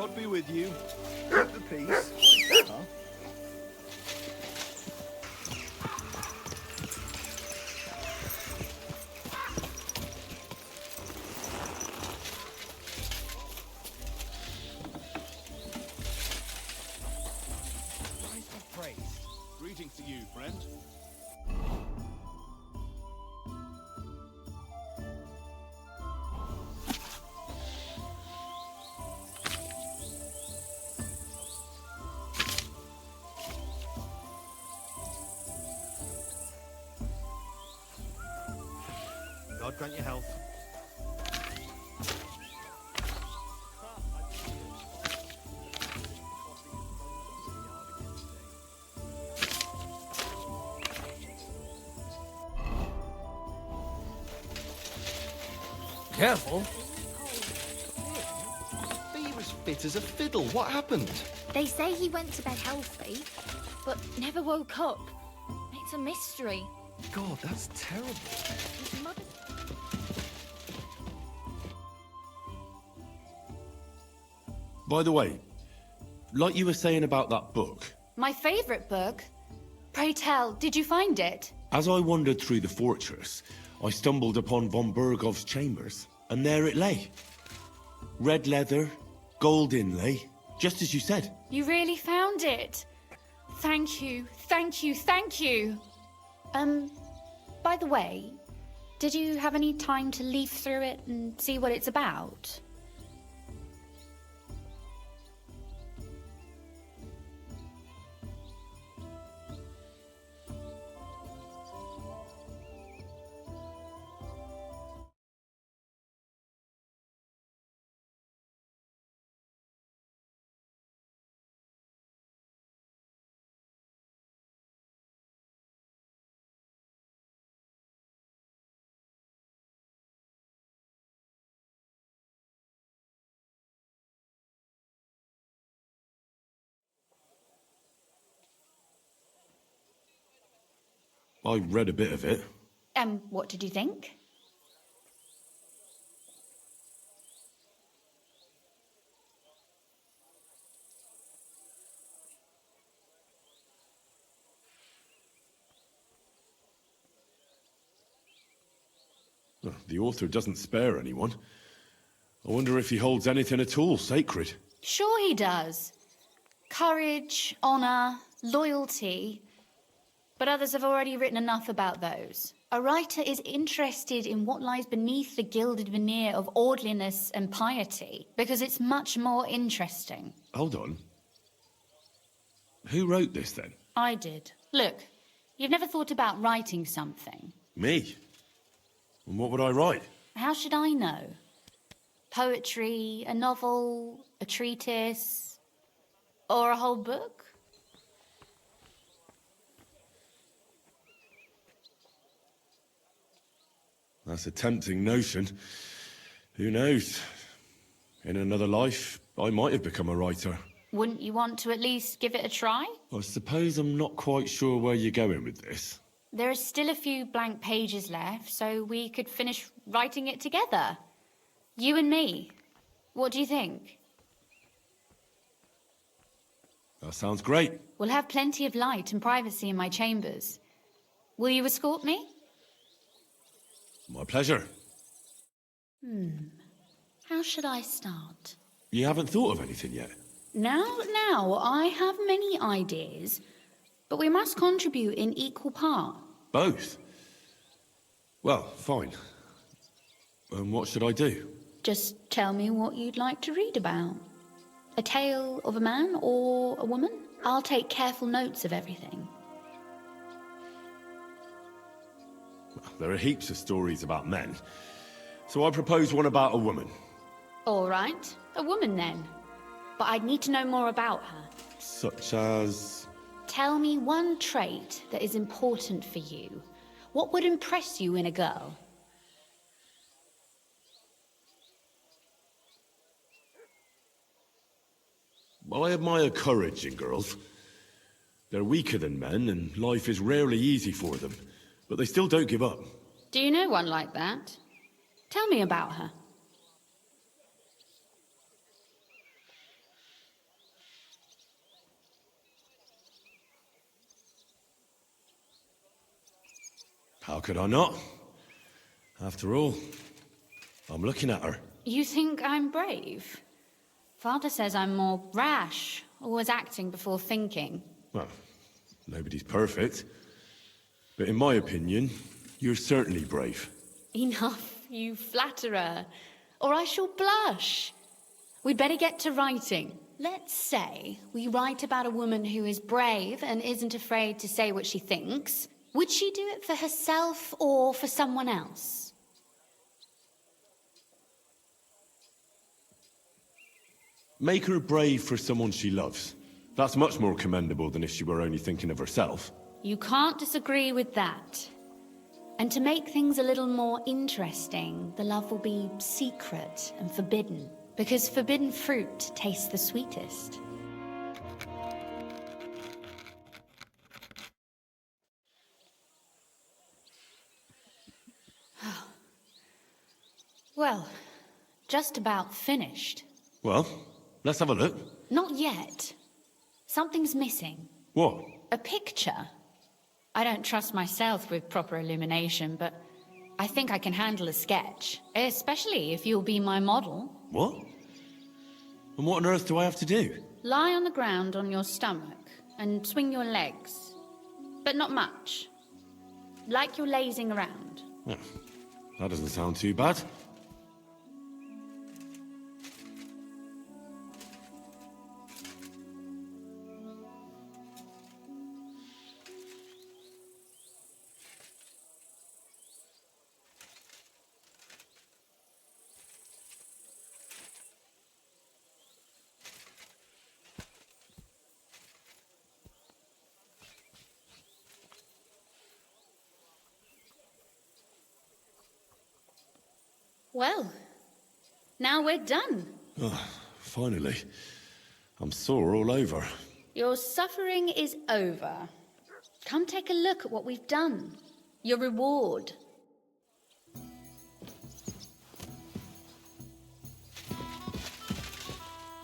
God be with you. Keep the peace. Huh? Christ be praised. Greetings to you, friend. God grant you health. Careful. He was fit as a fiddle. What happened? They say he went to bed healthy, but never woke up. It's a mystery. God, that's terrible. His mother... By the way, like you were saying about that book, My favourite book? Pray tell, did you find it? as I wandered through the fortress, I stumbled upon von Bergov's chambers, and there it lay. Red leather, gold inlay, just as you said. You really found it? Thank you, thank you, thank you. By the way, did you have any time to leaf through it and see what it's about? I read a bit of it. What did you think? The author doesn't spare anyone. I wonder if he holds anything at all sacred. Sure he does. Courage, honour, loyalty. But others have already written enough about those. A writer is interested in what lies beneath the gilded veneer of orderliness and piety, because it's much more interesting. Hold on. Who wrote this then? I did. Look, you've never thought about writing something. Me? And what would I write? How should I know? Poetry, a novel, a treatise, or a whole book? That's a tempting notion. Who knows? In another life, I might have become a writer. Wouldn't you want to at least give it a try? I suppose I'm not quite sure where you're going with this. There are still a few blank pages left, so we could finish writing it together. You and me. What do you think? That sounds great. We'll have plenty of light and privacy in my chambers. Will you escort me? My pleasure. How should I start? You haven't thought of anything yet? Now, I have many ideas, but we must contribute in equal part. Both? Well, fine. And what should I do? Just tell me what you'd like to read about. A tale of a man or a woman? I'll take careful notes of everything. There are heaps of stories about men. So I propose one about a woman. All right, a woman then. But I'd need to know more about her. Such as... Tell me one trait that is important for you. What would impress you in a girl? Well, I admire courage in girls. They're weaker than men, and life is rarely easy for them. But they still don't give up. Do you know one like that? Tell me about her. How could I not? After all, I'm looking at her. You think I'm brave? Father says I'm more rash, always acting before thinking. Well, nobody's perfect. But in my opinion, you're certainly brave. Enough, you flatterer, or I shall blush. We'd better get to writing. Let's say we write about a woman who is brave and isn't afraid to say what she thinks. Would she do it for herself or for someone else? Make her brave for someone she loves. That's much more commendable than if she were only thinking of herself. You can't disagree with that. And to make things a little more interesting, the love will be secret and forbidden. Because forbidden fruit tastes the sweetest. Well, just about finished. Well, let's have a look. Not yet. Something's missing. What? A picture. I don't trust myself with proper illumination, but I think I can handle a sketch. Especially if you'll be my model. What? And what on earth do I have to do? Lie on the ground on your stomach and swing your legs. But not much. Like you're lazing around. Yeah, that doesn't sound too bad. Well, now we're done. Oh, finally. I'm sore all over. Your suffering is over. Come take a look at what we've done. Your reward.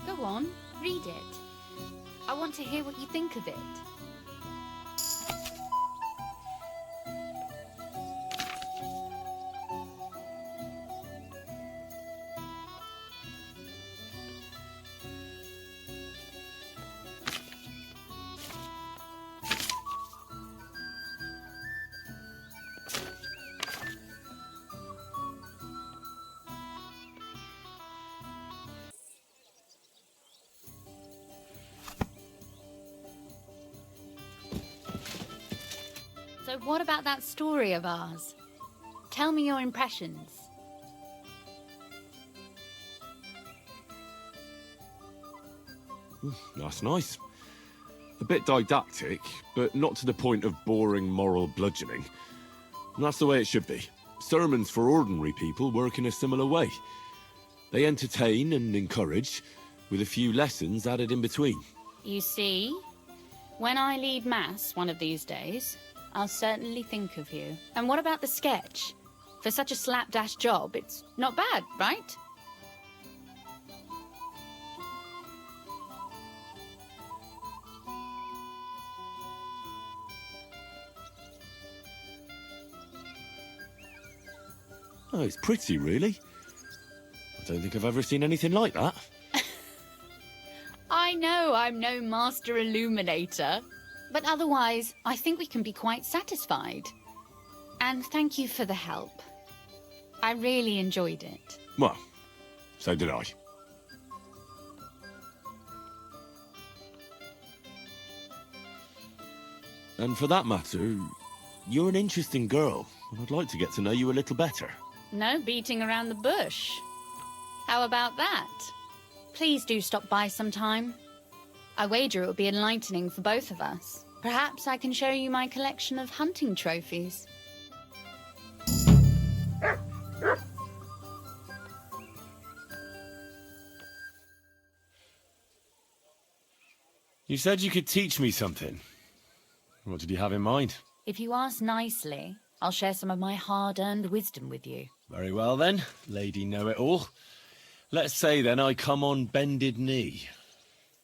Go on, read it. I want to hear what you think of it. So what about that story of ours? Tell me your impressions. That's nice. A bit didactic, but not to the point of boring moral bludgeoning. And that's the way it should be. Sermons for ordinary people work in a similar way. They entertain and encourage, with a few lessons added in between. You see, when I lead Mass one of these days, I'll certainly think of you. And what about the sketch? For such a slapdash job, it's not bad, right? Oh, it's pretty, really. I don't think I've ever seen anything like that. I know I'm no master illuminator, but otherwise, I think we can be quite satisfied. And thank you for the help. I really enjoyed it. Well, so did I. And for that matter, you're an interesting girl, and I'd like to get to know you a little better. No beating around the bush. How about that? Please do stop by sometime. I wager it will be enlightening for both of us. Perhaps I can show you my collection of hunting trophies. You said you could teach me something. What did you have in mind? If you ask nicely, I'll share some of my hard-earned wisdom with you. Very well then, Lady Know-It-All. Let's say then I come on bended knee.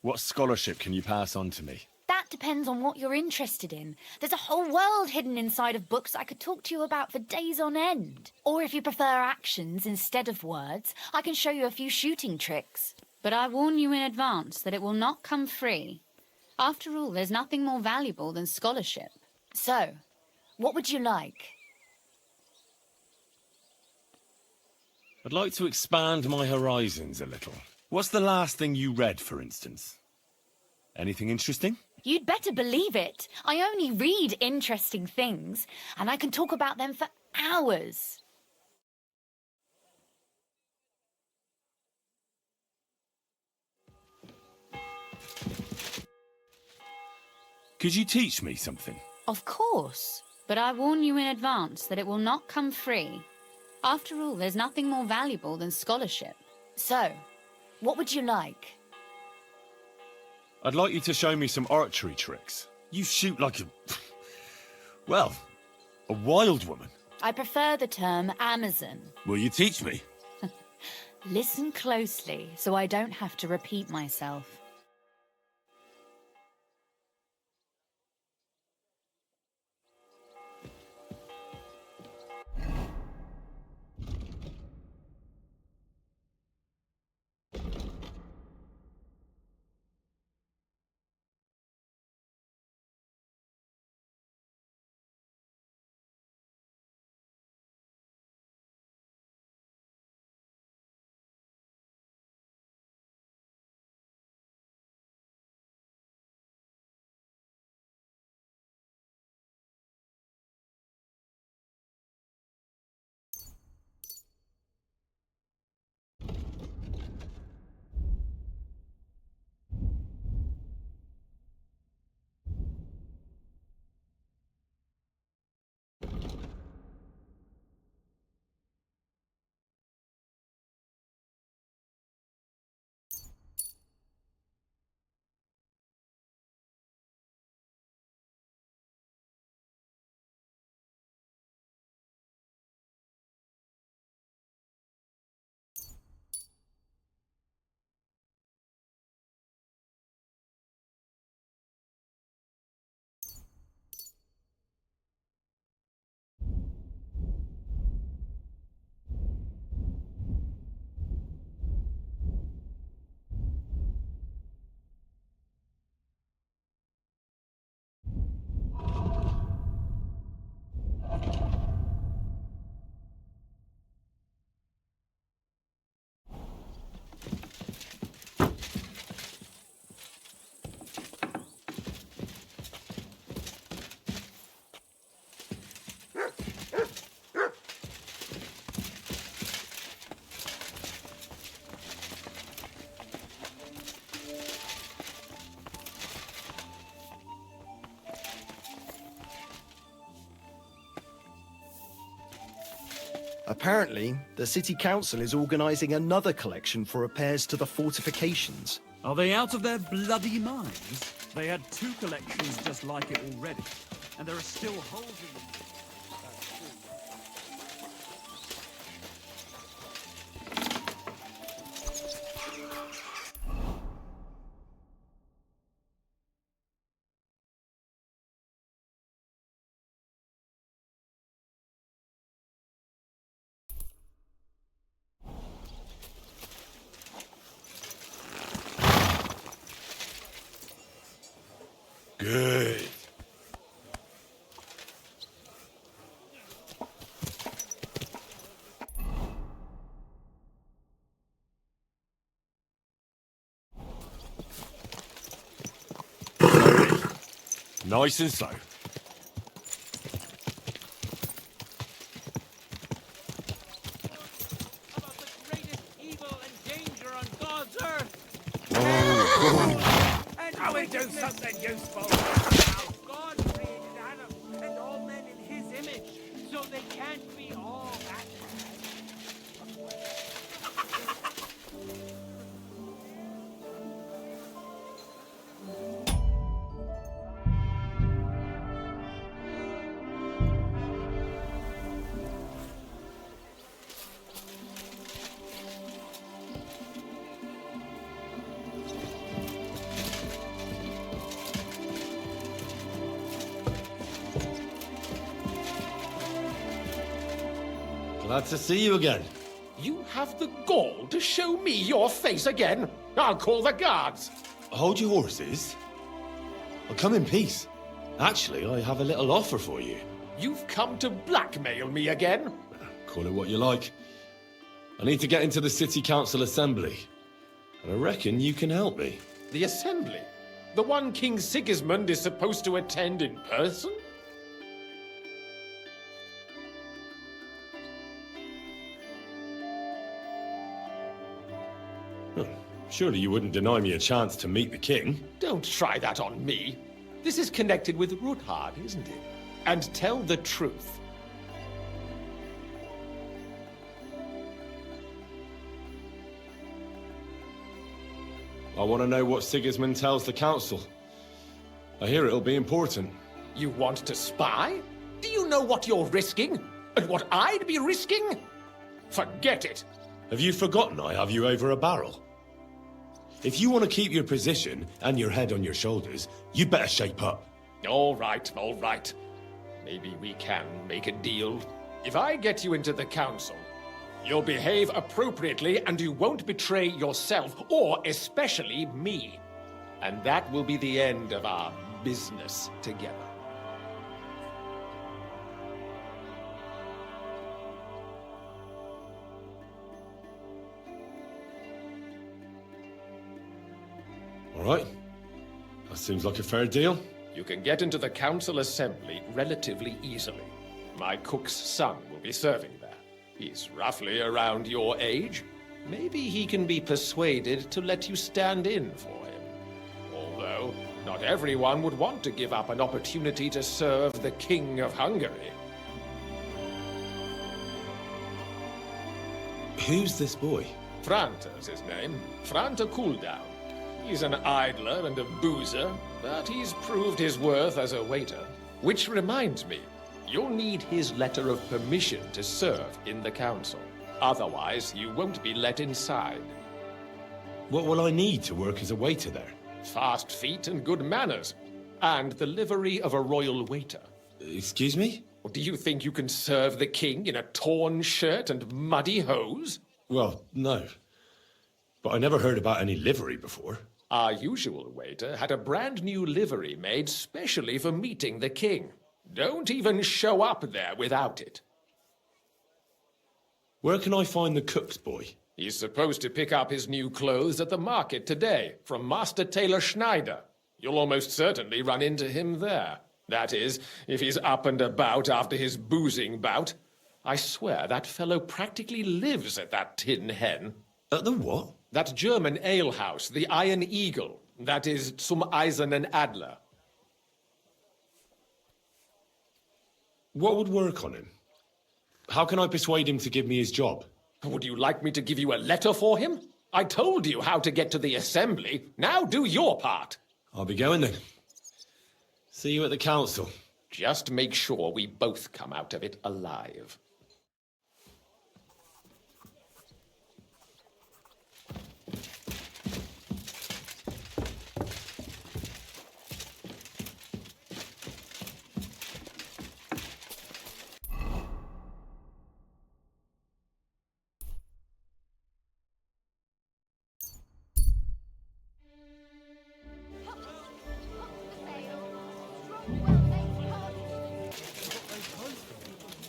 What scholarship can you pass on to me? That That depends on what you're interested in. There's a whole world hidden inside of books I could talk to you about for days on end. Or if you prefer actions instead of words, I can show you a few shooting tricks. But I warn you in advance that it will not come free. After all, there's nothing more valuable than scholarship. So, what would you like? I'd like to expand my horizons a little. What's the last thing you read, for instance? Anything interesting? You'd better believe it. I only read interesting things, and I can talk about them for hours. Could you teach me something? Of course, but I warn you in advance that it will not come free. After all, there's nothing more valuable than scholarship. So, what would you like? I'd like you to show me some archery tricks. You shoot like a... well, a wild woman. I prefer the term Amazon. Will you teach me? Listen closely, so I don't have to repeat myself. Apparently, the city council is organising another collection for repairs to the fortifications. Are they out of their bloody minds? They had 2 collections just like it already, and there are still holes in them. Good. Nice and slow. About the greatest evil and danger on God's earth. And Now we do something useful. God created Adam and all men in his image, so they can't be all that bad. Glad to see you again. You have the gall to show me your face again? I'll call the guards. Hold your horses. I'll come in peace. Actually, I have a little offer for you. You've come to blackmail me again? Call it what you like. I need to get into the City Council Assembly. And I reckon you can help me. The assembly? The one King Sigismund is supposed to attend in person? Surely you wouldn't deny me a chance to meet the king? Don't try that on me. This is connected with Ruthard, isn't it? And tell the truth. I want to know what Sigismund tells the council. I hear it'll be important. You want to spy? Do you know what you're risking? And what I'd be risking? Forget it. Have you forgotten I have you over a barrel? If you want to keep your position and your head on your shoulders, you'd better shape up. All right, all right. Maybe we can make a deal. If I get you into the council, you'll behave appropriately and you won't betray yourself, or especially me. And that will be the end of our business together. All right. That seems like a fair deal. You can get into the council assembly relatively easily. My cook's son will be serving there. He's roughly around your age. Maybe he can be persuaded to let you stand in for him. Although, not everyone would want to give up an opportunity to serve the King of Hungary. Who's this boy? Franta's his name. Franta Cooldown. He's an idler and a boozer, but he's proved his worth as a waiter. Which reminds me, you'll need his letter of permission to serve in the council. Otherwise, you won't be let inside. What will I need to work as a waiter there? Fast feet and good manners. And the livery of a royal waiter. Excuse me? Or do you think you can serve the king in a torn shirt and muddy hose? Well, no. But I never heard about any livery before. Our usual waiter had a brand new livery made specially for meeting the king. Don't even show up there without it. Where can I find the cook's boy? He's supposed to pick up his new clothes at the market today from Master Tailor Schneider. You'll almost certainly run into him there. That is, if he's up and about after his boozing bout. I swear that fellow practically lives at that Tin Hen. At the what? That German alehouse, the Iron Eagle. That is Zum Eisernen Adler. What would work on him? How can I persuade him to give me his job? Would you like me to give you a letter for him? I told you how to get to the assembly. Now do your part. I'll be going then. See you at the council. Just make sure we both come out of it alive.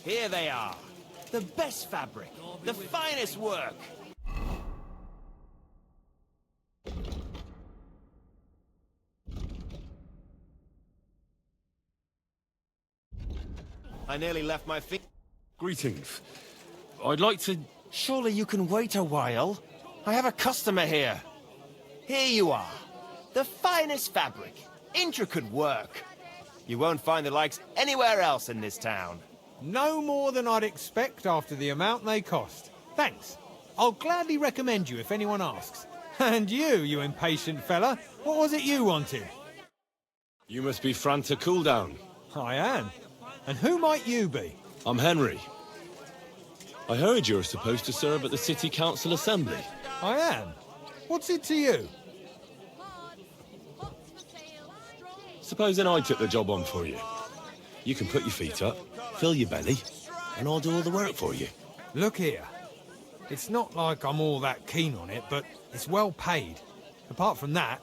Here they are. The best fabric. The finest work. I nearly left my feet. Greetings. I'd like to... Surely you can wait a while. I have a customer here. Here you are. The finest fabric. Intricate work. You won't find the likes anywhere else in this town. No more than I'd expect after the amount they cost. Thanks. I'll gladly recommend you if anyone asks. And you impatient fella, what was it you wanted? You must be Franta Cooldown. I am. And who might you be? I'm Henry. I heard you're supposed to serve at the City Council Assembly. I am. What's it to you? Supposing I took the job on for you. You can put your feet up, fill your belly, and I'll do all the work for you. Look here. It's not like I'm all that keen on it, but it's well paid. Apart from that,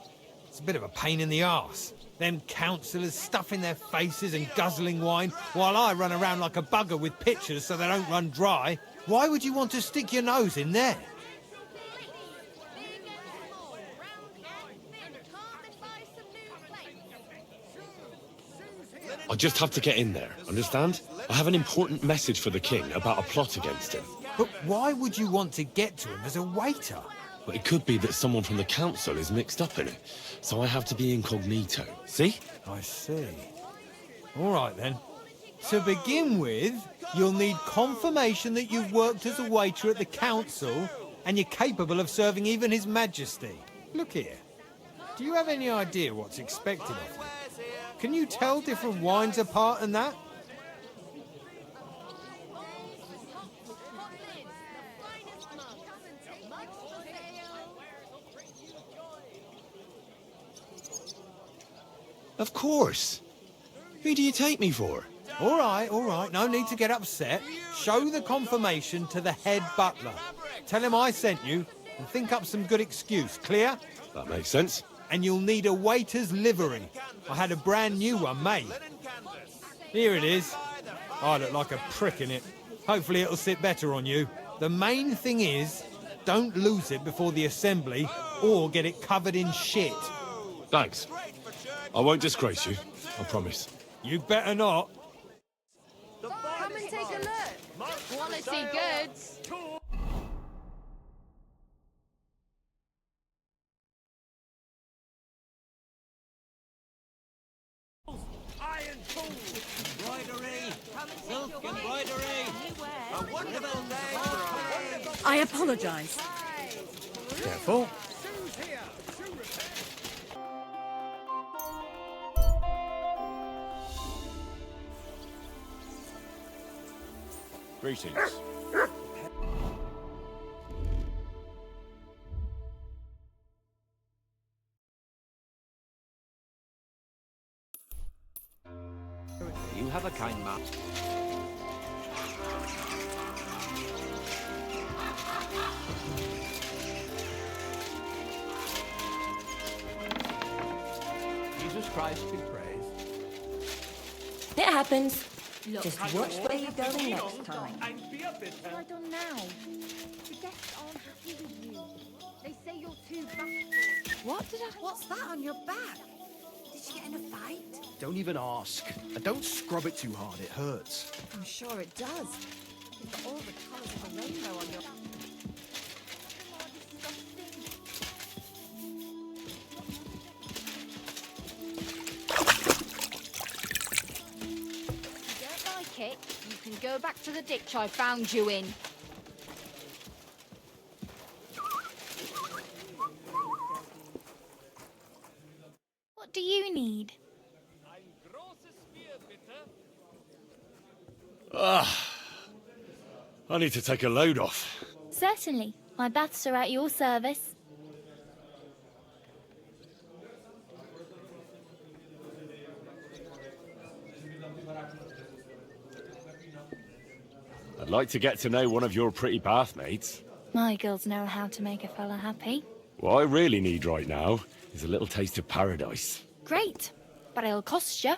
it's a bit of a pain in the arse. Them councillors stuffing their faces and guzzling wine, while I run around like a bugger with pitchers so they don't run dry. Why would you want to stick your nose in there? I just have to get in there, understand? I have an important message for the king about a plot against him. But why would you want to get to him as a waiter? But it could be that someone from the council is mixed up in it, so I have to be incognito. See? I see. All right, then. To begin with, you'll need confirmation that you've worked as a waiter at the council and you're capable of serving even His Majesty. Look here. Do you have any idea what's expected of you? Can you tell different wines apart and that? Of course. Who do you take me for? All right, no need to get upset. Show the confirmation to the head butler. Tell him I sent you and think up some good excuse, clear? That makes sense. And you'll need a waiter's livery. I had a brand new one made. Here it is. I look like a prick in it. Hopefully it'll sit better on you. The main thing is, don't lose it before the assembly or get it covered in shit. Thanks. I won't disgrace you, I promise. You better not. Come and take a look. Quality goods. Iron tools. Embroidery. Silk embroidery. A wonderful day. I apologize. Careful. Sue's here. Sue repairs. Greetings. You have a kind man. Jesus Christ be praised. It happens. Just watch where you're going next time. I don't know. The guests aren't happy with you. They say you're too bashful. What's that on your back? Did you get in a fight? Don't even ask. And don't scrub it too hard, it hurts. I'm sure it does. You've got all the colours of a rainbow on your... It, you can go back to the ditch I found you in. What do you need? I need to take a load off. Certainly. My baths are at your service. I'd like to get to know one of your pretty bathmates. My girls know how to make a fella happy. What I really need right now is a little taste of paradise. Great, but it'll cost you.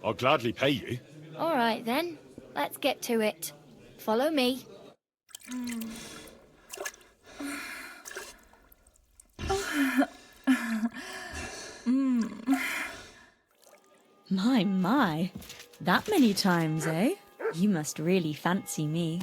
I'll gladly pay you. All right then, let's get to it. Follow me. My. That many times, eh? You must really fancy me.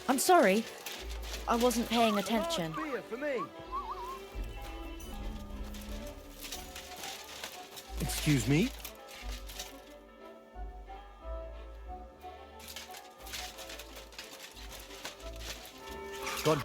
I'm sorry. I wasn't paying attention. Beer for me. Excuse me? God.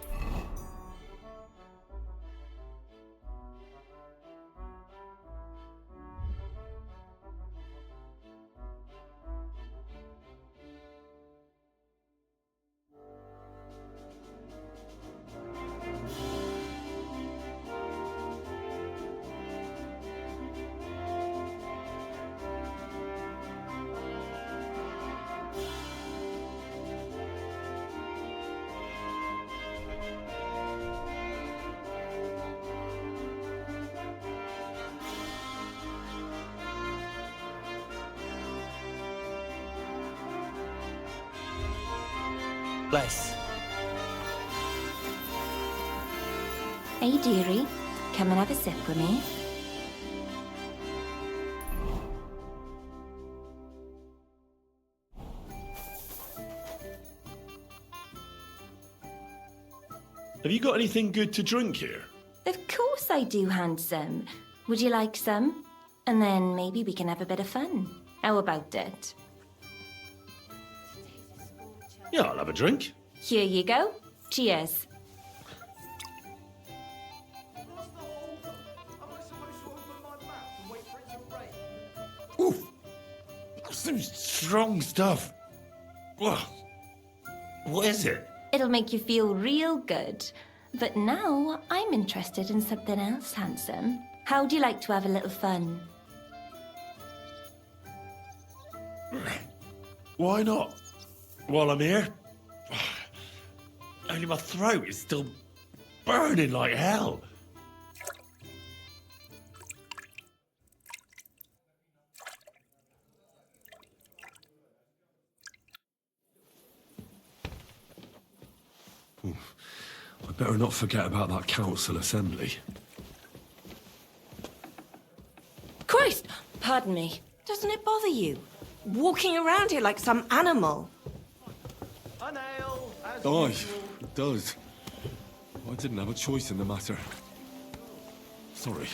Bless. Hey, dearie. Come and have a sip with me. Have you got anything good to drink here? Of course I do, handsome. Would you like some? And then maybe we can have a bit of fun. How about it? Yeah, I'll have a drink. Here you go. Cheers. Oof. That's some strong stuff. Ugh. What is it? It'll make you feel real good. But now I'm interested in something else, handsome. How'd you like to have a little fun? Why not? While I'm here? Only my throat is still burning like hell. I better not forget about that council assembly. Christ! Pardon me. Doesn't it bother you? Walking around here like some animal. Aye, it does. I didn't have a choice in the matter. Sorry.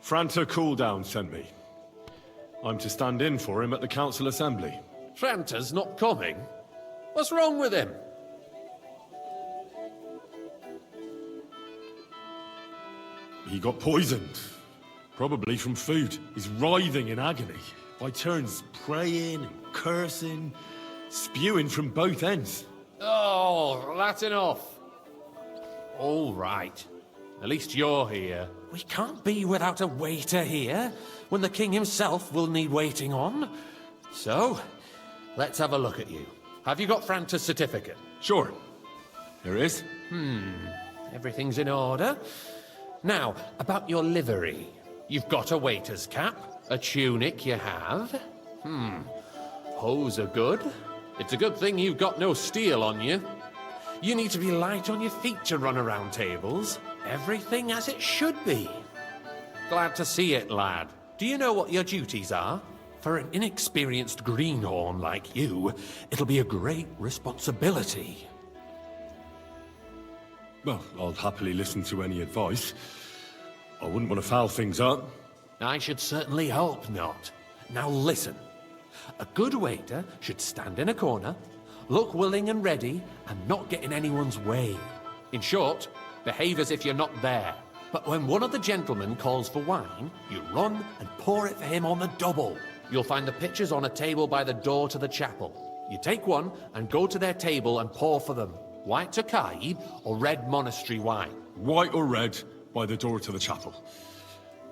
Franta Cooldown sent me. I'm to stand in for him at the council assembly. Franta's not coming? What's wrong with him? He got poisoned. Probably from food. He's writhing in agony. By turns praying and cursing, spewing from both ends. Oh, that's enough. All right. At least you're here. We can't be without a waiter here, when the king himself will need waiting on. So, let's have a look at you. Have you got Franta's certificate? Sure. There is. Everything's in order. Now, about your livery. You've got a waiter's cap, a tunic you have. Hose are good. It's a good thing you've got no steel on you. You need to be light on your feet to run around tables. Everything as it should be. Glad to see it, lad. Do you know what your duties are? For an inexperienced greenhorn like you, it'll be a great responsibility. Well, I'll happily listen to any advice. I wouldn't want to foul things up. I should certainly hope not. Now listen. A good waiter should stand in a corner, look willing and ready, and not get in anyone's way. In short, behave as if you're not there. But when one of the gentlemen calls for wine, you run and pour it for him on the double. You'll find the pitchers on a table by the door to the chapel. You take one and go to their table and pour for them. White Tokai or red monastery wine. White or red by the door to the chapel.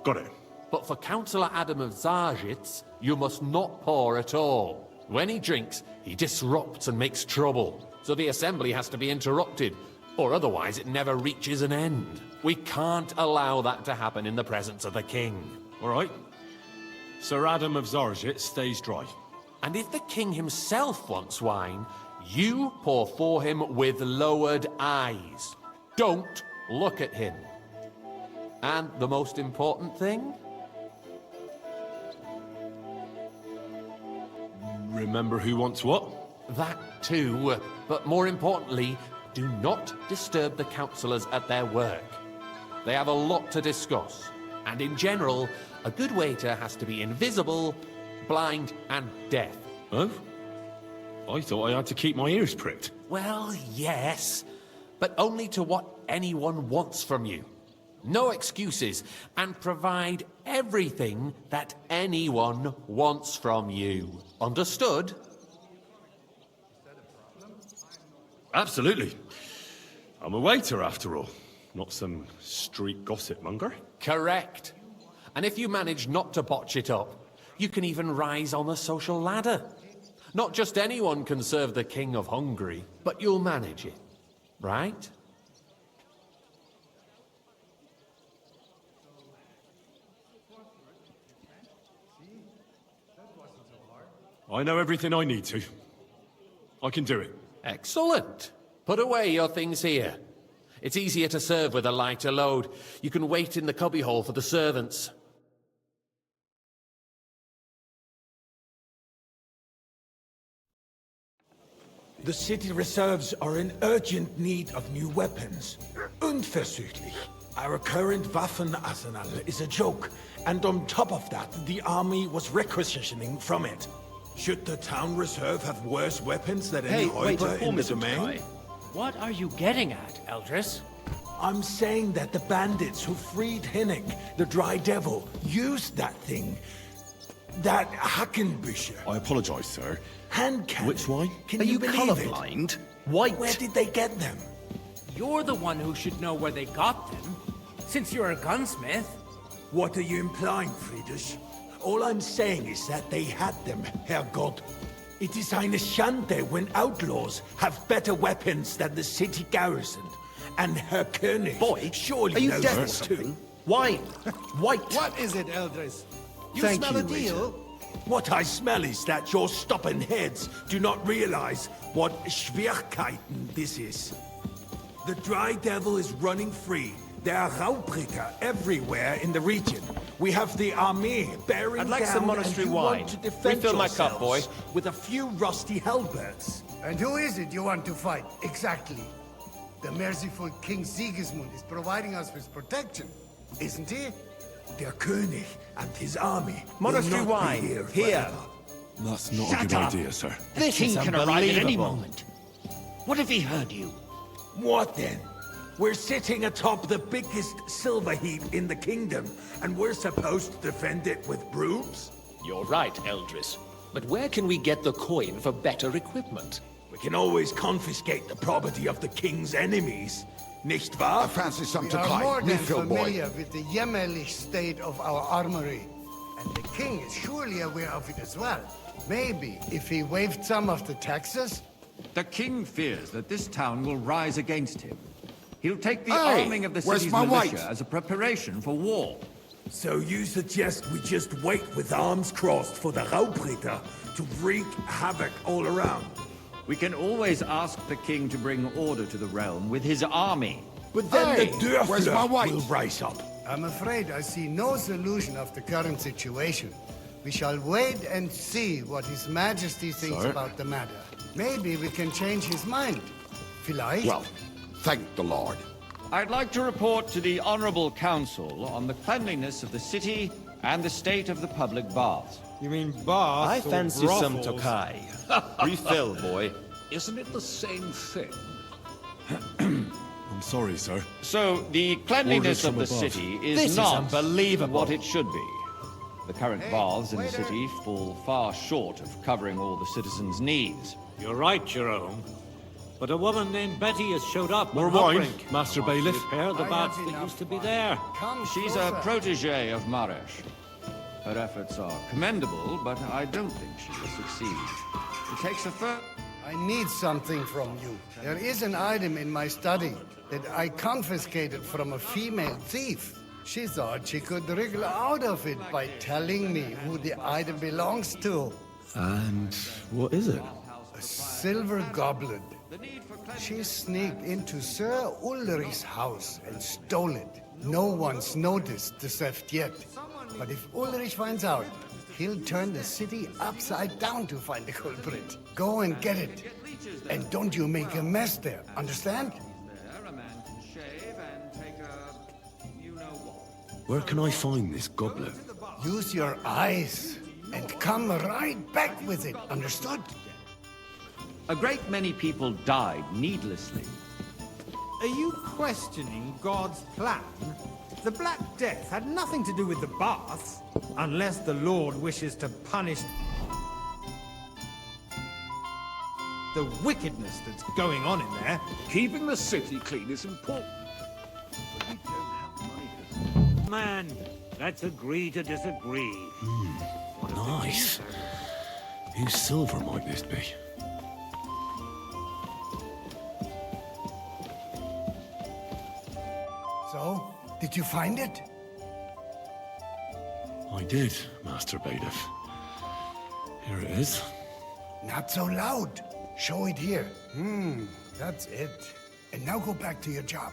Got it. But for Councillor Adam of Zarjitz, you must not pour at all. When he drinks, he disrupts and makes trouble. So the assembly has to be interrupted, or otherwise it never reaches an end. We can't allow that to happen in the presence of the king. All right. Sir Adam of Zarjit stays dry. And if the king himself wants wine, you pour for him with lowered eyes. Don't look at him. And the most important thing? Remember who wants what? That too. But more importantly, do not disturb the councillors at their work. They have a lot to discuss. And in general, a good waiter has to be invisible, blind, and deaf. Oh? I thought I had to keep my ears pricked. Well, yes, but only to what anyone wants from you. No excuses, and provide everything that anyone wants from you. Understood? Absolutely. I'm a waiter, after all. Not some street gossip monger. Correct. And if you manage not to botch it up, you can even rise on the social ladder. Not just anyone can serve the King of Hungary, but you'll manage it, right? I know everything I need to. I can do it. Excellent. Put away your things here. It's easier to serve with a lighter load. You can wait in the cubbyhole for the servants. The city reserves are in urgent need of new weapons. Unverzüglich. Our current Waffenarsenal is a joke, and on top of that, the army was requisitioning from it. Should the town reserve have worse weapons than any Räuber in the domain? What are you getting at, Eldris? I'm saying that the bandits who freed Hinnick, the Dry Devil, used that thing. That Hackenbücher. I apologize, sir. Hand cannon. Which wine? Can Are you believe colorblind? it? White. Where did they get them? You're the one who should know where they got them, since you're a gunsmith. What are you implying, Friedrich? All I'm saying is that they had them, Herrgott. It is eine Schande when outlaws have better weapons than the city garrison. And Herr König Boy, surely are you knows deaf or this something? too. Wine. White. What is it, Eldris? You Thank smell you, a deal? What I smell is that your stubborn heads do not realize what Schwierigkeiten this is. The Dry Devil is running free. There are Raubritter everywhere in the region. We have the army bearing I'd like down some monastery and you wine. want to defend Refill my cup, boy. yourselves with a few rusty halberds. And who is it you want to fight, exactly? The merciful King Sigismund is providing us with protection, isn't he? Der König and his army Monastery will not wine, be here here. forever. That's not Shut a good up. idea, sir. The king can arrive at any moment. What if he heard you? What then? We're sitting atop the biggest silver heap in the kingdom, and we're supposed to defend it with brooms? You're right, Eldris. But where can we get the coin for better equipment? We can always confiscate the property of the king's enemies. Nicht wahr? We are more than familiar with the jämmerlich state of our armory. And the king is surely aware of it as well. Maybe if he waived some of the taxes? The king fears that this town will rise against him. He'll take the Hey, arming of the where's city's my militia wife? as a preparation for war. So you suggest we just wait with arms crossed for the Raubritter to wreak havoc all around? We can always ask the king to bring order to the realm with his army. But then the where's my Dörfler wife? will rise up. I'm afraid I see no solution of the current situation. We shall wait and see what His Majesty thinks Sir? about the matter. Maybe we can change his mind. Vielleicht? Well, thank the Lord. I'd like to report to the Honorable Council on the cleanliness of the city and the state of the public baths. You mean baths? I or fancy some brothels? Tokai. Refill, boy. Isn't it the same thing? I'm sorry, sir. So, the cleanliness of the Orders from above. city is This is not unbelievable. what it should be. The current baths in the city fall far short of covering all the citizens' needs. You're right, Jerome. But a woman named Betty has showed up. More on wine, Hopbrink. Master Wants to Bailiff. repair the I baths have that enough used to be wine. there. Come She's closer. a protege of Maresh. Her efforts are commendable, but I don't think she will succeed. It takes a firm... I need something from you. There is an item in my study that I confiscated from a female thief. She thought she could wriggle out of it by telling me who the item belongs to. And what is it? A silver goblet. She sneaked into Sir Ulrich's house and stole it. No one's noticed the theft yet. But if Ulrich finds out, he'll turn the city upside down to find the culprit. Go and get it. And don't you make a mess there, understand? Where can I find this goblet? Use your eyes and come right back with it, understood? A great many people died needlessly. Are you questioning God's plan? The Black Death had nothing to do with the baths, unless the Lord wishes to punish the wickedness that's going on in there. Keeping the city clean is important. Man, let's agree to disagree. Nice. Whose silver might this be? So, did you find it? I did, Master Bailiff. Here it is. Not so loud. Show it here. That's it. And now go back to your job.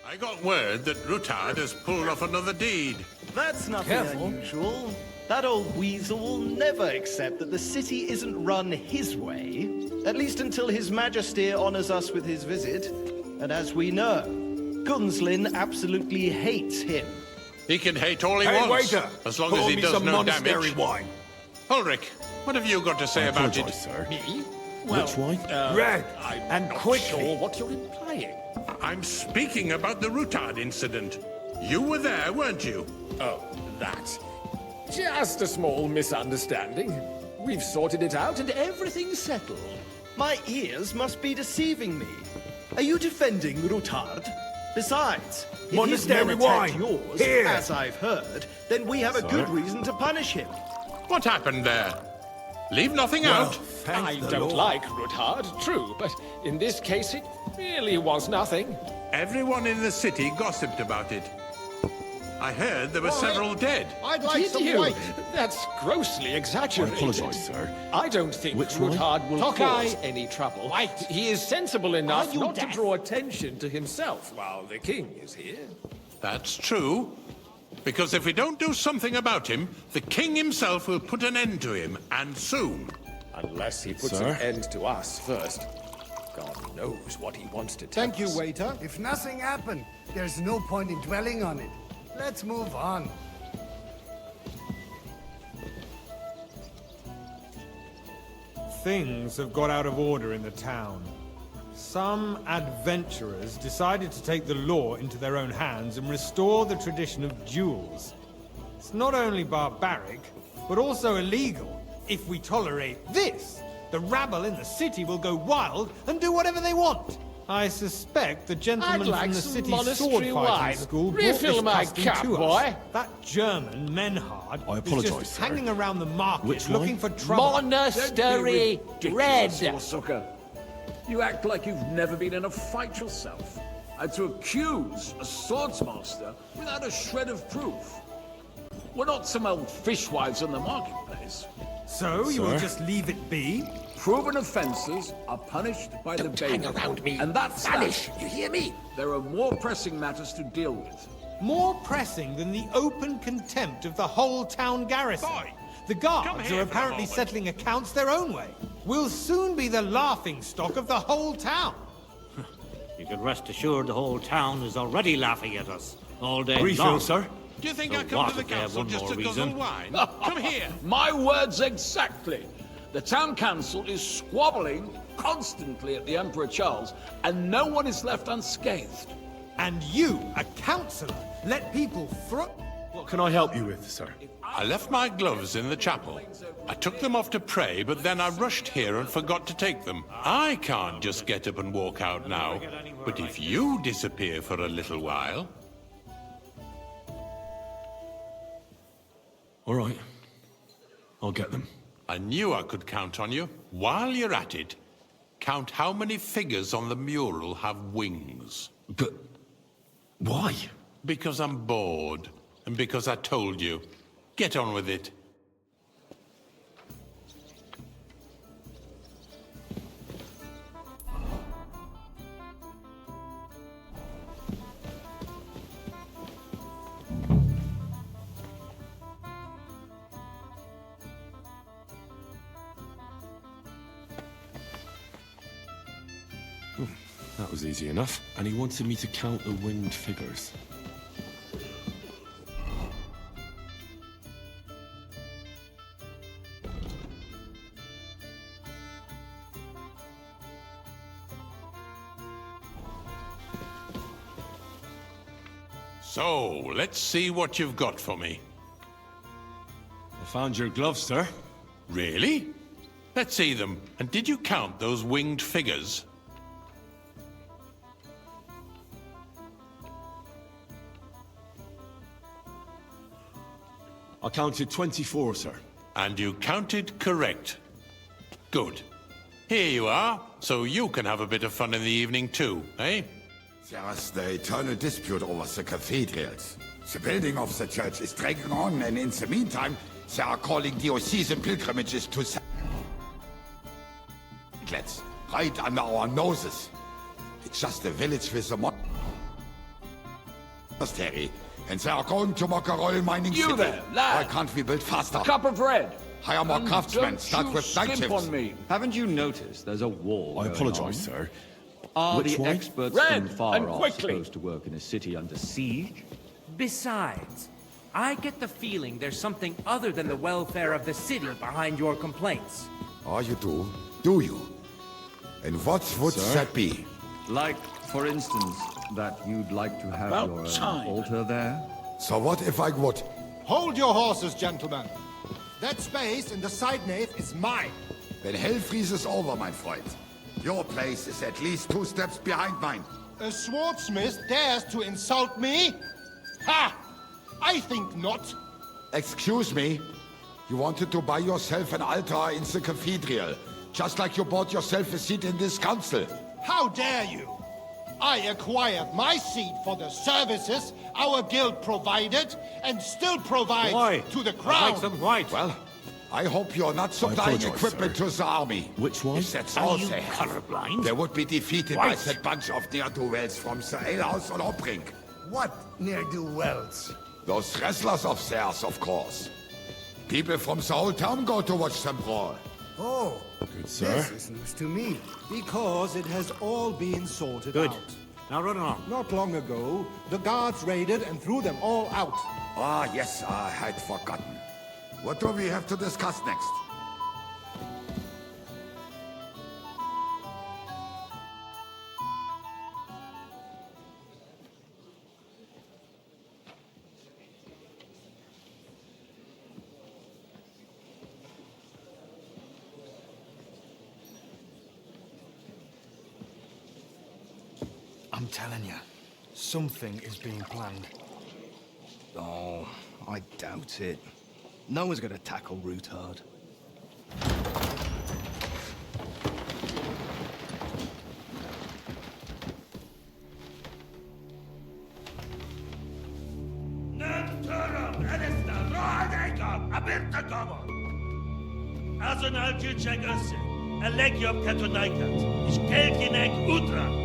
I got word that Rutard has pulled off another deed. That's nothing Careful. unusual. That old weasel will never accept that the city isn't run his way. At least until His Majesty honors us with his visit. And as we know, Gunslin absolutely hates him. He can hate all he Hey, wants, waiter! as long Pour as he me does some no monastery damage. wine. Ulrich, what have you got to say about it? apologise, sir. Me? Which wine? Red, I'm and not quickly. sure what you're implying. I'm speaking about the Rutard incident. You were there, weren't you? Oh, that. Just a small misunderstanding. We've sorted it out and everything's settled. My ears must be deceiving me. Are you defending Rutard? Besides, if his Monastery men attacked wine. yours, Here. as I've heard, then we have a good reason to punish him. What happened there? Leave nothing out. I don't like Rutard, true, but in this case it really was nothing. Everyone in the city gossiped about it. I heard there were several dead. I'd like Did some you? white. That's grossly I exaggerated. apologise, sir. I don't think Which one? Rutard will Tokai. cause any trouble. He is sensible enough not to draw attention to himself while the king is here. That's true. Because if we don't do something about him, the king himself will put an end to him, and soon. Unless he puts Sir? an end to us first. God knows what he wants to tell Thank you, us. waiter. If nothing happened, there's no point in dwelling on it. Let's move on. Things have got out of order in the town. Some adventurers decided to take the law into their own hands and restore the tradition of duels. It's not only barbaric, but also illegal. If we tolerate this, the rabble in the city will go wild and do whatever they want. I suspect the gentleman I'd like from the some city's monastery sword fighting wine. school brought Refill this my custom cup, to boy. us. That German, Menhard, I is apologise, just sir. hanging around the market Which looking wine? for trouble. Monastery red. Sucker. You act like you've never been in a fight yourself. And to accuse a swordsmaster without a shred of proof. We're not some old fishwives on the marketplace. So, you will just leave it be? Proven offences are punished by the hang bailiff. around me. And that's Vanish, that. you hear me? There are more pressing matters to deal with. More pressing than the open contempt of the whole town garrison. The guards are apparently settling accounts their own way. We'll soon be the laughingstock of the whole town. You can rest assured the whole town is already laughing at us all day Refill, long. sir. Do you think So I come what to the if they have council one just more to guzzle reason? wine? Come here. My words exactly. The town council is squabbling constantly at the Emperor Charles, and no one is left unscathed. And you, a councillor, let people throw... What can I help you with, sir? I left my gloves in the chapel. I took them off to pray, but then I rushed here and forgot to take them. I can't just get up and walk out now. But if you disappear for a little while... All right. I'll get them. I knew I could count on you. While you're at it, count how many figures on the mural have wings. But... why? Because I'm bored, and because I told you. Get on with it. That was easy enough. And he wanted me to count the winged figures. So, let's see what you've got for me. I found your gloves, sir. Really? Let's see them. And did you count those winged figures? I counted 24, sir. And you counted correct. Good. Here you are, so you can have a bit of fun in the evening too, eh? There's the eternal dispute over the cathedrals. The building of the church is dragging on, and in the meantime, they are calling diocesan pilgrimages to Let's right under our noses. It's just a village with a monastery, and they are going to mock a royal mining You city. there, lad! Why can't we build faster? A cup of red. Hire more And craftsmen, don't start you with night skimp shifts. on me. Haven't you noticed there's a wall I going apologize, on? sir. Are Which the one? experts Red, from far and off quickly. supposed to work in a city under siege? Besides, I get the feeling there's something other than the welfare of the city behind your complaints. Oh, you do? Do you? And what would Sir? that be? Like, for instance, that you'd like to have About your own time. altar there? So what if I would? Hold your horses, gentlemen. That space in the side nave is mine. Then hell freezes over, my friend. Your place is at least 2 steps behind mine. A swordsmith dares to insult me? Ha! I think not. Excuse me? You wanted to buy yourself an altar in the cathedral, just like you bought yourself a seat in this council. How dare you? I acquired my seat for the services our guild provided and still provides to the crown. Well, I hope you're not supplying apologize, equipment sir. to the army. Which one? If that's all you they have, colorblind? they would be defeated by that bunch of ne'er-do-wells from the alehouse on Hopring. What ne'er-do-wells? Those wrestlers of theirs, of course. People from the whole town go to watch them brawl. Oh, Good, sir. this is news to me. Because it has all been sorted out. Now run along. Not long ago, the guards raided and threw them all out. Ah, yes, I had forgotten. What do we have to discuss next? I'm telling you, something is being planned. Oh, I doubt it. No one's gonna tackle Rootard. Azonal Gyurcsák össze! A legjobb katonákat, és kelkinek útra!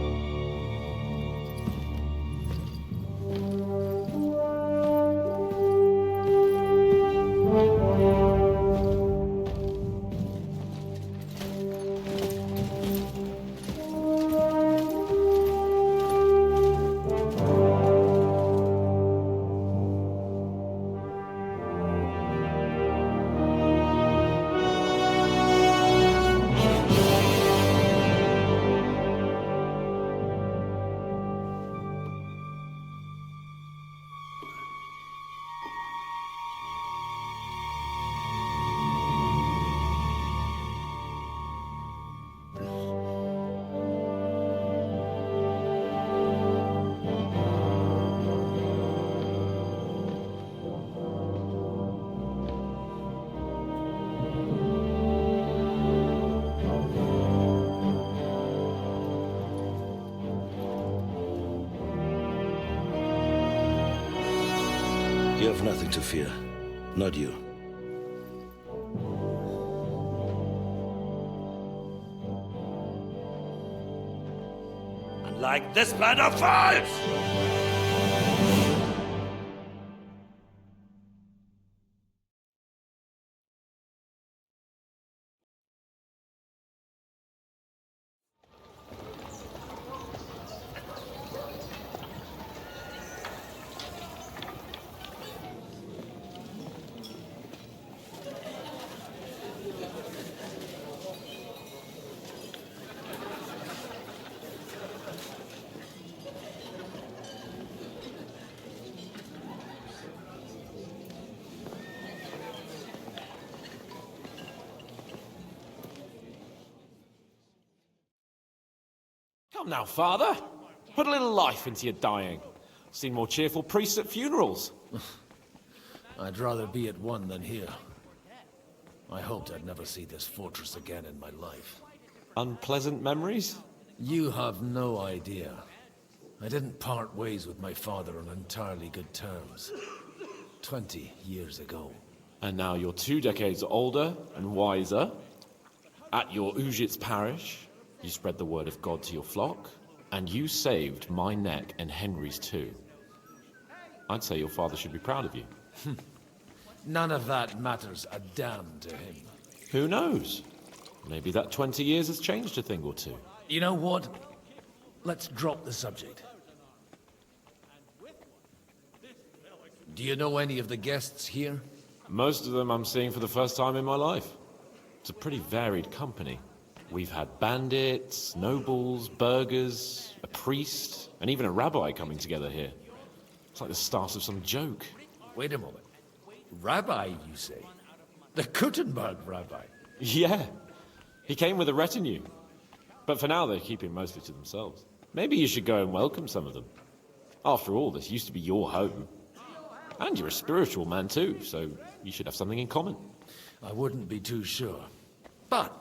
You have nothing to fear. Not you. Unlike this plan of false! Come now, Father. Put a little life into your dying. I've seen more cheerful priests at funerals. I'd rather be at one than here. I hoped I'd never see this fortress again in my life. Unpleasant memories? You have no idea. I didn't part ways with my father on entirely good terms. 20 years ago. And now you're 2 decades older and wiser. At your Ujit's parish, you spread the word of God to your flock, and you saved my neck and Henry's too. I'd say your father should be proud of you. None of that matters a damn to him. Who knows? Maybe that 20 years has changed a thing or two. You know what? Let's drop the subject. Do you know any of the guests here? Most of them I'm seeing for the first time in my life. It's a pretty varied company. We've had bandits, nobles, burghers, a priest, and even a rabbi coming together here. It's like the start of some joke. Wait a moment. Rabbi, you say? The Kuttenberg rabbi? Yeah. He came with a retinue. But for now, they're keeping mostly to themselves. Maybe you should go and welcome some of them. After all, this used to be your home. And you're a spiritual man too, so you should have something in common. I wouldn't be too sure. But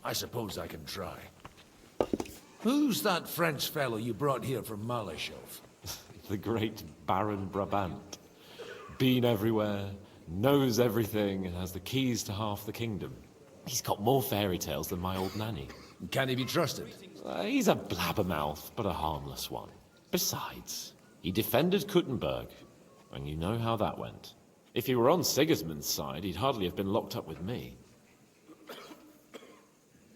I suppose I can try. Who's that French fellow you brought here from Malachov? The great Baron Brabant. Been everywhere, knows everything, and has the keys to half the kingdom. He's got more fairy tales than my old nanny. Can he be trusted? He's a blabbermouth, but a harmless one. Besides, he defended Kuttenberg, and you know how that went. If he were on Sigismund's side, he'd hardly have been locked up with me.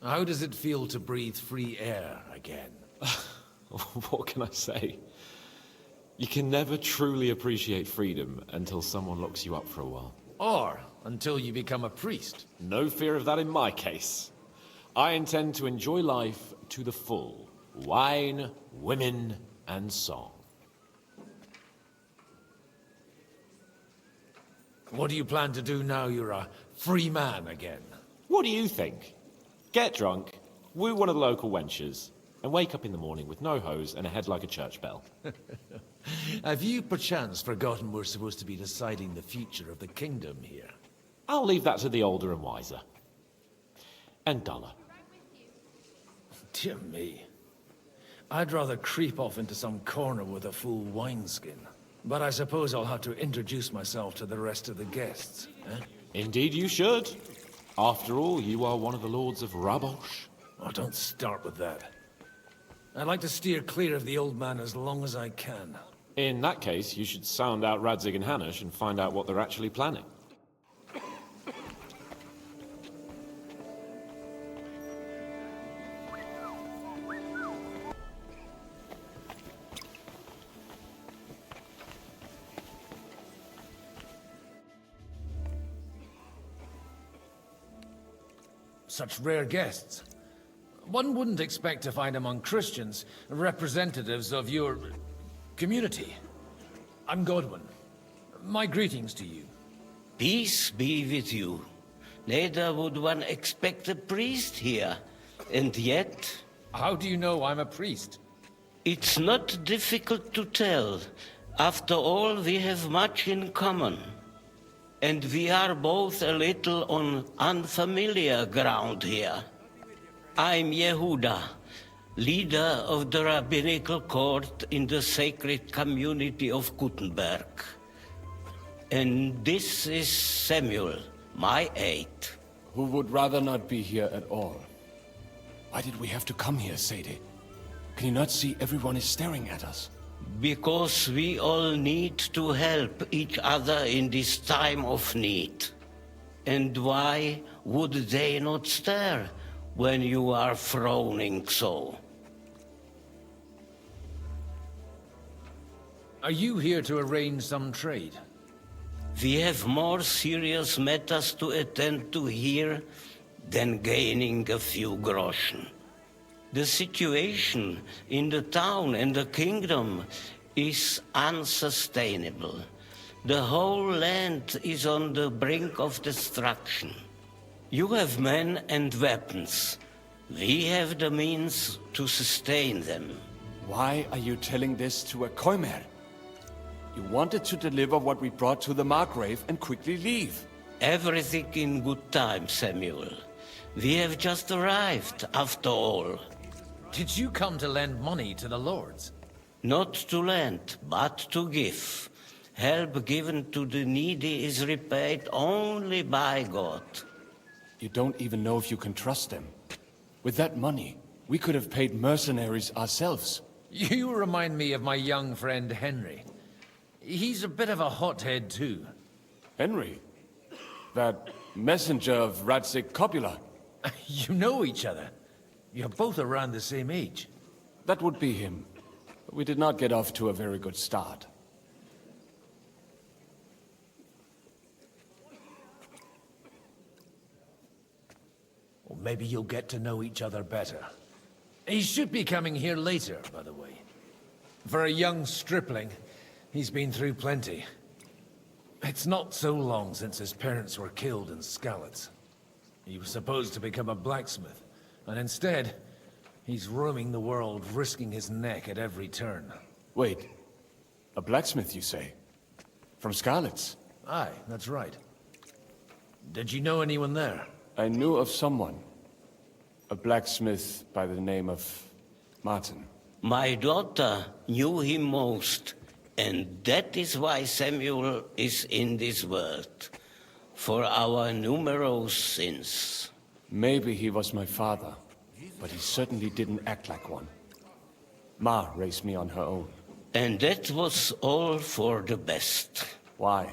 How does it feel to breathe free air again? What can I say? You can never truly appreciate freedom until someone locks you up for a while. Or until you become a priest. No fear of that in my case. I intend to enjoy life to the full. Wine, women, and song. What do you plan to do now you're a free man again? What do you think? Get drunk, woo one of the local wenches, and wake up in the morning with no hose and a head like a church bell. Have you perchance forgotten we're supposed to be deciding the future of the kingdom here? I'll leave that to the older and wiser. And duller. Dear me. I'd rather creep off into some corner with a full wineskin. But I suppose I'll have to introduce myself to the rest of the guests, eh? Indeed you should. After all, you are one of the lords of Rabosh. Oh, don't start with that. I'd like to steer clear of the old man as long as I can. In that case, you should sound out Radzig and Hanush and find out what they're actually planning. Such rare guests. One wouldn't expect to find among Christians representatives of your community. I'm Godwin. My greetings to you. Peace be with you. Neither would one expect a priest here. And yet... How do you know I'm a priest? It's not difficult to tell. After all, we have much in common. And we are both a little on unfamiliar ground here. I'm Yehuda, leader of the rabbinical court in the sacred community of Kuttenberg. And this is Samuel, my aide. Who would rather not be here at all. Why did we have to come here, Sadie? Can you not see everyone is staring at us? Because we all need to help each other in this time of need. And why would they not stare when you are frowning so? Are you here to arrange some trade? We have more serious matters to attend to here than gaining a few groschen. The situation in the town and the kingdom is unsustainable. The whole land is on the brink of destruction. You have men and weapons. We have the means to sustain them. Why are you telling this to a Koimer? You wanted to deliver what we brought to the Margrave and quickly leave. Everything in good time, Samuel. We have just arrived, after all. Did you come to lend money to the lords? Not to lend, but to give. Help given to the needy is repaid only by God. You don't even know if you can trust them. With that money, we could have paid mercenaries ourselves. You remind me of my young friend Henry. He's a bit of a hothead too. Henry? That messenger of Radzig Copula? You know each other. You're both around the same age. That would be him. But we did not get off to a very good start. Well, maybe you'll get to know each other better. He should be coming here later, by the way. For a young stripling, he's been through plenty. It's not so long since his parents were killed in Skalitz. He was supposed to become a blacksmith, and instead, he's roaming the world, risking his neck at every turn. Wait, a blacksmith, you say? From Skalitz? Aye, that's right. Did you know anyone there? I knew of someone. A blacksmith by the name of Martin. My daughter knew him most, and that is why Samuel is in this world. For our numerous sins. Maybe he was my father, but he certainly didn't act like one. Ma raised me on her own. And that was all for the best. Why?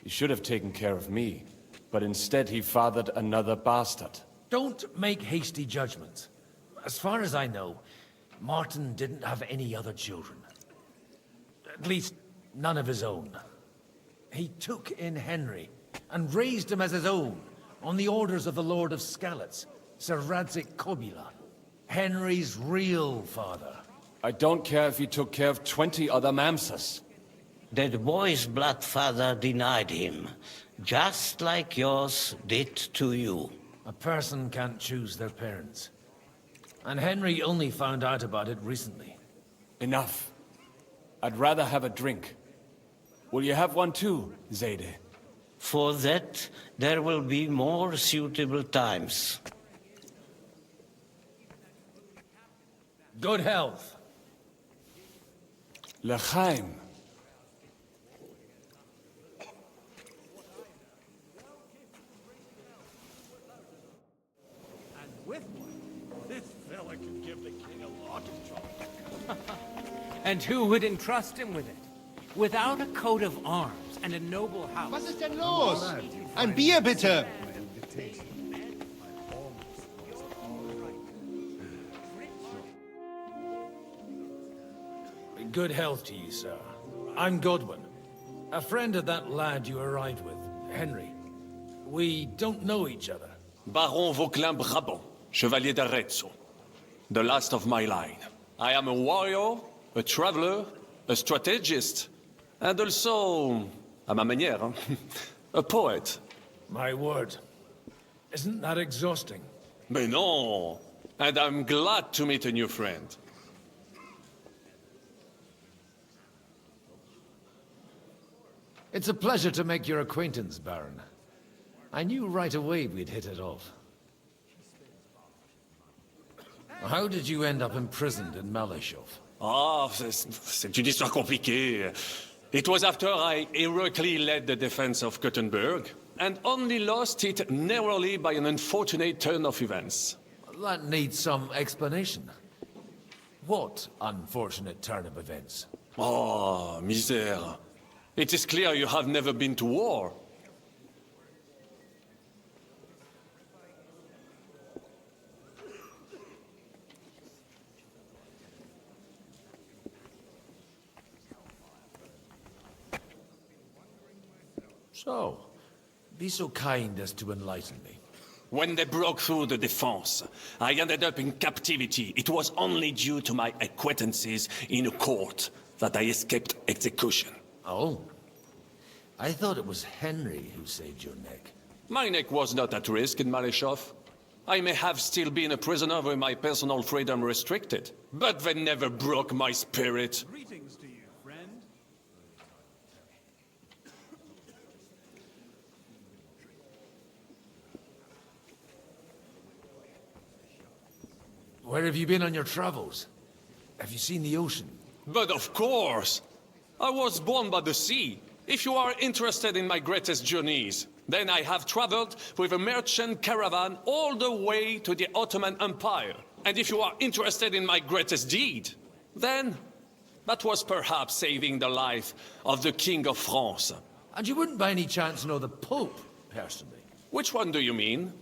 He should have taken care of me, but instead he fathered another bastard. Don't make hasty judgments. As far as I know, Martin didn't have any other children. At least, none of his own. He took in Henry, and raised him as his own, on the orders of the Lord of Skalitz, Sir Radzig Kobyla, Henry's real father. I don't care if he took care of 20 other Mamsas. That boy's blood father denied him, just like yours did to you. A person can't choose their parents. And Henry only found out about it recently. Enough. I'd rather have a drink. Will you have one too, Zayde? For that, there will be more suitable times. Good health. L'chaim. With one, this fella could give the king a lot of trouble. And who would entrust him with it? Without a coat of arms and a noble house. Was ist denn los? Ein Bier bitte! Good health to you, sir. I'm Godwin, a friend of that lad you arrived with, Henry. We don't know each other. Baron Vauquelin Brabant, Chevalier d'Arezzo. The last of my line. I am a warrior, a traveler, a strategist, and also, à ma manière, a poet. My word. Isn't that exhausting? Mais non! And I'm glad to meet a new friend. It's a pleasure to make your acquaintance, Baron. I knew right away we'd hit it off. How did you end up imprisoned in Malashov? Ah, c'est une histoire compliquée. It was after I heroically led the defense of Gothenburg, and only lost it narrowly by an unfortunate turn of events. That needs some explanation. What unfortunate turn of events? Oh, misère. It is clear you have never been to war. So, be so kind as to enlighten me. When they broke through the defense, I ended up in captivity. It was only due to my acquaintances in a court that I escaped execution. Oh? I thought it was Henry who saved your neck. My neck was not at risk in Malashov. I may have still been a prisoner with my personal freedom restricted, but they never broke my spirit. Greetings to you, friend. Where have you been on your travels? Have you seen the ocean? But of course! I was born by the sea. If you are interested in my greatest journeys, then I have traveled with a merchant caravan all the way to the Ottoman Empire. And if you are interested in my greatest deed, then that was perhaps saving the life of the King of France. And you wouldn't by any chance know the Pope, personally? Which one do you mean?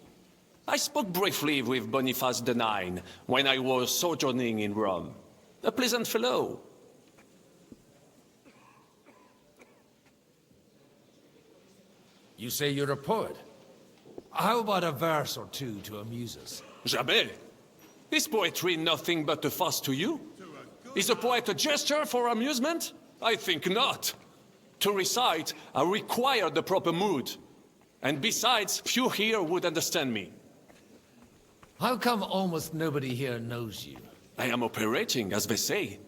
I spoke briefly with Boniface IX when I was sojourning in Rome. A pleasant fellow. You say you're a poet. How about a verse or two to amuse us? Jamais. Is poetry nothing but a fuss to you? Is a poet a gesture for amusement? I think not. To recite, I require the proper mood. And besides, few here would understand me. How come almost nobody here knows you? I am operating, as they say.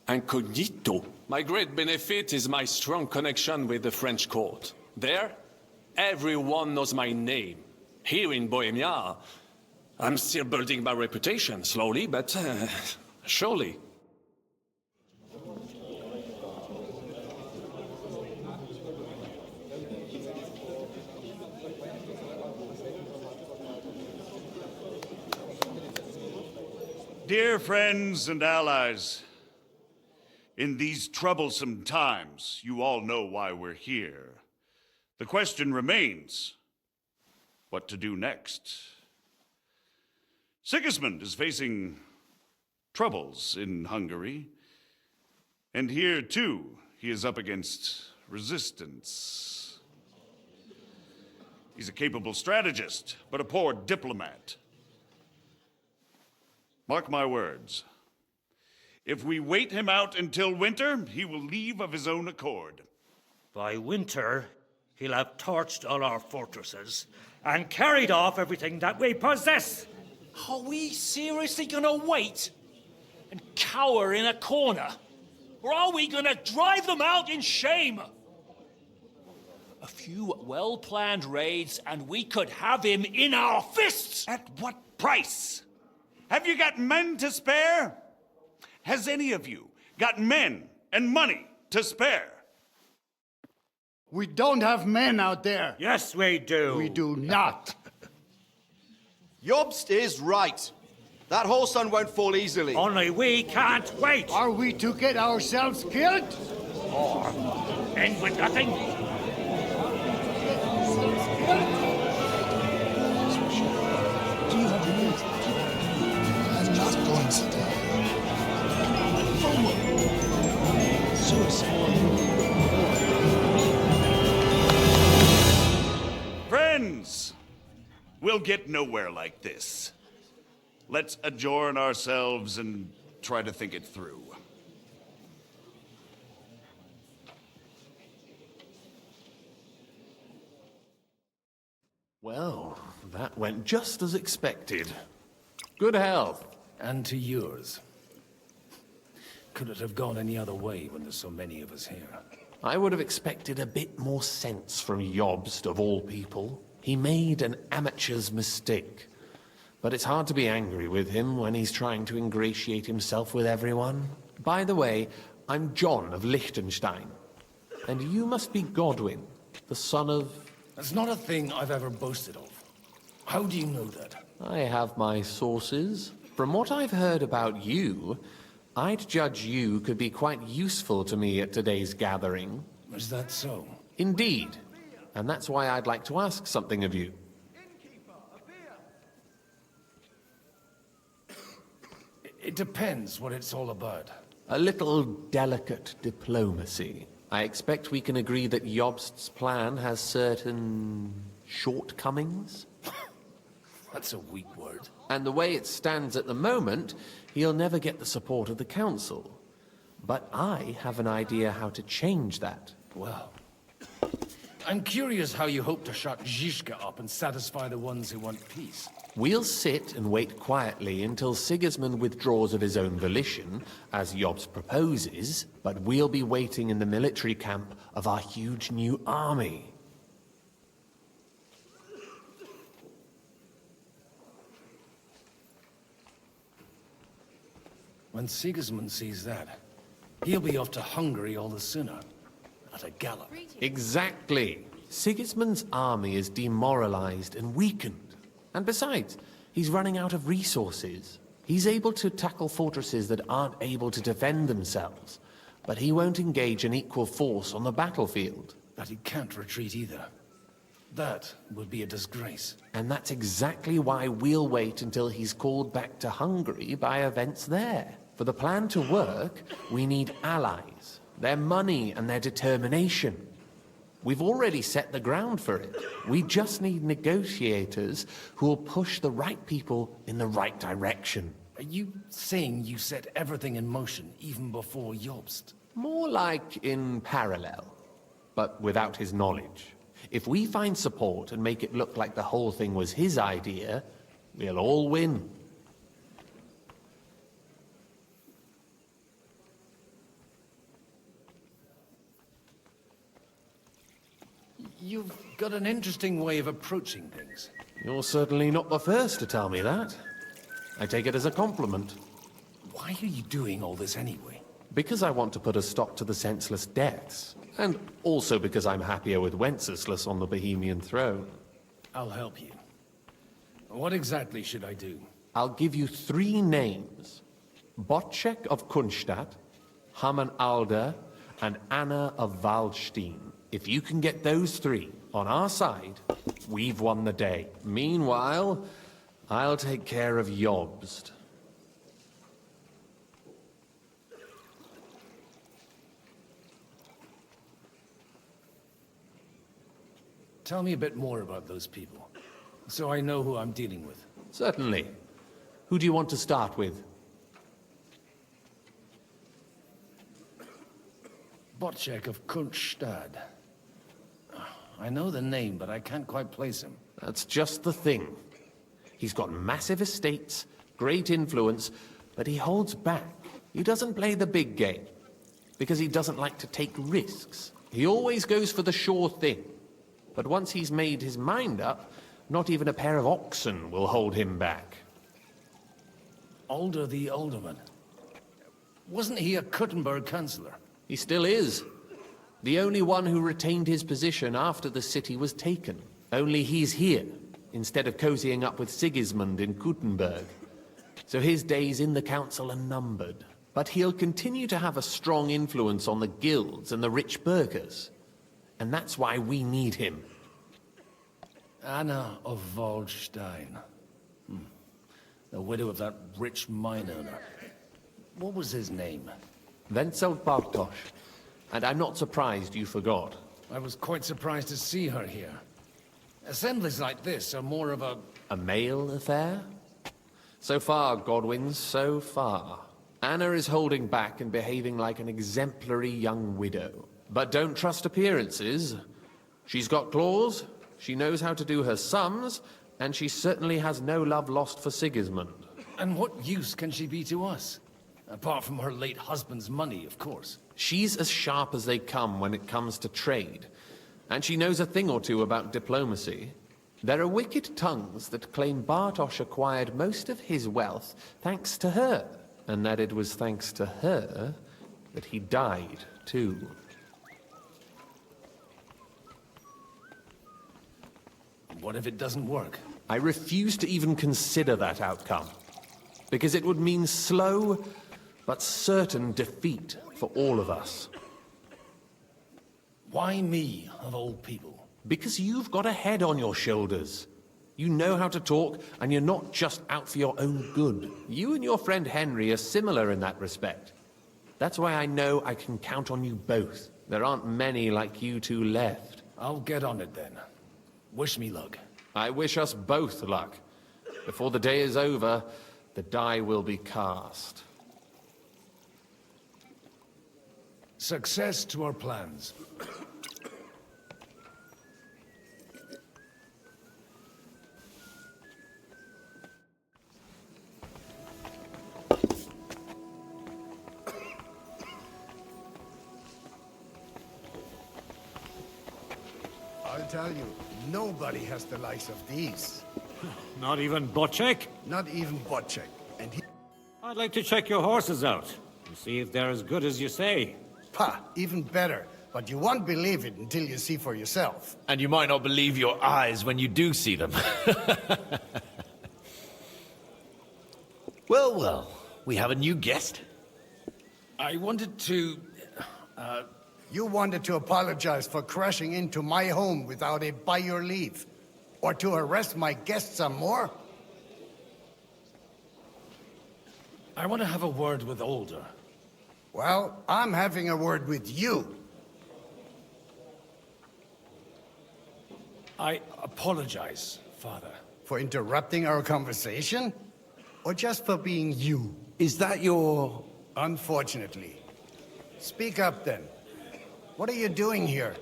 Incognito. My great benefit is my strong connection with the French court. There, everyone knows my name. Here in Bohemia, I'm still building my reputation, slowly, but surely. Dear friends and allies, in these troublesome times, you all know why we're here. The question remains, what to do next? Sigismund is facing troubles in Hungary, and here too, he is up against resistance. He's a capable strategist, but a poor diplomat. Mark my words. If we wait him out until winter, he will leave of his own accord. By winter, he'll have torched all our fortresses and carried off everything that we possess. Are we seriously gonna wait and cower in a corner? Or are we gonna drive them out in shame? A few well-planned raids and we could have him in our fists! At what price? Have you got men to spare? Has any of you got men and money to spare? We don't have men out there. Yes, we do. We do not. Jobst is right. That whole sun won't fall easily. Only we can't wait. Are we to get ourselves killed? Or end with nothing? Do you have the news? I'm not going to die. Friends, we'll get nowhere like this. Let's adjourn ourselves and try to think it through. Well, that went just as expected. Good health. And to yours. Could it have gone any other way when there's so many of us here? I would have expected a bit more sense from Jobst, of all people. He made an amateur's mistake. But it's hard to be angry with him when he's trying to ingratiate himself with everyone. By the way, I'm John of Liechtenstein. And you must be Godwin, the son of... That's not a thing I've ever boasted of. How do you know that? I have my sources. From what I've heard about you, I'd judge you could be quite useful to me at today's gathering. Is that so? Indeed. And that's why I'd like to ask something of you. It depends what it's all about. A little delicate diplomacy. I expect we can agree that Jobst's plan has certain shortcomings? That's a weak word. And the way it stands at the moment, he'll never get the support of the Council. But I have an idea how to change that. Well, I'm curious how you hope to shut Zizka up and satisfy the ones who want peace. We'll sit and wait quietly until Sigismund withdraws of his own volition, as Jobst proposes, but we'll be waiting in the military camp of our huge new army. When Sigismund sees that, he'll be off to Hungary all the sooner. At a gallop. Exactly. Sigismund's army is demoralized and weakened. And besides, he's running out of resources. He's able to tackle fortresses that aren't able to defend themselves, but he won't engage an equal force on the battlefield. But he can't retreat either. That would be a disgrace. And that's exactly why we'll wait until he's called back to Hungary by events there. For the plan to work, we need allies, their money and their determination. We've already set the ground for it. We just need negotiators who will push the right people in the right direction. Are you saying you set everything in motion even before Jobst? More like in parallel, but without his knowledge. If we find support and make it look like the whole thing was his idea, we'll all win. You've got an interesting way of approaching things. You're certainly not the first to tell me that. I take it as a compliment. Why are you doing all this anyway? Because I want to put a stop to the senseless deaths. And also because I'm happier with Wenceslas on the Bohemian throne. I'll help you. What exactly should I do? I'll give you 3 names. Bocek of Kunstadt, Haman Alder, and Anna of Waldstein. If you can get those 3 on our side, we've won the day. Meanwhile, I'll take care of Jobst. Tell me a bit more about those people, so I know who I'm dealing with. Certainly. Who do you want to start with? Bocek of Kunststadt. I know the name, but I can't quite place him. That's just the thing. He's got massive estates, great influence, but he holds back. He doesn't play the big game, because he doesn't like to take risks. He always goes for the sure thing. But once he's made his mind up, not even a pair of oxen will hold him back. Alder the Alderman. Wasn't he a Kuttenberg councillor? He still is. The only one who retained his position after the city was taken. Only he's here, instead of cozying up with Sigismund in Kuttenberg. So his days in the council are numbered. But he'll continue to have a strong influence on the guilds and the rich burghers. And that's why we need him. Anna of Waldstein. The widow of that rich mine owner. What was his name? Wenzel Bartosz. And I'm not surprised you forgot. I was quite surprised to see her here. Assemblies like this are more of a... A male affair? So far, Godwin, so far. Anna is holding back and behaving like an exemplary young widow. But don't trust appearances. She's got claws, she knows how to do her sums, and she certainly has no love lost for Sigismund. And what use can she be to us? Apart from her late husband's money, of course. She's as sharp as they come when it comes to trade. And she knows a thing or two about diplomacy. There are wicked tongues that claim Bartosz acquired most of his wealth thanks to her. And that it was thanks to her that he died, too. What if it doesn't work? I refuse to even consider that outcome. Because it would mean slow, but certain defeat for all of us. Why me, of all people? Because you've got a head on your shoulders. You know how to talk, and you're not just out for your own good. You and your friend Henry are similar in that respect. That's why I know I can count on you both. There aren't many like you two left. I'll get on it then. Wish me luck. I wish us both luck. Before the day is over, the die will be cast. Success to our plans. tell you, nobody has the likes of these. Not even Bocek? Not even Bocek. And he... I'd like to check your horses out and see if they're as good as you say. Pah, even better. But you won't believe it until you see for yourself. And you might not believe your eyes when you do see them. Well, well, we have a new guest. I wanted to... You wanted to apologize for crashing into my home without it by your leave. Or to arrest my guests some more? I want to have a word with Older. Well, I'm having a word with you. I apologize, Father. For interrupting our conversation? Or just for being you? Is that your... Unfortunately. Speak up then. What are you doing here?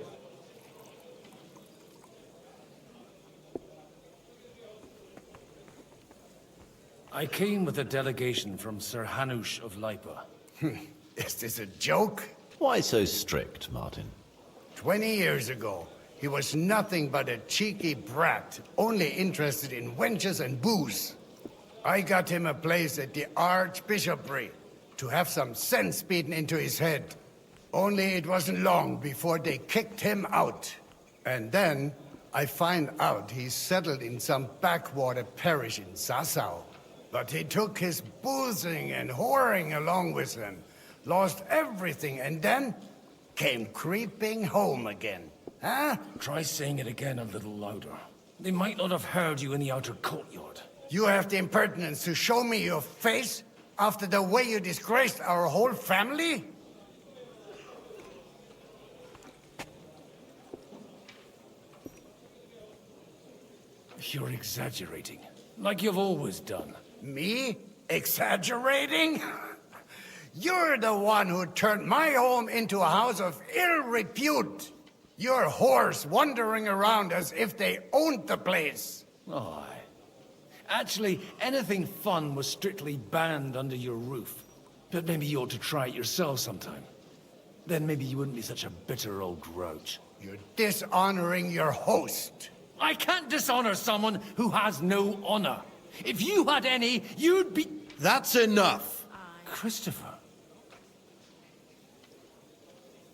I came with a delegation from Sir Hanush of Lipa. Is this a joke? Why so strict, Martin? 20 years ago, he was nothing but a cheeky brat, only interested in wenches and booze. I got him a place at the Archbishopric to have some sense beaten into his head. Only it wasn't long before they kicked him out. And then I find out he's settled in some backwater parish in Sassau. But he took his boozing and whoring along with him, lost everything, and then came creeping home again. Huh? Try saying it again a little louder. They might not have heard you in the outer courtyard. You have the impertinence to show me your face after the way you disgraced our whole family? You're exaggerating, like you've always done. Me? Exaggerating? You're the one who turned my home into a house of ill repute. Your whores wandering around as if they owned the place. Oh, actually, anything fun was strictly banned under your roof. But maybe you ought to try it yourself sometime. Then maybe you wouldn't be such a bitter old grouch. You're dishonoring your host. I can't dishonor someone who has no honor. If you had any, you'd be... That's enough. Christopher.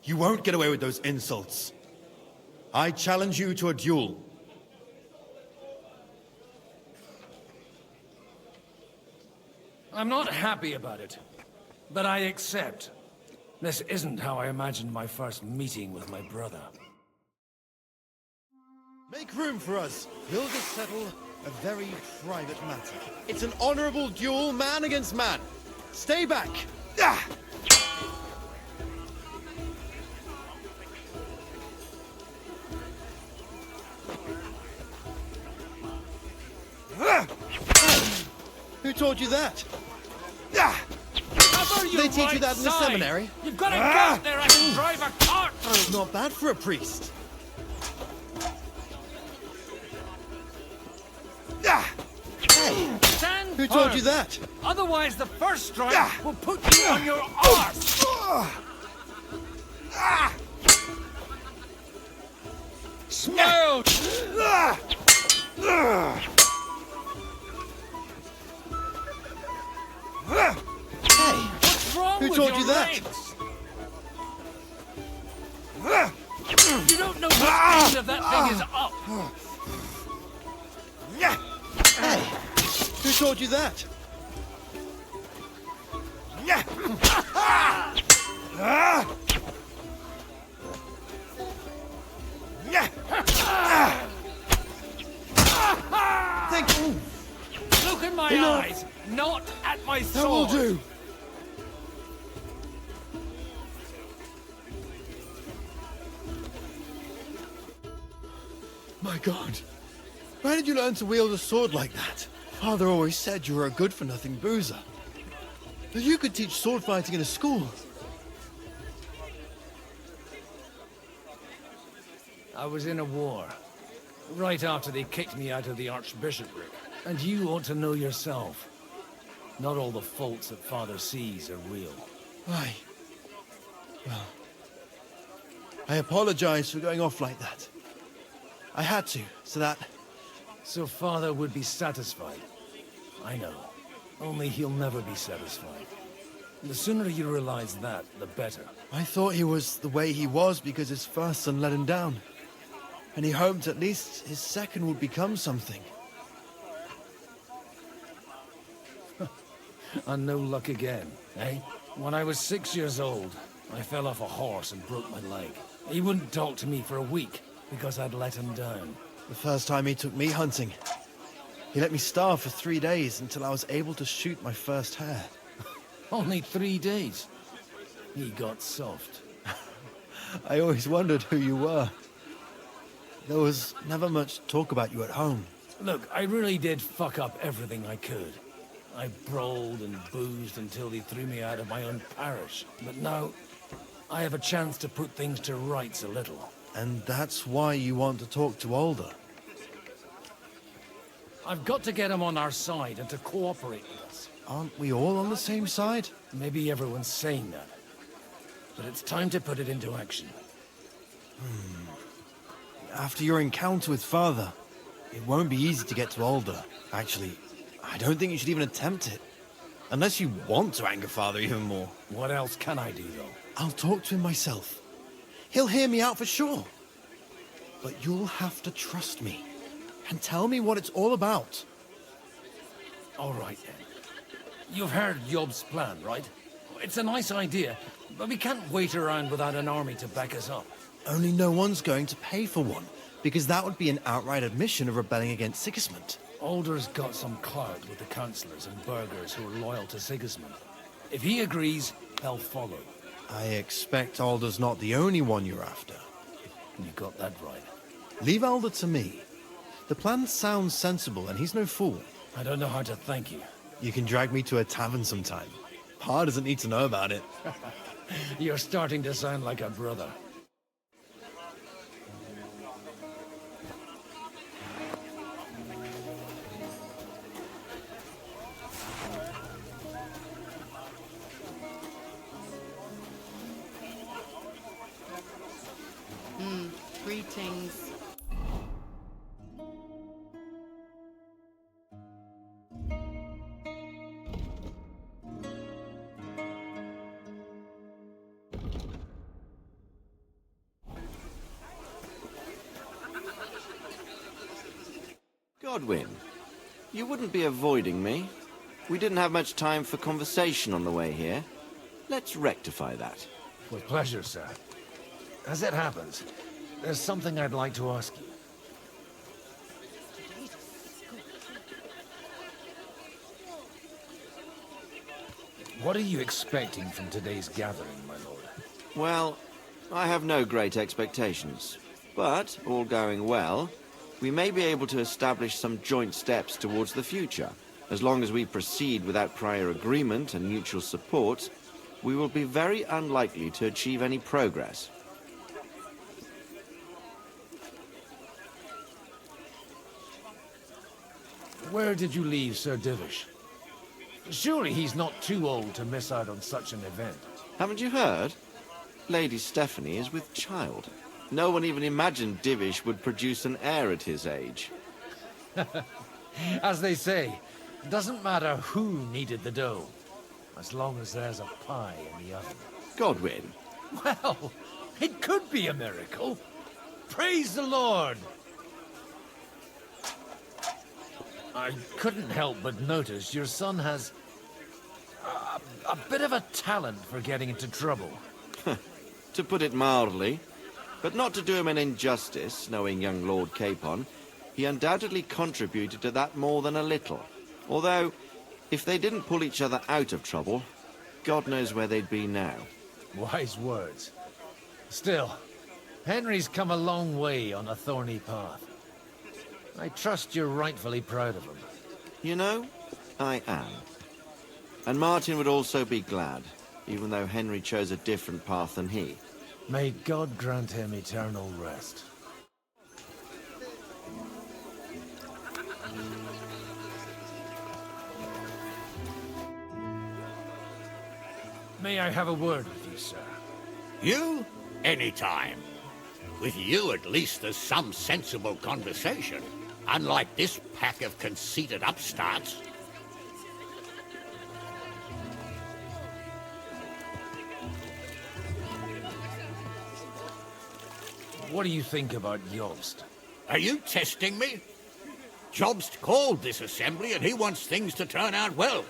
You won't get away with those insults. I challenge you to a duel. I'm not happy about it, but I accept. This isn't how I imagined my first meeting with my brother. Make room for us. We'll just settle a very private matter. It's an honorable duel, man against man. Stay back. Ah! Who taught you that? They teach you that in the seminary? You've got to get there, I can drive a cart through! Not bad for a priest. Hey, stand Who told you firm. that? Otherwise, the first strike will put you on your arse! Smile! Hey, what's wrong who with told your you that? Legs? You don't know what end of that thing is up. Hey, who told you that? Look in my Enough. eyes, not at my sword. That will do. My God. Where did you learn to wield a sword like that? Father always said you were a good-for-nothing boozer. That you could teach sword fighting in a school. I was in a war, right after they kicked me out of the Archbishopric. And you ought to know yourself. Not all the faults that Father sees are real. Aye. Well, I apologize for going off like that. I had to, so that... So Father would be satisfied. I know. Only he'll never be satisfied. The sooner you realize that, the better. I thought he was the way he was because his first son let him down. And he hoped at least his second would become something. And no luck again, eh? When I was 6 years old, I fell off a horse and broke my leg. He wouldn't talk to me for a week because I'd let him down. The first time he took me hunting, he let me starve for 3 days until I was able to shoot my first hare. Only 3 days? He got soft. I always wondered who you were. There was never much talk about you at home. Look, I really did fuck up everything I could. I brawled and boozed until they threw me out of my own parish. But now, I have a chance to put things to rights a little. And that's why you want to talk to Alder. I've got to get him on our side and to cooperate with us. Aren't we all on the same side? Maybe everyone's saying that. But it's time to put it into action. After your encounter with Father, it won't be easy to get to Alder. Actually, I don't think you should even attempt it. Unless you want to anger Father even more. What else can I do, though? I'll talk to him myself. He'll hear me out for sure. But you'll have to trust me. And tell me what it's all about. All right, then. You've heard Yob's plan, right? It's a nice idea, but we can't wait around without an army to back us up. Only no one's going to pay for one, because that would be an outright admission of rebelling against Sigismund. Alder's got some clout with the councillors and burghers who are loyal to Sigismund. If he agrees, they'll follow. I expect Alder's not the only one you're after. You got that right. Leave Alder to me. The plan sounds sensible, and he's no fool. I don't know how to thank you. You can drag me to a tavern sometime. Pa doesn't need to know about it. You're starting to sound like a brother. Greetings. Godwin, you wouldn't be avoiding me. We didn't have much time for conversation on the way here. Let's rectify that. With pleasure, sir. As it happens, there's something I'd like to ask you. What are you expecting from today's gathering, my lord? Well, I have no great expectations. But, all going well, we may be able to establish some joint steps towards the future. As long as we proceed without prior agreement and mutual support, we will be very unlikely to achieve any progress. Where did you leave Sir Divish? Surely he's not too old to miss out on such an event. Haven't you heard? Lady Stephanie is with child. No one even imagined Divish would produce an heir at his age. As they say, it doesn't matter who kneaded the dough, as long as there's a pie in the oven. Godwin. Well, it could be a miracle. Praise the Lord! I couldn't help but notice your son has a bit of a talent for getting into trouble. To put it mildly, but not to do him an injustice, knowing young Lord Capon, he undoubtedly contributed to that more than a little. Although, if they didn't pull each other out of trouble, God knows where they'd be now. Wise words. Still, Henry's come a long way on a thorny path. I trust you're rightfully proud of him. You know, I am. And Martin would also be glad, even though Henry chose a different path than he. May God grant him eternal rest. May I have a word with you, sir? You? Anytime. With you, at least, there's some sensible conversation. Unlike this pack of conceited upstarts. What do you think about Jobst? Are you testing me? Jobst called this assembly and he wants things to turn out well.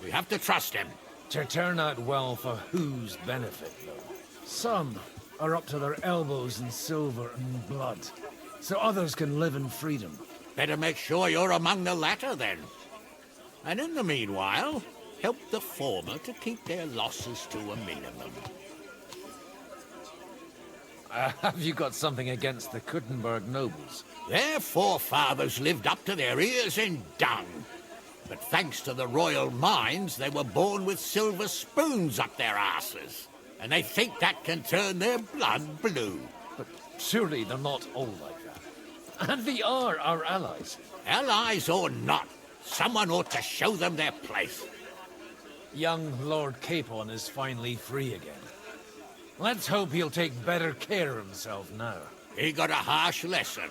We have to trust him. To turn out well for whose benefit, though? Some are up to their elbows in silver and blood, so others can live in freedom. Better make sure you're among the latter, then. And in the meanwhile, help the former to keep their losses to a minimum. Have you got something against the Kuttenberg nobles? Their forefathers lived up to their ears in dung. But thanks to the royal mines, they were born with silver spoons up their asses. And they think that can turn their blood blue. But surely they're not all like that. And they are our allies. Allies or not, someone ought to show them their place. Young Lord Capon is finally free again. Let's hope he'll take better care of himself now. He got a harsh lesson.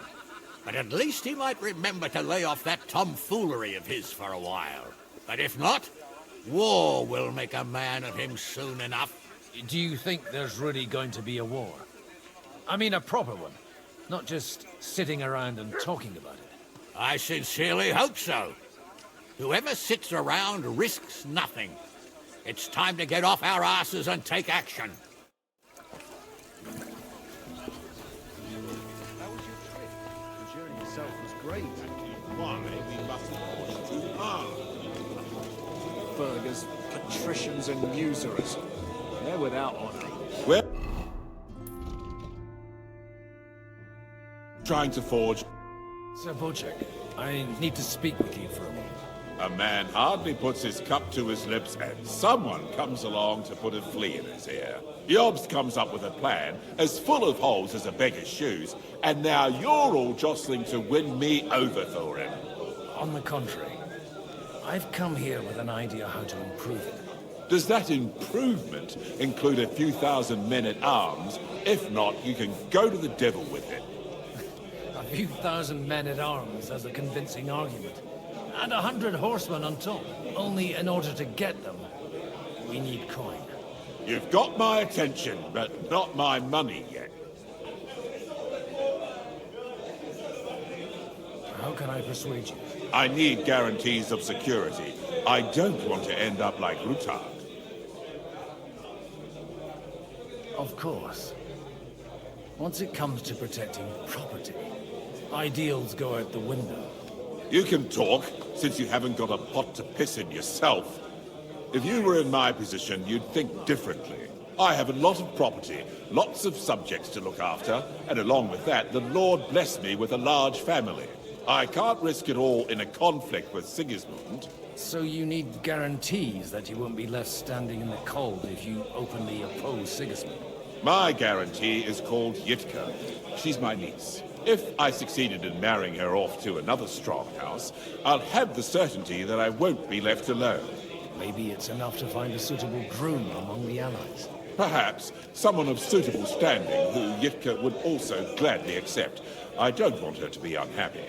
But at least he might remember to lay off that tomfoolery of his for a while. But if not, war will make a man of him soon enough. Do you think there's really going to be a war? I mean a proper one, not just sitting around and talking about it. I sincerely hope so. Whoever sits around risks nothing. It's time to get off our asses and take action. Great. Why, we mustn't push too hard. Burgers, patricians, and usurers. They're without honor. We're trying to forge. Sir Bochek, I need to speak with you for a moment. A man hardly puts his cup to his lips, and someone comes along to put a flea in his ear. Jobst comes up with a plan as full of holes as a beggar's shoes, and now you're all jostling to win me over for him. On the contrary, I've come here with an idea how to improve it. Does that improvement include a few thousand men-at-arms? If not, you can go to the devil with it. A few thousand men-at-arms as a convincing argument. And 100 horsemen on top. Only in order to get them, we need coin. You've got my attention, but not my money yet. How can I persuade you? I need guarantees of security. I don't want to end up like Rutard. Of course. Once it comes to protecting property, ideals go out the window. You can talk, since you haven't got a pot to piss in yourself. If you were in my position, you'd think differently. I have a lot of property, lots of subjects to look after, and along with that, the Lord blessed me with a large family. I can't risk it all in a conflict with Sigismund. So you need guarantees that you won't be left standing in the cold if you openly oppose Sigismund? My guarantee is called Yitka. She's my niece. If I succeeded in marrying her off to another strong house, I'll have the certainty that I won't be left alone. Maybe it's enough to find a suitable groom among the allies. Perhaps someone of suitable standing who Yitka would also gladly accept. I don't want her to be unhappy.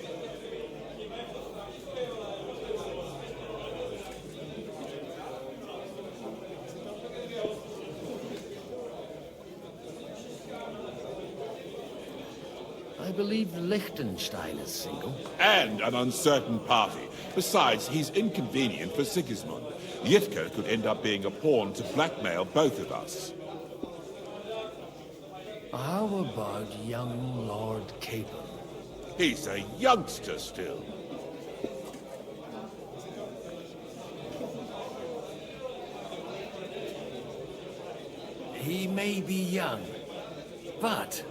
I believe Liechtenstein is single. And an uncertain party. Besides, he's inconvenient for Sigismund. Yitka could end up being a pawn to blackmail both of us. How about young Lord Capon? He's a youngster still. He may be young, but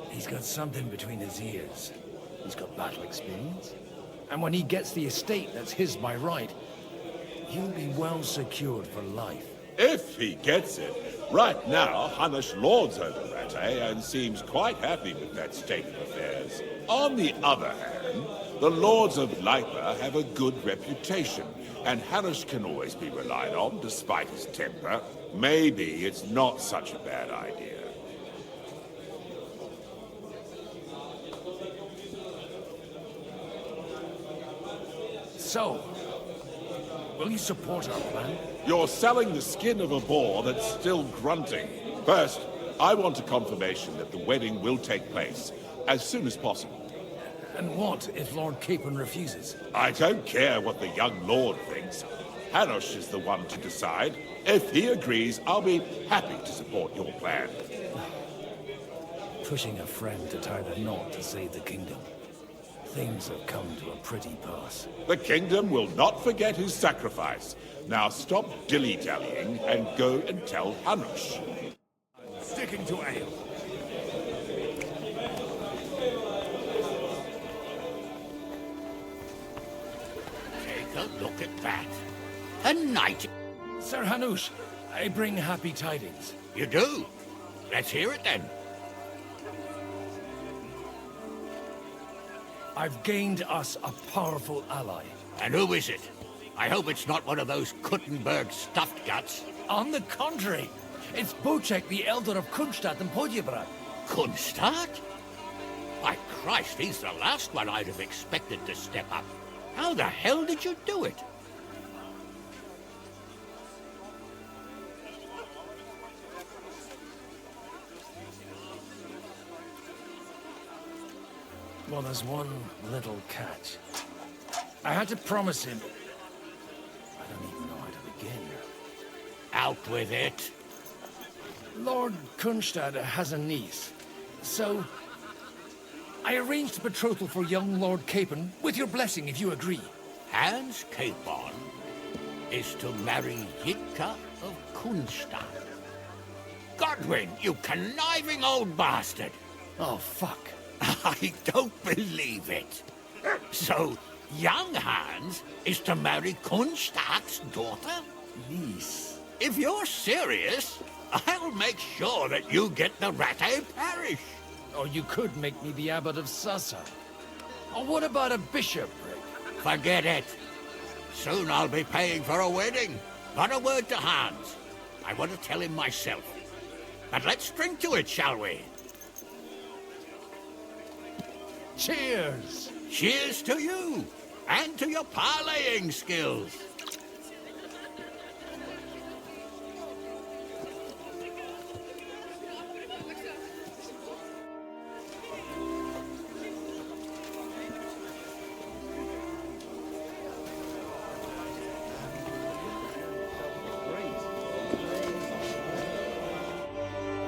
he's got something between his ears. He's got battle experience. And when he gets the estate that's his by right, he'll be well secured for life. If he gets it. Right now, Hanush lords over Rattay and seems quite happy with that state of affairs. On the other hand, the lords of Leipa have a good reputation, and Hanush can always be relied on despite his temper. Maybe it's not such a bad idea. So, will you support our plan? You're selling the skin of a boar that's still grunting. First, I want a confirmation that the wedding will take place as soon as possible. And what if Lord Capon refuses? I don't care what the young lord thinks. Hanush is the one to decide. If he agrees, I'll be happy to support your plan. Pushing a friend to tie the knot to save the kingdom. Things have come to a pretty pass. The kingdom will not forget his sacrifice. Now stop dilly-dallying and go and tell Hanush. Sticking to ale. Take a look at that. A knight. Sir Hanush, I bring happy tidings. You do? Let's hear it then. I've gained us a powerful ally. And who is it? I hope it's not one of those Kuttenberg stuffed guts. On the contrary, it's Bocek, the Elder of Kunstadt and Podjebrad. Kunstadt? By Christ, he's the last one I'd have expected to step up. How the hell did you do it? Well, there's one little catch. I had to promise him. I don't even know how to begin. Out with it. Lord Kunstad has a niece, so I arranged a betrothal for young Lord Capon, with your blessing if you agree. Hans Capon is to marry Yitka of Kunstadt. Godwin, you conniving old bastard! Oh, fuck. I don't believe it. So, young Hans is to marry Kunstadt's daughter? Niece. If you're serious, I'll make sure that you get the Rattay parish. Or you could make me the abbot of Sassa. Or what about a bishopric? Forget it. Soon I'll be paying for a wedding. Not a word to Hans. I want to tell him myself. But let's drink to it, shall we? Cheers! Cheers to you, and to your parleying skills.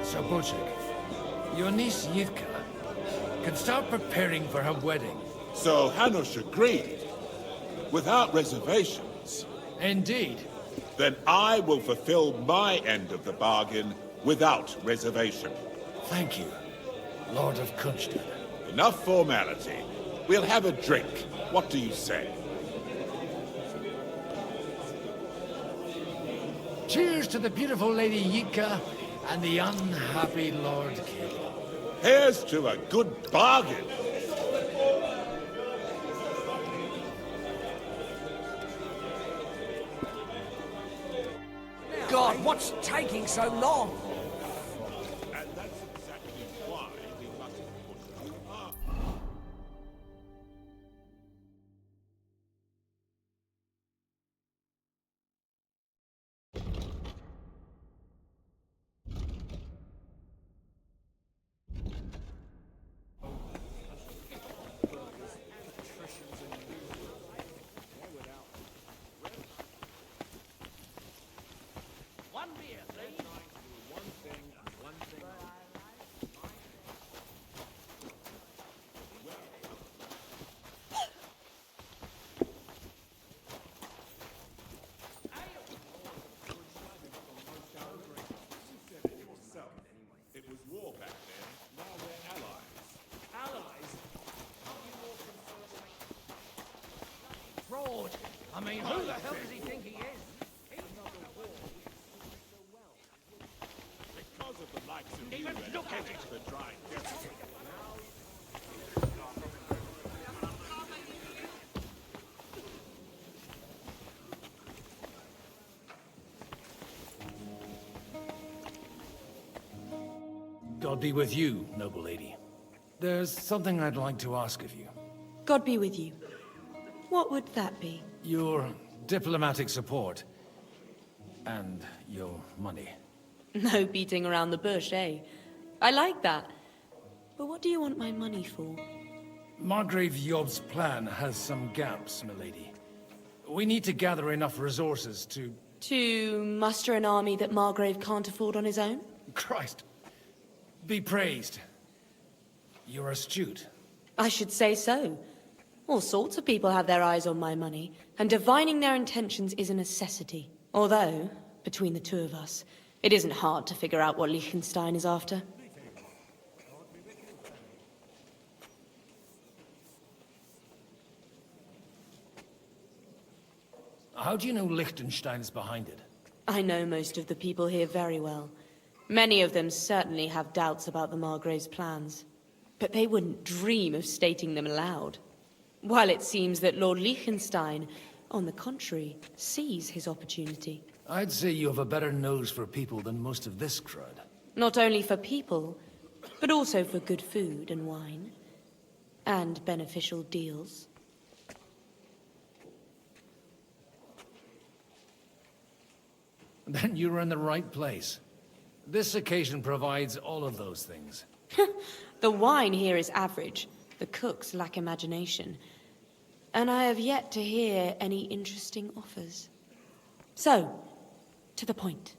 So, Bocek, your niece Yitka can start preparing for her wedding. So Hanush agreed, without reservations. Indeed. Then I will fulfill my end of the bargain without reservation. Thank you, Lord of Kunstad. Enough formality. We'll have a drink. What do you say? Cheers to the beautiful Lady Yitka and the unhappy Lord Capon. Here's to a good bargain. God, what's taking so long? And that's exactly why we must put up. Fraud. I mean, who the hell does he think he is? Because of the likes of Even you and look at it. the dry God be with you, noble lady. There's something I'd like to ask of you. God be with you. What would that be? Your diplomatic support. And your money. No beating around the bush, eh? I like that. But what do you want my money for? Margrave Yob's plan has some gaps, milady. We need to gather enough resources to... To muster an army that Margrave can't afford on his own? Christ. Be praised. You're astute. I should say so. All sorts of people have their eyes on my money, and divining their intentions is a necessity. Although, between the two of us, it isn't hard to figure out what Liechtenstein is after. How do you know Liechtenstein is behind it? I know most of the people here very well. Many of them certainly have doubts about the Margrave's plans. But they wouldn't dream of stating them aloud. While it seems that Lord Liechtenstein, on the contrary, sees his opportunity. I'd say you have a better nose for people than most of this crowd. Not only for people, but also for good food and wine. And beneficial deals. Then you're in the right place. This occasion provides all of those things. The wine here is average. The cooks lack imagination. And I have yet to hear any interesting offers. So, to the point.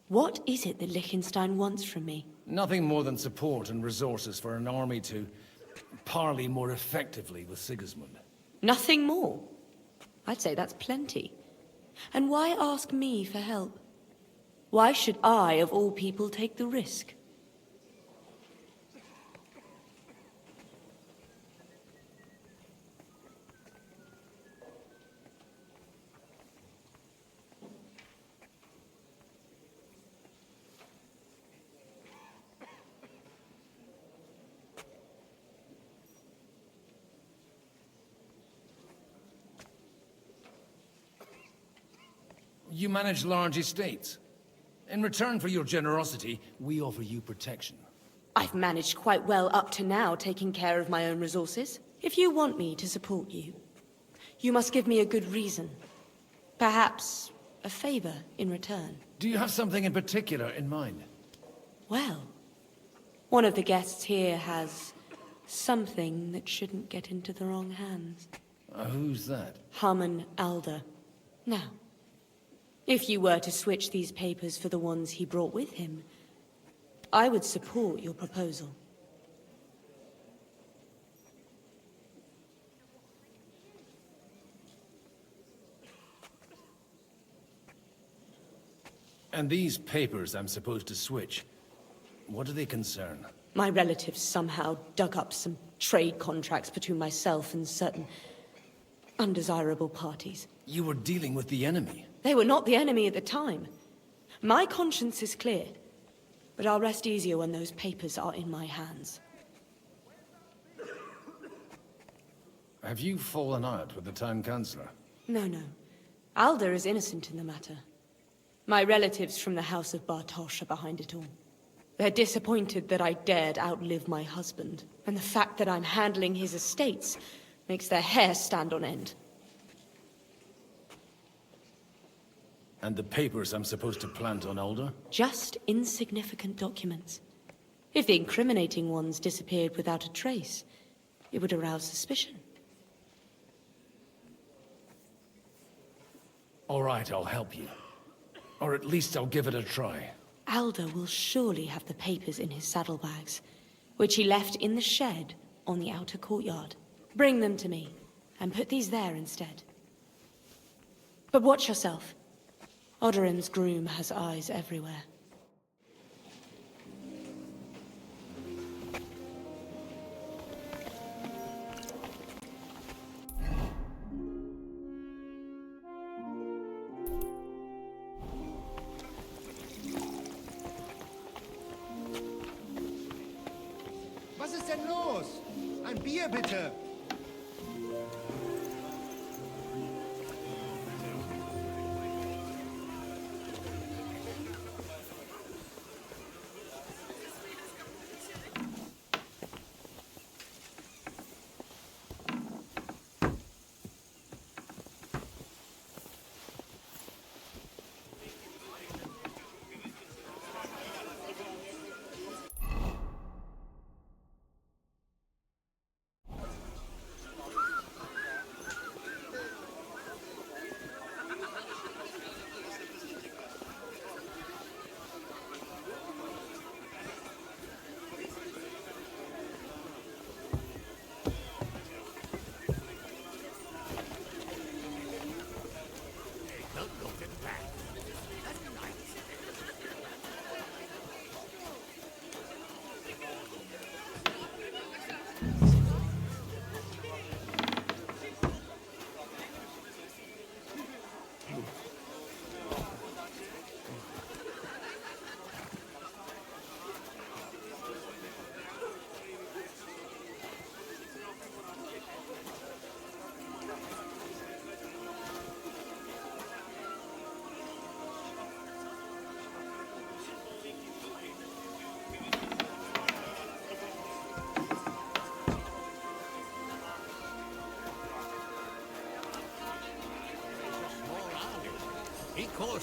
What is it that Liechtenstein wants from me? Nothing more than support and resources for an army to parley more effectively with Sigismund. Nothing more? I'd say that's plenty. And why ask me for help? Why should I, of all people, take the risk? You manage large estates. In return for your generosity, we offer you protection. I've managed quite well up to now, taking care of my own resources. If you want me to support you, you must give me a good reason. Perhaps a favor in return. Do you have something in particular in mind? Well, one of the guests here has something that shouldn't get into the wrong hands. Who's that? Harmon Alder. Now, if you were to switch these papers for the ones he brought with him, I would support your proposal. And these papers I'm supposed to switch, what do they concern? My relatives somehow dug up some trade contracts between myself and certain undesirable parties. You were dealing with the enemy. They were not the enemy at the time. My conscience is clear, but I'll rest easier when those papers are in my hands. Have you fallen out with the town councillor? No. Alder is innocent in the matter. My relatives from the House of Bartosz are behind it all. They're disappointed that I dared outlive my husband, and the fact that I'm handling his estates makes their hair stand on end. And the papers I'm supposed to plant on Alder? Just insignificant documents. If the incriminating ones disappeared without a trace, it would arouse suspicion. All right, I'll help you. Or at least I'll give it a try. Alder will surely have the papers in his saddlebags, which he left in the shed on the outer courtyard. Bring them to me, and put these there instead. But watch yourself. Odorin's groom has eyes everywhere. Was ist denn los? Ein Bier bitte!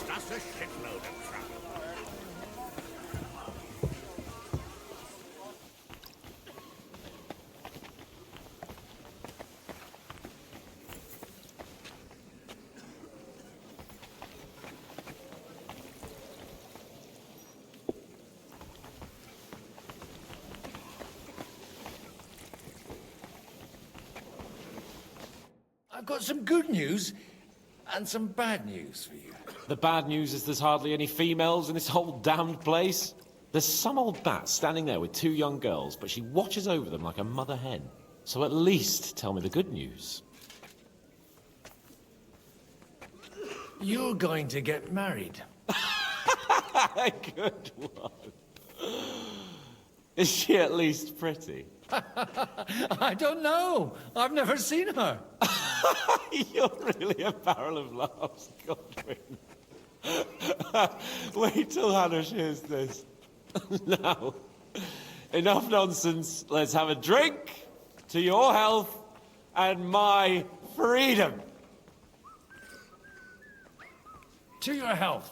caused us a shitload of trouble. I've got some good news and some bad news for you. The bad news is there's hardly any females in this whole damned place. There's some old bat standing there with two young girls, but she watches over them like a mother hen. So at least tell me the good news. You're going to get married. Good one. Is she at least pretty? I don't know. I've never seen her. You're really a barrel of laughs, Godwin. Wait till Hannah hears this. Now, enough nonsense. Let's have a drink to your health and my freedom. To your health.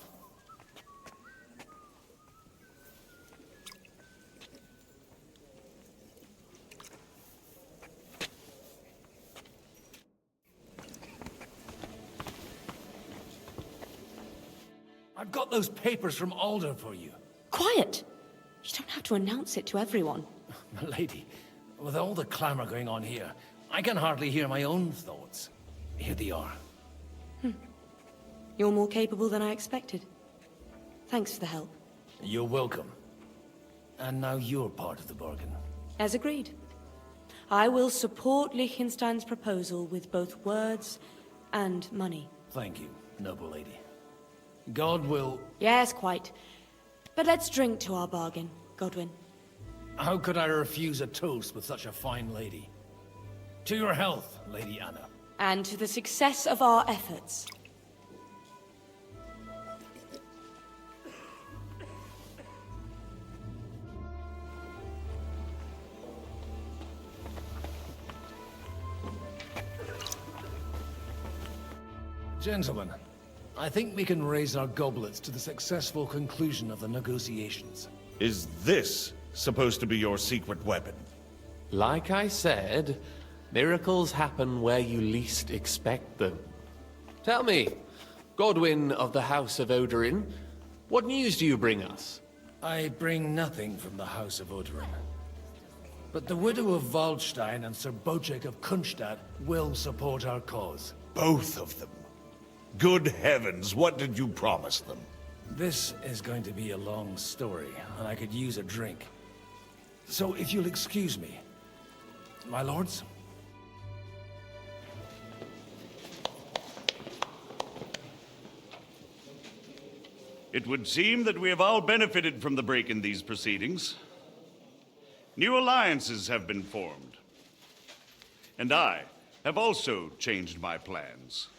I've got those papers from Alder for you. Quiet! You don't have to announce it to everyone. My lady, with all the clamor going on here, I can hardly hear my own thoughts. Here they are. You're more capable than I expected. Thanks for the help. You're welcome. And now you're part of the bargain. As agreed. I will support Liechtenstein's proposal with both words and money. Thank you, noble lady. God will... Yes, quite. But let's drink to our bargain, Godwin. How could I refuse a toast with such a fine lady? To your health, Lady Anna. And to the success of our efforts. Gentlemen, I think we can raise our goblets to the successful conclusion of the negotiations. Is this supposed to be your secret weapon? Like I said, miracles happen where you least expect them. Tell me, Godwin of the House of Odorin, what news do you bring us? I bring nothing from the House of Odorin. But the widow of Waldstein and Sir Bocek of Kunstadt will support our cause. Both of them? Good heavens, what did you promise them? This is going to be a long story, and I could use a drink. So if you'll excuse me, my lords? It would seem that we have all benefited from the break in these proceedings. New alliances have been formed. And I have also changed my plans.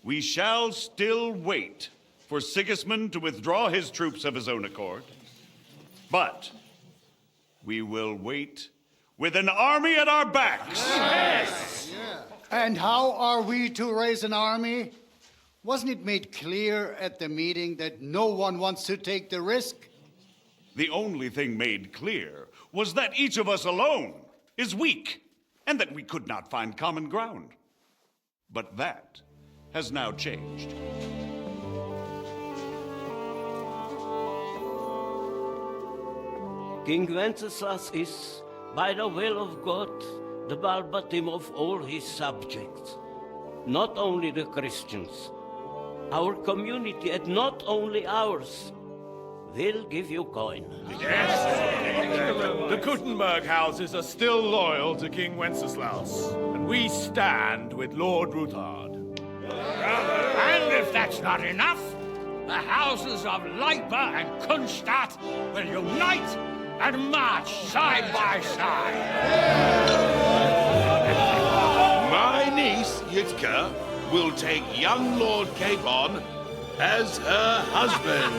We shall still wait for Sigismund to withdraw his troops of his own accord. But we will wait with an army at our backs. Yes! And how are we to raise an army? Wasn't it made clear at the meeting that no one wants to take the risk? The only thing made clear was that each of us alone is weak, and that we could not find common ground. But that has now changed. King Wenceslas is, by the will of God, the balbatim of all his subjects. Not only the Christians, our community, and not only ours, will give you coin. The Kuttenberg houses are still loyal to King Wenceslas, and we stand with Lord Ruthard. And if that's not enough, the houses of Leipa and Kunstadt will unite and march side by side. My niece, Yitka, will take young Lord Capon as her husband.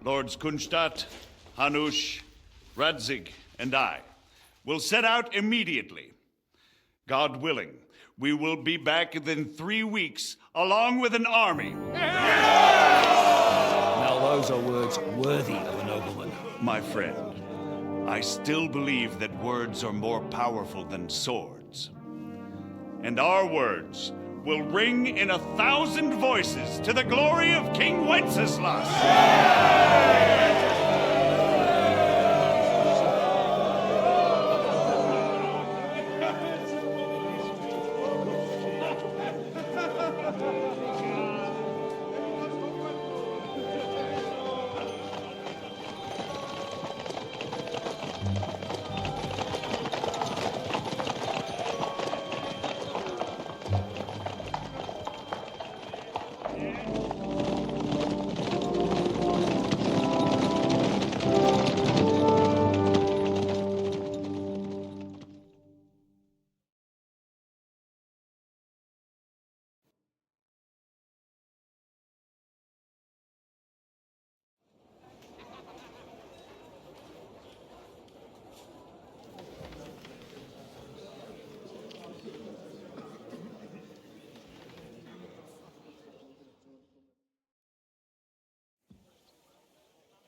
Lords Kunstadt, Hanush, Radzig, and I will set out immediately. God willing, we will be back within 3 weeks, along with an army. Now those are words worthy of a nobleman. My friend, I still believe that words are more powerful than swords. And our words will ring in 1,000 voices to the glory of King Wenceslas.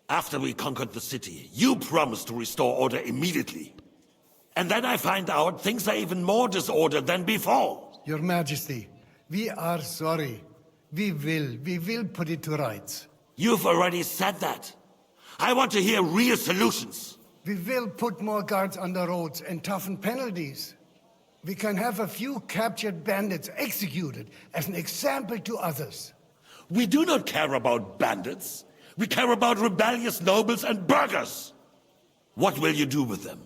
After we conquered the city, you promised to restore order immediately. And then I find out things are even more disordered than before. Your Majesty, we are sorry. We will put it to rights. You've already said that. I want to hear real solutions. We will put more guards on the roads and toughen penalties. We can have a few captured bandits executed as an example to others. We do not care about bandits. We care about rebellious nobles and burghers. What will you do with them?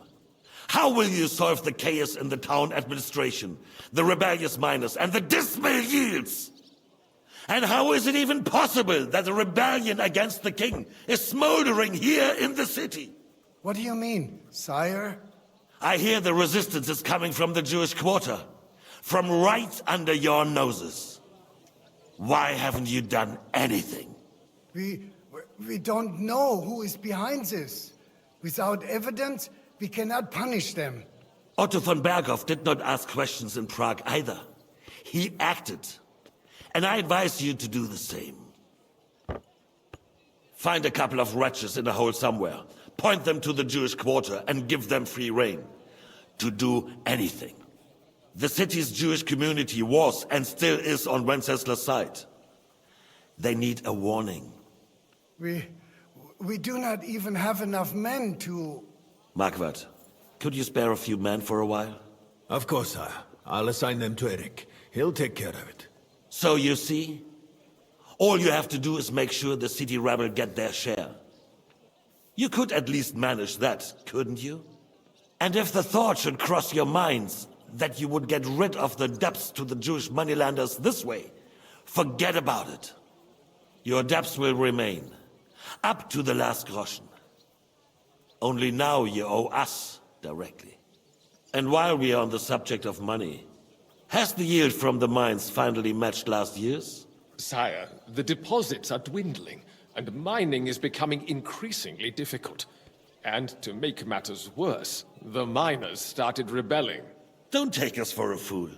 How will you solve the chaos in the town administration, the rebellious miners, and the dismal yields? And how is it even possible that a rebellion against the king is smoldering here in the city? What do you mean, sire? I hear the resistance is coming from the Jewish quarter, from right under your noses. Why haven't you done anything? We don't know who is behind this. Without evidence, we cannot punish them. Otto von Berghoff did not ask questions in Prague either. He acted. And I advise you to do the same. Find a couple of wretches in a hole somewhere, point them to the Jewish quarter, and give them free rein to do anything. The city's Jewish community was and still is on Wenceslas' side. They need a warning. We do not even have enough men to... Marquardt, could you spare a few men for a while? Of course, sire. I'll assign them to Eric. He'll take care of it. So you see, all you have to do is make sure the city rebel get their share. You could at least manage that, couldn't you? And if the thought should cross your minds that you would get rid of the debts to the Jewish moneylenders this way, forget about it. Your debts will remain, up to the last groschen. Only now you owe us directly. And while we are on the subject of money, has the yield from the mines finally matched last year's? Sire, the deposits are dwindling, and mining is becoming increasingly difficult. And to make matters worse, the miners started rebelling. Don't take us for a fool.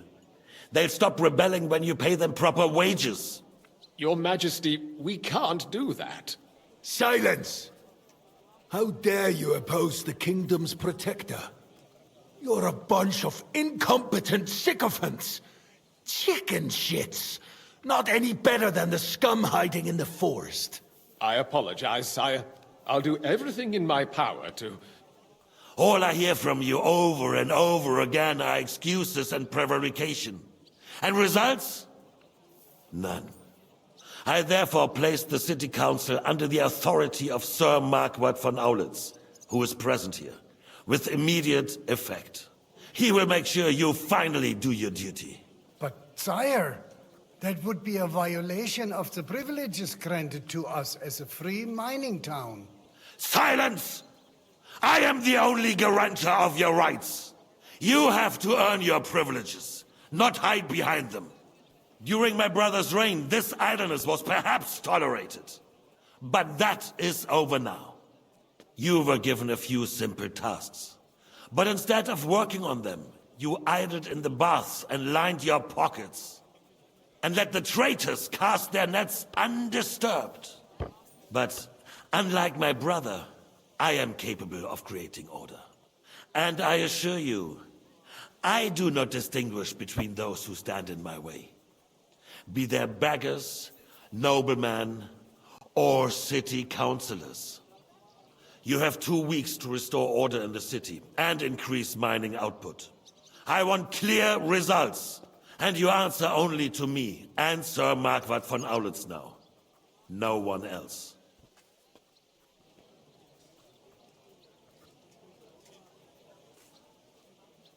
They'll stop rebelling when you pay them proper wages. Your Majesty, we can't do that. Silence! How dare you oppose the kingdom's protector? You're a bunch of incompetent sycophants. Chicken shits. Not any better than the scum hiding in the forest. I apologize, sire. I'll do everything in my power to... All I hear from you over and over again are excuses and prevarication. And results? None. I therefore placed the city council under the authority of Sir Marquardt von Aulitz, who is present here, with immediate effect. He will make sure you finally do your duty. But, sire, that would be a violation of the privileges granted to us as a free mining town. Silence! I am the only guarantor of your rights. You have to earn your privileges, not hide behind them. During my brother's reign, this idleness was perhaps tolerated. But that is over now. You were given a few simple tasks. But instead of working on them, you idled in the baths and lined your pockets. And let the traitors cast their nets undisturbed. But unlike my brother, I am capable of creating order. And I assure you, I do not distinguish between those who stand in my way. Be they beggars, noblemen, or city councillors. You have 2 weeks to restore order in the city and increase mining output. I want clear results, and you answer only to me and Sir Marquardt von Aulitz now. No one else.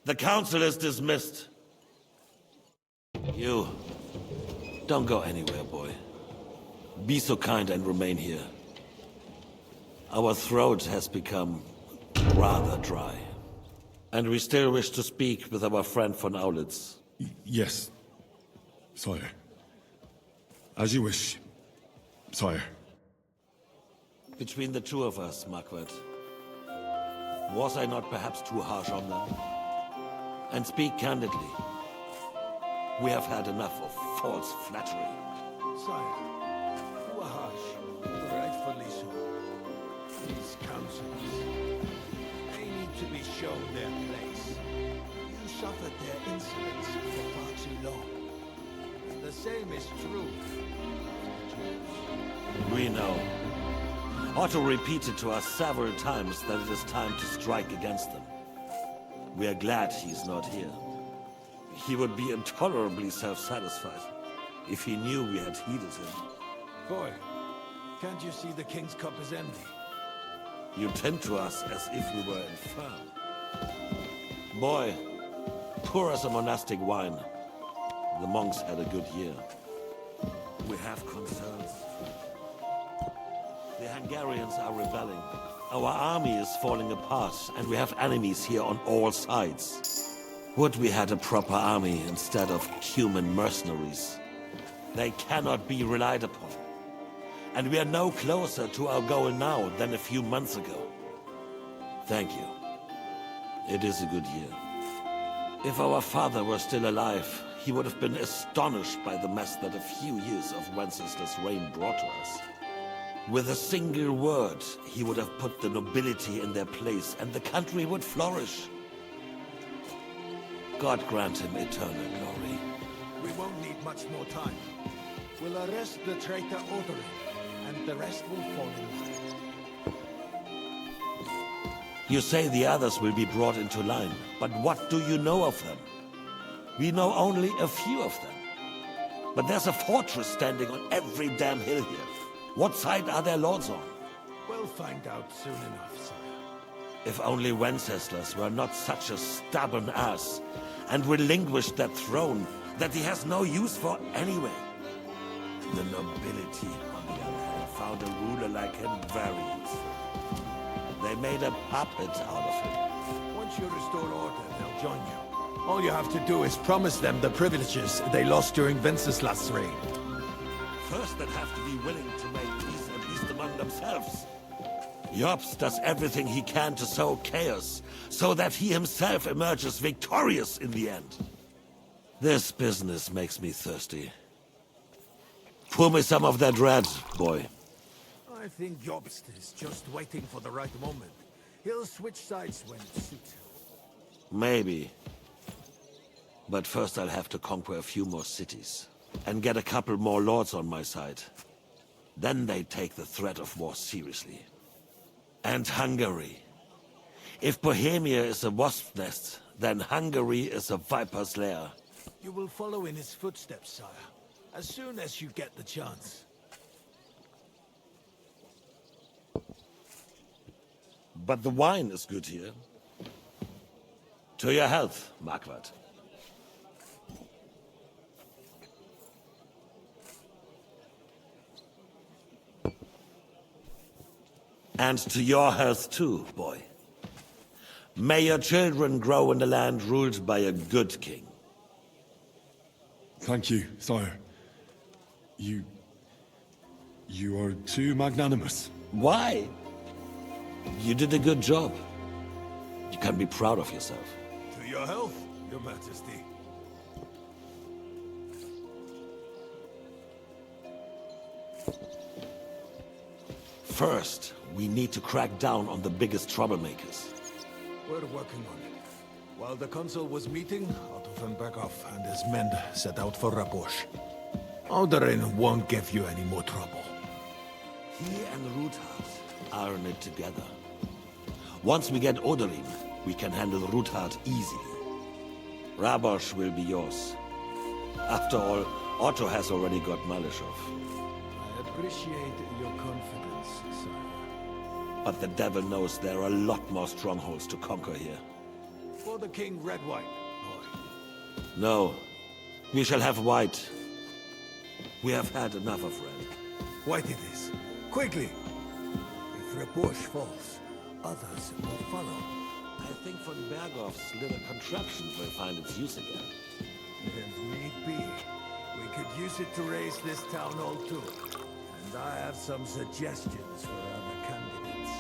The council is dismissed. You, don't go anywhere, boy. Be so kind and remain here. Our throat has become rather dry. And we still wish to speak with our friend von Aulitz. Yes, sire. As you wish, sire. Between the two of us, Marquardt, was I not perhaps too harsh on them? And speak candidly, we have had enough of false flattery. Sire, you are harsh, rightfully so. These councils, they need to be shown their place. You suffered their insolence for far too long. The same is true. We know. Otto repeated to us several times that it is time to strike against them. We are glad he's not here. He would be intolerably self-satisfied if he knew we had heeded him. Boy, can't you see the king's cup is empty? You tend to us as if we were infirm. Boy, pour us a monastic wine. The monks had a good year. We have concerns. The Hungarians are rebelling. Our army is falling apart, and we have enemies here on all sides. Would we had a proper army instead of human mercenaries. They cannot be relied upon. And we are no closer to our goal now than a few months ago. Thank you. It is a good year. If our father were still alive, he would have been astonished by the mess that a few years of Wenceslaus' reign brought to us. With a single word, he would have put the nobility in their place, and the country would flourish. God grant him eternal glory. We won't need much more time. We'll arrest the traitor Odorin, and the rest will fall in line. You say the others will be brought into line, but what do you know of them? We know only a few of them. But there's a fortress standing on every damn hill here. What side are their lords on? We'll find out soon enough, sire. If only Wenceslas were not such a stubborn ass, and relinquished that throne that he has no use for anyway. The nobility, on the other hand, found a ruler like him very useful. They made a puppet out of him. Once you restore order, they'll join you. All you have to do is promise them the privileges they lost during Wenceslas' reign. First, they'd have to be willing to make peace, at least among themselves. Jobst does everything he can to sow chaos, so that he himself emerges victorious in the end. This business makes me thirsty. Pour me some of that red, boy. I think Jobst is just waiting for the right moment. He'll switch sides when it suits him. Maybe. But first I'll have to conquer a few more cities. And get a couple more lords on my side. Then they take the threat of war seriously. And Hungary. If Bohemia is a wasp's nest, then Hungary is a viper's lair. You will follow in his footsteps, sire, as soon as you get the chance. But the wine is good here. To your health, Marquardt. And to your health too, boy. May your children grow in a land ruled by a good king. Thank you, sire. You are too magnanimous. Why? You did a good job. You can be proud of yourself. To your health, Your Majesty. First, we need to crack down on the biggest troublemakers. We're working on it. While the council was meeting, Otto von Berghoff and his men set out for Rabosh. Alderin won't give you any more trouble. He and Ruthard are in it together. Once we get Oderin, we can handle Ruthard easily. Rabosh will be yours. After all, Otto has already got Malishov. I appreciate your confidence, sire. But the devil knows there are a lot more strongholds to conquer here. For the king, red wine. No. We shall have white. We have had enough of red. White it is. Quickly! If Rabosh falls, others will follow. I think von Berghoff's little contraption will find its use again. If need be, we could use it to raise this town hall too. And I have some suggestions for other candidates.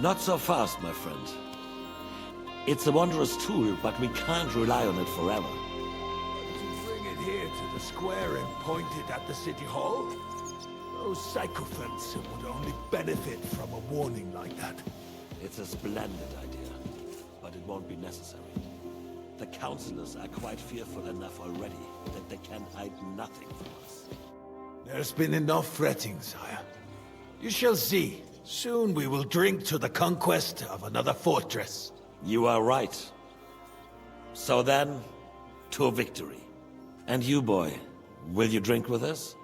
Not so fast, my friend. It's a wondrous tool, but we can't rely on it forever. To bring it here to the square and point it at the city hall? Those sycophants would only benefit from a warning like that. It's a splendid idea, but it won't be necessary. The councillors are quite fearful enough already that they can hide nothing from us. There's been enough fretting, sire. You shall see. Soon we will drink to the conquest of another fortress. You are right. So then, to victory. And you, boy, will you drink with us?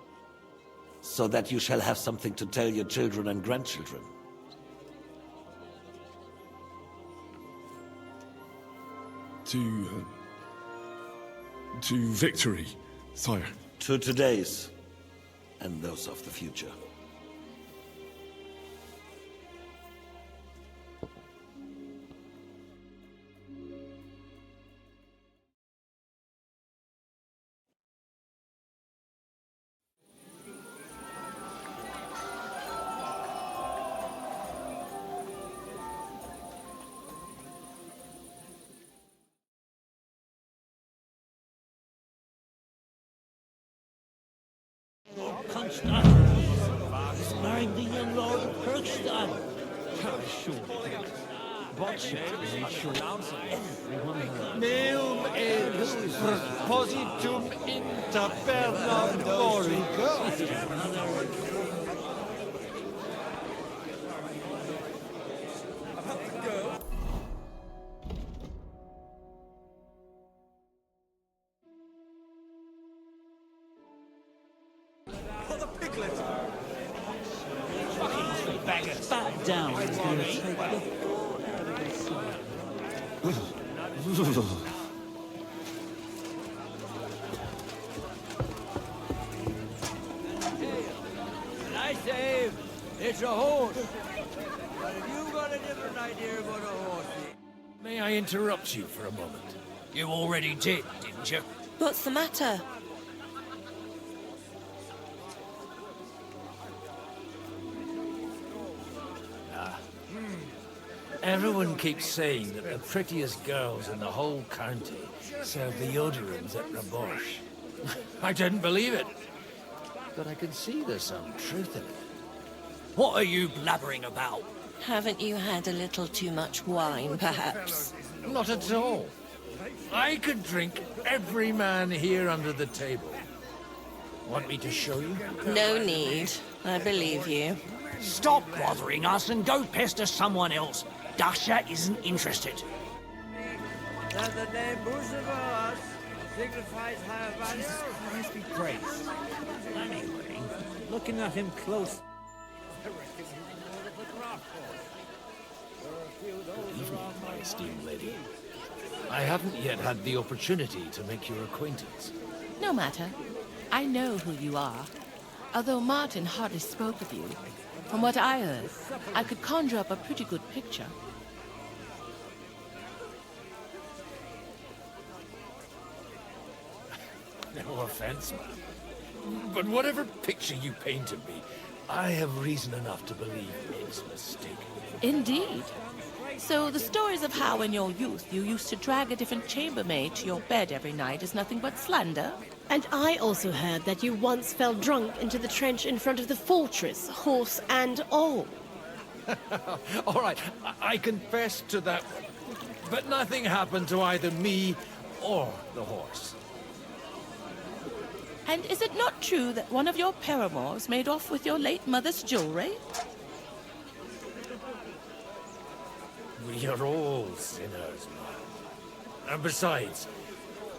So that you shall have something to tell your children and grandchildren. To victory, sire. To today's, and those of the future. Is marrying the young Lord of Kirkstad. Meum eris propositum inter Bernardori. Back down. I say, it's a horse. But if you got a different idea about a horse, May I interrupt you for a moment? You already did, didn't you? What's the matter? Everyone keeps saying that the prettiest girls in the whole county serve the Yoderins at Rabosh. I didn't believe it. But I can see there's some truth in it. What are you blabbering about? Haven't you had a little too much wine, perhaps? Not at all. I could drink every man here under the table. Want me to show you? No need. I believe you. Stop bothering us and go pester someone else. Dasha isn't interested. that the name Busavos signifies high value. Jesus Christ be praised. Anyway, looking at him close. Good evening, my esteemed lady. I haven't yet had the opportunity to make your acquaintance. No matter. I know who you are. Although Martin hardly spoke of you, from what I heard, I could conjure up a pretty good picture. No offense, man. But whatever picture you painted me, I have reason enough to believe it's mistaken. Indeed. So the stories of how in your youth you used to drag a different chambermaid to your bed every night is nothing but slander? And I also heard that you once fell drunk into the trench in front of the fortress, horse and all. All right, I confess to that one. But nothing happened to either me or the horse. And is it not true that one of your paramours made off with your late mother's jewelry? We are all sinners, man. And besides,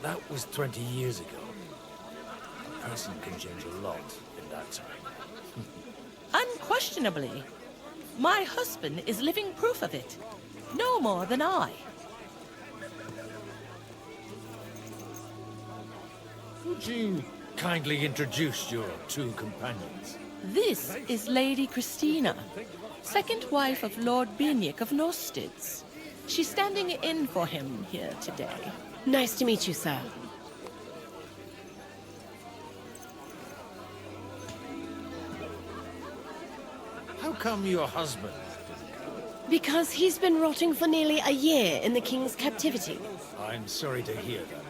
that was 20 years ago. A person can change a lot in that time. Unquestionably. My husband is living proof of it. No more than I. Would you kindly introduce your two companions? This is Lady Christina, second wife of Lord Binic of Norsteds. She's standing in for him here today. Nice to meet you, sir. How come your husband? Because he's been rotting for nearly a year in the king's captivity. I'm sorry to hear that.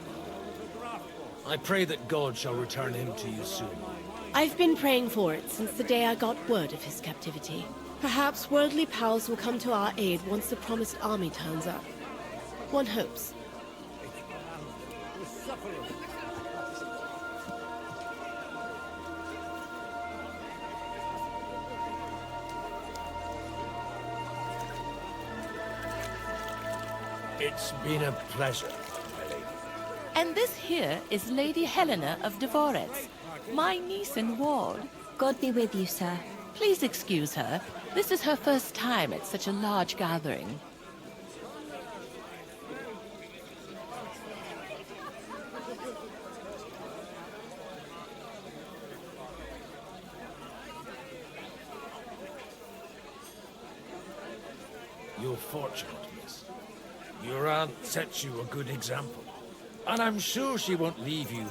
I pray that God shall return him to you soon. I've been praying for it since the day I got word of his captivity. Perhaps worldly powers will come to our aid once the promised army turns up. One hopes. It's been a pleasure, my lady. And this here is Lady Helena of Dvorets, my niece and ward. God be with you, sir. Please excuse her. This is her first time at such a large gathering. You're fortunate, miss. Your aunt sets you a good example. And I'm sure she won't leave you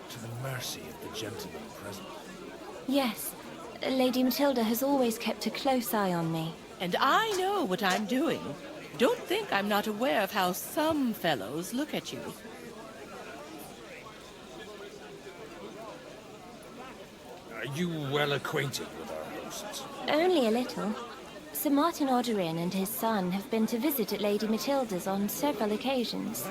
to the mercy of the gentleman present. Yes, Lady Matilda has always kept a close eye on me. And I know what I'm doing. Don't think I'm not aware of how some fellows look at you. Are you well acquainted with our hosts? Only a little. Sir Martin Oderin and his son have been to visit at Lady Matilda's on several occasions.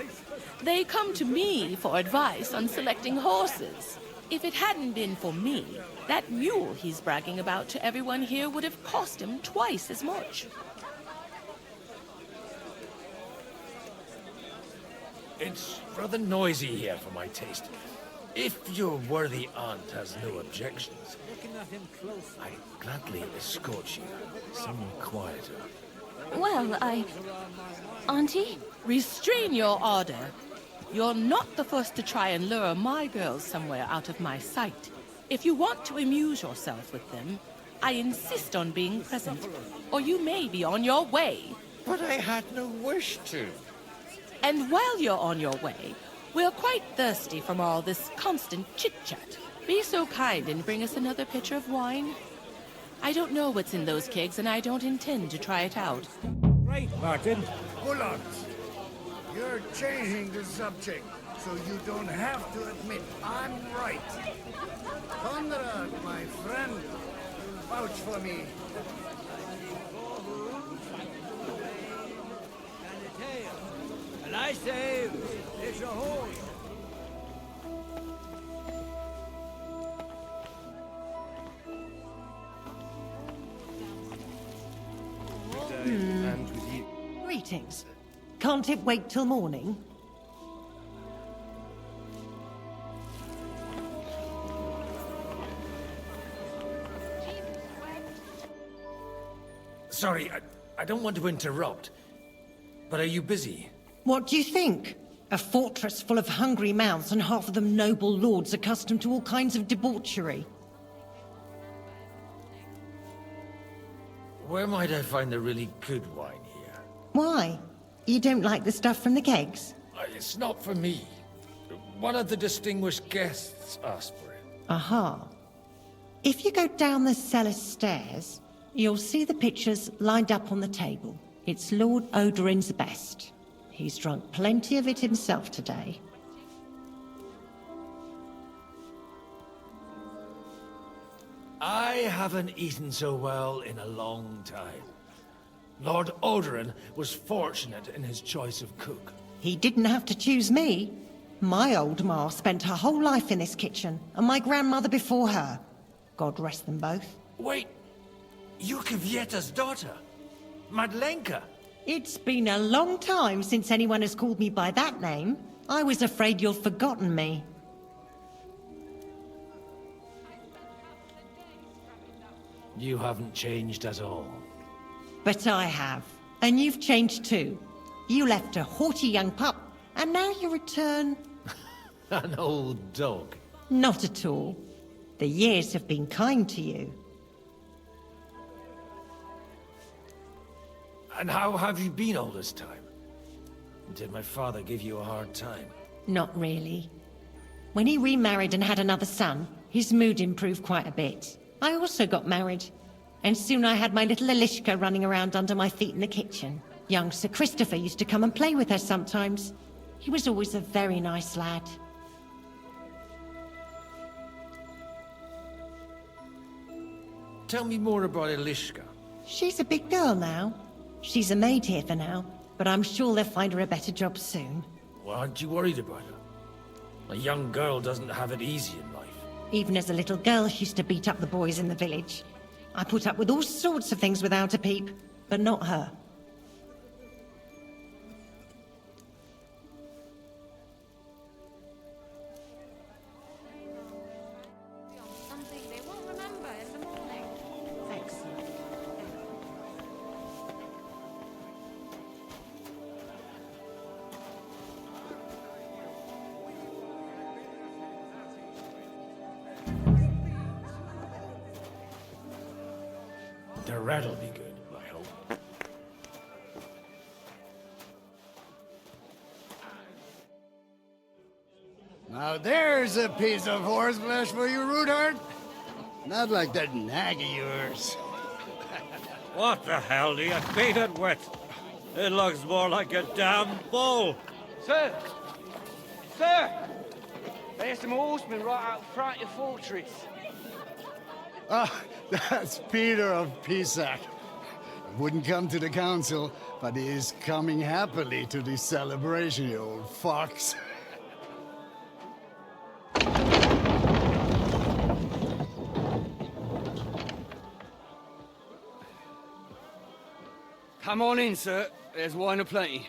They come to me for advice on selecting horses. If it hadn't been for me, that mule he's bragging about to everyone here would have cost him twice as much. It's rather noisy here for my taste. If your worthy aunt has no objections, I'd gladly escort you somewhere quieter. Well, Auntie? Restrain your ardor. You're not the first to try and lure my girls somewhere out of my sight. If you want to amuse yourself with them, I insist on being present, or you may be on your way. But I had no wish to. And while you're on your way, we're quite thirsty from all this constant chit-chat. Be so kind and bring us another pitcher of wine. I don't know what's in those kegs, and I don't intend to try it out. Right, Martin. Hold on. You're changing the subject, so you don't have to admit I'm right. Conrad, my friend, vouch for me. And I say, it's a horse. And with you. Greetings. Can't it wait till morning? Sorry, I don't want to interrupt, but are you busy? What do you think? A fortress full of hungry mouths and half of them noble lords accustomed to all kinds of debauchery. Where might I find a really good wine here? Why? You don't like the stuff from the kegs? It's not for me. One of the distinguished guests asked for it. Aha. If you go down the cellar stairs, you'll see the pictures lined up on the table. It's Lord Odorin's best. He's drunk plenty of it himself today. I haven't eaten so well in a long time. Lord Odorin was fortunate in his choice of cook. He didn't have to choose me. My old ma spent her whole life in this kitchen, and my grandmother before her. God rest them both. Wait, you're Kvieta's daughter, Madlenka. It's been a long time since anyone has called me by that name. I was afraid you'd forgotten me. You haven't changed at all. But I have. And you've changed too. You left a haughty young pup, and now you return... An old dog. Not at all. The years have been kind to you. And how have you been all this time? Did my father give you a hard time? Not really. When he remarried and had another son, his mood improved quite a bit. I also got married, and soon I had my little Elishka running around under my feet in the kitchen. Young Sir Christopher used to come and play with her sometimes. He was always a very nice lad. Tell me more about Elishka. She's a big girl now. She's a maid here for now, but I'm sure they'll find her a better job soon. Well, aren't you worried about her? A young girl doesn't have it easy in life. Even as a little girl, she used to beat up the boys in the village. I put up with all sorts of things without a peep, but not her. Something they won't remember in the morning. Thanks. The rat'll be good, I hope. Now there's a piece of horseflesh for you, Rudart. Not like that nag of yours. What the hell do you beat it with? It looks more like a damn bull. Sir! Sir! There's some horsemen right out front of your fortress. Ah, that's Peter of Pisac. Wouldn't come to the council, but he is coming happily to the celebration, you old fox. Come on in, sir. There's wine aplenty.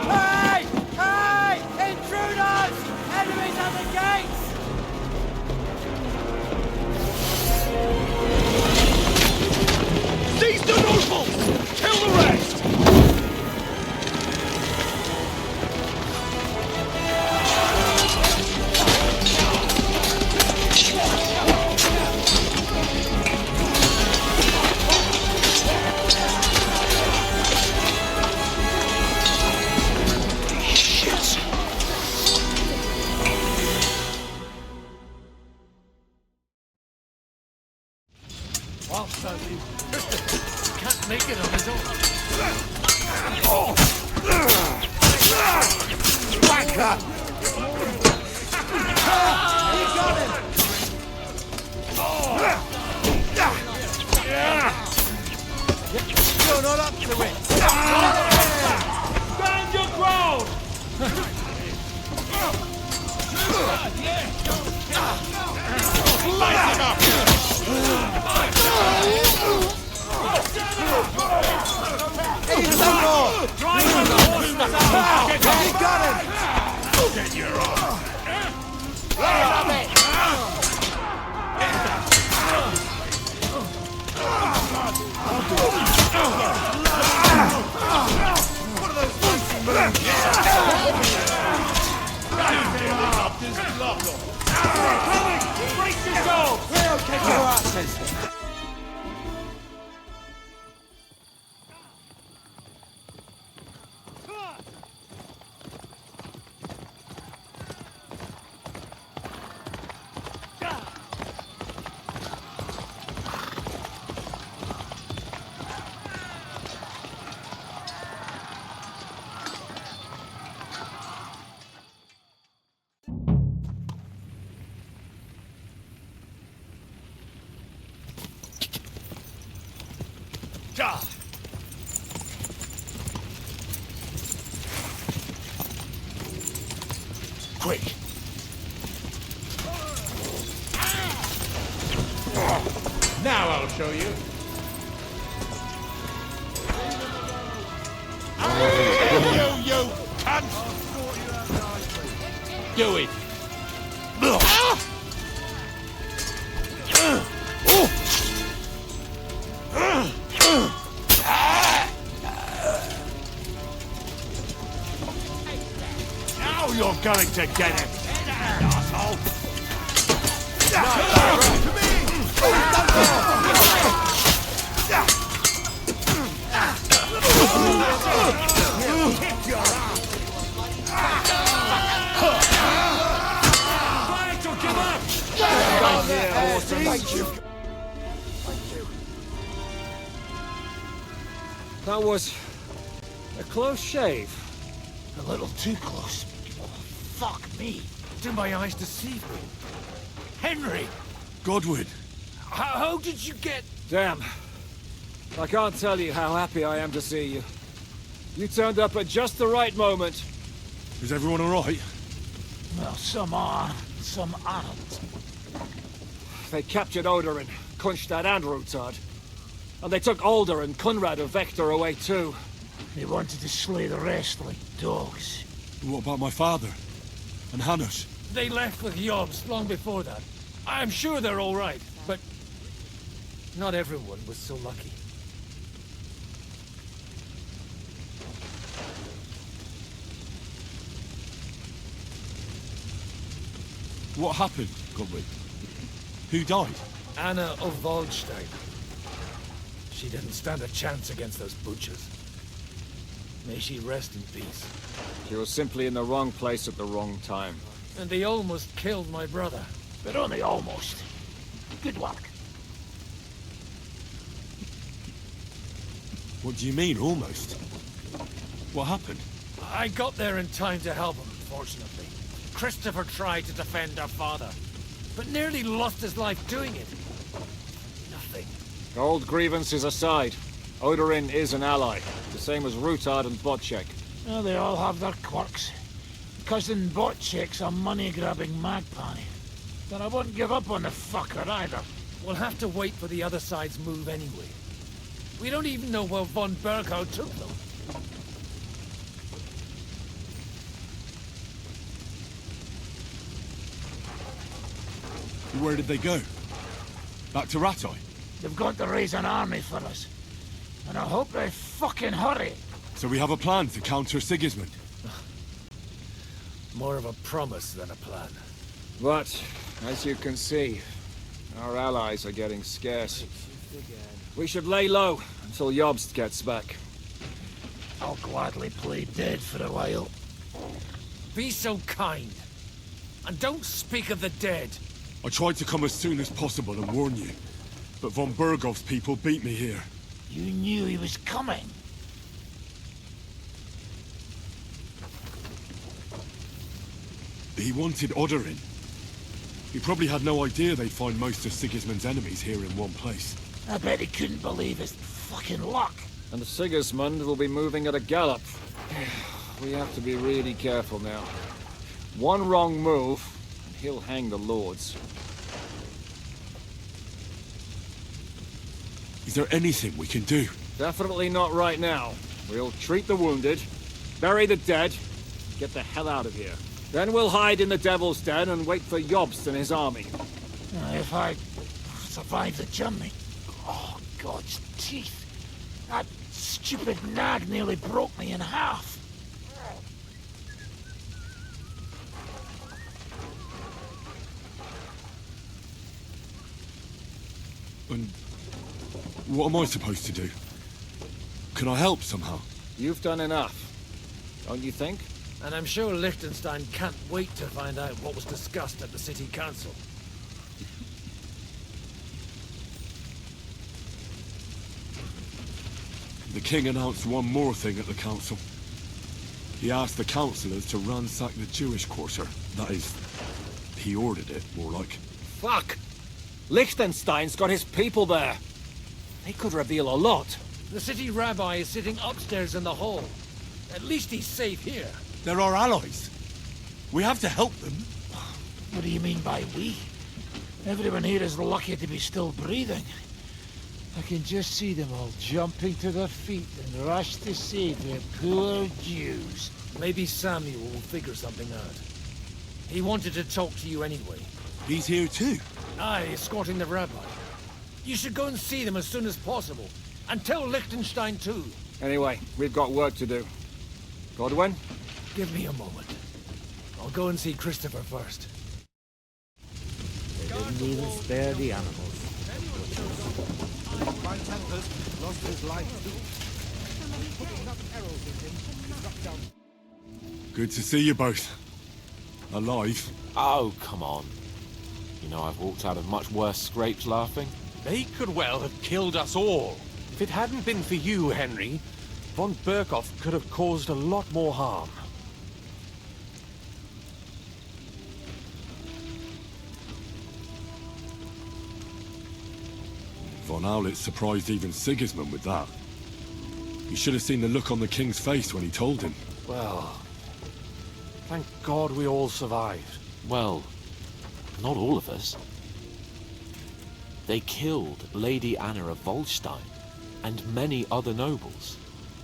Hey! Hey! Intruders! Enemies at the gates! Seize the nobles! Kill the rest! Well, can't make it on his own. Whacker! You got him! You're not up to it! Stand your ground! Light him up! He's the drive him the horse out! You got him! Get your arm! Let him have it! Quick! Now I'll show you. You cunt! Do it. Now you're going to get it, asshole! Thank you. That was a close shave. A little too close. Fuck me. Do my eyes deceive me? Henry! Godwin! How did you get... Damn. I can't tell you how happy I am to see you. You turned up at just the right moment. Is everyone alright? Well, some are, some aren't. They captured Odorin, Kunstad and Rutard. And they took Alder and Kunrad of Vector away too. They wanted to slay the rest like dogs. What about my father? And Hanush? They left with Yobs long before that. I'm sure they're all right, but not everyone was so lucky. What happened, Godwin? Who died? Anna of Waldstein. She didn't stand a chance against those butchers. May she rest in peace. She was simply in the wrong place at the wrong time. And they almost killed my brother. But only almost. Good work. What do you mean, almost? What happened? I got there in time to help him, fortunately. Christopher tried to defend our father, but nearly lost his life doing it. Nothing. Old grievances aside, Odorin is an ally, the same as Rutard and Botchek. Well, they all have their quirks. Cousin Botchek's a money-grabbing magpie. But I wouldn't give up on the fucker either. We'll have to wait for the other side's move anyway. We don't even know where von Berghout took them. Where did they go? Back to Rattay? They've got to raise an army for us. And I hope they fucking hurry. So we have a plan to counter Sigismund? More of a promise than a plan. But, as you can see, our allies are getting scarce. We should lay low until Jobst gets back. I'll gladly play dead for a while. Be so kind. And don't speak of the dead. I tried to come as soon as possible and warn you, but von Bergov's people beat me here. You knew he was coming. He wanted Odorin. He probably had no idea they'd find most of Sigismund's enemies here in one place. I bet he couldn't believe his fucking luck. And Sigismund will be moving at a gallop. We have to be really careful now. One wrong move, and he'll hang the lords. Is there anything we can do? Definitely not right now. We'll treat the wounded, bury the dead, get the hell out of here. Then we'll hide in the Devil's Den and wait for Jobst and his army. If I survive the journey... Oh, God's teeth. That stupid nag nearly broke me in half. And what am I supposed to do? Can I help somehow? You've done enough, don't you think? And I'm sure Liechtenstein can't wait to find out what was discussed at the City Council. The king announced one more thing at the council. He asked the councillors to ransack the Jewish quarter. That is, he ordered it, more like. Fuck! Liechtenstein's got his people there. They could reveal a lot. The city rabbi is sitting upstairs in the hall. At least he's safe here. They're our allies. We have to help them. What do you mean by we? Everyone here is lucky to be still breathing. I can just see them all jumping to their feet and rush to save their poor Jews. Maybe Samuel will figure something out. He wanted to talk to you anyway. He's here too? Aye, escorting the rabbi. You should go and see them as soon as possible. And tell Liechtenstein too. Anyway, we've got work to do. Godwin? Give me a moment. I'll go and see Christopher first. They didn't even spare the animals. My Tempest lost his life. Good to see you both. Alive. Oh, come on. You know, I've walked out of much worse scrapes laughing. They could well have killed us all. If it hadn't been for you, Henry, von Berkhoff could have caused a lot more harm. Von Owlett surprised even Sigismund with that. You should have seen the look on the king's face when he told him. Well, thank God we all survived. Well, not all of us. They killed Lady Anna of Volstein and many other nobles.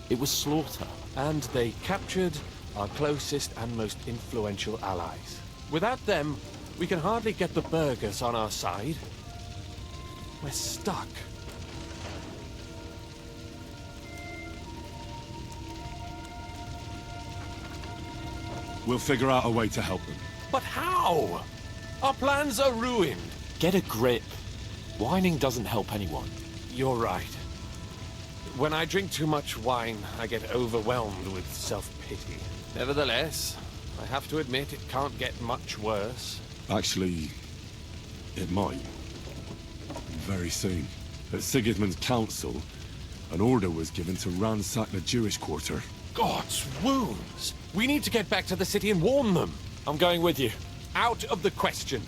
It was slaughter. And they captured our closest and most influential allies. Without them, we can hardly get the burghers on our side. We're stuck. We'll figure out a way to help them. But how? Our plans are ruined. Get a grip. Whining doesn't help anyone. You're right. When I drink too much wine, I get overwhelmed with self-pity. Nevertheless, I have to admit it can't get much worse. Actually, it might. Very soon. At Sigismund's council, an order was given to ransack the Jewish quarter. God's wounds! We need to get back to the city and warn them. I'm going with you. Out of the question.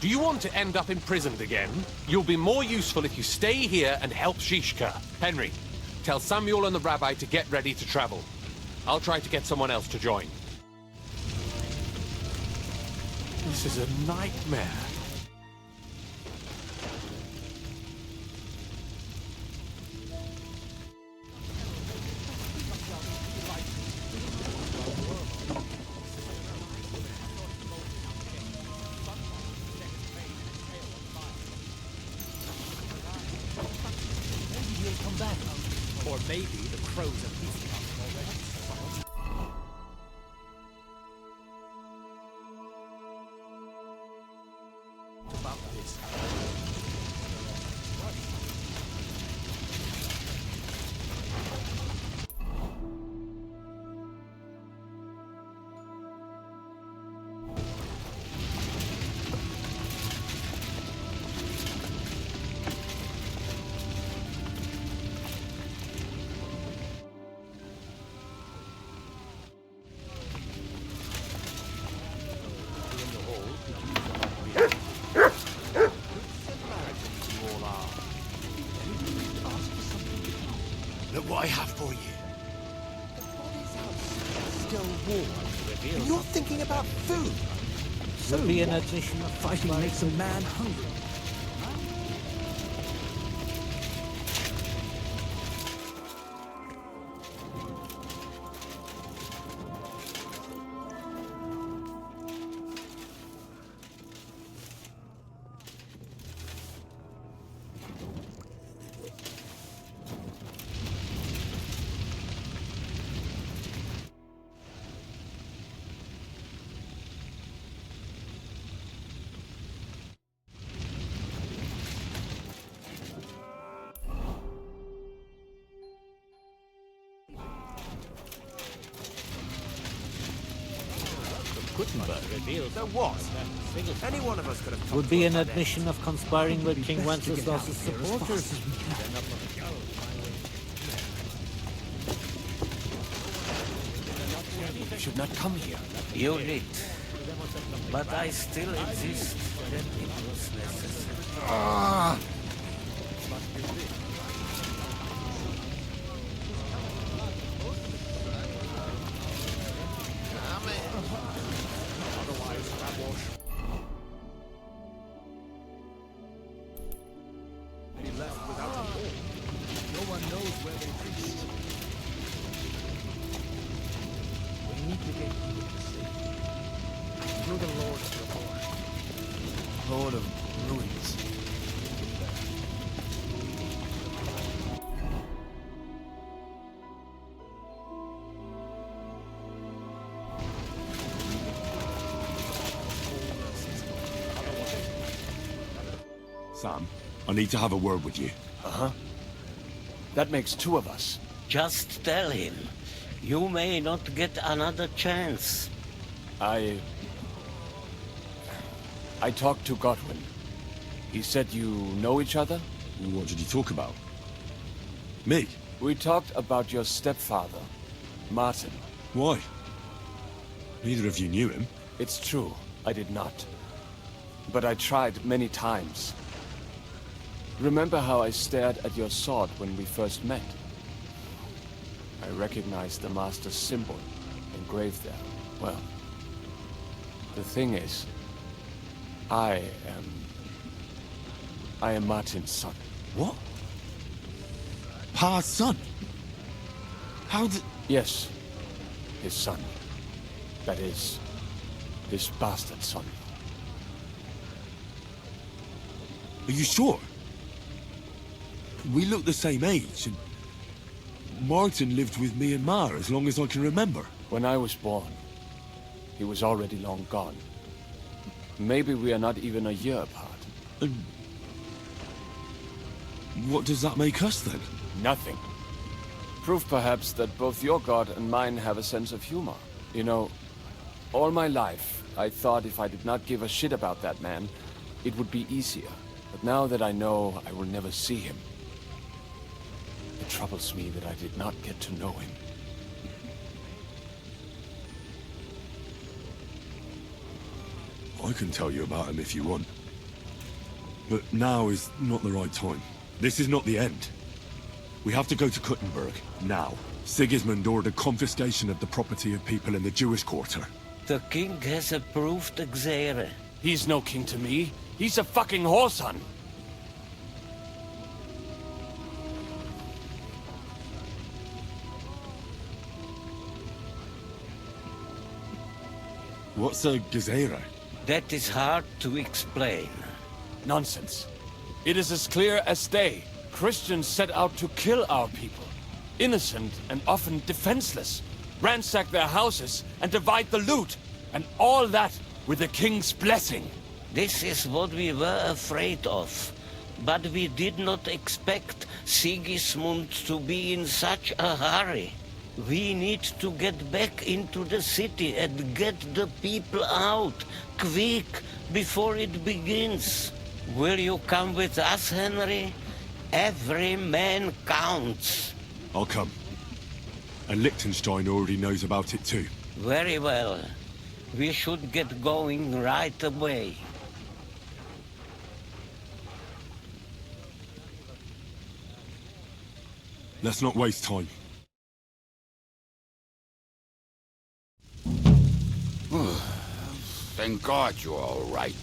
Do you want to end up imprisoned again? You'll be more useful if you stay here and help Shishka. Henry, tell Samuel and the rabbi to get ready to travel. I'll try to get someone else to join. This is a nightmare. Or maybe the crows are feasting on them already. About this. Look what I have for you. Still warm. And you're thinking about food. Would be an admission. Fighting makes a man hungry. So what? Any one of us could have Would be an admission of conspiring with King Wenceslas' supporters. You should not come here. You did. But I still insist that it was necessary. Sam, I need to have a word with you. Uh-huh. That makes two of us. Just tell him. You may not get another chance. I talked to Godwin. He said you know each other? What did you talk about? Me? We talked about your stepfather, Martin. Why? Neither of you knew him. It's true, I did not. But I tried many times. Remember how I stared at your sword when we first met? I recognized the Master's symbol engraved there. Well, the thing is, I am Martin's son. What? Pa's son? How did... Yes, his son. That is, his bastard son. Are you sure? We look the same age, and Martin lived with me and Ma as long as I can remember. When I was born, he was already long gone. Maybe we are not even a year apart. And what does that make us, then? Nothing. Proof, perhaps, that both your god and mine have a sense of humor. You know, all my life, I thought if I did not give a shit about that man, it would be easier. But now that I know I will never see him, it troubles me that I did not get to know him. I can tell you about him if you want. But now is not the right time. This is not the end. We have to go to Kuttenberg, now. Sigismund ordered confiscation of the property of people in the Jewish quarter. The king has approved Xere. He's no king to me. He's a fucking whoreson. What's a Gezerah? That is hard to explain. Nonsense. It is as clear as day. Christians set out to kill our people. Innocent and often defenseless. Ransack their houses and divide the loot. And all that with the king's blessing. This is what we were afraid of. But we did not expect Sigismund to be in such a hurry. We need to get back into the city and get the people out, quick, before it begins. Will you come with us, Henry? Every man counts. I'll come. And Liechtenstein already knows about it too. Very well. We should get going right away. Let's not waste time. Thank God you're all right.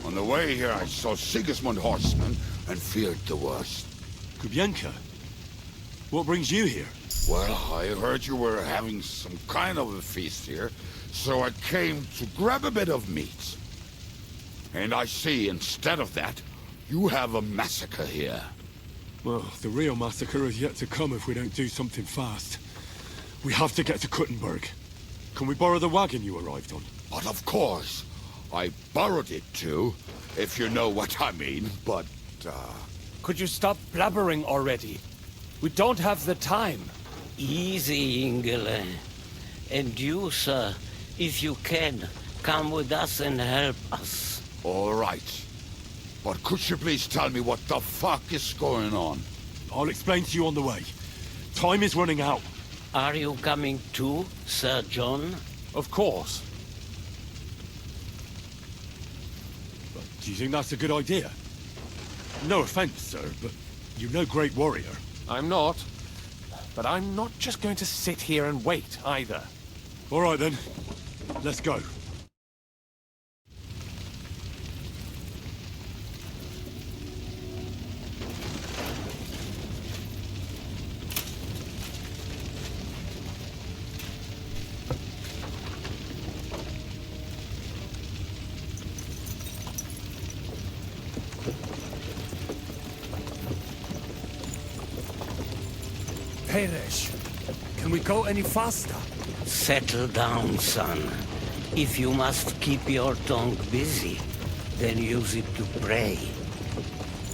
On the way here, I saw Sigismund horsemen and feared the worst. Kubienka? What brings you here? Well, I heard you were having some kind of a feast here, so I came to grab a bit of meat. And I see, instead of that, you have a massacre here. Well, the real massacre is yet to come if we don't do something fast. We have to get to Kuttenberg. Can we borrow the wagon you arrived on? But of course. I borrowed it too, if you know what I mean, but, Could you stop blabbering already? We don't have the time. Easy, Ingele. And you, sir, if you can, come with us and help us. All right. But could you please tell me what the fuck is going on? I'll explain to you on the way. Time is running out. Are you coming too, Sir John? Of course. But do you think that's a good idea? No offense, sir, but you're no great warrior. I'm not. But I'm not just going to sit here and wait, either. All right, then. Let's go. Peresh, can we go any faster? Settle down, son. If you must keep your tongue busy, then use it to pray.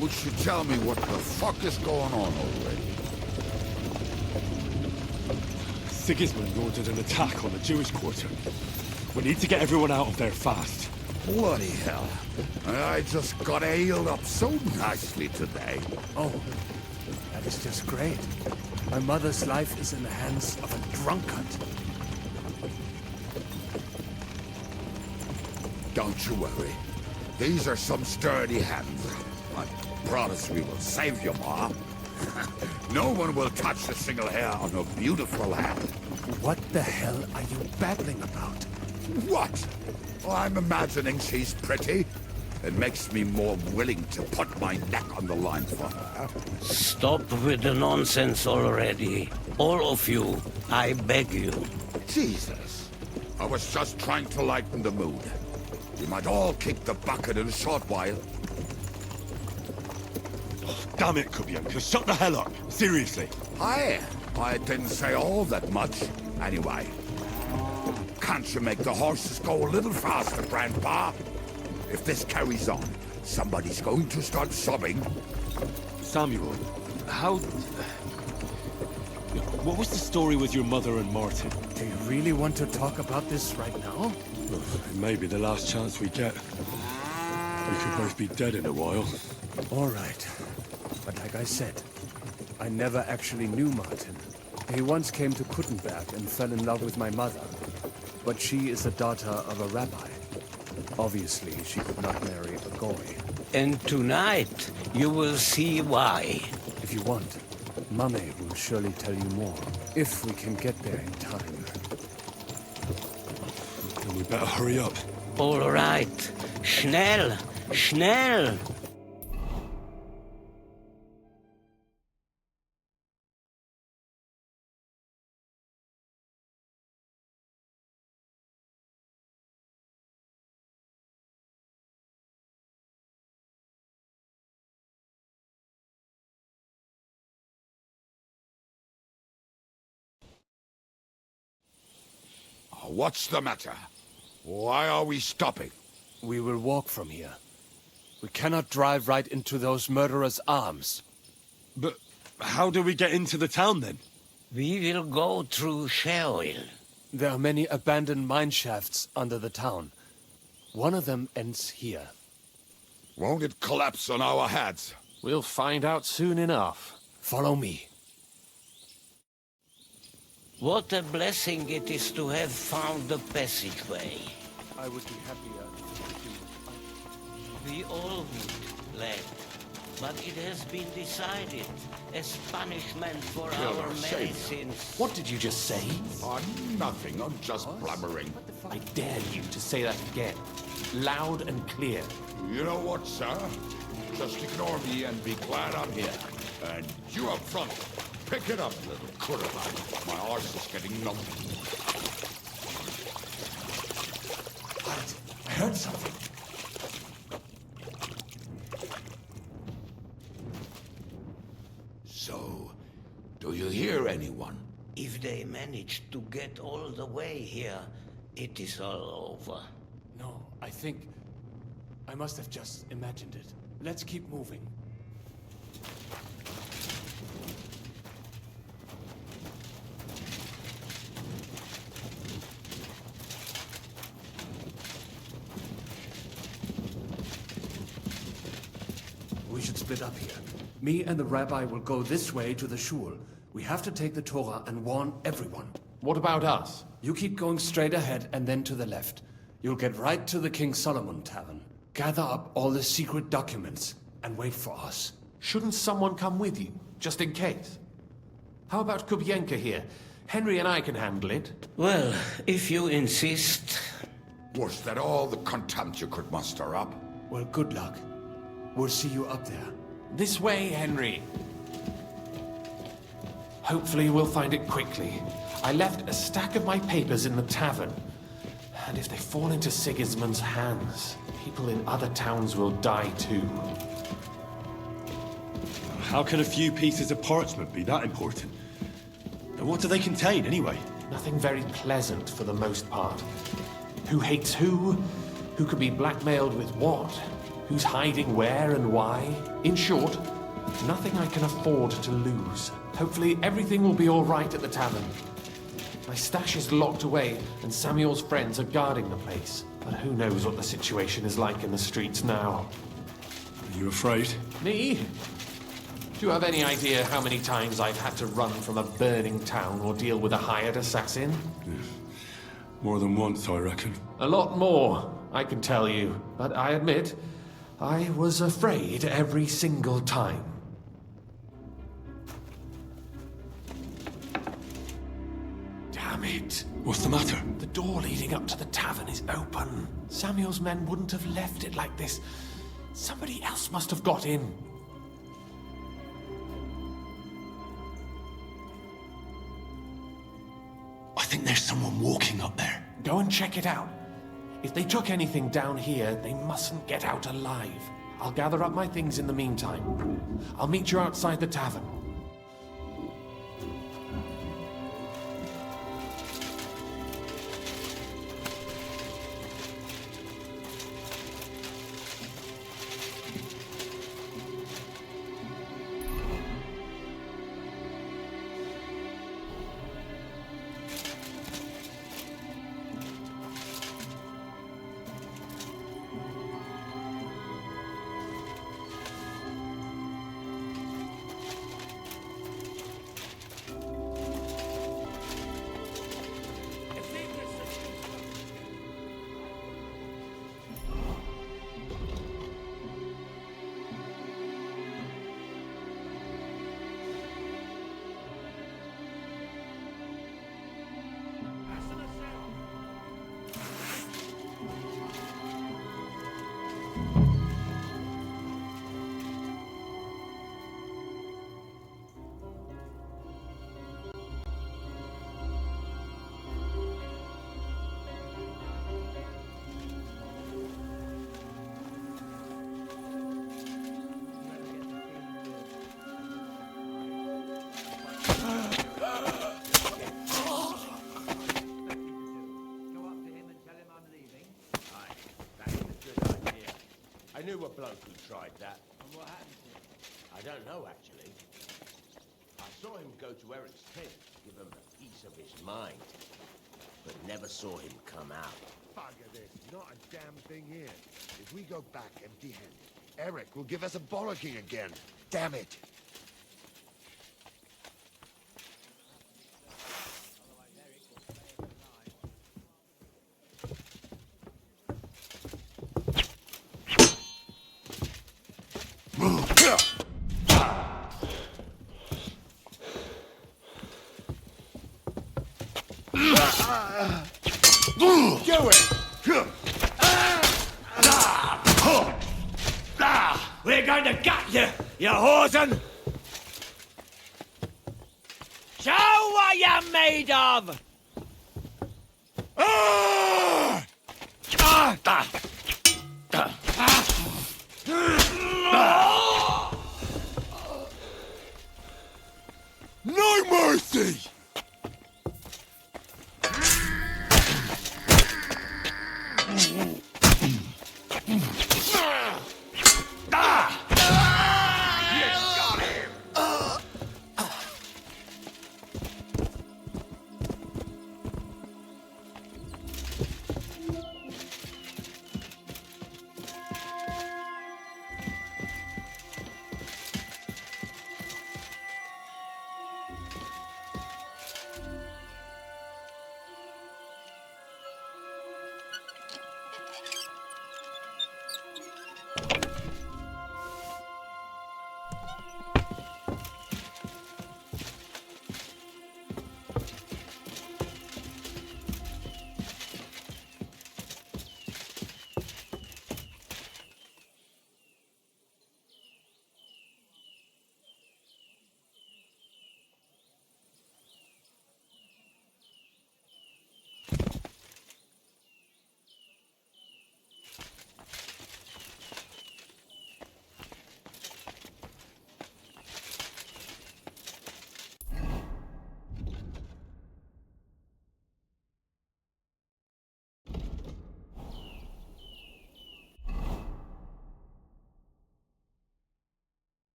would you tell me what the fuck is going on already? Sigismund ordered an attack on the Jewish quarter. We need to get everyone out of there fast. Bloody hell. I just got ailed up so nicely today. Oh, that is just great. My mother's life is in the hands of a drunkard. Don't you worry. These are some sturdy hands. I promise we will save you, Ma. No one will touch a single hair on her beautiful head. What the hell are you babbling about? What? Oh, I'm imagining she's pretty. It makes me more willing to put my neck on the line for her. Stop with the nonsense already. All of you, I beg you. Jesus. I was just trying to lighten the mood. We might all kick the bucket in a short while. Damn it, Kubienka, shut the hell up! Seriously. I didn't say all that much. Anyway. Can't you make the horses go a little faster, Grandpa? If this carries on, somebody's going to start sobbing. Samuel, how... What was the story with your mother and Martin? Do you really want to talk about this right now? It may be the last chance we get. We could both be dead in a while. All right. But like I said, I never actually knew Martin. He once came to Kuttenberg and fell in love with my mother. But she is the daughter of a rabbi. Obviously, she could not marry a goy. And tonight, you will see why. If you want, Mame will surely tell you more. If we can get there in time. Then we better hurry up. All right. Schnell! Schnell! What's the matter? Why are we stopping? We will walk from here. We cannot drive right into those murderers' arms. But how do we get into the town then? We will go through Sheol. There are many abandoned mine shafts under the town. One of them ends here. Won't it collapse on our heads? We'll find out soon enough. Follow me. What a blessing it is to have found the passageway. I would be happier. We all would, lad. But it has been decided as punishment for our many sins. What did you just say? Nothing. I'm just blubbering. I dare you to say that again. Loud and clear. You know what, sir? Just ignore me and be glad I'm here. And you up front, pick it up, little cutterback. My arse is getting numb. I heard something. So, do you hear anyone? If they manage to get all the way here, it is all over. No, I think... I must have just imagined it. Let's keep moving. We should split up here. Me and the rabbi will go this way to the shul. We have to take the Torah and warn everyone. What about us? You keep going straight ahead and then to the left. You'll get right to the King Solomon Tavern. Gather up all the secret documents and wait for us. Shouldn't someone come with you, just in case? How about Kubienka here? Henry and I can handle it. Well, if you insist. Was that all the contempt you could muster up? Well, good luck. We'll see you up there. This way, Henry. Hopefully we'll find it quickly. I left a stack of my papers in the tavern. And if they fall into Sigismund's hands, people in other towns will die too. How can a few pieces of parchment be that important? And what do they contain, anyway? Nothing very pleasant for the most part. Who hates who? Who could be blackmailed with what? Who's hiding where and why? In short, nothing I can afford to lose. Hopefully everything will be all right at the tavern. My stash is locked away, and Samuel's friends are guarding the place. But who knows what the situation is like in the streets now. Are you afraid? Me? Do you have any idea how many times I've had to run from a burning town or deal with a hired assassin? Yes. More than once, I reckon. A lot more, I can tell you. But I admit, I was afraid every single time. Damn it. What's the matter? The door leading up to the tavern is open. Samuel's men wouldn't have left it like this. Somebody else must have got in. I think there's someone walking up there. Go and check it out. If they took anything down here, they mustn't get out alive. I'll gather up my things in the meantime. I'll meet you outside the tavern. I knew a bloke who tried that. And what happened to him? I don't know, actually. I saw him go to Eric's tent, give him a piece of his mind, but never saw him come out. Bugger this, not a damn thing here. If we go back empty-handed, Eric will give us a bollocking again. Damn it. Do it! We're going to gut you, you whoreson! Show what you're made of! No mercy!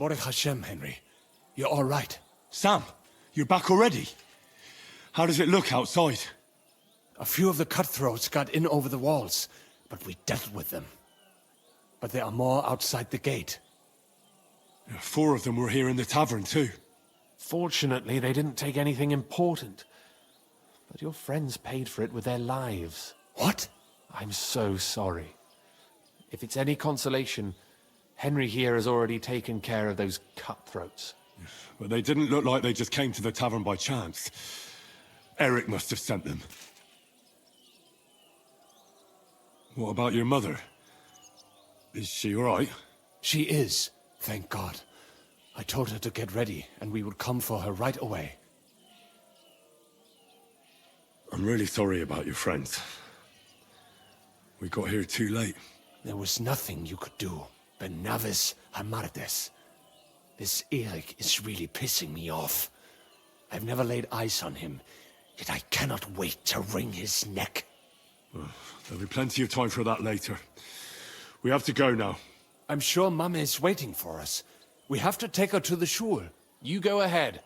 Baruch Hashem, Henry. You're all right. Sam, you're back already? How does it look outside? A few of the cutthroats got in over the walls, but we dealt with them. But there are more outside the gate. 4 of them were here in the tavern, too. Fortunately, they didn't take anything important. But your friends paid for it with their lives. What? I'm so sorry. If it's any consolation, Henry here has already taken care of those cutthroats. But they didn't look like they just came to the tavern by chance. Eric must have sent them. What about your mother? Is she all right? She is, thank God. I told her to get ready, and we would come for her right away. I'm really sorry about your friends. We got here too late. There was nothing you could do. Benavis Hamardes. This Eric is really pissing me off. I've never laid eyes on him, yet I cannot wait to wring his neck. Well, there'll be plenty of time for that later. We have to go now. I'm sure Mama is waiting for us. We have to take her to the shul. You go ahead.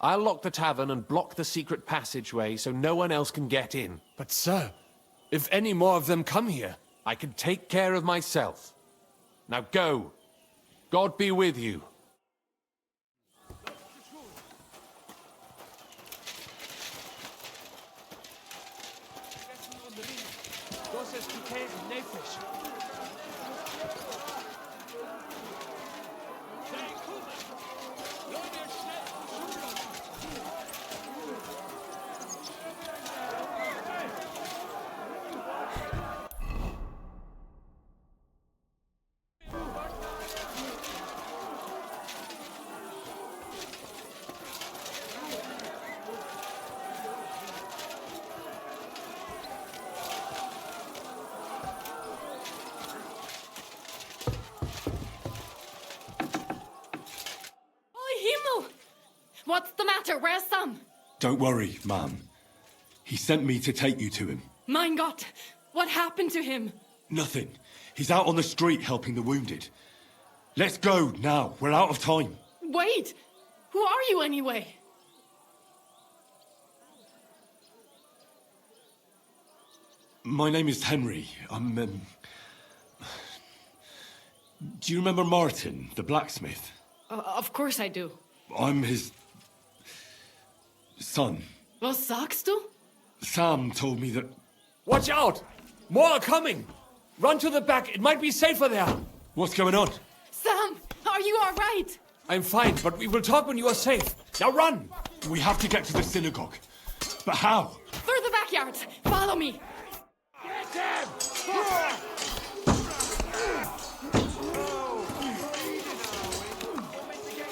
I'll lock the tavern and block the secret passageway so no one else can get in. But sir, if any more of them come here... I can take care of myself. Now go. God be with you. What's the matter? Where's Sam? Don't worry, ma'am. He sent me to take you to him. Mein Gott, what happened to him? Nothing. He's out on the street helping the wounded. Let's go now. We're out of time. Wait! Who are you anyway? My name is Henry. I'm, Do you remember Martin, the blacksmith? Of course I do. I'm his... son. Was sagst du? Sam told me that... Watch out! More are coming! Run to the back, it might be safer there! What's going on? Sam, are you all right? I'm fine, but we will talk when you are safe. Now run! We have to get to the synagogue. But how? Through the backyard. Follow me. Get him!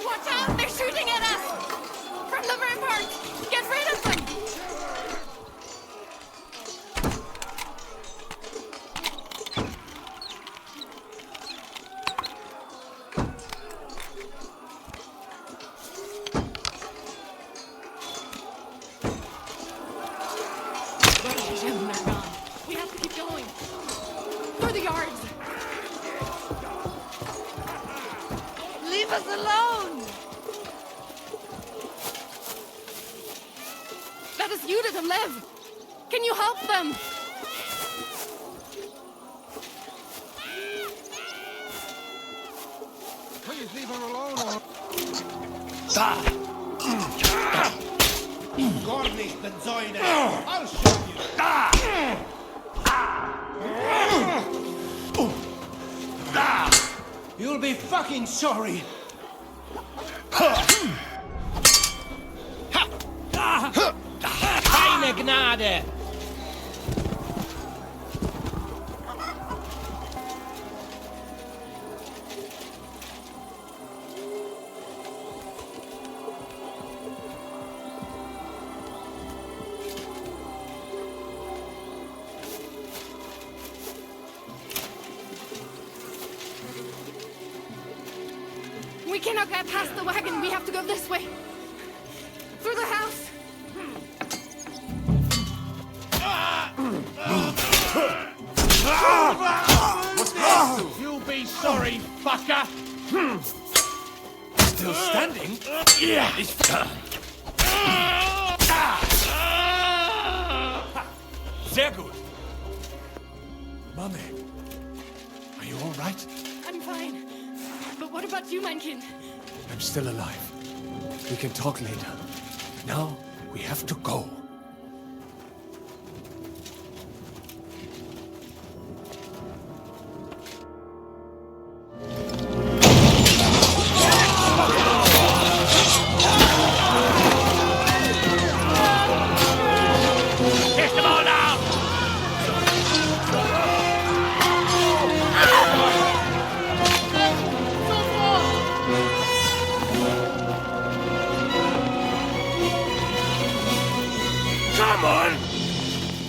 Watch out! They're shooting at us! From the ramparts! Get rid of them! We have to keep going. Through the yards! Leave us alone! That is Judith and Lev. Can you help them? Please leave her alone. Gornish Benzoine! I'll show you! You'll be fucking sorry! Keine Gnade! We cannot get past the wagon. We have to go this way. Through the house. You'll be sorry, fucker! Still standing? Yeah. Sehr gut. Mummy, are you all right? I'm fine. But what about you, mein Kind? I'm still alive. We can talk later. Now, we have to go.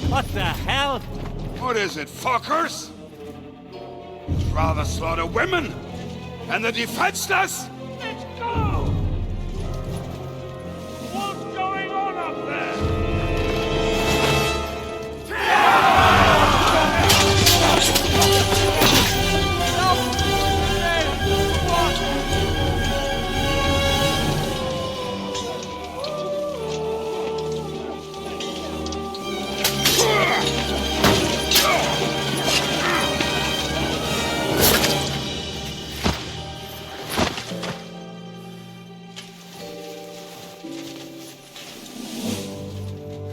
What the hell? What is it, fuckers? You'd rather slaughter women and the defenseless? Let's go! What's going on up there?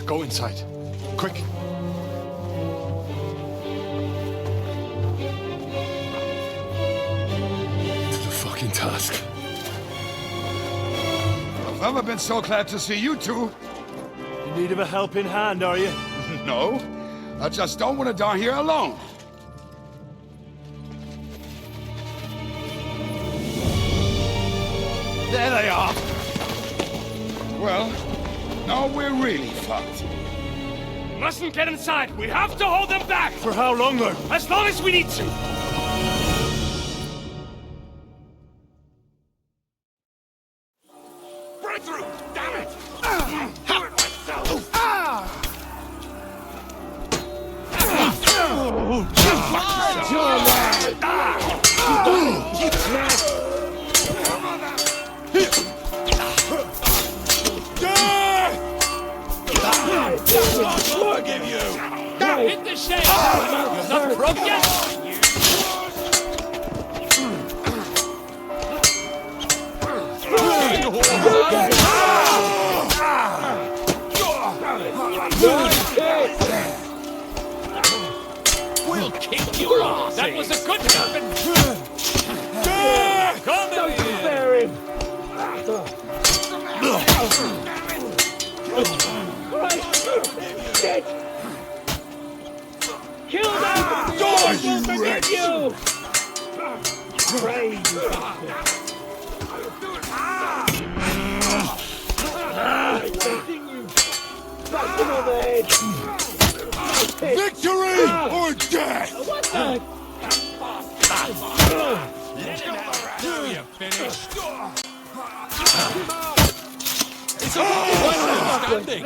Go inside. Quick. To the fucking task. I've never been so glad to see you two. In need of a helping hand, are you? No, I just don't want to die here alone. There they are. Well, now we're really fucked. Mustn't get inside. We have to hold them back. For how long, though? As long as we need to. Breakthrough! Damn it! Do it myself. Forgive you! Hit the shade. You're not broke yet. We'll kick your ass. That was a good weapon. Come Kill them! Die, We'll forgive you! Victory or death! What the? You finished. It's standing.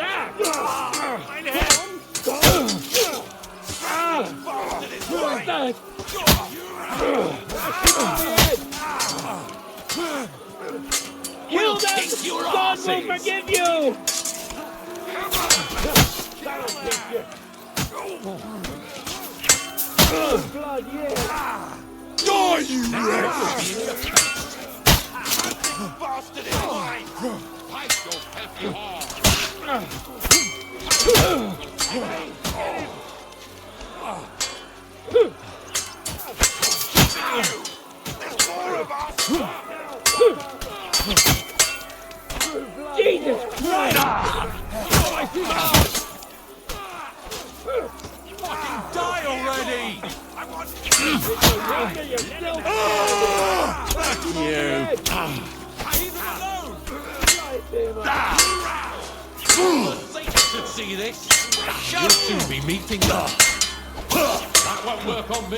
Kill them! God will forgive you! Blood, yeah! Die, you wretch! Bastard is mine! Fight your filthy heart! There's more of us! Jesus Christ! Fucking die already! I want Fuck you! Leave him alone! Satan should see this. You'll soon be meeting them. That won't work on me.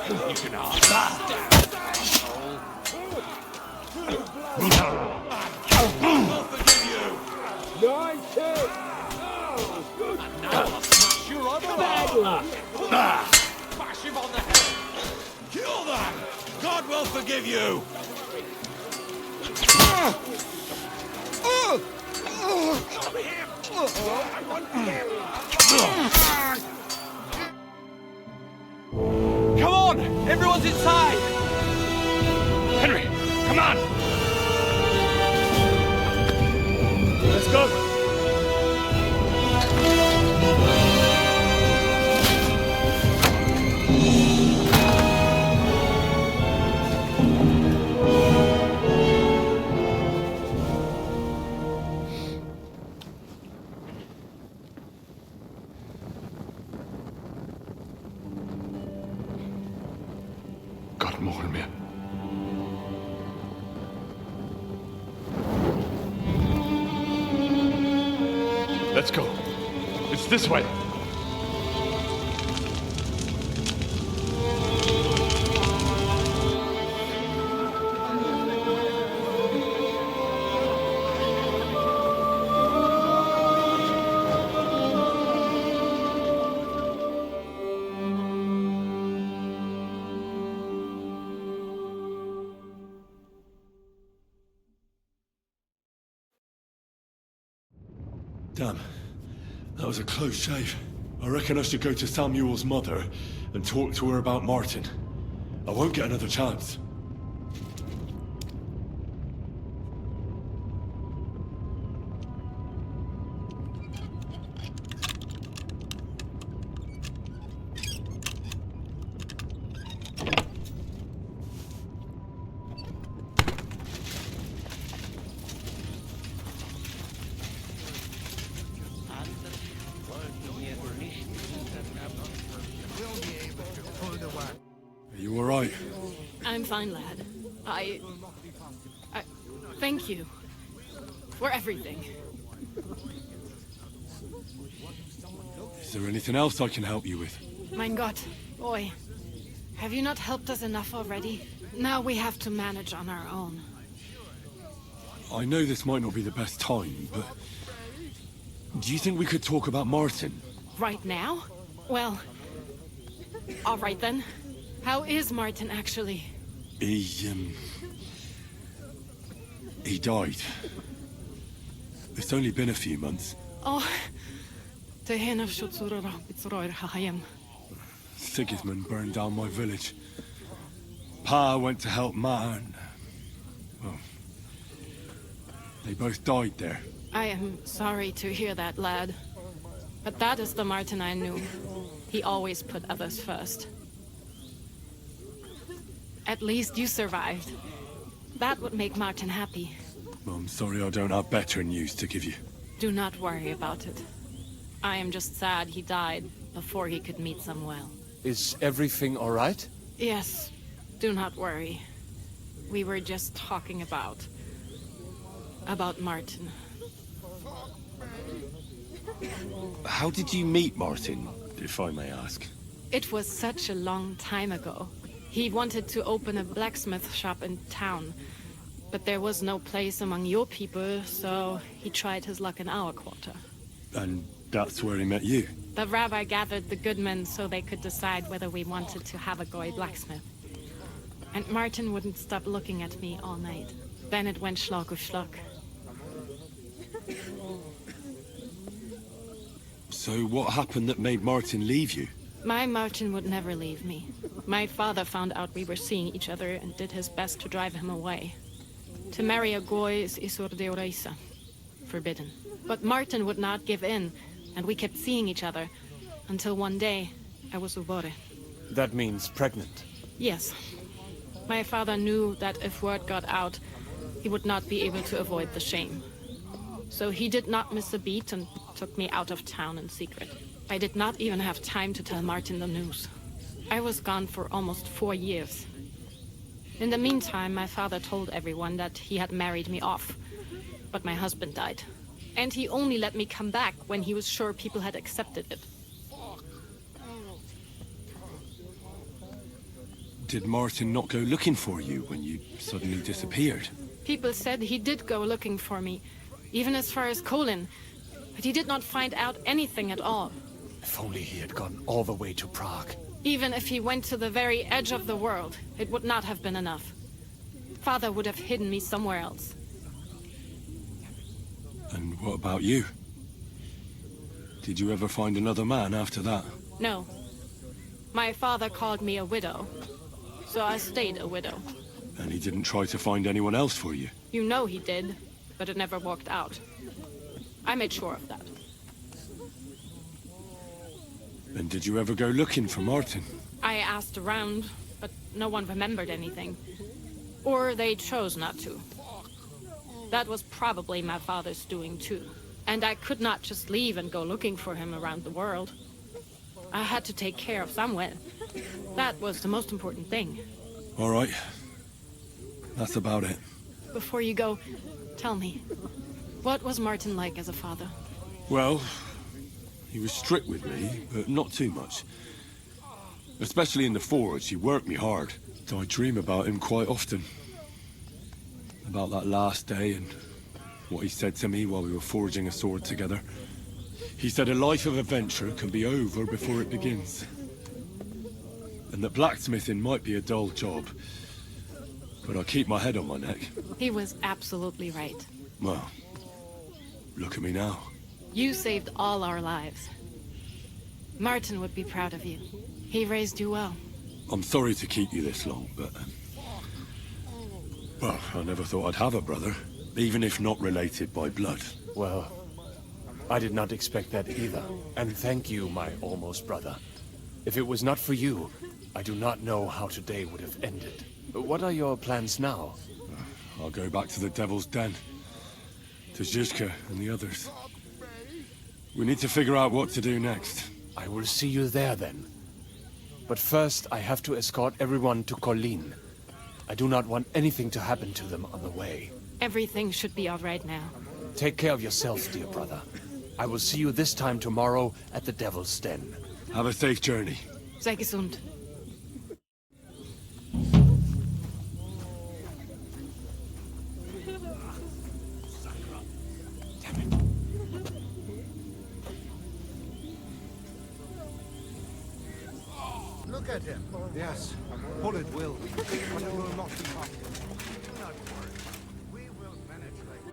You can ask that. I'll forgive you. Nice hit! And now I'll smash your other Bad arm. luck! on the head! Kill them! God will forgive you! Come on! Everyone's inside! Henry, come on! Let's go! God mogen meer. Let's go. It's this way. Damn. That was a close shave. I reckon I should go to Samuel's mother and talk to her about Martin. I won't get another chance. Are you alright? I'm fine, lad. I thank you for everything. Is there anything else I can help you with? Mein Gott, boy. Have you not helped us enough already? Now we have to manage on our own. I know this might not be the best time, but... do you think we could talk about Martin? Right now? Well, all right then. How is Martin, actually? He died. It's only been a few months. Oh, Sigismund burned down my village. Pa went to help Ma and... well, they both died there. I am sorry to hear that, lad. But that is the Martin I knew. He always put others first. At least you survived. That would make Martin happy. I'm sorry I don't have better news to give you. Do not worry about it. I am just sad he died before he could meet Samuel. Is everything all right? Yes, do not worry. We were just talking about Martin. How did you meet Martin, if I may ask? It was such a long time ago. He wanted to open a blacksmith shop in town, but there was no place among your people, so he tried his luck in our quarter. And that's where he met you? The rabbi gathered the good men so they could decide whether we wanted to have a goy blacksmith. And Martin wouldn't stop looking at me all night. Then it went schlag auf schlag. So what happened that made Martin leave you? My Martin would never leave me. My father found out we were seeing each other and did his best to drive him away. To marry a goy is isur deoraisa, forbidden. But Martin would not give in, and we kept seeing each other, until one day I was ubore. That means pregnant. Yes. My father knew that if word got out, he would not be able to avoid the shame. So he did not miss a beat and took me out of town in secret. I did not even have time to tell Martin the news. I was gone for almost 4 years. In the meantime, my father told everyone that he had married me off. But my husband died. And he only let me come back when he was sure people had accepted it. Did Martin not go looking for you when you suddenly disappeared? People said he did go looking for me, even as far as Colin. But he did not find out anything at all. If only he had gone all the way to Prague. Even if he went to the very edge of the world, it would not have been enough. Father would have hidden me somewhere else. And what about you? Did you ever find another man after that? No. My father called me a widow, so I stayed a widow. And he didn't try to find anyone else for you? You know he did, but it never worked out. I made sure of that. And did you ever go looking for Martin? I asked around, but no one remembered anything. Or they chose not to. That was probably my father's doing too. And I could not just leave and go looking for him around the world. I had to take care of someone. That was the most important thing. All right. That's about it. Before you go, tell me, what was Martin like as a father? Well, he was strict with me, but not too much. Especially in the forge, he worked me hard. I dream about him quite often. About that last day and what he said to me while we were forging a sword together. He said a life of adventure can be over before it begins. And that blacksmithing might be a dull job, but I keep my head on my neck. He was absolutely right. Well, look at me now. You saved all our lives. Martin would be proud of you. He raised you well. I'm sorry to keep you this long, but... well, I never thought I'd have a brother, even if not related by blood. Well, I did not expect that either. And thank you, my almost brother. If it was not for you, I do not know how today would have ended. What are your plans now? I'll go back to the Devil's Den. To Zizka and the others. We need to figure out what to do next. I will see you there then. But first, I have to escort everyone to Colleen. I do not want anything to happen to them on the way. Everything should be all right now. Take care of yourself, dear brother. I will see you this time tomorrow at the Devil's Den. Have a safe journey. Sei gesund. Look at him. Yes, pull it will, but it will not be hard. Do not worry. We will penetrate.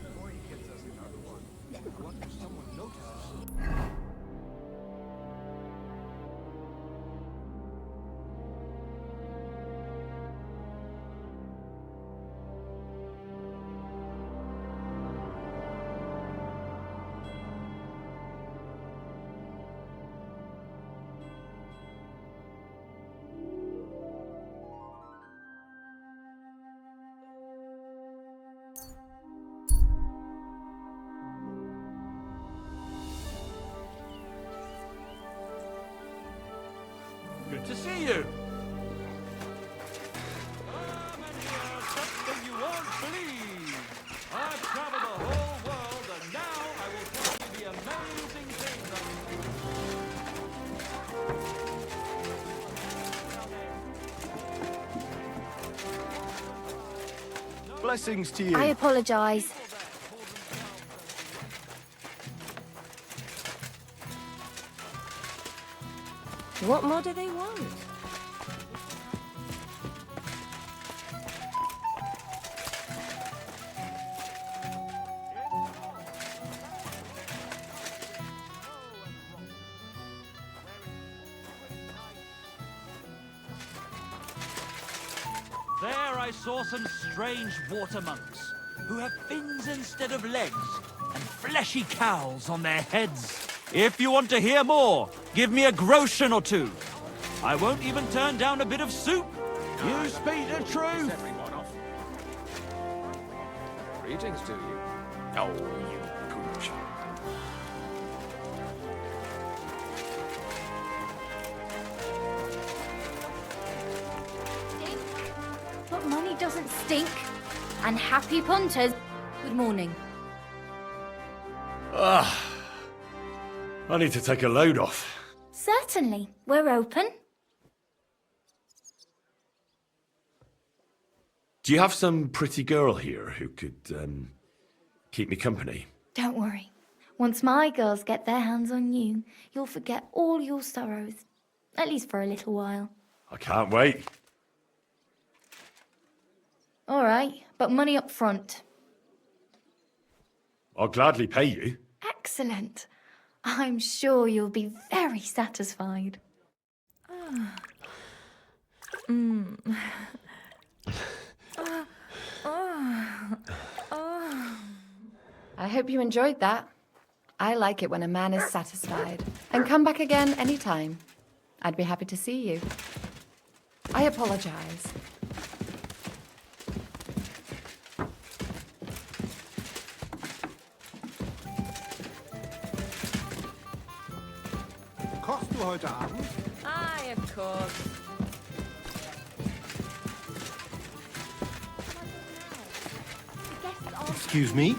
Before he gets us another one, I wonder if someone notices. Good to see you. Something you won't believe. I've traveled the whole world, and now I will tell you the amazing things I've Blessings to you. I apologize. What more do they want? There I saw some strange water monks who have fins instead of legs and fleshy cowls on their heads. If you want to hear more, give me a groschen or two. I won't even turn down a bit of soup. You speak the truth. Greetings to you. Oh, you good child. But money doesn't stink. And happy punters. Good morning. I need to take a load off. Certainly. We're open. Do you have some pretty girl here who could, keep me company? Don't worry. Once my girls get their hands on you, you'll forget all your sorrows. At least for a little while. I can't wait. All right, but money up front. I'll gladly pay you. Excellent. I'm sure you'll be very satisfied. I hope you enjoyed that. I like it when a man is satisfied. And come back again anytime. I'd be happy to see you. I apologize. Kochst du heute Abend? Aye, of course. Excuse me?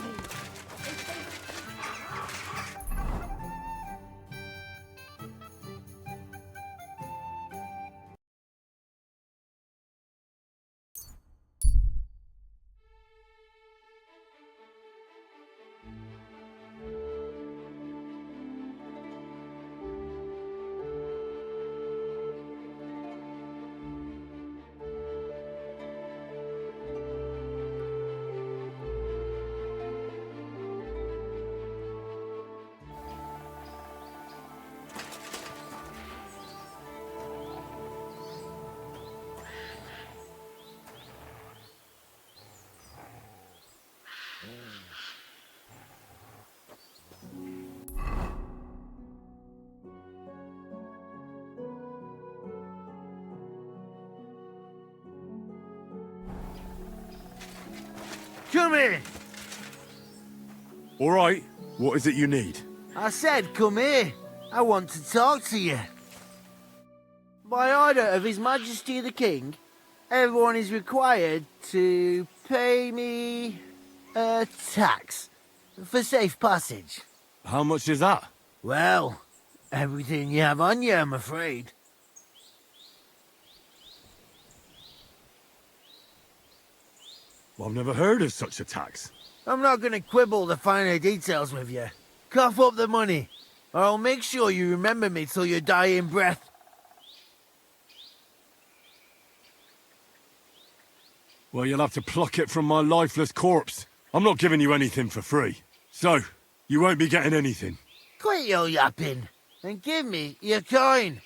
Come here! All right, what is it you need? I said come here. I want to talk to you. By order of His Majesty the King, everyone is required to pay me a tax for safe passage. How much is that? Well, everything you have on you, I'm afraid. Well, I've never heard of such a tax. I'm not going to quibble the finer details with you. Cough up the money, or I'll make sure you remember me till your dying breath. Well, you'll have to pluck it from my lifeless corpse. I'm not giving you anything for free. So, you won't be getting anything. Quit your yapping, and give me your coin.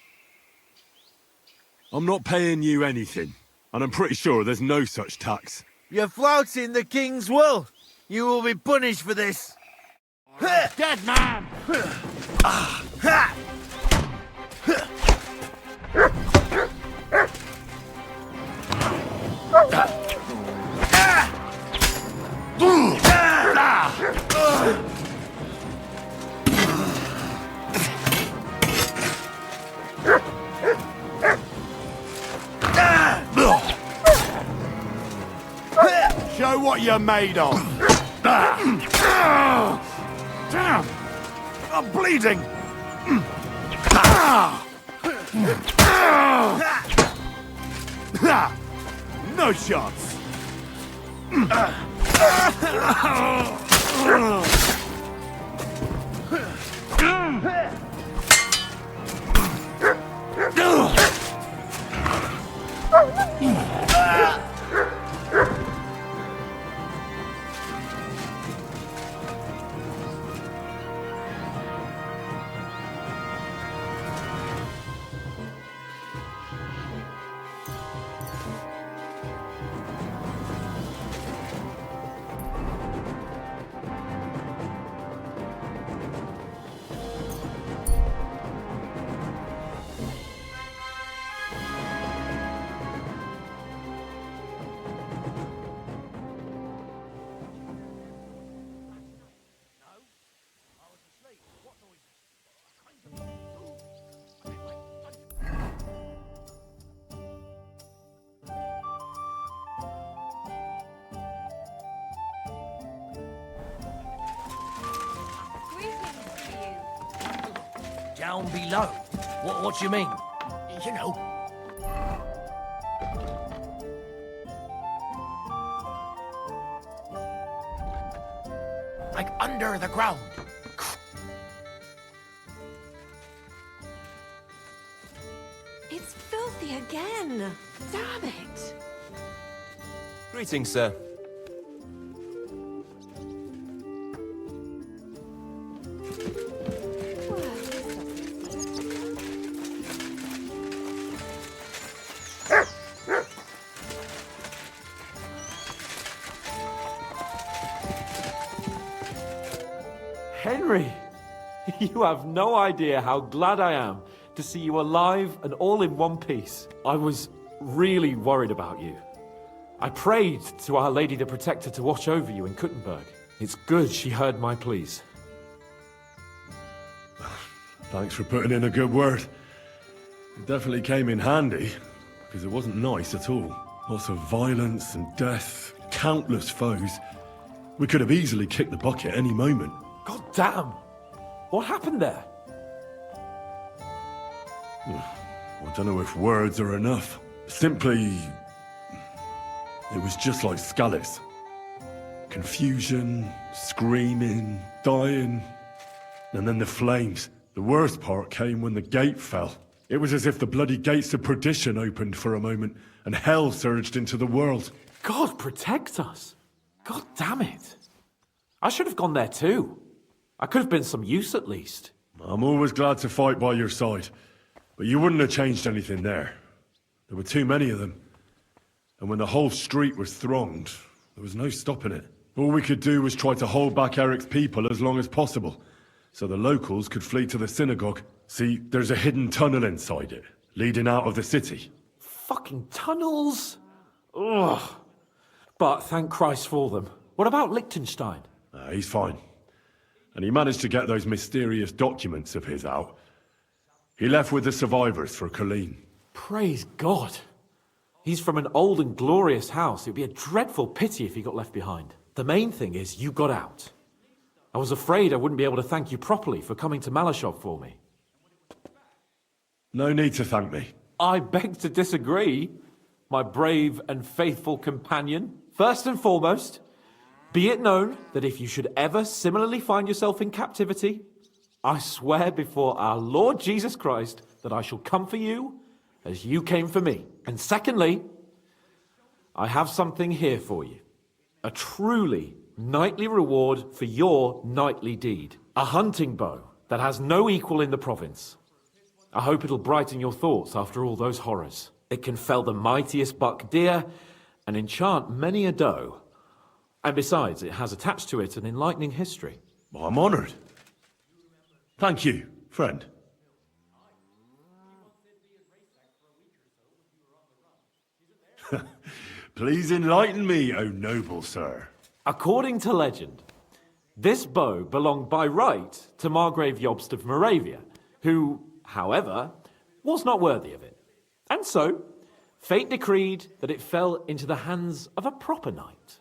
I'm not paying you anything, and I'm pretty sure there's no such tax. You're flouting the king's will. You will be punished for this. Dead man! Show what you're made of. Damn! I'm bleeding. No shots. Down below? What do you mean? You know. like under the ground. It's filthy again. Damn it. Greetings, sir. Henry, you have no idea how glad I am to see you alive and all in one piece. I was really worried about you. I prayed to Our Lady the Protector to watch over you in Kuttenberg. It's good she heard my pleas. Thanks for putting in a good word. It definitely came in handy, because it wasn't nice at all. Lots of violence and death, countless foes. We could have easily kicked the bucket any moment. God damn! What happened there? I don't know if words are enough. Simply, it was just like Scallis. Confusion, screaming, dying, and then the flames. The worst part came when the gate fell. It was as if the bloody gates of perdition opened for a moment, and hell surged into the world. God protect us! God damn it! I should have gone there too. I could have been some use at least. I'm always glad to fight by your side, but you wouldn't have changed anything there. There were too many of them. And when the whole street was thronged, there was no stopping it. All we could do was try to hold back Eric's people as long as possible, so the locals could flee to the synagogue. See, there's a hidden tunnel inside it, leading out of the city. Fucking tunnels! Ugh. But thank Christ for them. What about Liechtenstein? He's fine. And he managed to get those mysterious documents of his out. He left with the survivors for Colleen. Praise God. He's from an old and glorious house. It'd be a dreadful pity if he got left behind. The main thing is you got out. I was afraid I wouldn't be able to thank you properly for coming to Malashov for me. No need to thank me. I beg to disagree, my brave and faithful companion. First and foremost, be it known that if you should ever similarly find yourself in captivity, I swear before our Lord Jesus Christ that I shall come for you as you came for me. And secondly, I have something here for you. A truly knightly reward for your knightly deed. A hunting bow that has no equal in the province. I hope it'll brighten your thoughts after all those horrors. It can fell the mightiest buck deer and enchant many a doe. And besides, it has attached to it an enlightening history. I'm honored. Thank you, friend. Please enlighten me, O noble sir. According to legend, this bow belonged by right to Margrave Jobst of Moravia, who, however, was not worthy of it. And so, fate decreed that it fell into the hands of a proper knight.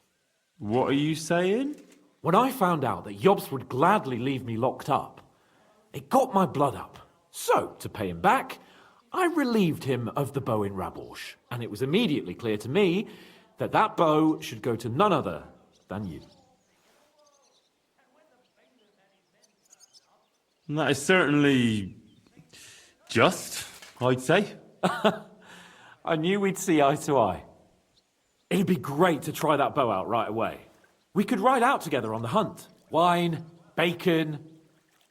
What are you saying? When I found out that Jobst would gladly leave me locked up, it got my blood up. So, to pay him back, I relieved him of the bow in Raborsch, and it was immediately clear to me that that bow should go to none other than you. That is certainly just, I'd say. I knew we'd see eye to eye. It'd be great to try that bow out right away. We could ride out together on the hunt. Wine, bacon,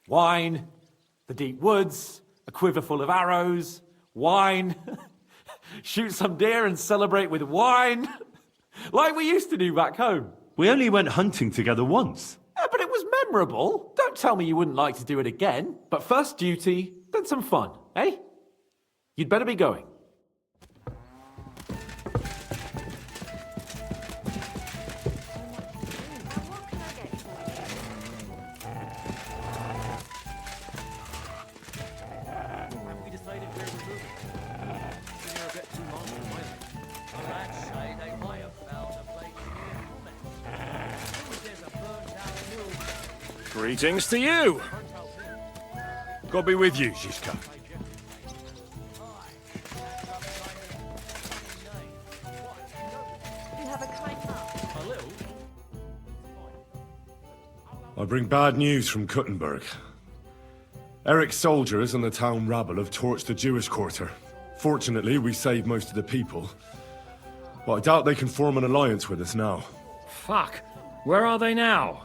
wine, the deep woods, a quiver full of arrows, wine, shoot some deer and celebrate with wine, like we used to do back home. We only went hunting together once. Yeah, but it was memorable. Don't tell me you wouldn't like to do it again. But first duty, then some fun, eh? You'd better be going. Greetings to you. God be with you, Zizka. You have a kind heart. I bring bad news from Kuttenberg. Eric's soldiers and the town rabble have torched the Jewish quarter. Fortunately, we saved most of the people. But I doubt they can form an alliance with us now. Fuck. Where are they now?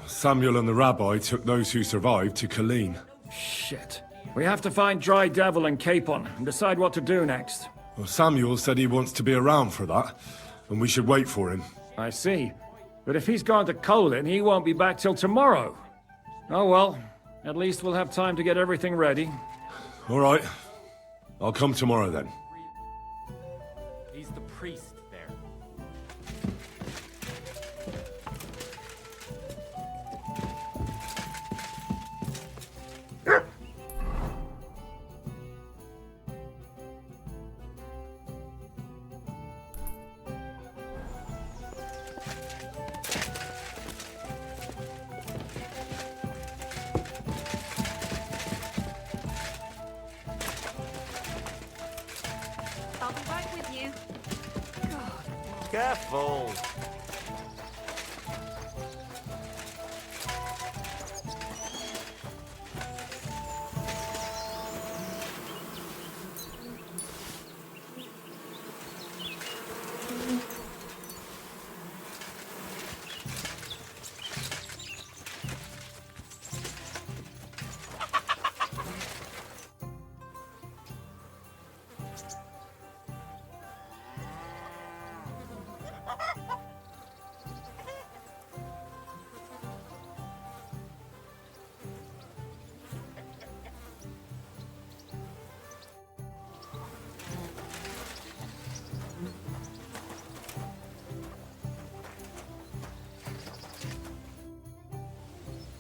Samuel and the rabbi took those who survived to Colleen. Shit. We have to find Dry Devil and Capon and decide what to do next. Well, Samuel said he wants to be around for that, and we should wait for him. I see. But if he's gone to Colin, he won't be back till tomorrow. Oh well. At least we'll have time to get everything ready. All right. I'll come tomorrow then. He's the priest there. I'll be right with you. God. Careful.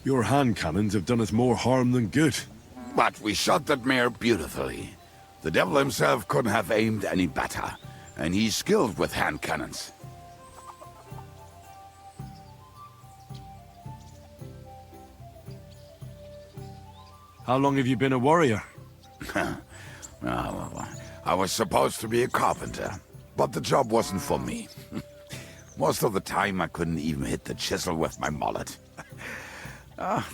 Your hand cannons have done us more harm than good. But we shot that mare beautifully. The devil himself couldn't have aimed any better, and he's skilled with hand cannons. How long have you been a warrior? I was supposed to be a carpenter, but the job wasn't for me. Most of the time I couldn't even hit the chisel with my mallet.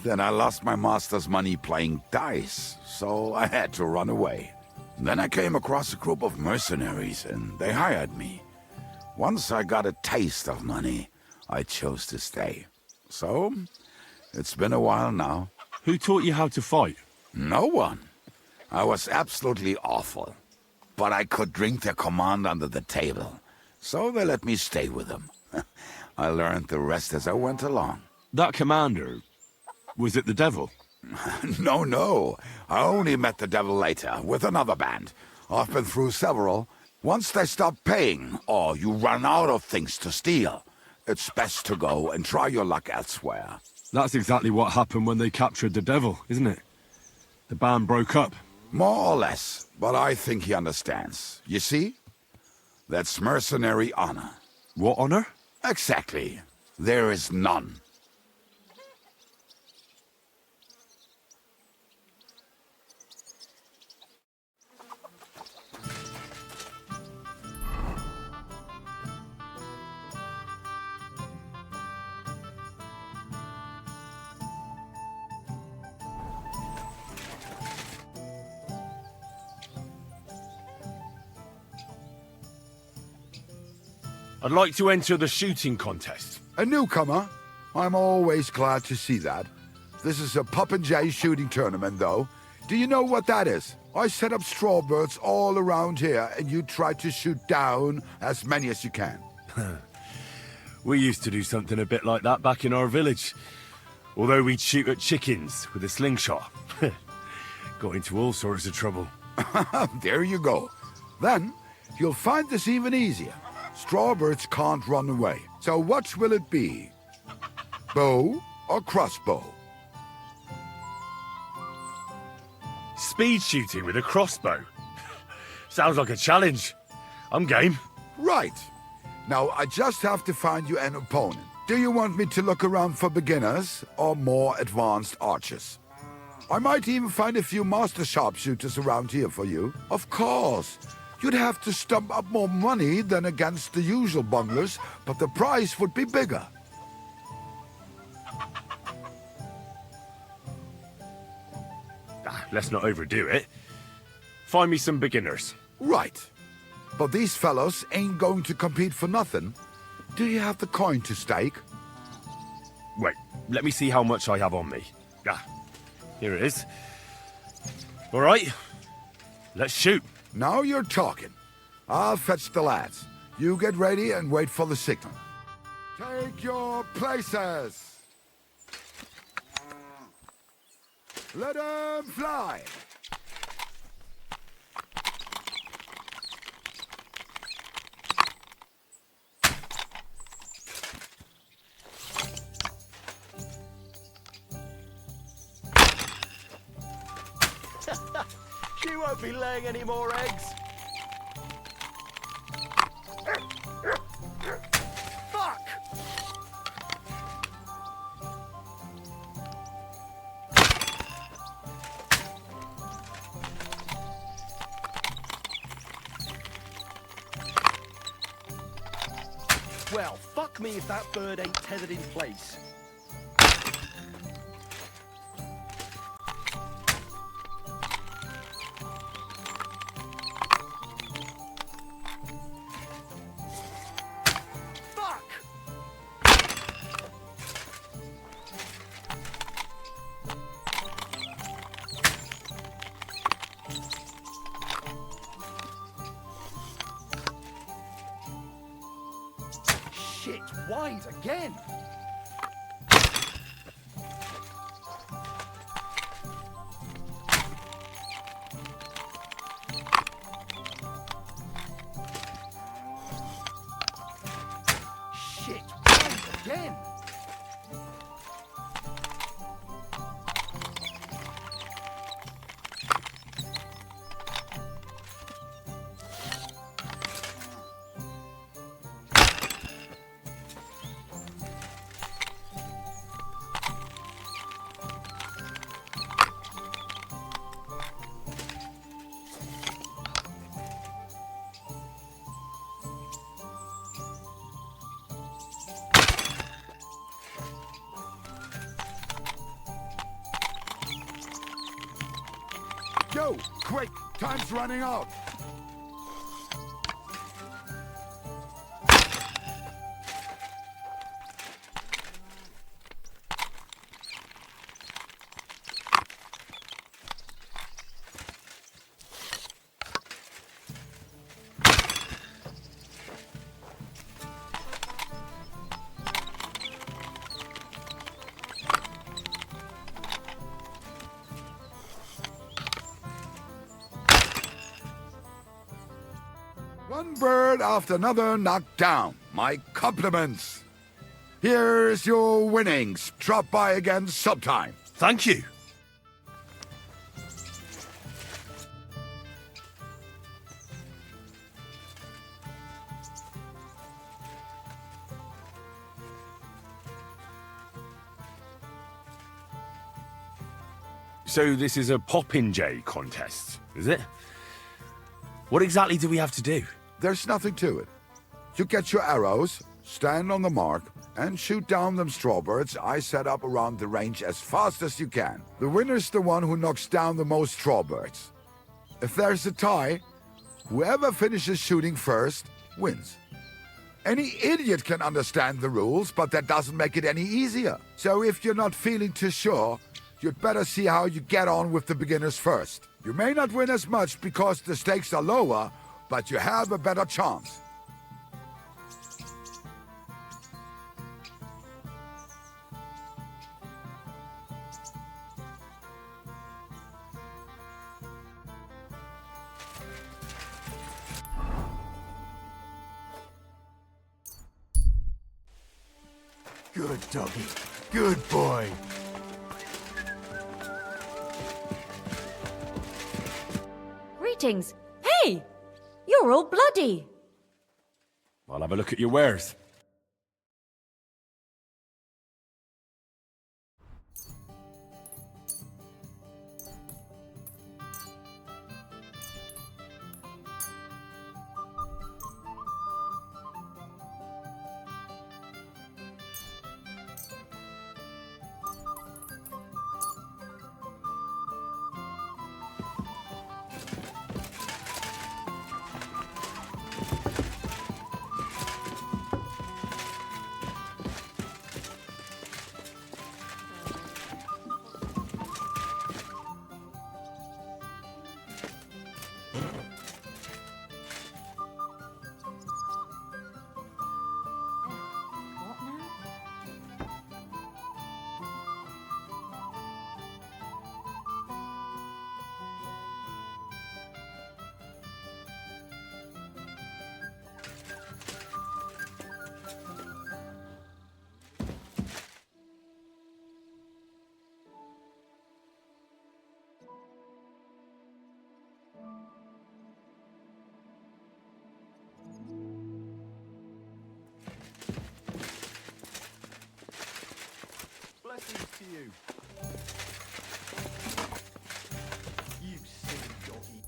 Then I lost my master's money playing dice, so I had to run away. Then I came across a group of mercenaries, and they hired me. Once I got a taste of money, I chose to stay. So, it's been a while now. Who taught you how to fight? No one. I was absolutely awful. But I could drink their command under the table, so they let me stay with them. I learned the rest as I went along. That commander, was it the devil? No. I only met the devil later, with another band. I've been through several. Once they stop paying, or you run out of things to steal, it's best to go and try your luck elsewhere. That's exactly what happened when they captured the devil, isn't it? The band broke up. More or less, but I think he understands. You see? That's mercenary honor. What honor? Exactly. There is none. I'd like to enter the shooting contest. A newcomer? I'm always glad to see that. This is a Popinjay shooting tournament, though. Do you know what that is? I set up strawbirds all around here, and you try to shoot down as many as you can. We used to do something a bit like that back in our village. Although we'd shoot at chickens with a slingshot. Got into all sorts of trouble. There you go. Then, you'll find this even easier. Strawbirds can't run away. So which will it be? Bow or crossbow? Speed shooting with a crossbow. Sounds like a challenge. I'm game. Right. Now, I just have to find you an opponent. Do you want me to look around for beginners or more advanced archers? I might even find a few master sharpshooters around here for you. Of course. You'd have to stump up more money than against the usual bunglers, but the prize would be bigger. let's not overdo it. Find me some beginners. Right. But these fellows ain't going to compete for nothing. Do you have the coin to stake? Wait, let me see how much I have on me. Here it is. All right, let's shoot. Now you're talking. I'll fetch the lads. You get ready and wait for the signal. Take your places. Let them fly. She won't be laying any more eggs. Fuck! Well, fuck me if that bird ain't tethered in place. Shit, wide again! Shit, wide again! Go! Quick! Time's running out! One bird after another knocked down. My compliments. Here's your winnings. Drop by again sometime. Thank you. So this is a popinjay contest, is it? What exactly do we have to do? There's nothing to it. You get your arrows, stand on the mark, and shoot down them strawbirds I set up around the range as fast as you can. The winner's the one who knocks down the most strawbirds. If there's a tie, whoever finishes shooting first wins. Any idiot can understand the rules, but that doesn't make it any easier. So if you're not feeling too sure, you'd better see how you get on with the beginners first. You may not win as much because the stakes are lower, but you have a better chance. Good doggy. Good boy. Greetings. Hey! You're all bloody. I'll have a look at your wares. to you. You silly doggy.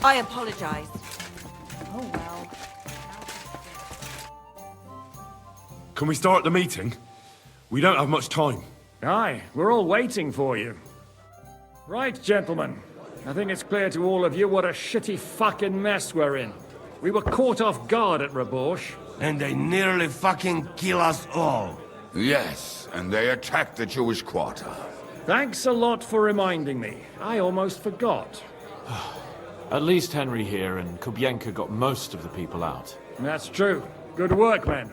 I apologize. Oh well. Can we start the meeting? We don't have much time. Aye, we're all waiting for you. Right, gentlemen. I think it's clear to all of you what a shitty fucking mess we're in. We were caught off guard at Rabosh. And they nearly fucking kill us all. Yes, and they attacked the Jewish quarter. Thanks a lot for reminding me. I almost forgot. At least Henry here and Kubienka got most of the people out. That's true. Good work, men.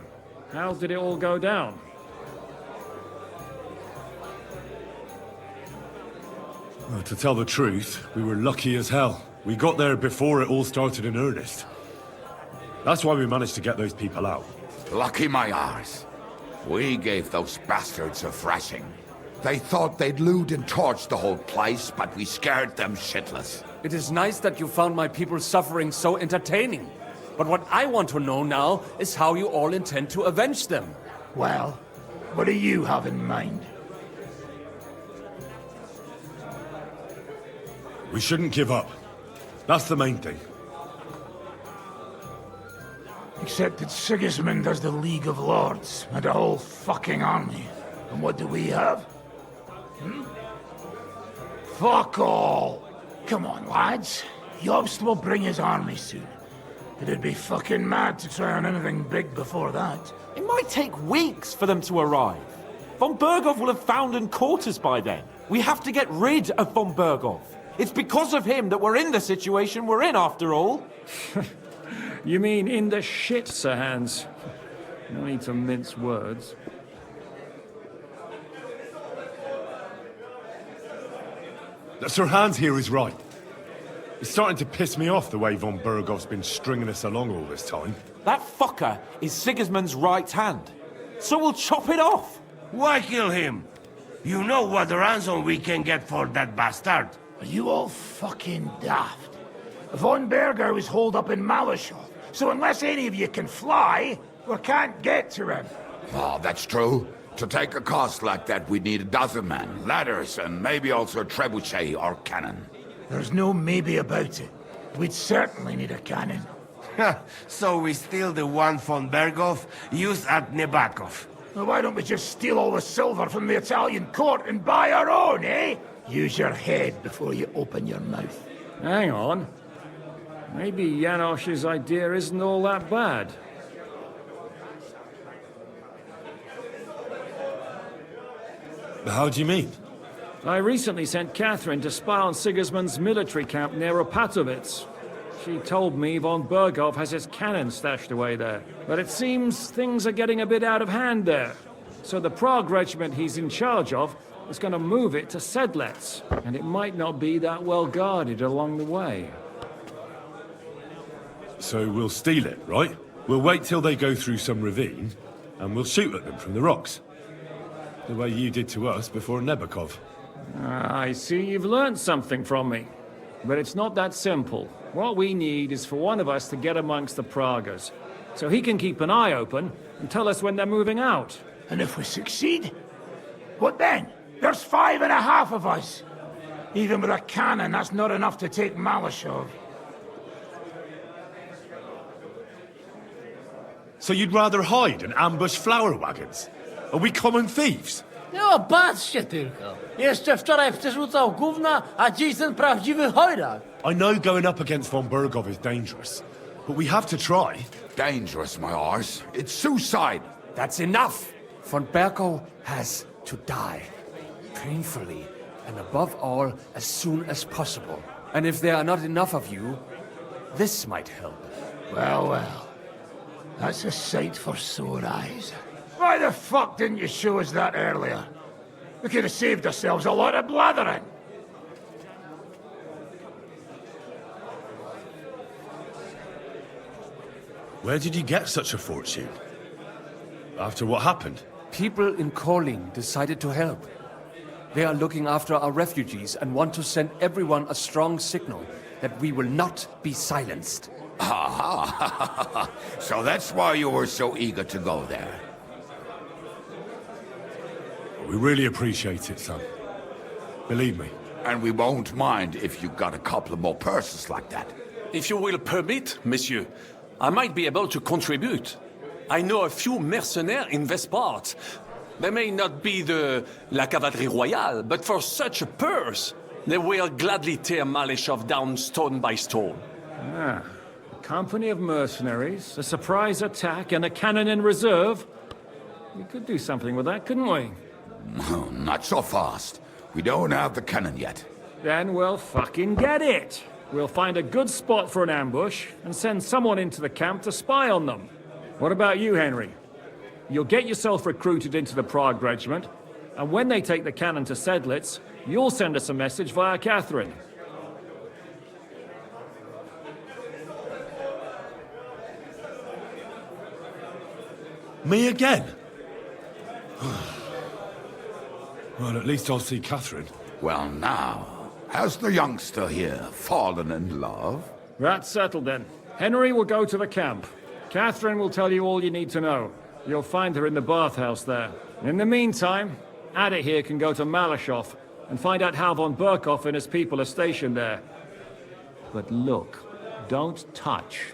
How did it all go down? Well, to tell the truth, we were lucky as hell. We got there before it all started in earnest. That's why we managed to get those people out. Lucky my arse. We gave those bastards a thrashing. They thought they'd loot and torch the whole place, but we scared them shitless. It is nice that you found my people's suffering so entertaining. But what I want to know now is how you all intend to avenge them. Well, what do you have in mind? We shouldn't give up. That's the main thing. Except that Sigismund has the League of Lords and a whole fucking army. And what do we have? Fuck all! Come on, lads. Jobst will bring his army soon. It'd be fucking mad to try on anything big before that. It might take weeks for them to arrive. Von Bergov will have found and caught us by then. We have to get rid of Von Bergov. It's because of him that we're in the situation we're in, after all. You mean in the shit, Sir Hans? No need to mince words. Sir Hans here is right. It's starting to piss me off the way Von Bergov's been stringing us along all this time. That fucker is Sigismund's right hand. So we'll chop it off. Why kill him? You know what ransom we can get for that bastard. Are you all fucking daft? Von Berger was holed up in Malashov, so unless any of you can fly, we can't get to him. Oh, that's true. To take a cost like that, we'd need 12 men, ladders, and maybe also a trebuchet or cannon. There's no maybe about it. We'd certainly need a cannon. So we steal the one von Bergov used at Nebakov. Well, why don't we just steal all the silver from the Italian court and buy our own, eh? Use your head before you open your mouth. Hang on. Maybe Janosch's idea isn't all that bad. How do you mean? I recently sent Catherine to spy on Sigismund's military camp near Opatovitz. She told me Von Bergov has his cannon stashed away there. But it seems things are getting a bit out of hand there. So the Prague regiment he's in charge of is going to move it to Sedlets. And it might not be that well guarded along the way. So we'll steal it, right? We'll wait till they go through some ravine, and we'll shoot at them from the rocks. The way you did to us before Nebakov. I see you've learned something from me. But it's not that simple. What we need is for one of us to get amongst the Pragas, so he can keep an eye open and tell us when they're moving out. And if we succeed? What then? There's 5.5 of us. Even with a cannon, that's not enough to take Malashov. So you'd rather hide and ambush flower wagons? Are we common thieves? No, patrzcie tylko. Jeszcze wczoraj przerzucał gówna, a dziś ten prawdziwy chojrak. I know going up against Von Bergov is dangerous, but we have to try. Dangerous, my arse. It's suicide. That's enough! Von Bergov has to die. Painfully, and above all, as soon as possible. And if there are not enough of you, this might help. Well, well. That's a sight for sore eyes. Why the fuck didn't you show us that earlier? We could have saved ourselves a lot of blathering. Where did you get such a fortune? After what happened? People in Kolin decided to help. They are looking after our refugees and want to send everyone a strong signal that we will not be silenced. Ah, so that's why you were so eager to go there. We really appreciate it, son. Believe me. And we won't mind if you got a couple of more purses like that. If you will permit, monsieur, I might be able to contribute. I know a few mercenaires in this part. They may not be la cavalerie royale, but for such a purse, they will gladly tear Malishov down stone by stone. Ah, a company of mercenaries, a surprise attack, and a cannon in reserve. We could do something with that, couldn't we? No, not so fast. We don't have the cannon yet. Then we'll fucking get it. We'll find a good spot for an ambush and send someone into the camp to spy on them. What about you, Henry? You'll get yourself recruited into the Prague regiment, and when they take the cannon to Sedlitz, you'll send us a message via Catherine. Me again? Well, at least I'll see Catherine. Well now, has the youngster here fallen in love? That's settled then. Henry will go to the camp. Catherine will tell you all you need to know. You'll find her in the bathhouse there. In the meantime, Adit here can go to Malishov and find out how von Burkov and his people are stationed there. But look, don't touch.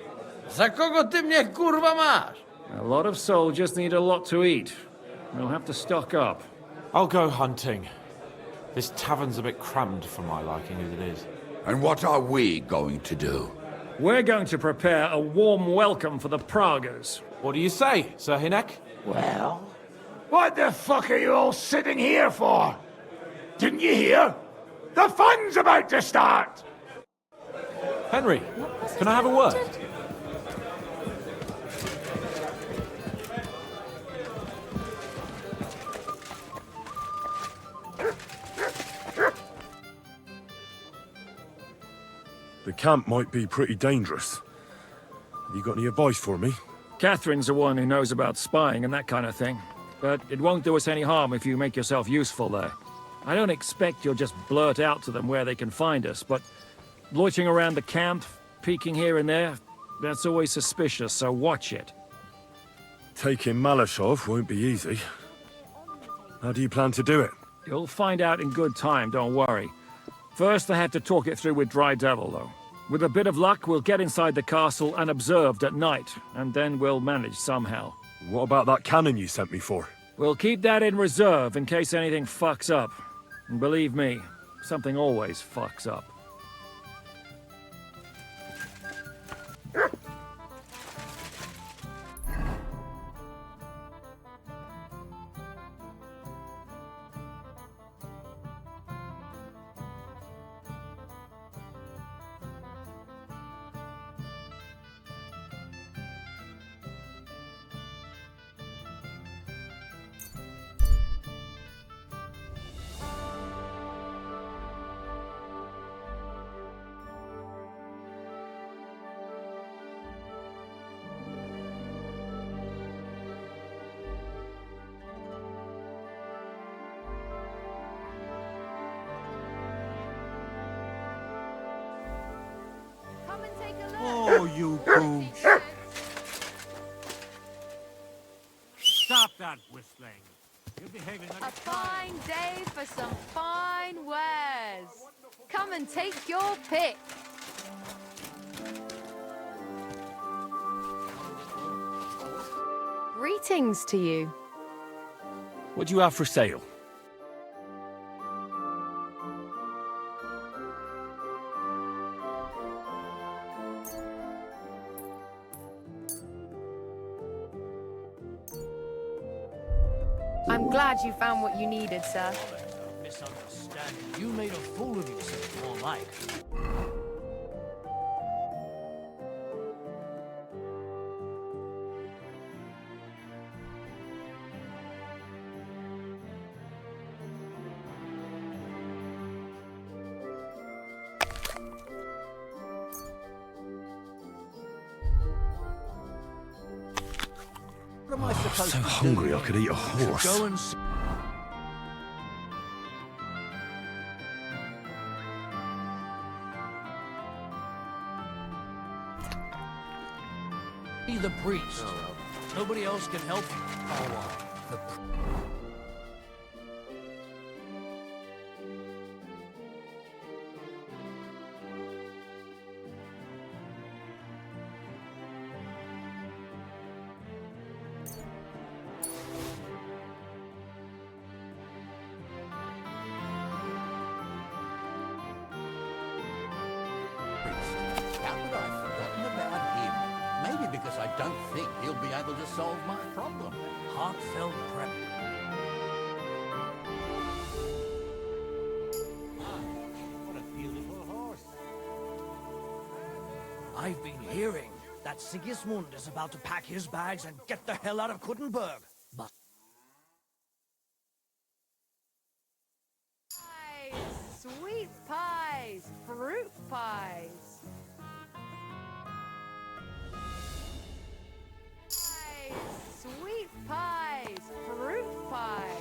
Za kogo ty mnie kurwa masz? A lot of soldiers need a lot to eat. We'll have to stock up. I'll go hunting. This tavern's a bit crammed for my liking as it is. And what are we going to do? We're going to prepare a warm welcome for the Praguers. What do you say, Sir Hinek? Well, what the fuck are you all sitting here for? Didn't you hear? The fun's about to start! Henry, can I have a word? The camp might be pretty dangerous. Have you got any advice for me? Catherine's the one who knows about spying and that kind of thing. But it won't do us any harm if you make yourself useful there. I don't expect you'll just blurt out to them where they can find us, but loitering around the camp, peeking here and there, that's always suspicious, so watch it. Taking Malishov won't be easy. How do you plan to do it? You'll find out in good time, don't worry. First, I had to talk it through with Dry Devil, though. With a bit of luck, we'll get inside the castle unobserved at night, and then we'll manage somehow. What about that cannon you sent me for? We'll keep that in reserve in case anything fucks up. And believe me, something always fucks up. Oh, you gooch. Stop that whistling. You're behaving like a fine day for some fine wares. Come and take your pick. Greetings to you. What do you have for sale? I'm glad you found what you needed, sir. Misunderstanding. You made a fool of yourself, more like. I'm so hungry I could eat a horse. the priest. Oh, well. Nobody else can help you. Oh, the How could I have forgotten about him? Maybe because I don't think he'll be able to solve my problem. heartfelt prayer. What a beautiful horse. I've been hearing that Sigismund is about to pack his bags and get the hell out of Kuttenberg. But Pies, sweet pies, fruit pies. Pies, sweet pies, fruit pies.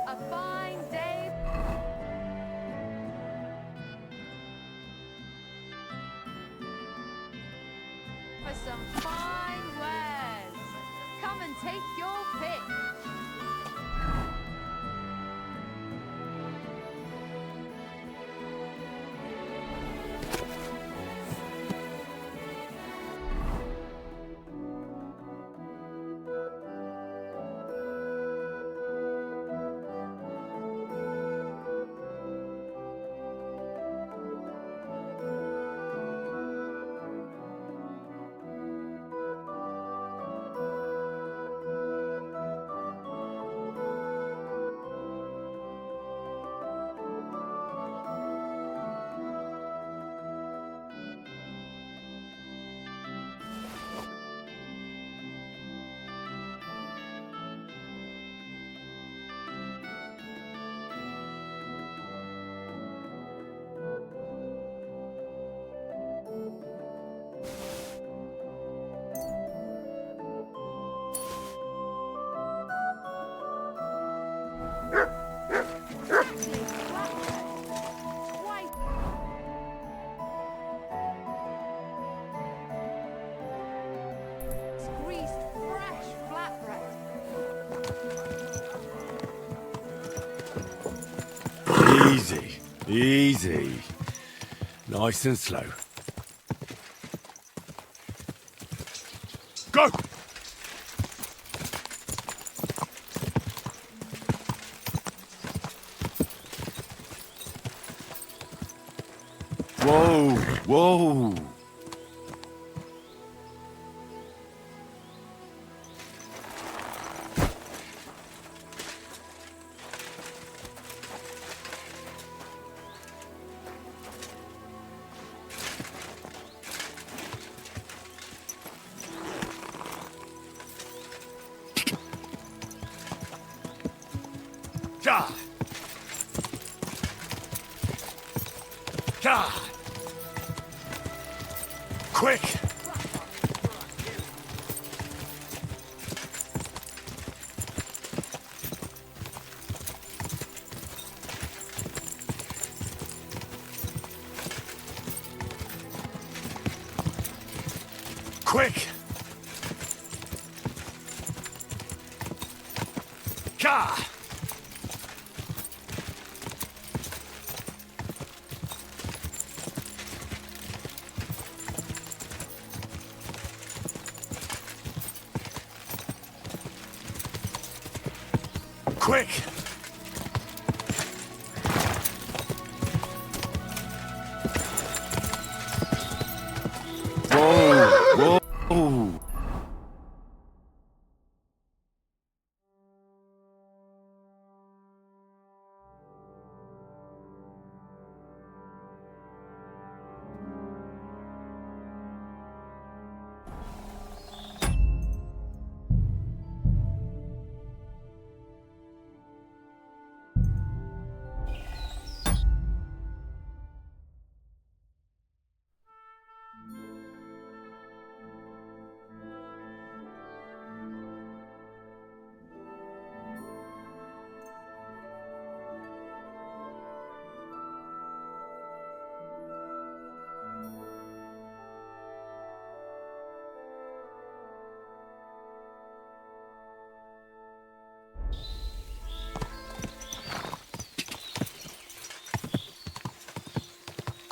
A fine day for some fine wares. Come and take your pick. Easy, easy. Nice and slow. Go! Whoa, whoa. God. God. Quick. Quick. God. Quick! Whoa! Whoa!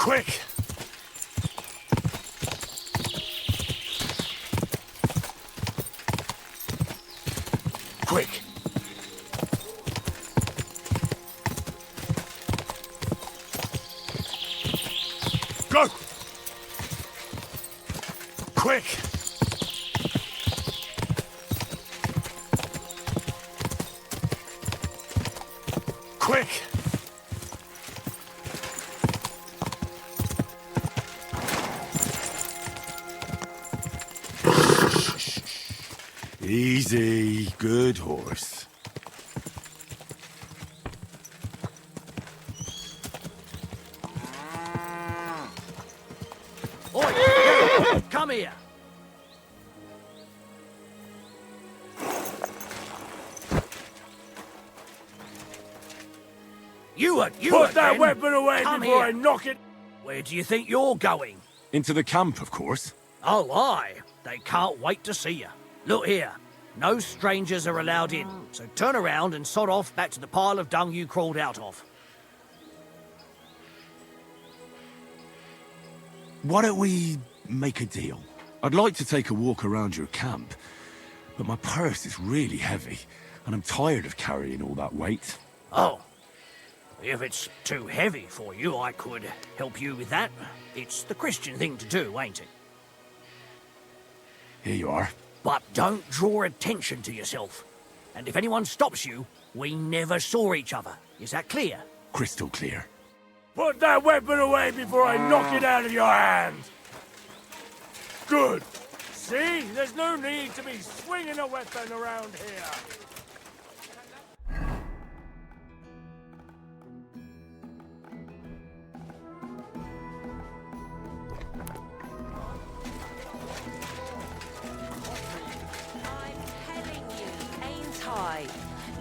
Quick! Quick! Go! Quick! Quick! Easy, good horse. Oi! Come here! You Put that again? weapon away Come before here. I knock it. Where do you think you're going? Into the camp, of course. Oh, aye. They can't wait to see you. Look here. No strangers are allowed in, so turn around and sod off back to the pile of dung you crawled out of. Why don't we make a deal? I'd like to take a walk around your camp, but my purse is really heavy, and I'm tired of carrying all that weight. Oh. If it's too heavy for you, I could help you with that. It's the Christian thing to do, ain't it? Here you are. But don't draw attention to yourself. And if anyone stops you, we never saw each other. Is that clear? Crystal clear. Put that weapon away before I knock it out of your hand. Good. See? There's no need to be swinging a weapon around here.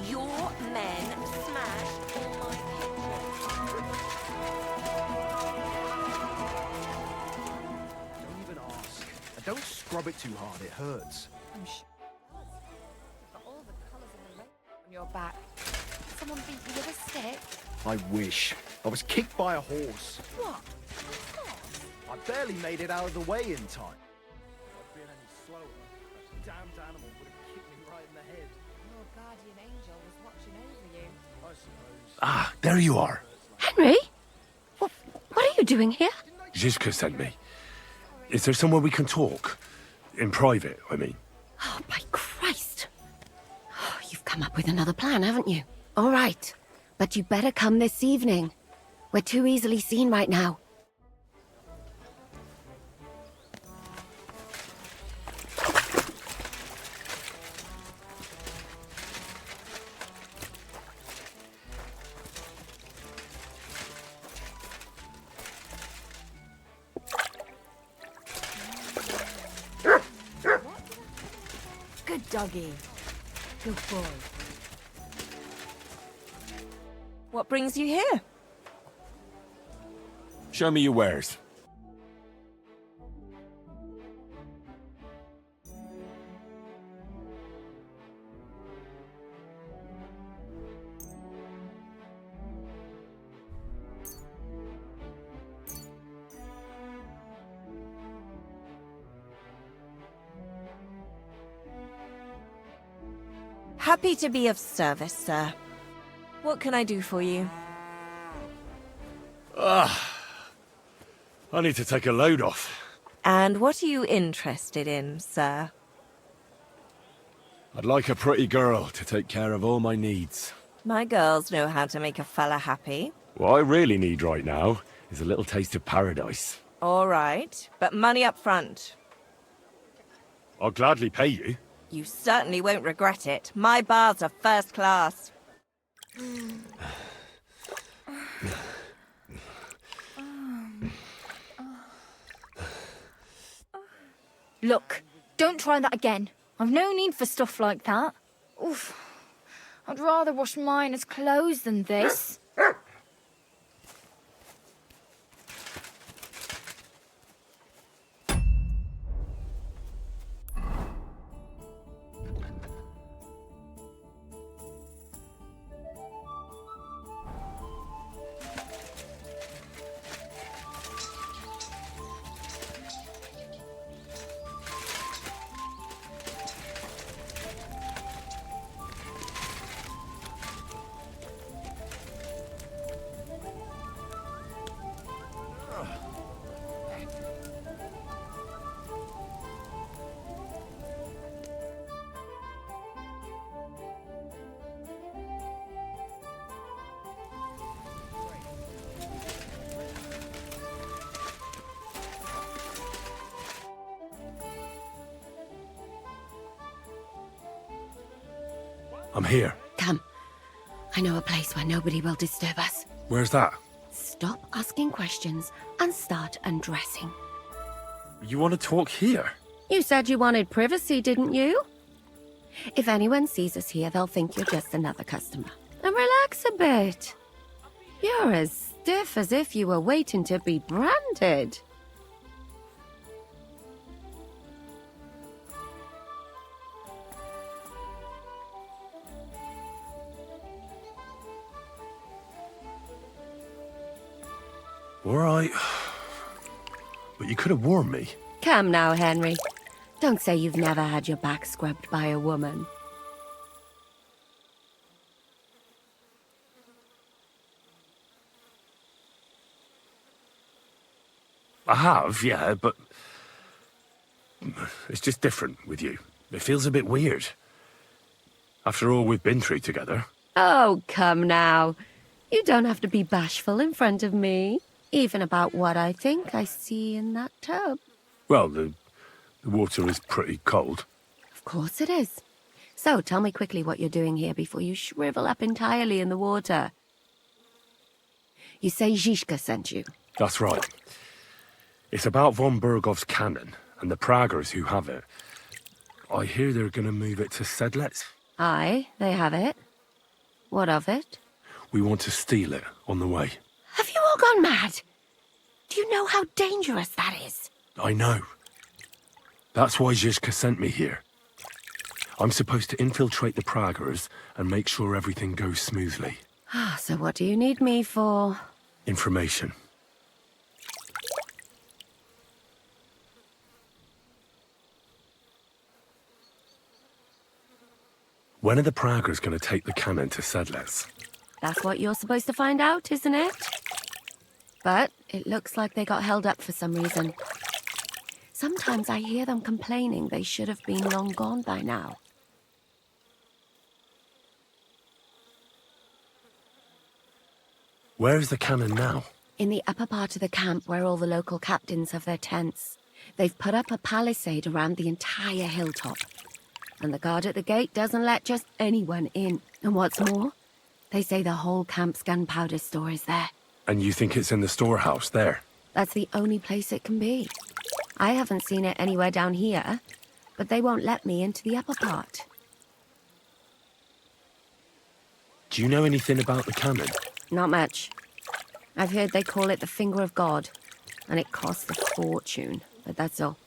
Your men smashed all my kitchen. Don't even ask. And don't scrub it too hard, it hurts. I'm sure. But all the colours in the rainbow. your back. Someone beat you with a stick? I wish. I was kicked by a horse. What? I barely made it out of the way in time. If I'd been any slower, that damned animal would have kicked me right in the head. Your guardian angel was watching over you. I suppose. Ah, there you are. Henry? What are you doing here? Zizka sent me. Is there somewhere we can talk? In private, I mean. Oh, by Christ. Oh, you've come up with another plan, haven't you? All right. But you better come this evening. We're too easily seen right now. Good doggy. Good boy. What brings you here? Show me your wares. Happy to be of service, sir. What can I do for you? I need to take a load off. And what are you interested in, sir? I'd like a pretty girl to take care of all my needs. My girls know how to make a fella happy. What I really need right now is a little taste of paradise. All right, but money up front. I'll gladly pay you. You certainly won't regret it. My bars are first class. Look, don't try that again. I've no need for stuff like that. Oof. I'd rather wash Miner's clothes than this. I'm here. Come. I know a place where nobody will disturb us. Where's that? Stop asking questions and start undressing. You want to talk here? You said you wanted privacy, didn't you? If anyone sees us here, they'll think you're just another customer. And relax a bit. You're as stiff as if you were waiting to be branded. All right. But you could have warned me. Come now, Henry. Don't say you've never had your back scrubbed by a woman. I have, yeah, but it's just different with you. It feels a bit weird. After all we've been through together. Oh, come now. You don't have to be bashful in front of me. Even about what I think I see in that tub. Well, the water is pretty cold. Of course it is. So tell me quickly what you're doing here before you shrivel up entirely in the water. You say Zizka sent you? That's right. It's about von Bergov's cannon and the Praggers who have it. I hear they're going to move it to Sedlec. Aye, they have it. What of it? We want to steal it on the way. Have you all gone mad? Do you know how dangerous that is? I know. That's why Zizka sent me here. I'm supposed to infiltrate the Praggers and make sure everything goes smoothly. So what do you need me for? Information. When are the Praggers going to take the cannon to Sedlets? That's what you're supposed to find out, isn't it? But it looks like they got held up for some reason. Sometimes I hear them complaining they should have been long gone by now. Where is the cannon now? In the upper part of the camp where all the local captains have their tents. They've put up a palisade around the entire hilltop. And the guard at the gate doesn't let just anyone in. And what's more, they say the whole camp's gunpowder store is there. And you think it's in the storehouse there? That's the only place it can be. I haven't seen it anywhere down here, but they won't let me into the upper part. Do you know anything about the cannon? Not much. I've heard they call it the Finger of God, and it costs a fortune, but that's all.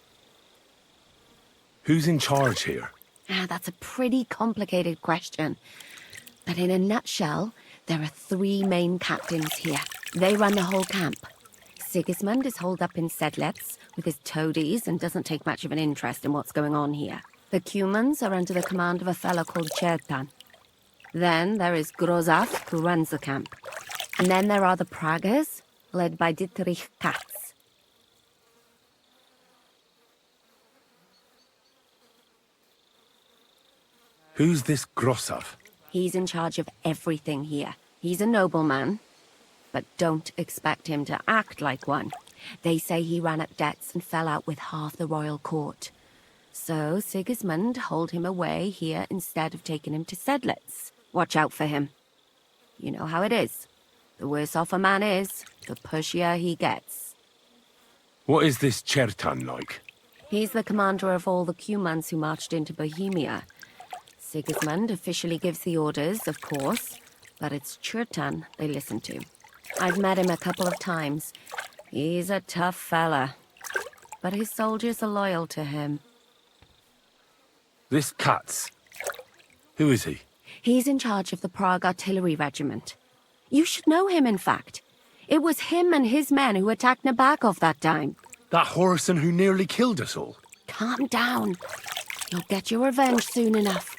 Who's in charge here? That's a pretty complicated question. But in a nutshell, there are 3 main captains here. They run the whole camp. Sigismund is holed up in Sedlets with his toadies and doesn't take much of an interest in what's going on here. The Cumans are under the command of a fellow called Chertan. Then there is Grozaf, who runs the camp. And then there are the Praggers, led by Dietrich Katz. Who's this Grossav? He's in charge of everything here. He's a nobleman, but don't expect him to act like one. They say he ran up debts and fell out with half the royal court. So Sigismund holed him away here instead of taking him to Sedlets. Watch out for him. You know how it is. The worse off a man is, the pushier he gets. What is this Chertan like? He's the commander of all the Cumans who marched into Bohemia. Sigismund officially gives the orders, of course, but it's Chertan they listen to. I've met him a couple of times. He's a tough fella, but his soldiers are loyal to him. This Katz. Who is he? He's in charge of the Prague Artillery Regiment. You should know him, in fact. It was him and his men who attacked Nabakov that time. That Horace who nearly killed us all. Calm down. You'll get your revenge soon enough.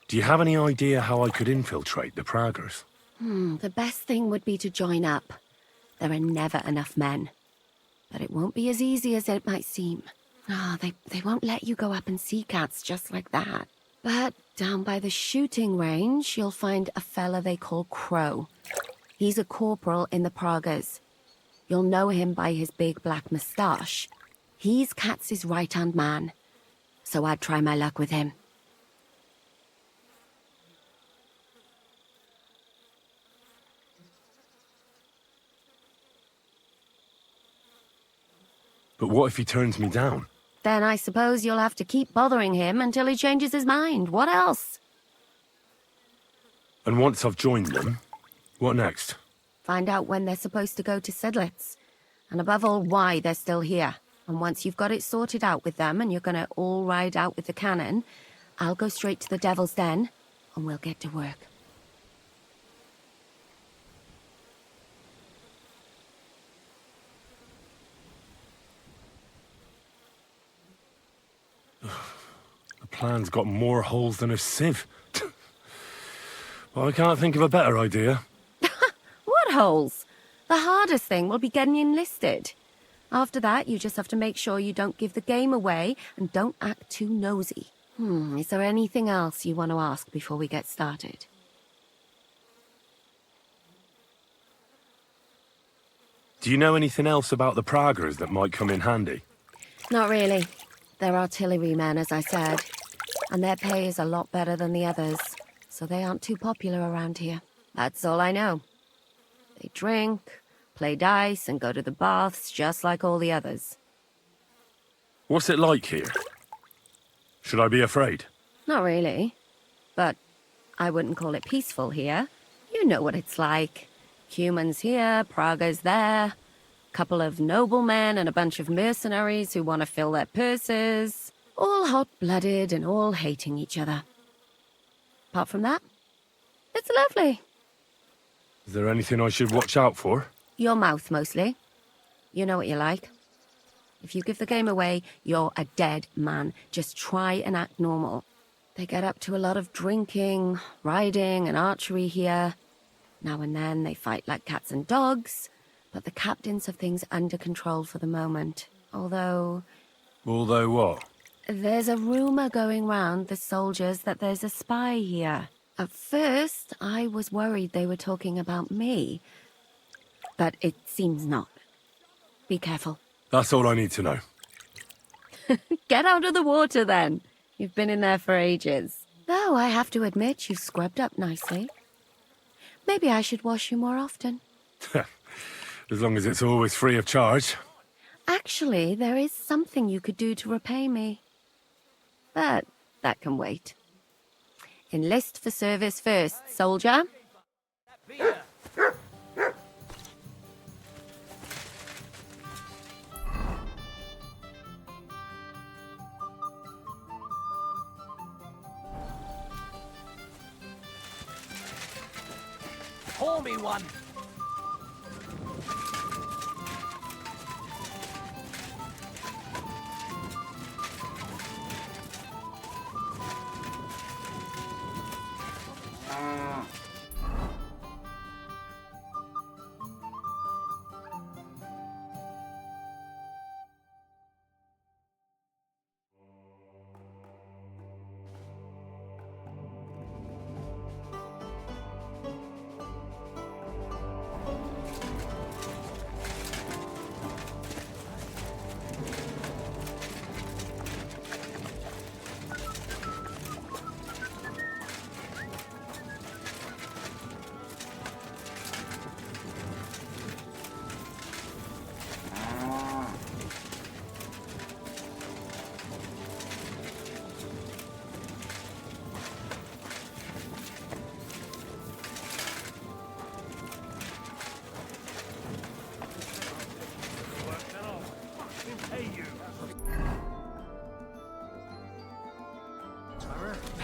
Do you have any idea how I could infiltrate the Praggers? The best thing would be to join up. There are never enough men. But it won't be as easy as it might seem. They won't let you go up and see cats just like that. But down by the shooting range, you'll find a fella they call Crow. He's a corporal in the Praggers. You'll know him by his big black moustache. He's Katz's right-hand man. So I'd try my luck with him. But what if he turns me down? Then I suppose you'll have to keep bothering him until he changes his mind. What else? And once I've joined them, what next? Find out when they're supposed to go to Sedlets. And above all, why they're still here. And once you've got it sorted out with them and you're gonna all ride out with the cannon, I'll go straight to the Devil's Den and we'll get to work. The plan's got more holes than a sieve. Well, I can't think of a better idea. What holes? The hardest thing will be getting enlisted. After that, you just have to make sure you don't give the game away and don't act too nosy. Is there anything else you want to ask before we get started? Do you know anything else about the Praggers that might come in handy? Not really. They're artillerymen, as I said. And their pay is a lot better than the others, so they aren't too popular around here. That's all I know. They drink, play dice, and go to the baths just like all the others. What's it like here? Should I be afraid? Not really. But I wouldn't call it peaceful here. You know what it's like. Humans here, Prague's there. Couple of noblemen and a bunch of mercenaries who want to fill their purses. All hot-blooded and all hating each other. Apart from that, it's lovely. Is there anything I should watch out for? Your mouth, mostly. You know what you like. If you give the game away, you're a dead man. Just try and act normal. They get up to a lot of drinking, riding, and archery here. Now and then they fight like cats and dogs, but the captains have things under control for the moment. Although what? there's a rumor going round the soldiers that there's a spy here. At first, I was worried they were talking about me, but it seems not. Be careful. That's all I need to know. Get out of the water, then. You've been in there for ages. Though I have to admit you've scrubbed up nicely. Maybe I should wash you more often. As long as it's always free of charge. Actually, there is something you could do to repay me. But that can wait. Enlist for service first, soldier. Pour me one.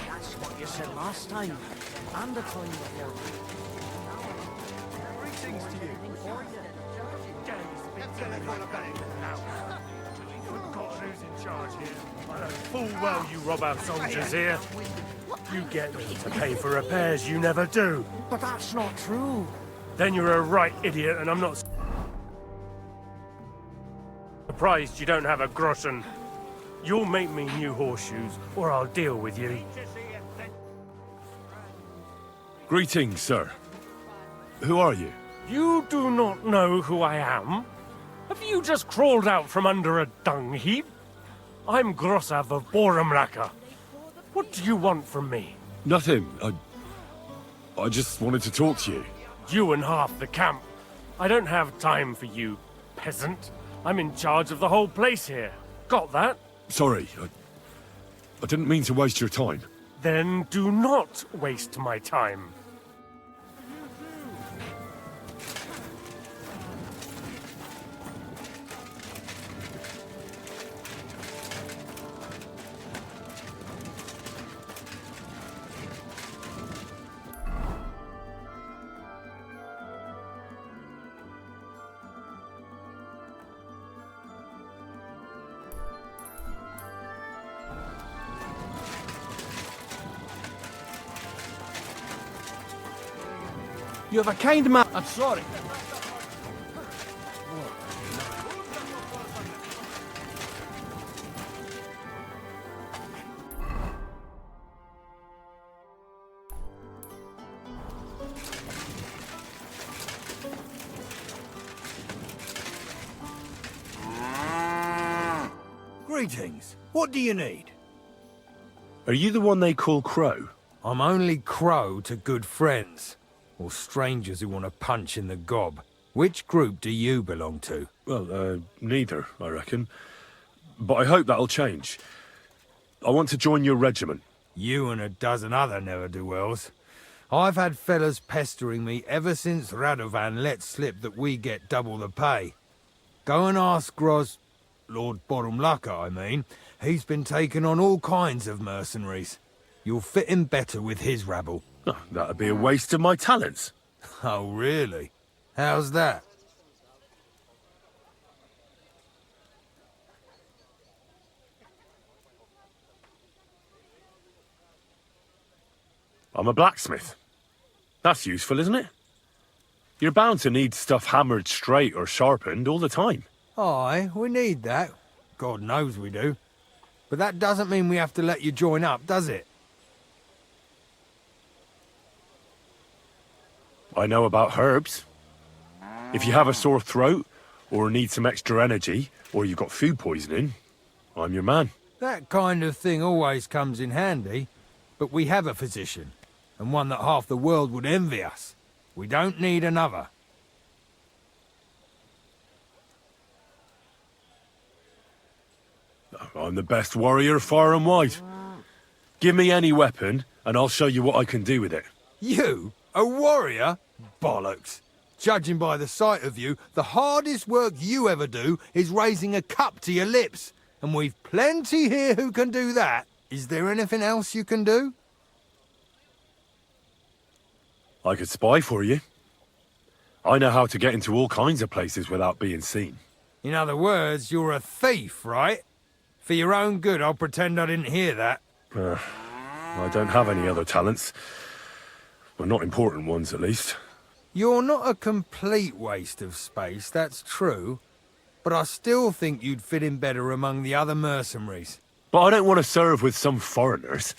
That's what you said last time. And the time before. Greetings to you. God, who's in charge here? I know full well you rob our soldiers here. You get them to pay for repairs you never do. But that's not true. Then you're a right idiot, and I'm not surprised you don't have a groschen. You'll make me new horseshoes, or I'll deal with you. Greetings, sir. Who are you? You do not know who I am? Have you just crawled out from under a dung heap? I'm Grossav of Borumlaka. What do you want from me? Nothing. I just wanted to talk to you. You and half the camp. I don't have time for you, peasant. I'm in charge of the whole place here. Got that? Sorry, I didn't mean to waste your time. Then do not waste my time. You have a kind man. I'm sorry. Greetings. What do you need? Are you the one they call Crow? I'm only Crow to good friends. Or strangers who want to punch in the gob. Which group do you belong to? Well, neither, I reckon. But I hope that'll change. I want to join your regiment. You and a dozen other ne'er-do-wells. I've had fellas pestering me ever since Radovan let slip that we get double the pay. Go and ask Lord Borumlaka, I mean. He's been taking on all kinds of mercenaries. You'll fit in better with his rabble. Oh, that'd be a waste of my talents. Oh, really? How's that? I'm a blacksmith. That's useful, isn't it? You're bound to need stuff hammered straight or sharpened all the time. Aye, we need that. God knows we do. But that doesn't mean we have to let you join up, does it? I know about herbs. If you have a sore throat, or need some extra energy, or you've got food poisoning, I'm your man. That kind of thing always comes in handy. But we have a physician, and one that half the world would envy us. We don't need another. I'm the best warrior far and wide. Give me any weapon, and I'll show you what I can do with it. You? A warrior? Bollocks. Judging by the sight of you, the hardest work you ever do is raising a cup to your lips. And we've plenty here who can do that. Is there anything else you can do? I could spy for you. I know how to get into all kinds of places without being seen. In other words, you're a thief, right? For your own good, I'll pretend I didn't hear that. I don't have any other talents. Well, not important ones, at least. You're not a complete waste of space, that's true. But I still think you'd fit in better among the other mercenaries. But I don't want to serve with some foreigners.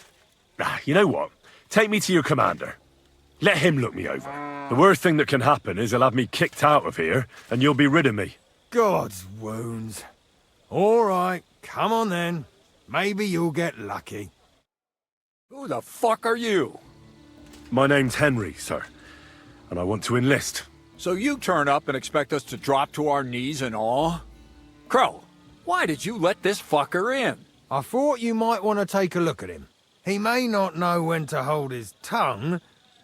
You know what? Take me to your commander. Let him look me over. The worst thing that can happen is he'll have me kicked out of here, and you'll be rid of me. God's wounds. All right, come on then. Maybe you'll get lucky. Who the fuck are you? My name's Henry, sir, and I want to enlist. So you turn up and expect us to drop to our knees in awe? Crow, why did you let this fucker in? I thought you might want to take a look at him. He may not know when to hold his tongue,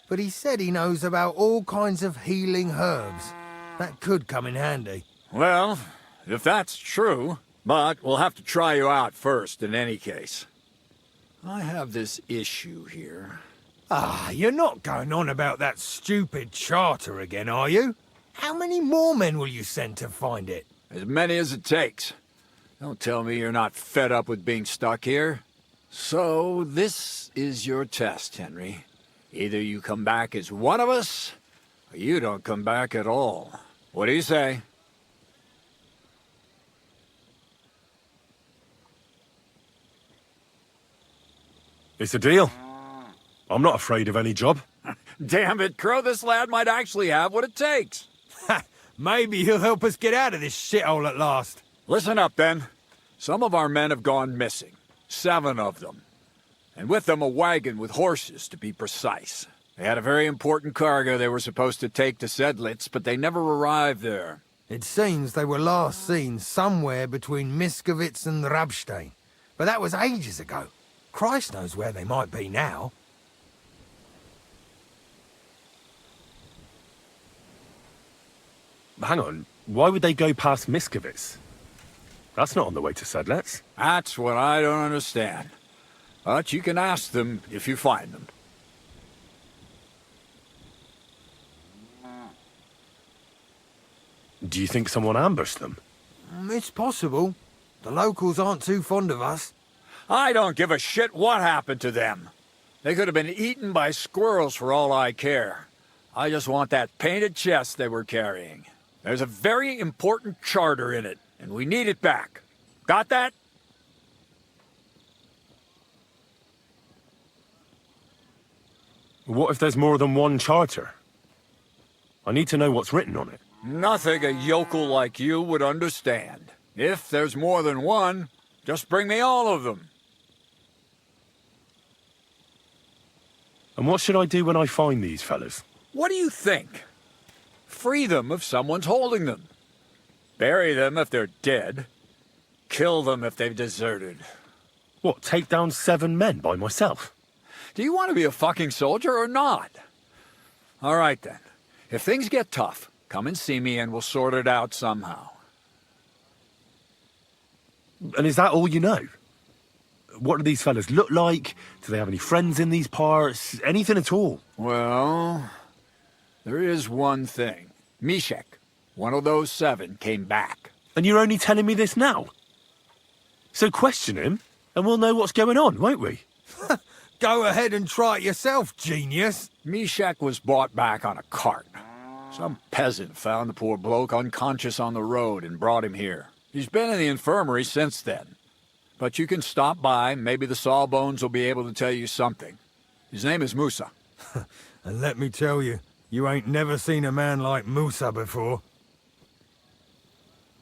but he said he knows about all kinds of healing herbs. That could come in handy. Well, if that's true, but we'll have to try you out first in any case. I have this issue here. Ah, you're not going on about that stupid charter again, are you? How many more men will you send to find it? As many as it takes. Don't tell me you're not fed up with being stuck here. So, this is your test, Henry. Either you come back as one of us, or you don't come back at all. What do you say? It's a deal. I'm not afraid of any job. Damn it, Crow, this lad might actually have what it takes. Ha! Maybe he'll help us get out of this shithole at last. Listen up, then. Some of our men have gone missing. 7 of them. And with them a wagon with horses, to be precise. They had a very important cargo they were supposed to take to Sedlitz, but they never arrived there. It seems they were last seen somewhere between Miskovitz and Rabstein. But that was ages ago. Christ knows where they might be now. Hang on, why would they go past Miskovitz? That's not on the way to Sedlitz. That's what I don't understand. But you can ask them if you find them. Do you think someone ambushed them? It's possible. The locals aren't too fond of us. I don't give a shit what happened to them. They could have been eaten by squirrels for all I care. I just want that painted chest they were carrying. There's a very important charter in it, and we need it back. Got that? What if there's more than one charter? I need to know what's written on it. Nothing a yokel like you would understand. If there's more than one, just bring me all of them. And what should I do when I find these fellas? What do you think? Free them if someone's holding them. Bury them if they're dead. Kill them if they've deserted. What, take down 7 men by myself? Do you want to be a fucking soldier or not? All right then. If things get tough, come and see me and we'll sort it out somehow. And is that all you know? What do these fellas look like? Do they have any friends in these parts? Anything at all? Well, there is one thing. Mishek, one of those 7, came back. And you're only telling me this now? So question him, and we'll know what's going on, won't we? Go ahead and try it yourself, genius. Mishek was brought back on a cart. Some peasant found the poor bloke unconscious on the road and brought him here. He's been in the infirmary since then. But you can stop by, maybe the Sawbones will be able to tell you something. His name is Musa. And let me tell you, you ain't never seen a man like Musa before.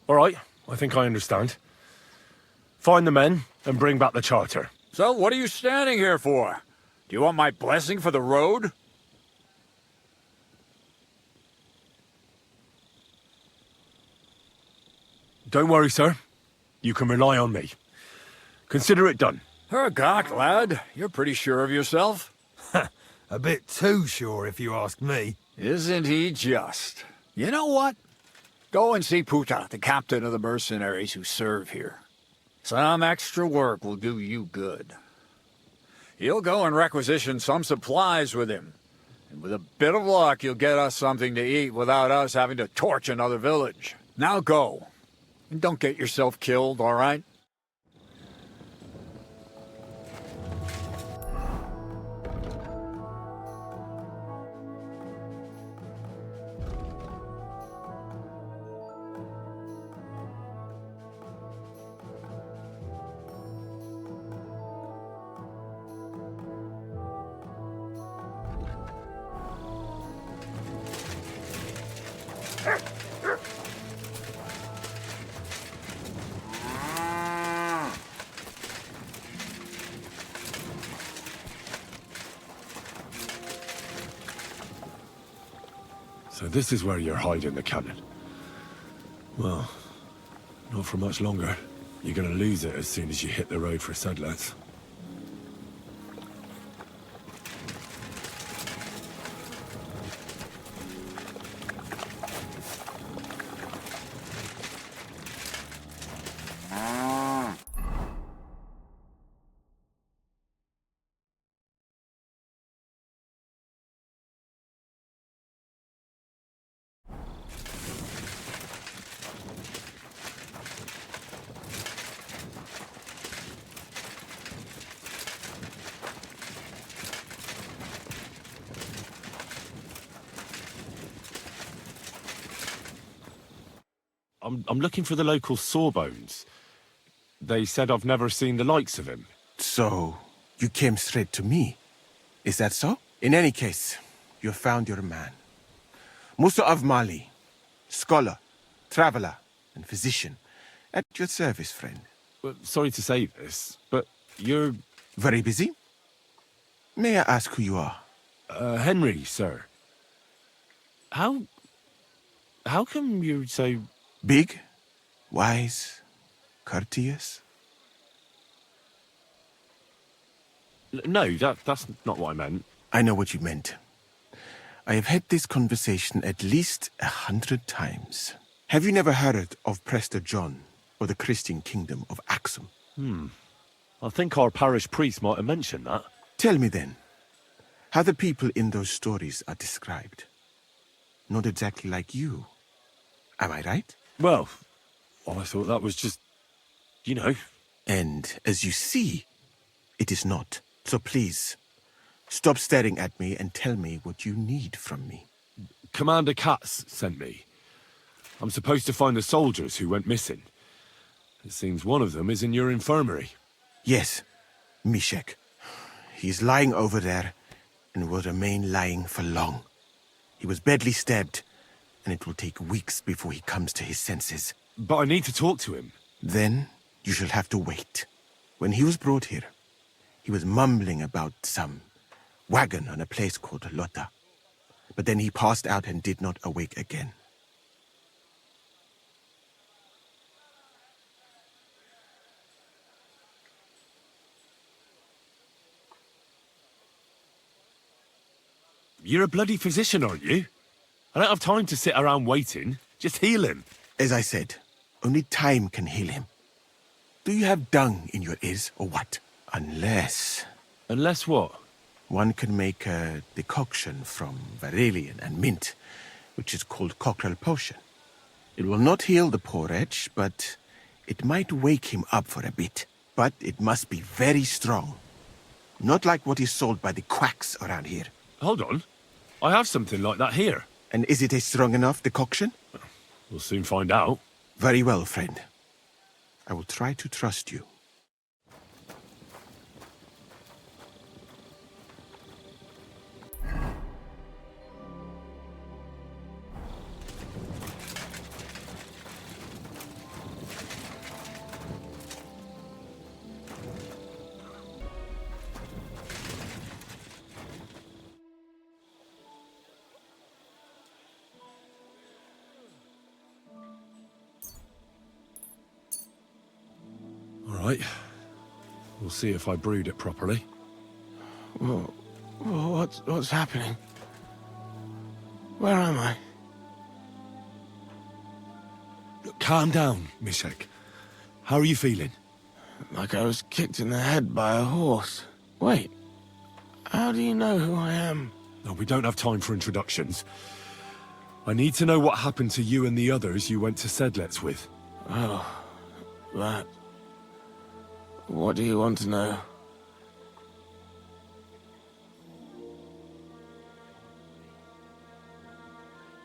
All right, I think I understand. Find the men and bring back the charter. So what are you standing here for? Do you want my blessing for the road? Don't worry, sir. You can rely on me. Consider it done. Hergott, lad. You're pretty sure of yourself. A bit too sure, if you ask me. Isn't he just? You know what? Go and see Puta, the captain of the mercenaries who serve here. Some extra work will do you good. He'll go and requisition some supplies with him. And with a bit of luck, you'll get us something to eat without us having to torch another village. Now go. And don't get yourself killed, all right? So this is where you're hiding the cannon. Well, not for much longer. You're gonna lose it as soon as you hit the road for Sedlets. I'm looking for the local Sawbones. They said I've never seen the likes of him. So, you came straight to me. Is that so? In any case, you found your man. Musa of Mali, scholar, traveler, and physician. At your service, friend. Well, sorry to say this, but you're... Very busy? May I ask who you are? Henry, sir. How come you're so... Big, wise, courteous? No, that's not what I meant. I know what you meant. I have had this conversation at least 100 times. Have you never heard of Prester John or the Christian kingdom of Axum? I think our parish priest might have mentioned that. Tell me then, how the people in those stories are described. Not exactly like you. Am I right? Well, I thought that was just, you know. And as you see, it is not. So please, stop staring at me and tell me what you need from me. Commander Katz sent me. I'm supposed to find the soldiers who went missing. It seems one of them is in your infirmary. Yes, Mishek. He's lying over there and will remain lying for long. He was badly stabbed, and it will take weeks before he comes to his senses. But I need to talk to him. Then you shall have to wait. When he was brought here, he was mumbling about some wagon on a place called Lota. But then he passed out and did not awake again. You're a bloody physician, aren't you? I don't have time to sit around waiting. Just heal him. As I said, only time can heal him. Do you have dung in your ears, or what? Unless... Unless what? One can make a decoction from Varelian and mint, which is called cockerel potion. It will not heal the poor wretch, but it might wake him up for a bit. But it must be very strong. Not like what is sold by the quacks around here. Hold on. I have something like that here. And is it a strong enough decoction? We'll soon find out. Very well, friend. I will try to trust you. Right. We'll see if I brewed it properly. Whoa. What's happening? Where am I? Look, calm down, Mishek. How are you feeling? Like I was kicked in the head by a horse. Wait. How do you know who I am? No, we don't have time for introductions. I need to know what happened to you and the others you went to Sedlet's with. Oh, that... What do you want to know?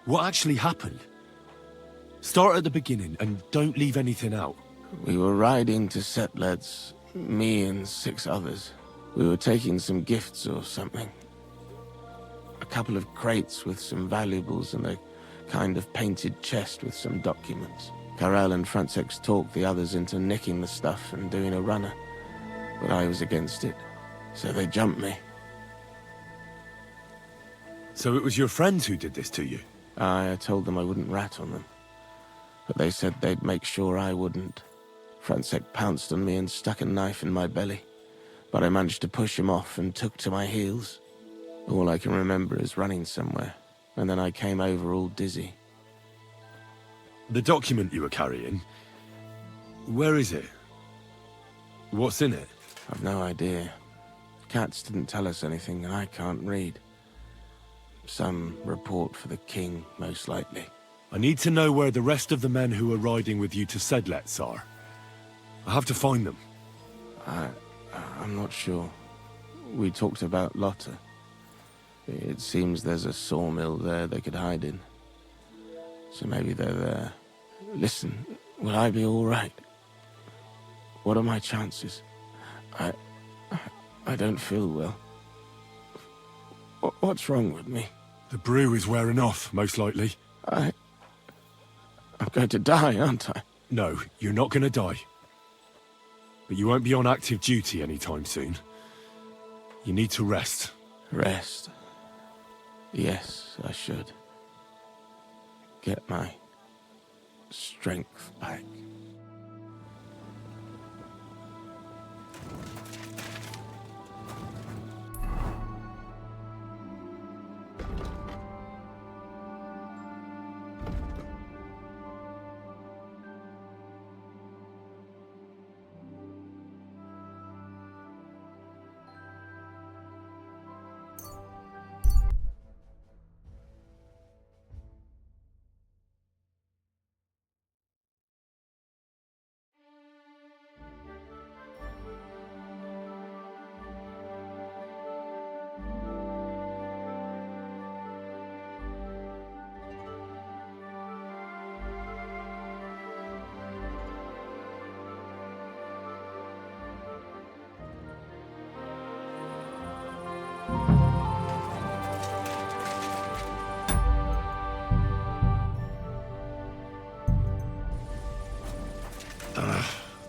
What actually happened? Start at the beginning and don't leave anything out. We were riding to Sedlet's, me and 6 others. We were taking some gifts or something. A couple of crates with some valuables and a kind of painted chest with some documents. Karel and Francex talked the others into nicking the stuff and doing a runner. But I was against it, so they jumped me. So it was your friends who did this to you? I told them I wouldn't rat on them. But they said they'd make sure I wouldn't. Francex pounced on me and stuck a knife in my belly. But I managed to push him off and took to my heels. All I can remember is running somewhere, and then I came over all dizzy. The document you were carrying, where is it? What's in it? I've no idea. Cats didn't tell us anything, and I can't read. Some report for the king, most likely. I need to know where the rest of the men who are riding with you to Sedlet's are. I have to find them. I'm not sure. We talked about Lotta. It seems there's a sawmill there they could hide in. So maybe they're there. Listen, will I be all right? What are my chances? I don't feel well. What's wrong with me? The brew is wearing off, most likely. I'm going to die, aren't I? No, you're not going to die. But you won't be on active duty anytime soon. You need to rest. Rest? Yes, I should. Get my strength back.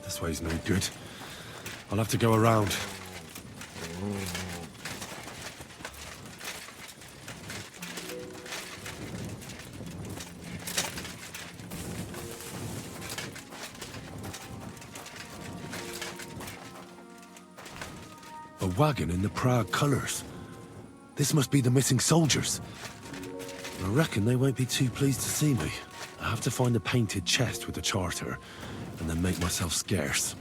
This way's no good. I'll have to go around. A wagon in the Prague colours. This must be the missing soldiers. I reckon they won't be too pleased to see me. I have to find a painted chest with a charter, and then make myself scarce.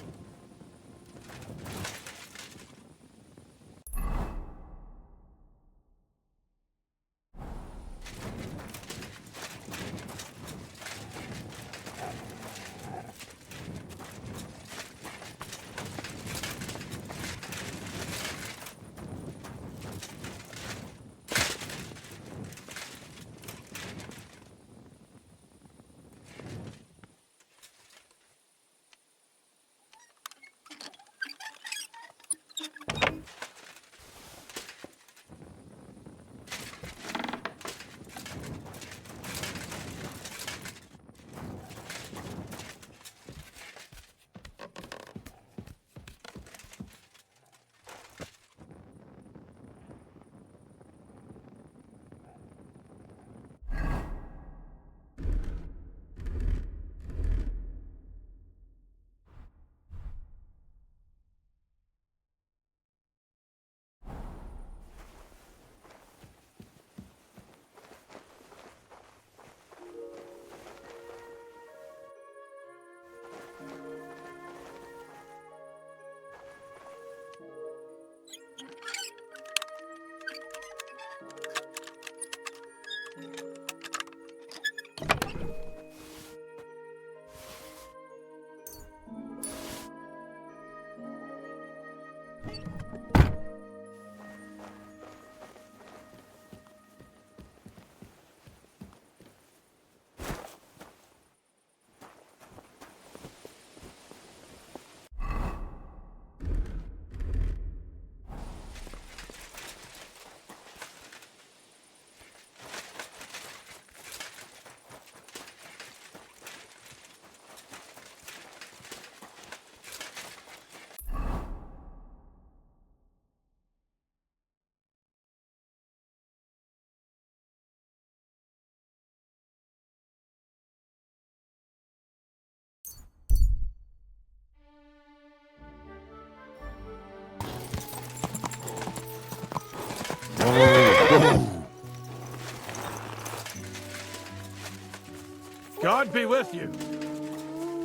God be with you.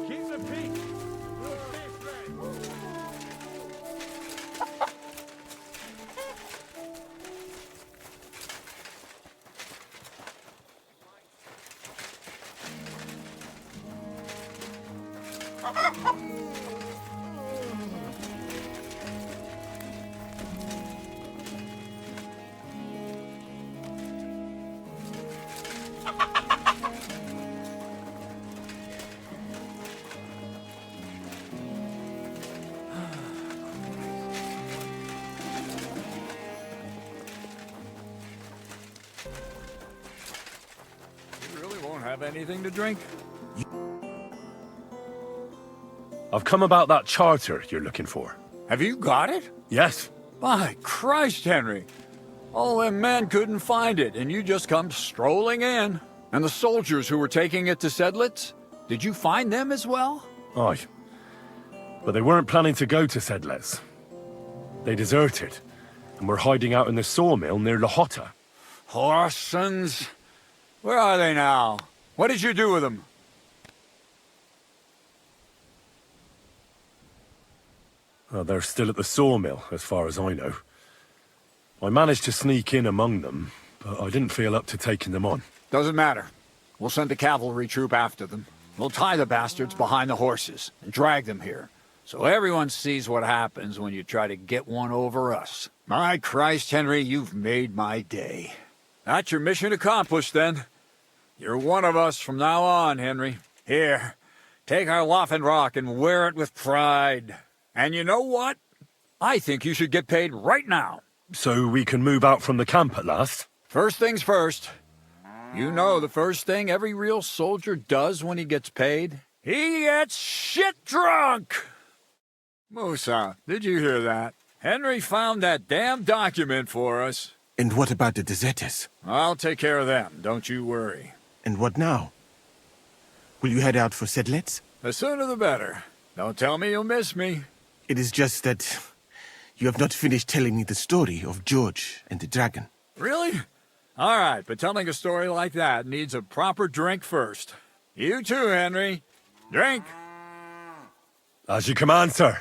Keep the peace. We'll stay straight. You really won't have anything to drink? I've come about that charter you're looking for. Have you got it? Yes. By Christ, Henry. All them men couldn't find it, and you just come strolling in. And the soldiers who were taking it to Sedlitz? Did you find them as well? Aye. But they weren't planning to go to Sedlitz. They deserted, and were hiding out in the sawmill near Lahota. Horsons. Where are they now? What did you do with them? Well, they're still at the sawmill, as far as I know. I managed to sneak in among them, but I didn't feel up to taking them on. Doesn't matter. We'll send a cavalry troop after them. We'll tie the bastards behind the horses and drag them here, so everyone sees what happens when you try to get one over us. My Christ, Henry, you've made my day. That's your mission accomplished, then. You're one of us from now on, Henry. Here, take our Waffenrock and wear it with pride. And you know what? I think you should get paid right now. So we can move out from the camp at last? First things first. You know the first thing every real soldier does when he gets paid? He gets shit drunk! Musa, did you hear that? Henry found that damn document for us. And what about the deserters? I'll take care of them, don't you worry. And what now? Will you head out for Sedlitz? The sooner the better. Don't tell me you'll miss me. It is just that you have not finished telling me the story of George and the dragon. Really? All right, but telling a story like that needs a proper drink first. You too, Henry. Drink. As you command, sir.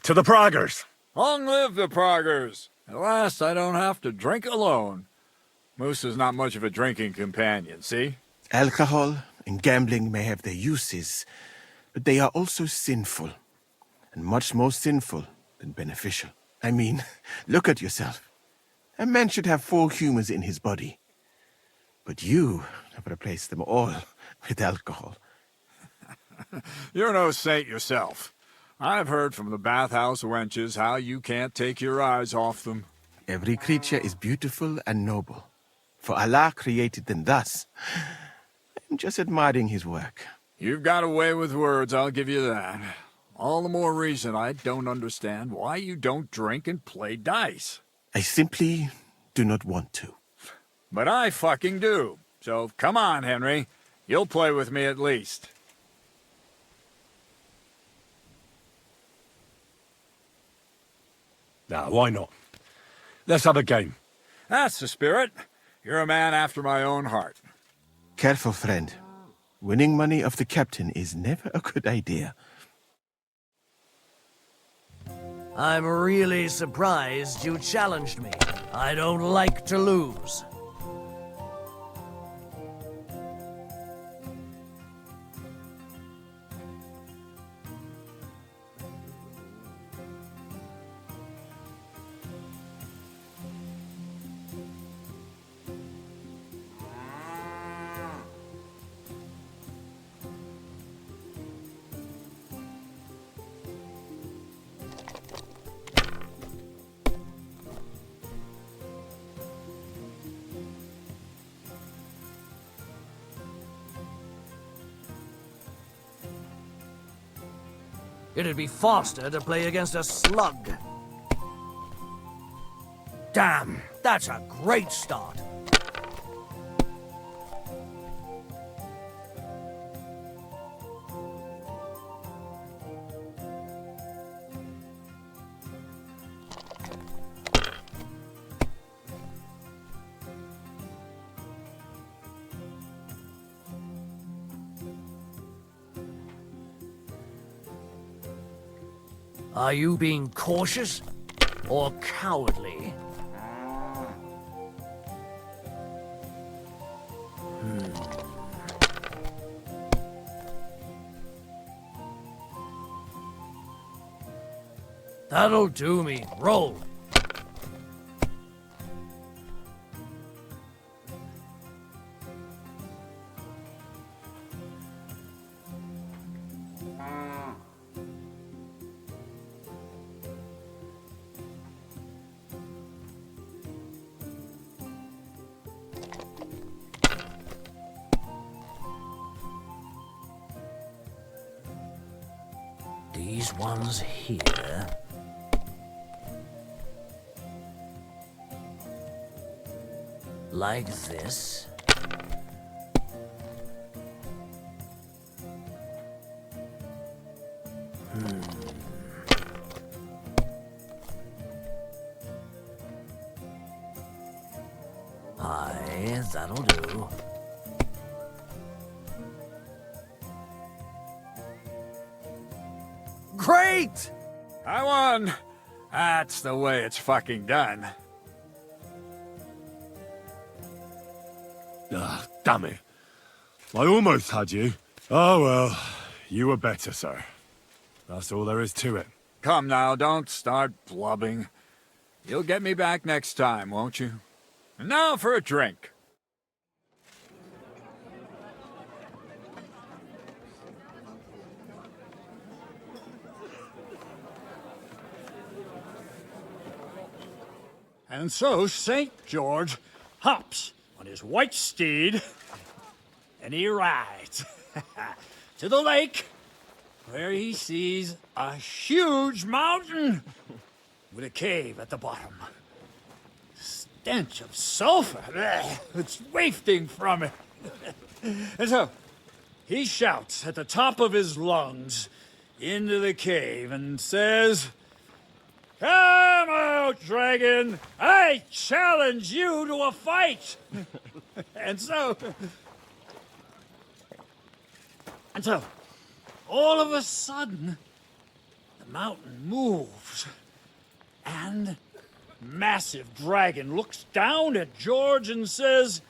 To the Praggers. Long live the Praggers. At last, I don't have to drink alone. Moose is not much of a drinking companion, see? Alcohol and gambling may have their uses, but they are also sinful. And much more sinful than beneficial. I mean, look at yourself. A man should have 4 humors in his body. But you have replaced them all with alcohol. You're no saint yourself. I've heard from the bathhouse wenches how you can't take your eyes off them. Every creature is beautiful and noble. For Allah created them thus. I'm just admiring his work. You've got a way with words, I'll give you that. All the more reason I don't understand why you don't drink and play dice. I simply do not want to. But I fucking do. So come on, Henry. You'll play with me at least. Now, why not? Let's have a game. That's the spirit. You're a man after my own heart. Careful, friend. Winning money off the captain is never a good idea. I'm really surprised you challenged me. I don't like to lose. It'd be faster to play against a slug. Damn, that's a great start. Are you being cautious or cowardly? That'll do me. Roll. These ones here. Like this. Aye, that'll do. Great! I won! That's the way it's fucking done. Ah, damn it. I almost had you. Oh well, you were better, sir. That's all there is to it. Come now, don't start blubbing. You'll get me back next time, won't you? And now for a drink. And so St. George hops on his white steed, and he rides to the lake, where he sees a huge mountain with a cave at the bottom. Stench of sulfur, it's wafting from it. And so he shouts at the top of his lungs into the cave and says, "Come out, dragon! I challenge you to a fight!" And so, all of a sudden, the mountain moves, and massive dragon looks down at George and says,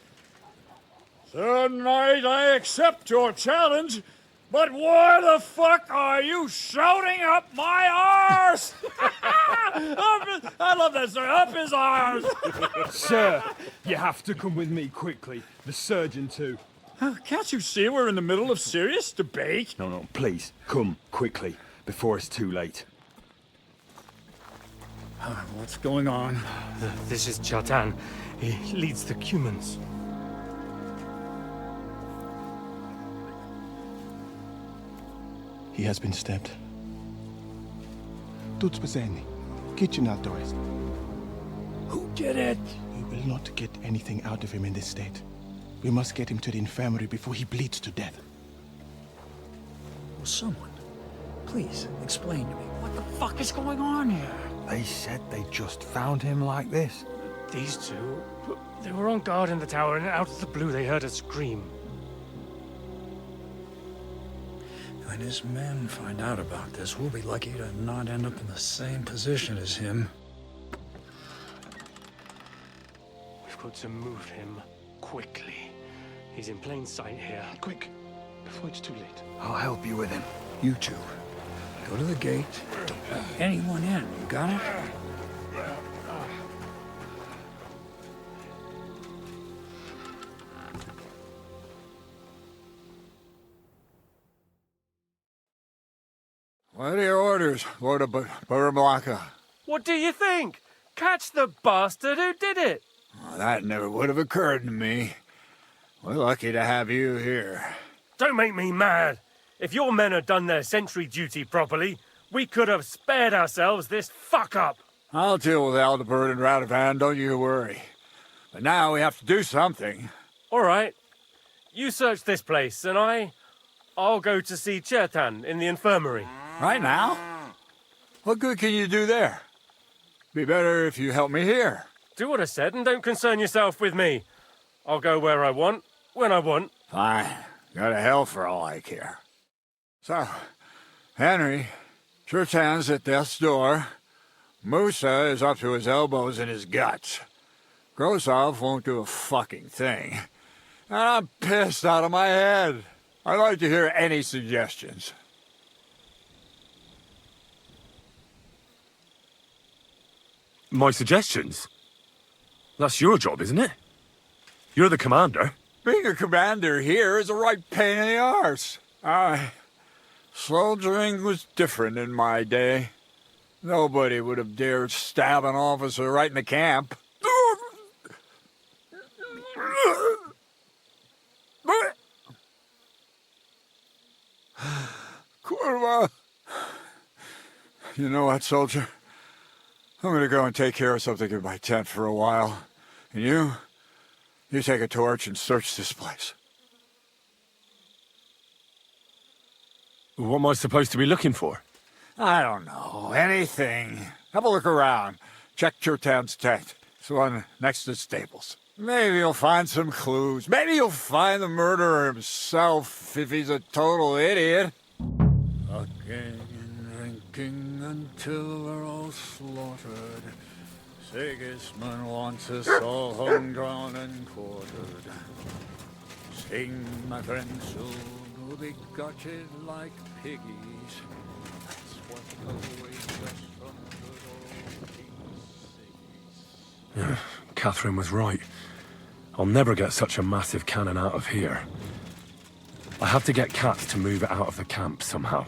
"Sir Knight, I accept your challenge, but why the fuck are you shouting up my arse?" I love that, sir. Up his arse. Sir, you have to come with me quickly. The surgeon too. Can't you see we're in the middle of serious debate? No, please, come quickly, before it's too late. What's going on? This is Chatan. He leads the Cumans. He has been stabbed. Tuts Bazeni, kitchen outdoors. Who did it? We will not get anything out of him in this state. We must get him to the infirmary before he bleeds to death. Will someone please explain to me what the fuck is going on here? They said they just found him like this. These two, they were on guard in the tower, and out of the blue they heard a scream. When his men find out about this, we'll be lucky to not end up in the same position as him. We've got to move him quickly. He's in plain sight here. Quick, before it's too late. I'll help you with him. You two, go to the gate. Don't let anyone in. You got it? What are your orders, Lord of Burmlaka? What do you think? Catch the bastard who did it! Well, that never would have occurred to me. We're lucky to have you here. Don't make me mad. If your men had done their sentry duty properly, we could have spared ourselves this fuck-up. I'll deal with Aldebert and Radovan, don't you worry. But now we have to do something. All right. You search this place, and I'll go to see Chertan in the infirmary. Right now? What good can you do there? Be better if you help me here. Do what I said and don't concern yourself with me. I'll go where I want, when I want. Fine. Go to hell for all I care. So, Henry, Chertan's at death's door. Musa is up to his elbows in his guts. Grosov won't do a fucking thing. And I'm pissed out of my head. I'd like to hear any suggestions. My suggestions? That's your job, isn't it? You're the commander. Being a commander here is a right pain in the arse. Soldiering was different in my day. Nobody would have dared stab an officer right in the camp. Kurva! You know what, soldier? I'm gonna go and take care of something in my tent for a while. And you take a torch and search this place. What am I supposed to be looking for? I don't know. Anything. Have a look around. Check Chertan's tent. It's the one next to the stables. Maybe you'll find some clues. Maybe you'll find the murderer himself if he's a total idiot. Fucking and drinking until we're all slaughtered. Sigismund wants us all hung, drawn, and quartered. Sing, my friends, soon we'll be gutted like piggies. That's what awaits us from good old King. Catherine was right. I'll never get such a massive cannon out of here. I have to get Kat to move it out of the camp somehow.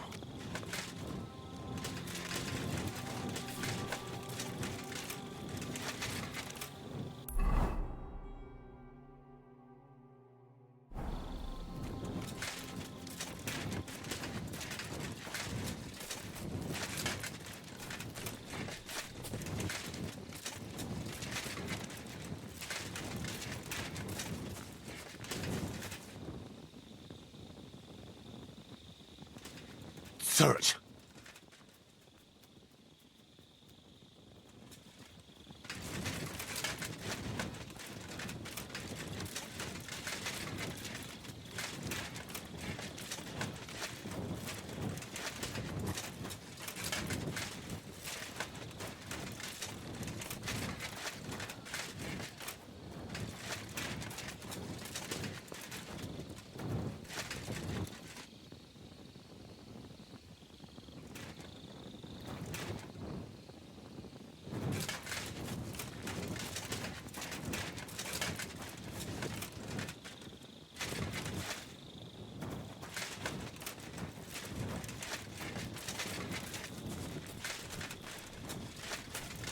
Search.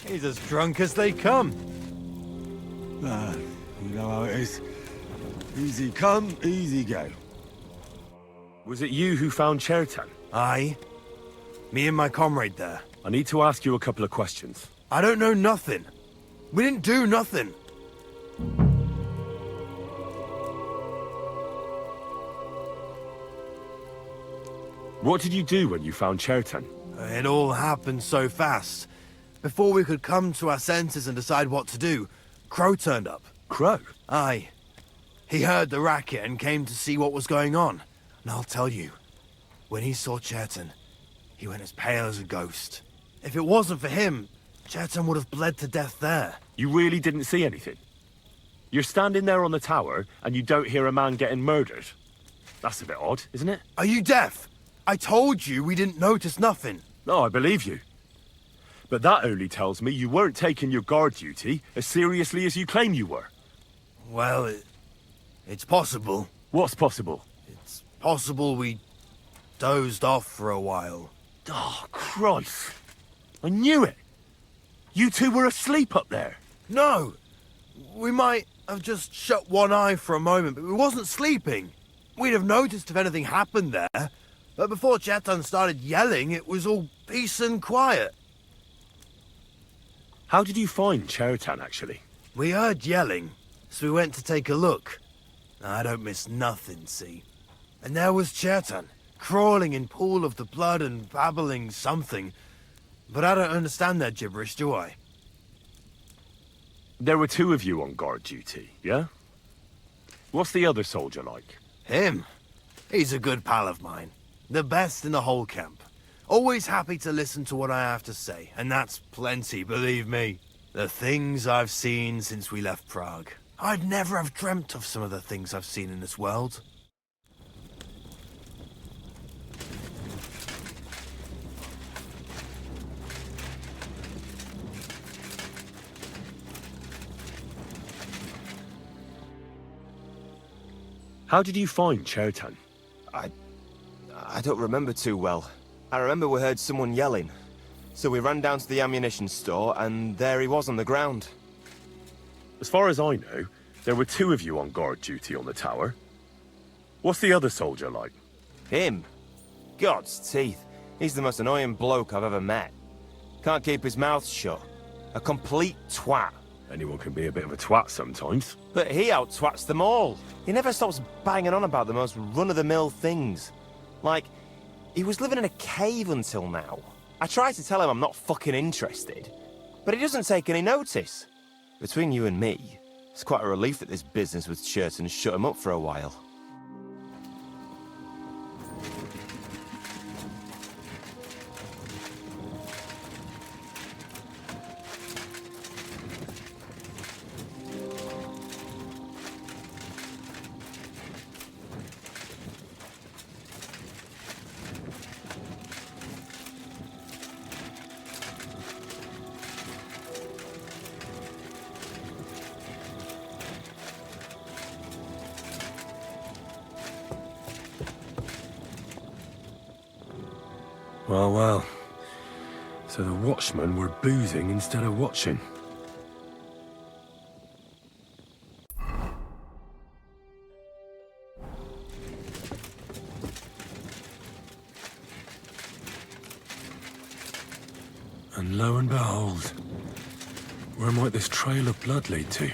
He's as drunk as they come. You know how it is. Easy come, easy go. Was it you who found Chertan? Aye. Me and my comrade there. I need to ask you a couple of questions. I don't know nothing. We didn't do nothing. What did you do when you found Chertan? It all happened so fast. Before we could come to our senses and decide what to do, Crow turned up. Crow? Aye. He heard the racket and came to see what was going on. And I'll tell you, when he saw Chertan, he went as pale as a ghost. If it wasn't for him, Chertan would have bled to death there. You really didn't see anything? You're standing there on the tower and you don't hear a man getting murdered? That's a bit odd, isn't it? Are you deaf? I told you we didn't notice nothing. No, I believe you. But that only tells me you weren't taking your guard duty as seriously as you claim you were. Well, it's possible. What's possible? It's possible we dozed off for a while. Oh, Christ. I knew it. You two were asleep up there. No. We might have just shut one eye for a moment, but we wasn't sleeping. We'd have noticed if anything happened there. But before Chertan started yelling, it was all peace and quiet. How did you find Chertan, actually? We heard yelling, so we went to take a look. I don't miss nothing, see? And there was Chertan, crawling in pool of the blood and babbling something. But I don't understand their gibberish, do I? There were two of you on guard duty, yeah? What's the other soldier like? Him? He's a good pal of mine. The best in the whole camp. Always happy to listen to what I have to say, and that's plenty, believe me. The things I've seen since we left Prague. I'd never have dreamt of some of the things I've seen in this world. How did you find Chertan? I don't remember too well. I remember we heard someone yelling. So we ran down to the ammunition store, and there he was on the ground. As far as I know, there were 2 of you on guard duty on the tower. What's the other soldier like? Him? God's teeth. He's the most annoying bloke I've ever met. Can't keep his mouth shut. A complete twat. Anyone can be a bit of a twat sometimes. But he out-twats them all. He never stops banging on about the most run-of-the-mill things. Like, he was living in a cave until now. I tried to tell him I'm not fucking interested, but he doesn't take any notice. Between you and me, it's quite a relief that this business with Chertan shut him up for a while. Well. So the watchmen were boozing instead of watching. And lo and behold, where might this trail of blood lead to?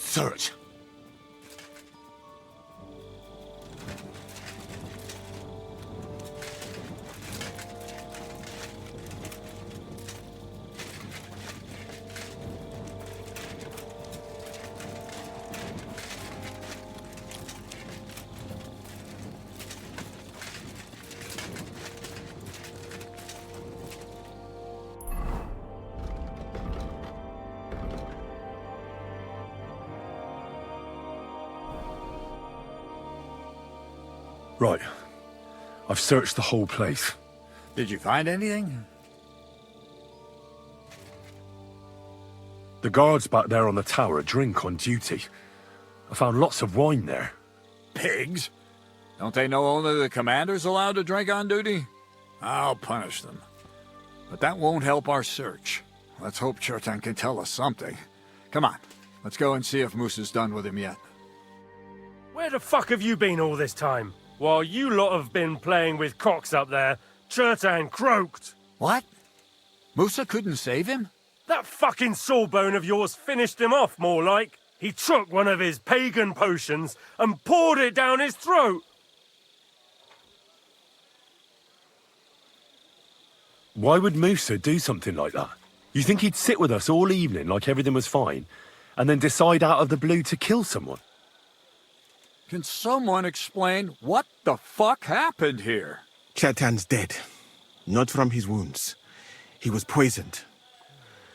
Search. Right. I've searched the whole place. Did you find anything? The guards back there on the tower drink on duty. I found lots of wine there. Pigs? Don't they know only the commander's allowed to drink on duty? I'll punish them. But that won't help our search. Let's hope Chertan can tell us something. Come on, let's go and see if Musa's done with him yet. Where the fuck have you been all this time? While you lot have been playing with cocks up there, Chertan croaked. What? Musa couldn't save him? That fucking sawbone of yours finished him off, more like. He took one of his pagan potions and poured it down his throat. Why would Musa do something like that? You think he'd sit with us all evening like everything was fine, and then decide out of the blue to kill someone? Can someone explain what the fuck happened here? Chertan's dead. Not from his wounds. He was poisoned.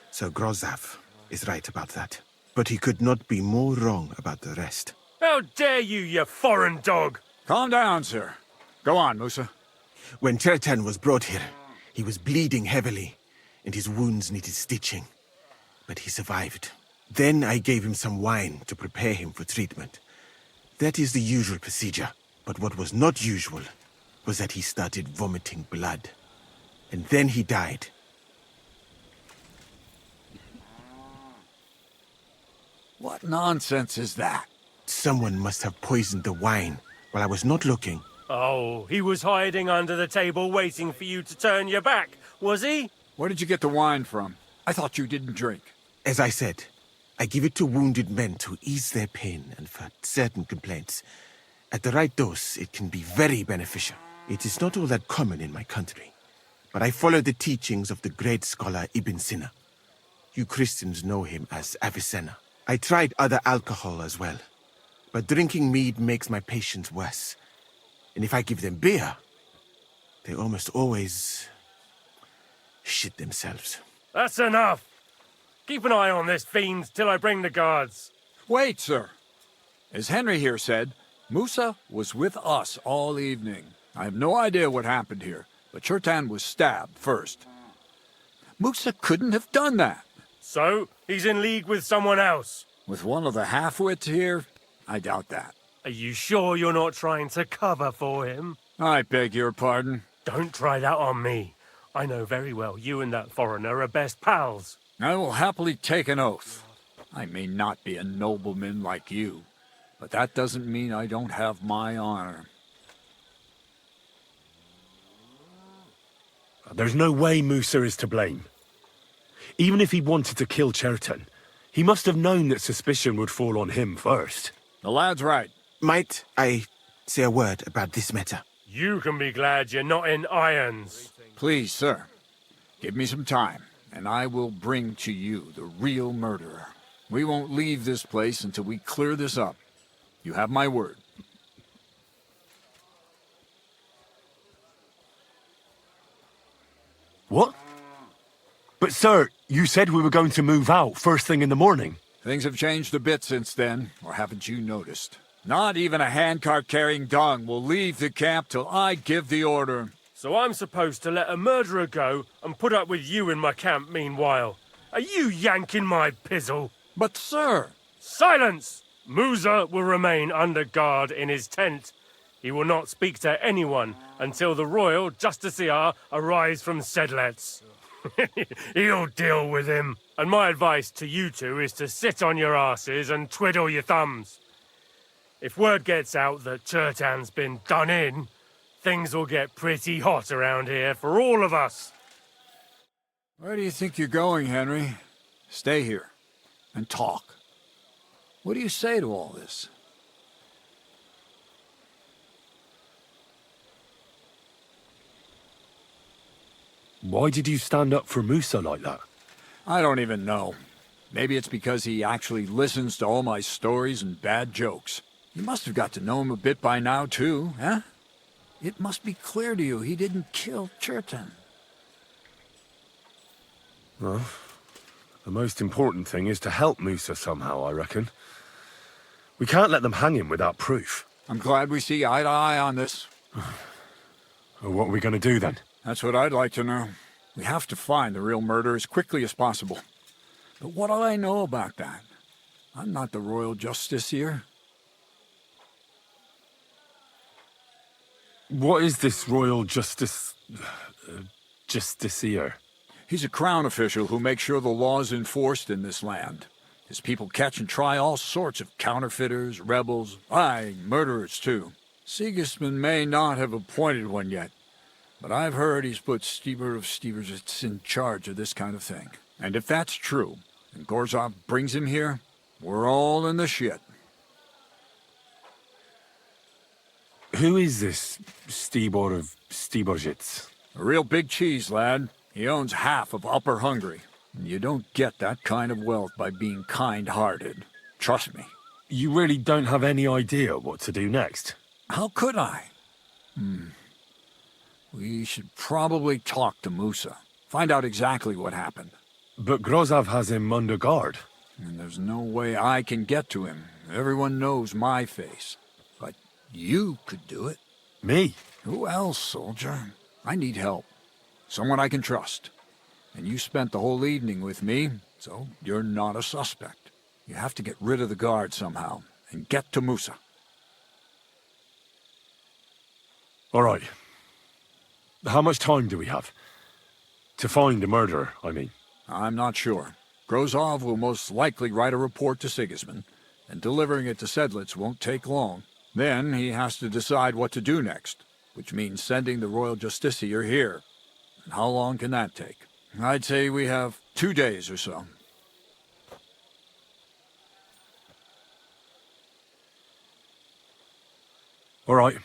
Sir Grozav is right about that. But he could not be more wrong about the rest. How dare you, you foreign dog! Calm down, sir. Go on, Musa. When Chertan was brought here, he was bleeding heavily, and his wounds needed stitching. But he survived. Then I gave him some wine to prepare him for treatment. That is the usual procedure. But what was not usual was that he started vomiting blood. And then he died. What nonsense is that? Someone must have poisoned the wine while I was not looking. Oh, he was hiding under the table waiting for you to turn your back, was he? Where did you get the wine from? I thought you didn't drink. As I said, I give it to wounded men to ease their pain and for certain complaints. At the right dose, it can be very beneficial. It is not all that common in my country, but I follow the teachings of the great scholar Ibn Sina. You Christians know him as Avicenna. I tried other alcohol as well, but drinking mead makes my patients worse. And if I give them beer, they almost always shit themselves. That's enough! Keep an eye on this fiend till I bring the guards. Wait, sir. As Henry here said, Musa was with us all evening. I have no idea what happened here, but Chertan was stabbed first. Musa couldn't have done that. So, he's in league with someone else? With one of the half-wits here? I doubt that. Are you sure you're not trying to cover for him? I beg your pardon. Don't try that on me. I know very well you and that foreigner are best pals. I will happily take an oath. I may not be a nobleman like you, but that doesn't mean I don't have my honor. There's no way Musa is to blame. Even if he wanted to kill Chertan, he must have known that suspicion would fall on him first. The lad's right. Might I say a word about this matter? You can be glad you're not in irons. Please, sir, give me some time, and I will bring to you the real murderer. We won't leave this place until we clear this up. You have my word. What? But sir, you said we were going to move out first thing in the morning. Things have changed a bit since then, or haven't you noticed? Not even a handcart carrying dung will leave the camp till I give the order. So I'm supposed to let a murderer go and put up with you in my camp meanwhile. Are you yanking my pizzle? But sir... Silence! Musa will remain under guard in his tent. He will not speak to anyone until the royal justiciar arrives from Sedlets. He'll deal with him. And my advice to you two is to sit on your asses and twiddle your thumbs. If word gets out that Chertan's been done in, things will get pretty hot around here for all of us. Where do you think you're going, Henry? Stay here and talk. What do you say to all this? Why did you stand up for Musa like that? I don't even know. Maybe it's because he actually listens to all my stories and bad jokes. You must have got to know him a bit by now, too, huh? It must be clear to you he didn't kill Chertan. Well, the most important thing is to help Musa somehow, I reckon. We can't let them hang him without proof. I'm glad we see eye to eye on this. Well, what are we going to do then? That's what I'd like to know. We have to find the real murderer as quickly as possible. But what do I know about that? I'm not the royal justiciar. What is this royal justiciar? He's a crown official who makes sure the law is enforced in this land. His people catch and try all sorts of counterfeiters, rebels, aye, murderers too. Sigismund may not have appointed one yet, but I've heard he's put Stieber of Stieberzitz in charge of this kind of thing. And if that's true, and Gorzov brings him here, we're all in the shit. Who is this Stibor of Stieberzitz? A real big cheese, lad. He owns half of Upper Hungary. And you don't get that kind of wealth by being kind-hearted. Trust me. You really don't have any idea what to do next? How could I? We should probably talk to Musa. Find out exactly what happened. But Grozov has him under guard. And there's no way I can get to him. Everyone knows my face. But you could do it. Me? Who else, soldier? I need help. Someone I can trust. And you spent the whole evening with me, so you're not a suspect. You have to get rid of the guard somehow, and get to Musa. All right. How much time do we have? To find the murderer, I mean. I'm not sure. Grozov will most likely write a report to Sigismund, and delivering it to Sedlitz won't take long. Then he has to decide what to do next, which means sending the royal justiciar here. And how long can that take? I'd say we have 2 days or so. All right.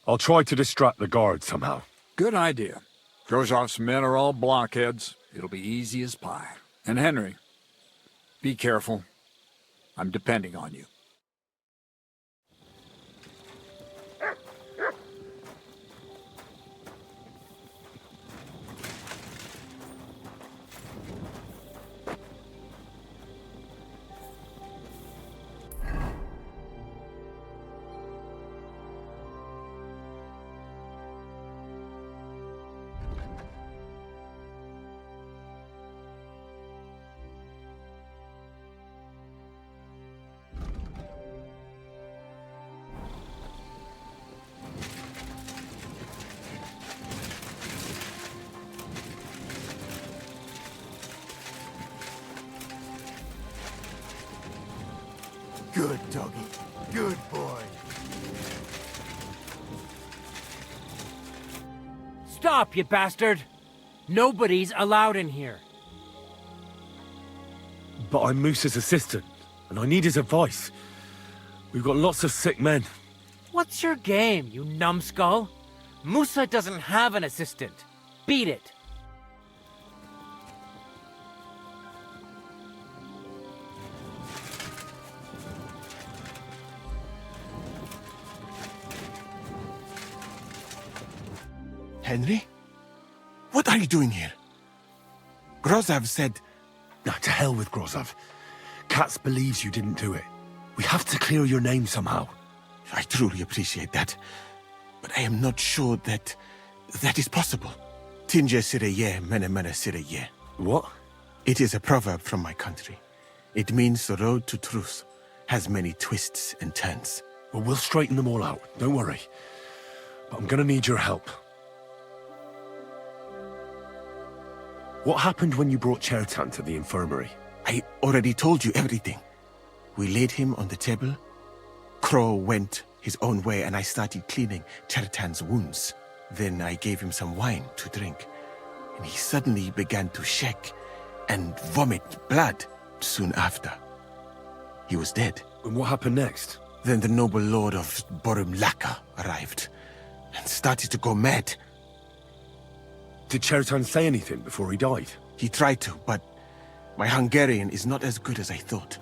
I'll try to distract the guard somehow. Good idea. Grozov's men are all blockheads. It'll be easy as pie. And Henry, be careful. I'm depending on you. Good doggy. Good boy. Stop, you bastard! Nobody's allowed in here. But I'm Moose's assistant, and I need his advice. We've got lots of sick men. What's your game, you numbskull? Musa doesn't have an assistant. Beat it. Henry? What are you doing here? Grozav said... Nah, to hell with Grozav. Katz believes you didn't do it. We have to clear your name somehow. I truly appreciate that. But I am not sure that is possible. Tinje sireye, mene mene sireye. What? It is a proverb from my country. It means the road to truth has many twists and turns. Well, we'll straighten them all out. Don't worry. But I'm gonna need your help. What happened when you brought Chertan to the infirmary? I already told you everything. We laid him on the table. Crow went his own way and I started cleaning Chertan's wounds. Then I gave him some wine to drink. And he suddenly began to shake and vomit blood soon after. He was dead. And what happened next? Then the noble lord of Borum Laka arrived and started to go mad. Did Chertan say anything before he died? He tried to, but my Hungarian is not as good as I thought.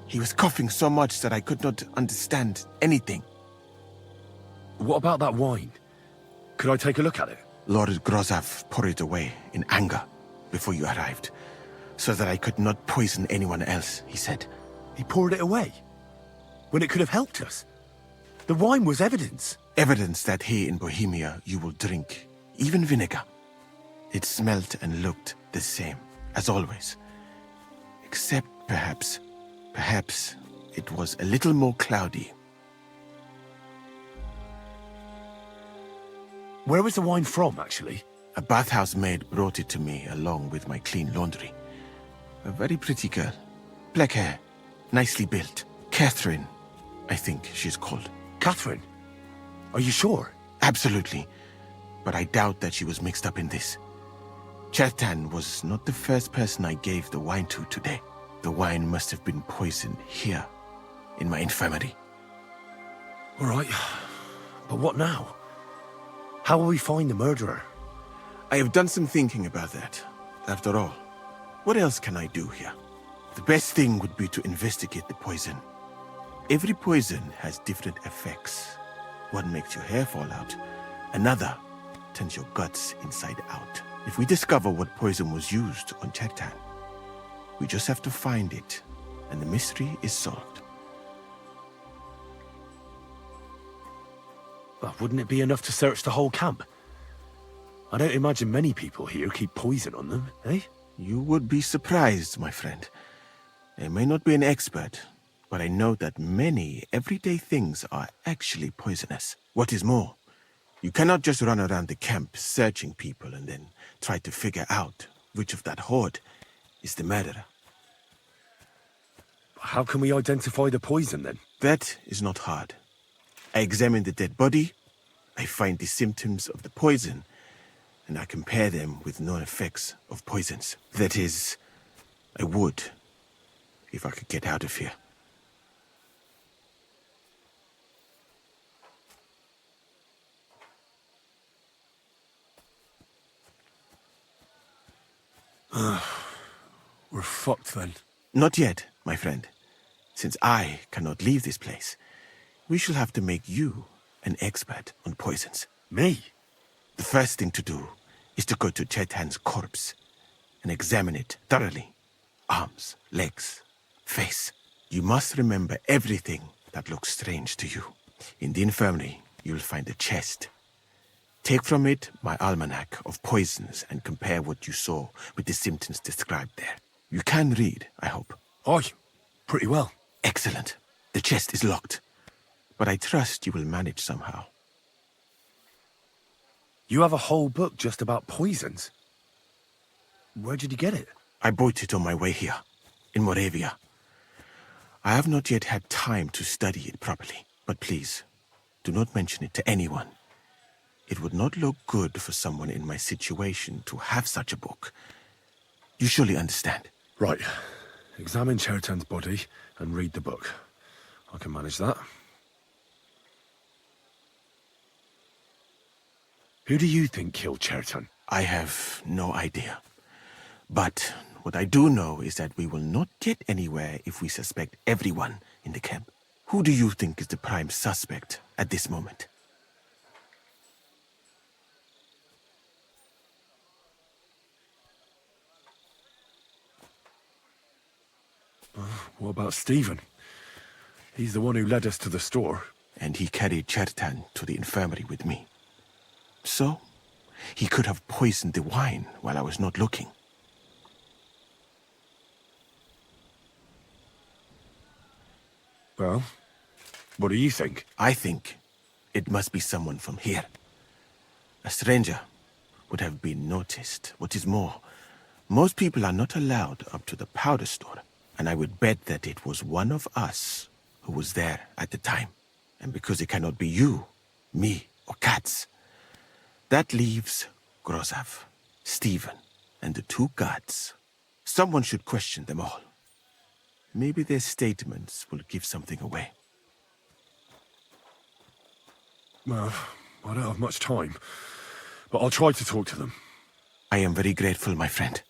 He was coughing so much that I could not understand anything. What about that wine? Could I take a look at it? Lord Grozav poured it away in anger before you arrived, so that I could not poison anyone else, he said. He poured it away? When it could have helped us? The wine was evidence. Evidence that here in Bohemia you will drink, even vinegar. It smelt and looked the same, as always. Except perhaps it was a little more cloudy. Where was the wine from, actually? A bathhouse maid brought it to me along with my clean laundry. A very pretty girl. Black hair, nicely built. Catherine, I think she's called. Catherine? Are you sure? Absolutely. But I doubt that she was mixed up in this. Chertan was not the first person I gave the wine to today. The wine must have been poisoned here, in my infirmary. All right. But what now? How will we find the murderer? I have done some thinking about that. After all, what else can I do here? The best thing would be to investigate the poison. Every poison has different effects. One makes your hair fall out. Another turns your guts inside out. If we discover what poison was used on Chertan, we just have to find it, and the mystery is solved. Well, wouldn't it be enough to search the whole camp? I don't imagine many people here keep poison on them, eh? You would be surprised, my friend. I may not be an expert, but I know that many everyday things are actually poisonous. What is more, you cannot just run around the camp searching people and then try to figure out which of that horde is the murderer. How can we identify the poison, then? That is not hard. I examine the dead body, I find the symptoms of the poison, and I compare them with known effects of poisons. That is, I would, if I could get out of here. We're fucked then. Not yet, my friend. Since I cannot leave this place, we shall have to make you an expert on poisons. Me? The first thing to do is to go to Chetan's corpse and examine it thoroughly. Arms, legs, face. You must remember everything that looks strange to you. In the infirmary, you'll find a chest. Take from it my almanac of poisons and compare what you saw with the symptoms described there. You can read, I hope. Aye, pretty well. Excellent. The chest is locked, but I trust you will manage somehow. You have a whole book just about poisons? Where did you get it? I bought it on my way here, in Moravia. I have not yet had time to study it properly, but please, do not mention it to anyone. It would not look good for someone in my situation to have such a book. You surely understand. Right. Examine Cheriton's body and read the book. I can manage that. Who do you think killed Cheriton? I have no idea. But what I do know is that we will not get anywhere if we suspect everyone in the camp. Who do you think is the prime suspect at this moment? What about Stephen? He's the one who led us to the store. And he carried Chertan to the infirmary with me. So, he could have poisoned the wine while I was not looking. Well, what do you think? I think it must be someone from here. A stranger would have been noticed. What is more, most people are not allowed up to the powder store. And I would bet that it was one of us who was there at the time. And because it cannot be you, me, or Katz, that leaves Grozav, Stephen, and the two guards. Someone should question them all. Maybe their statements will give something away. Well, I don't have much time, but I'll try to talk to them. I am very grateful, my friend.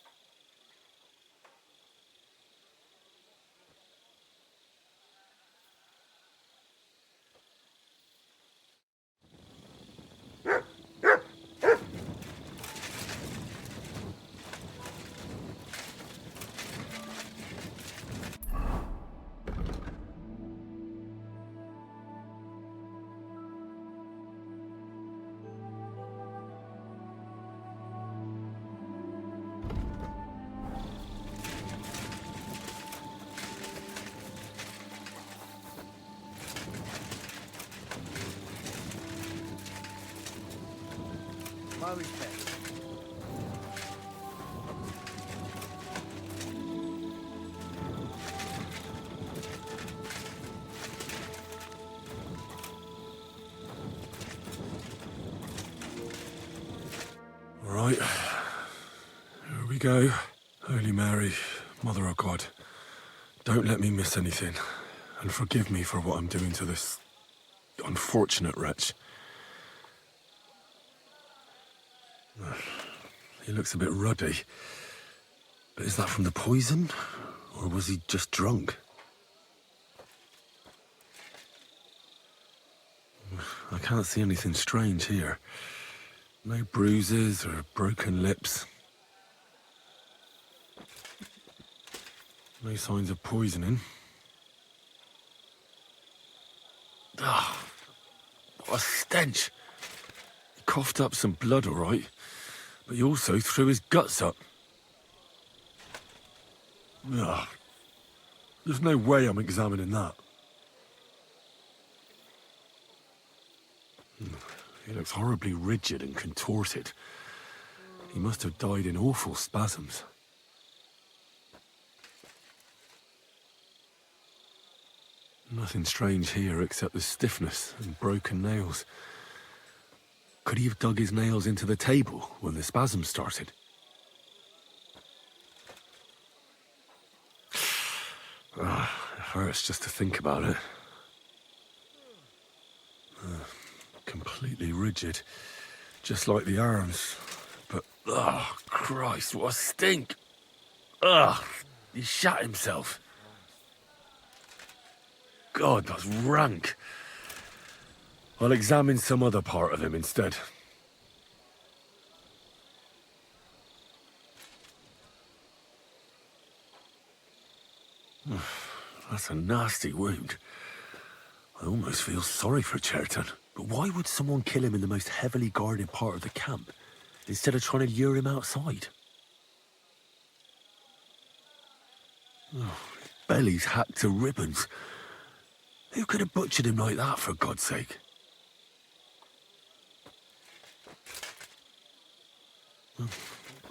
My respect. All right. Here we go. Holy Mary, Mother of God, don't let me miss anything, and forgive me for what I'm doing to this unfortunate wretch. He looks a bit ruddy. But is that from the poison? Or was he just drunk? I can't see anything strange here. No bruises or broken lips. No signs of poisoning. Ah, what a stench! He coughed up some blood, all right. But he also threw his guts up. Ugh. There's no way I'm examining that. He looks horribly rigid and contorted. He must have died in awful spasms. Nothing strange here except the stiffness and broken nails. Could he have dug his nails into the table when the spasms started? It hurts just to think about it. Completely rigid, just like the arms. But, oh, Christ, what a stink! Ugh! He shot himself. God, that's rank. I'll examine some other part of him instead. That's a nasty wound. I almost feel sorry for Cherton. But why would someone kill him in the most heavily guarded part of the camp, instead of trying to lure him outside? Oh, his belly's hacked to ribbons. Who could have butchered him like that, for God's sake? Well,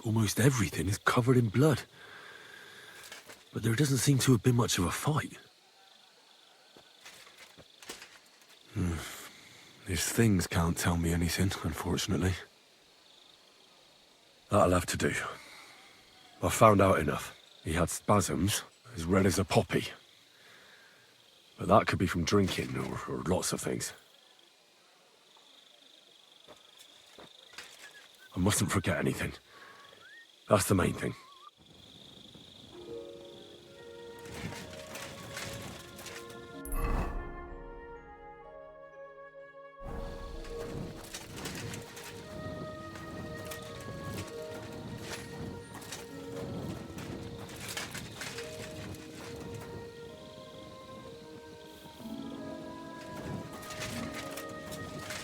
almost everything is covered in blood. But there doesn't seem to have been much of a fight. His things can't tell me anything, unfortunately. That'll have to do. I've found out enough. He had spasms, as red as a poppy. But that could be from drinking, or lots of things. I mustn't forget anything. That's the main thing.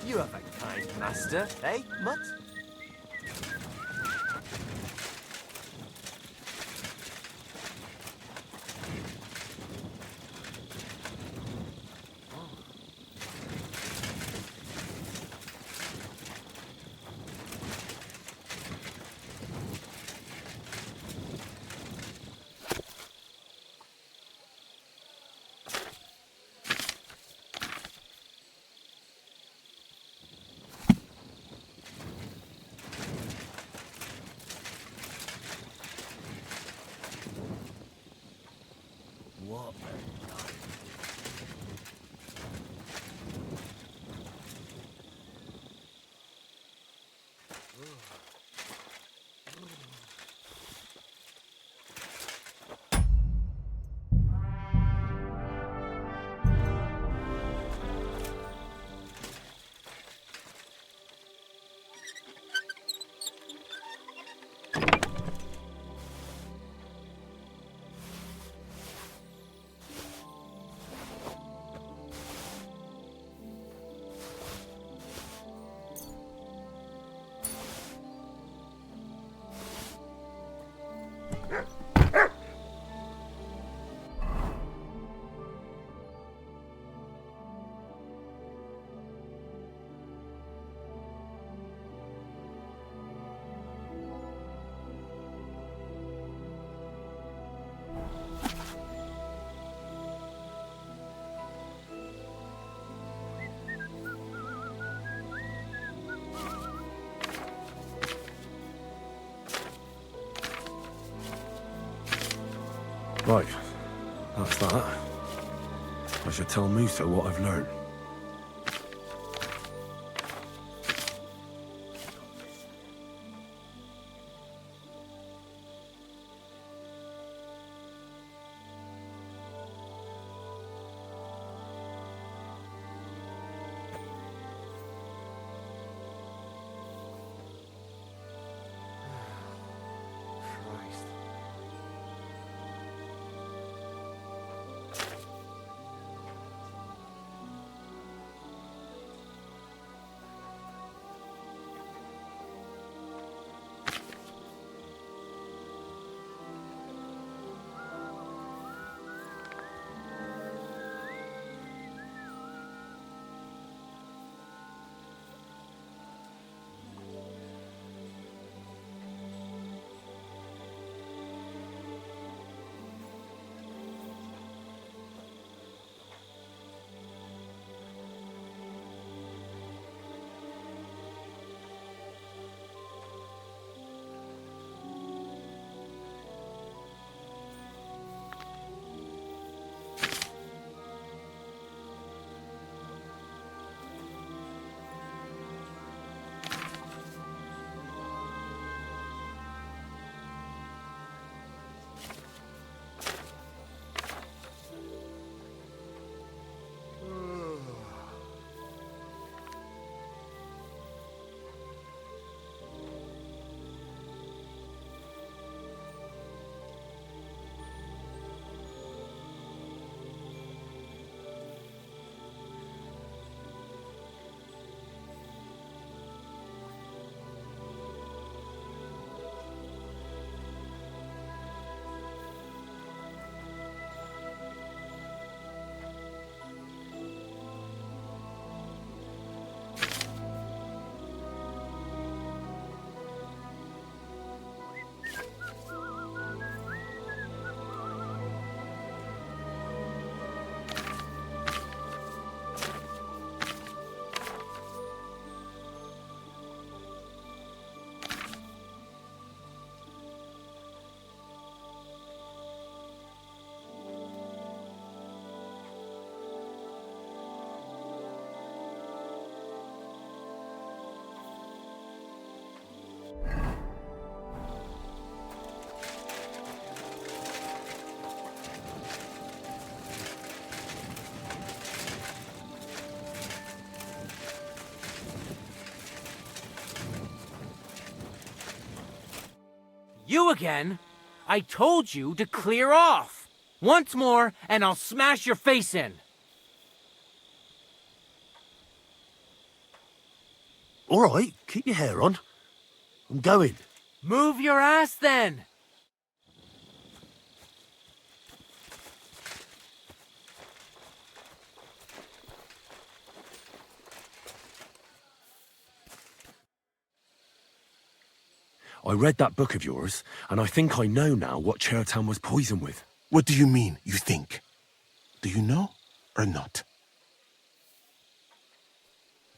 You have a kind master, eh, Mutt? What a night. Right, that's that. I should tell Musa what I've learned. You again? I told you to clear off. Once more, and I'll smash your face in. All right, keep your hair on. I'm going. Move your ass then. I read that book of yours, and I think I know now what Chertan was poisoned with. What do you mean, you think? Do you know or not?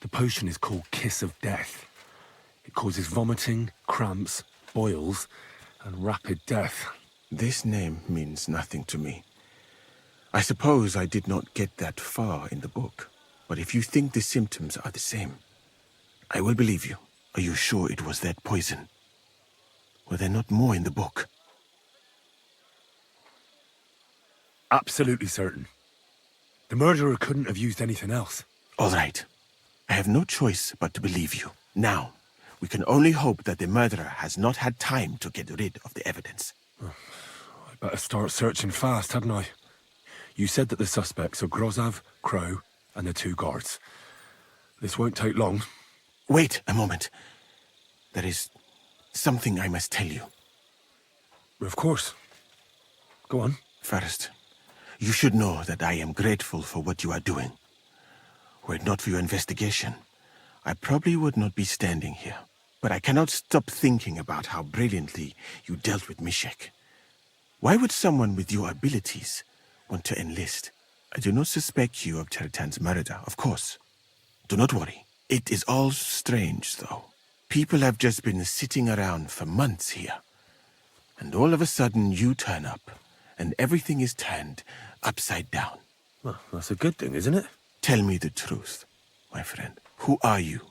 The potion is called Kiss of Death. It causes vomiting, cramps, boils, and rapid death. This name means nothing to me. I suppose I did not get that far in the book, but if you think the symptoms are the same, I will believe you. Are you sure it was that poison? Were there not more in the book? Absolutely certain. The murderer couldn't have used anything else. All right. I have no choice but to believe you. Now, we can only hope that the murderer has not had time to get rid of the evidence. I better start searching fast, hadn't I? You said that the suspects are Grozav, Crow, and the 2 guards. This won't take long. Wait a moment. There is something I must tell you. Of course. Go on. First, you should know that I am grateful for what you are doing. Were it not for your investigation, I probably would not be standing here. But I cannot stop thinking about how brilliantly you dealt with Mishek. Why would someone with your abilities want to enlist? I do not suspect you of Chertan's murder, of course. Do not worry. It is all strange, though. People have just been sitting around for months here. And all of a sudden you turn up, and everything is turned upside down. Well, that's a good thing, isn't it? Tell me the truth, my friend. Who are you?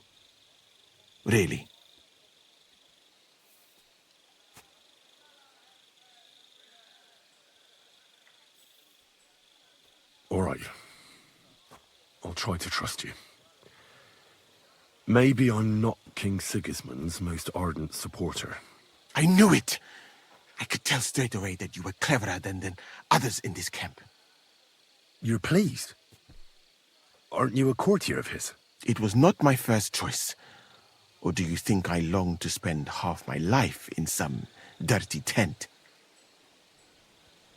Really? All right. I'll try to trust you. Maybe I'm not King Sigismund's most ardent supporter. I knew it! I could tell straight away that you were cleverer than others in this camp. You're pleased? Aren't you a courtier of his? It was not my first choice. Or do you think I long to spend half my life in some dirty tent?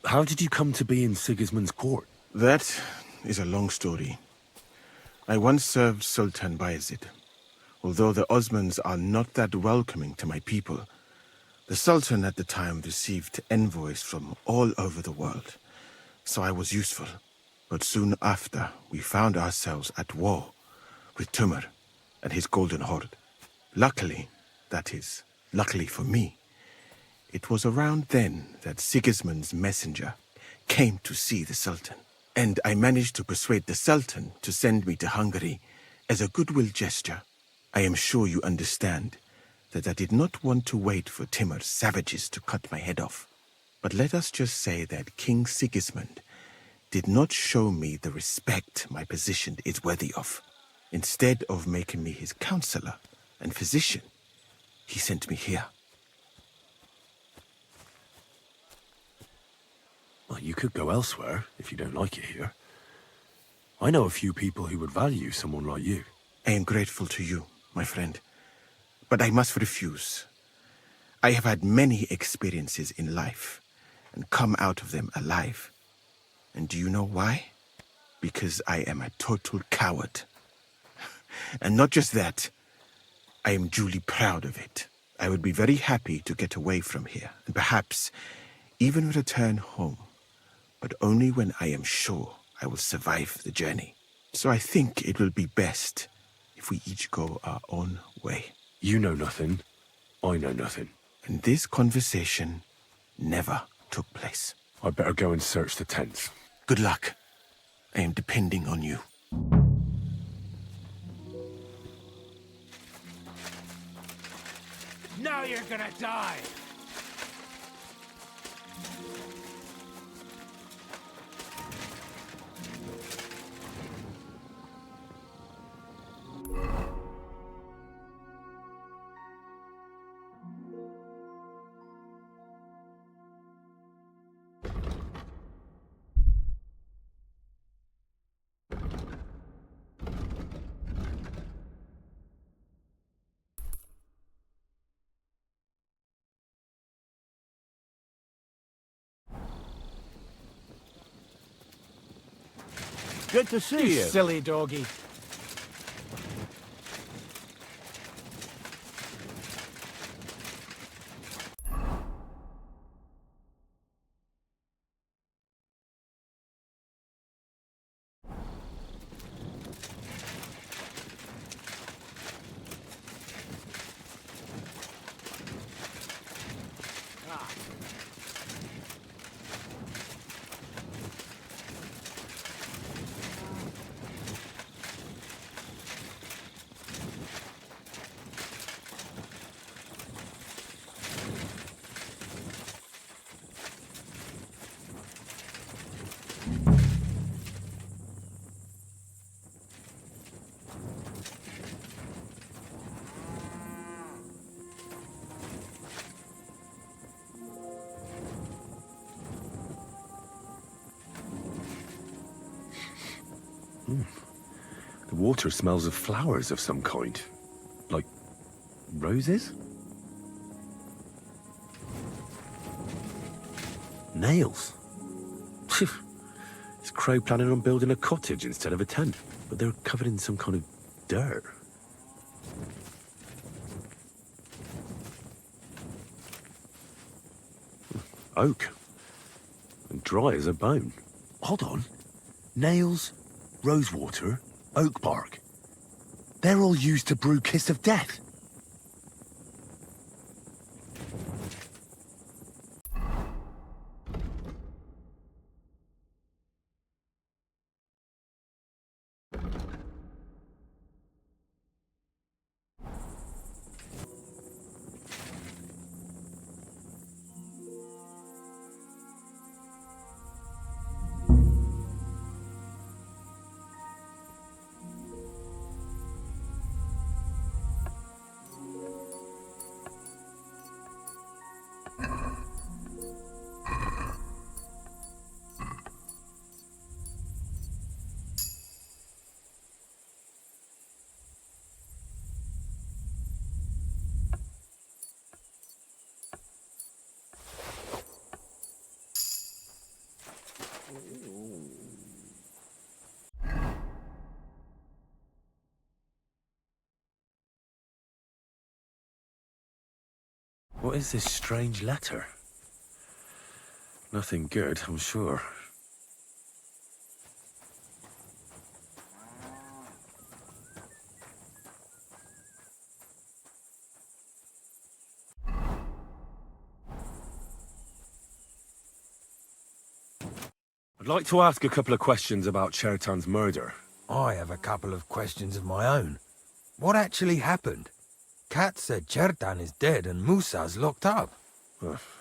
How did you come to be in Sigismund's court? That is a long story. I once served Sultan Bayezid. Although the Osmans are not that welcoming to my people, the Sultan at the time received envoys from all over the world, so I was useful. But soon after, we found ourselves at war with Timur and his Golden Horde. Luckily, that is, luckily for me, it was around then that Sigismund's messenger came to see the Sultan. And I managed to persuade the Sultan to send me to Hungary as a goodwill gesture. I am sure you understand that I did not want to wait for Timur's savages to cut my head off. But let us just say that King Sigismund did not show me the respect my position is worthy of. Instead of making me his counselor and physician, he sent me here. Well, you could go elsewhere if you don't like it here. I know a few people who would value someone like you. I am grateful to you, my friend, but I must refuse. I have had many experiences in life and come out of them alive. And do you know why? Because I am a total coward. And not just that, I am duly proud of it. I would be very happy to get away from here and perhaps even return home, but only when I am sure I will survive the journey. So I think it will be best if we each go our own way. You know nothing. I know nothing. And this conversation never took place. I'd better go and search the tents. Good luck. I am depending on you. Now you're gonna die! Good to see you. Silly doggy. The water smells of flowers of some kind. Like roses? Nails. Is Crow planning on building a cottage instead of a tent? But they're covered in some kind of dirt. Oak. And dry as a bone. Hold on. Nails, rosewater, oak bark. They're all used to brew Kiss of Death. What is this strange letter? Nothing good, I'm sure. I'd like to ask a couple of questions about Chertan's murder. I have a couple of questions of my own. What actually happened? Kat said Chertan is dead and Musa's locked up.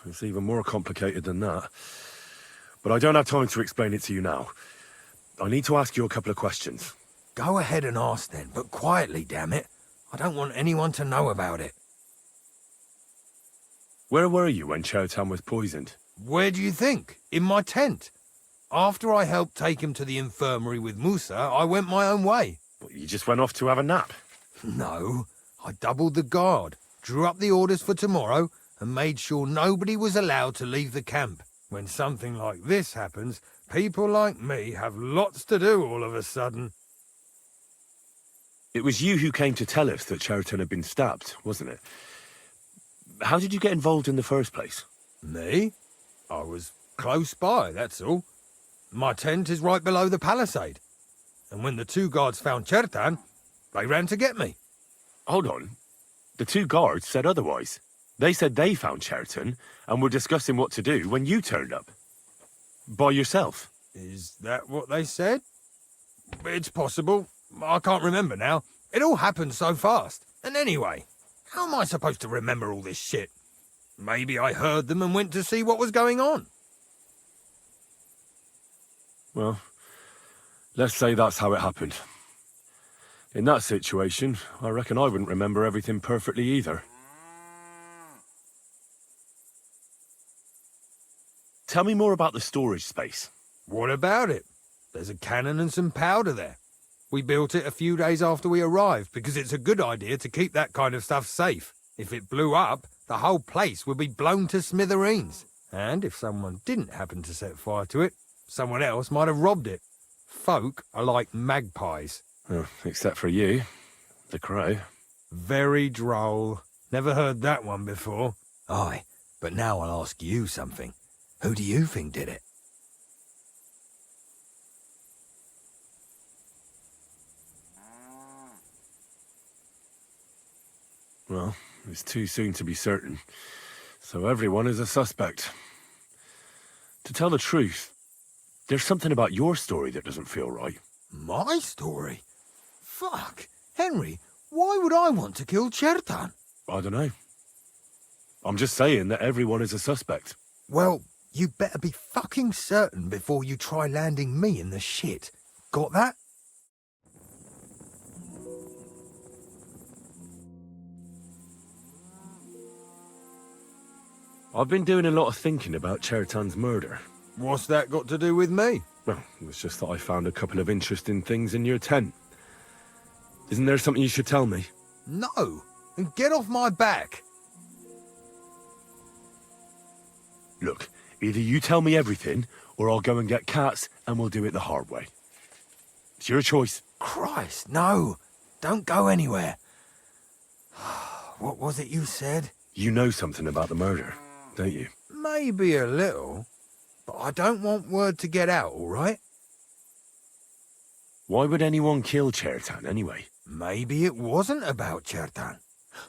It's even more complicated than that. But I don't have time to explain it to you now. I need to ask you a couple of questions. Go ahead and ask then, but quietly, damn it. I don't want anyone to know about it. Where were you when Chertan was poisoned? Where do you think? In my tent. After I helped take him to the infirmary with Musa, I went my own way. But you just went off to have a nap? No. I doubled the guard, drew up the orders for tomorrow, and made sure nobody was allowed to leave the camp. When something like this happens, people like me have lots to do all of a sudden. It was you who came to tell us that Chertan had been stabbed, wasn't it? How did you get involved in the first place? Me? I was close by, that's all. My tent is right below the palisade. And when the two guards found Chertan, they ran to get me. Hold on. The two guards said otherwise. They said they found Chertan and were discussing what to do when you turned up. By yourself. Is that what they said? It's possible. I can't remember now. It all happened so fast. And anyway, how am I supposed to remember all this shit? Maybe I heard them and went to see what was going on. Well, let's say that's how it happened. In that situation, I reckon I wouldn't remember everything perfectly either. Tell me more about the storage space. What about it? There's a cannon and some powder there. We built it a few days after we arrived because it's a good idea to keep that kind of stuff safe. If it blew up, the whole place would be blown to smithereens. And if someone didn't happen to set fire to it, someone else might have robbed it. Folk are like magpies. Oh, except for you, the crow. Very droll. Never heard that one before. Aye, but now I'll ask you something. Who do you think did it? Well, it's too soon to be certain. So everyone is a suspect. To tell the truth, there's something about your story that doesn't feel right. My story? Fuck. Henry, why would I want to kill Chertan? I don't know. I'm just saying that everyone is a suspect. Well, you better be fucking certain before you try landing me in the shit. Got that? I've been doing a lot of thinking about Chertan's murder. What's that got to do with me? Well, it was just that I found a couple of interesting things in your tent. Isn't there something you should tell me? No, and get off my back. Look, either you tell me everything, or I'll go and get Cats, and we'll do it the hard way. It's your choice. Christ, no. Don't go anywhere. What was it you said? You know something about the murder, don't you? Maybe a little, but I don't want word to get out, all right? Why would anyone kill Chertan, anyway? Maybe it wasn't about Chertan.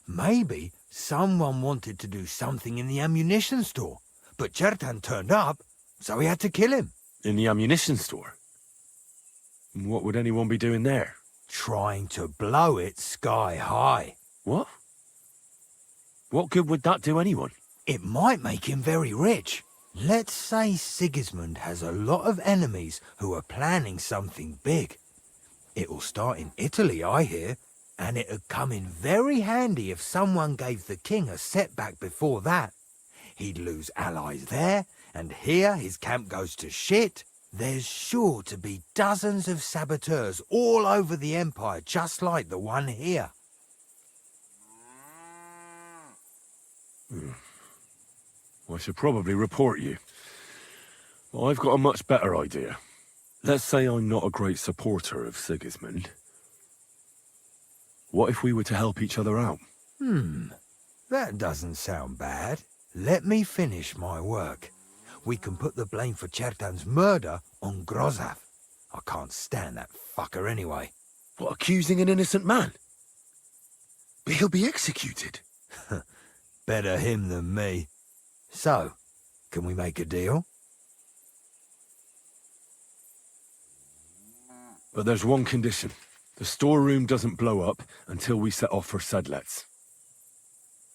Maybe someone wanted to do something in the ammunition store, but Chertan turned up, so he had to kill him. In the ammunition store? What would anyone be doing there? Trying to blow it sky high. What? What good would that do anyone? It might make him very rich. Let's say Sigismund has a lot of enemies who are planning something big. It'll start in Italy, I hear, and it'd come in very handy if someone gave the king a setback before that. He'd lose allies there, and here his camp goes to shit. There's sure to be dozens of saboteurs all over the Empire, just like the one here. I should probably report you. I've got a much better idea. Let's say I'm not a great supporter of Sigismund. What if we were to help each other out? That doesn't sound bad. Let me finish my work. We can put the blame for Chertan's murder on Grozav. I can't stand that fucker anyway. What, accusing an innocent man? But he'll be executed. Better him than me. So, can we make a deal? But there's one condition. The storeroom doesn't blow up until we set off for Sedlets.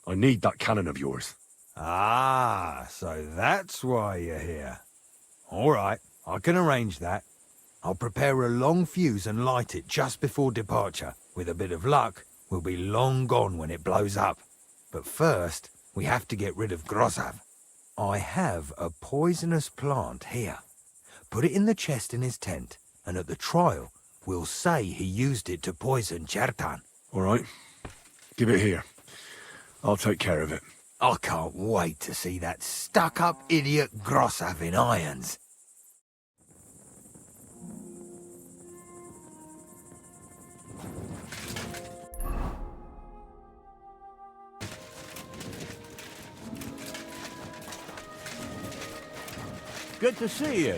I need that cannon of yours. Ah, so that's why you're here. All right, I can arrange that. I'll prepare a long fuse and light it just before departure. With a bit of luck, we'll be long gone when it blows up. But first, we have to get rid of Grozav. I have a poisonous plant here. Put it in the chest in his tent, and at the trial, we'll say he used it to poison Chertan. All right. Give it here. I'll take care of it. I can't wait to see that stuck-up idiot Grozav in irons. Good to see you.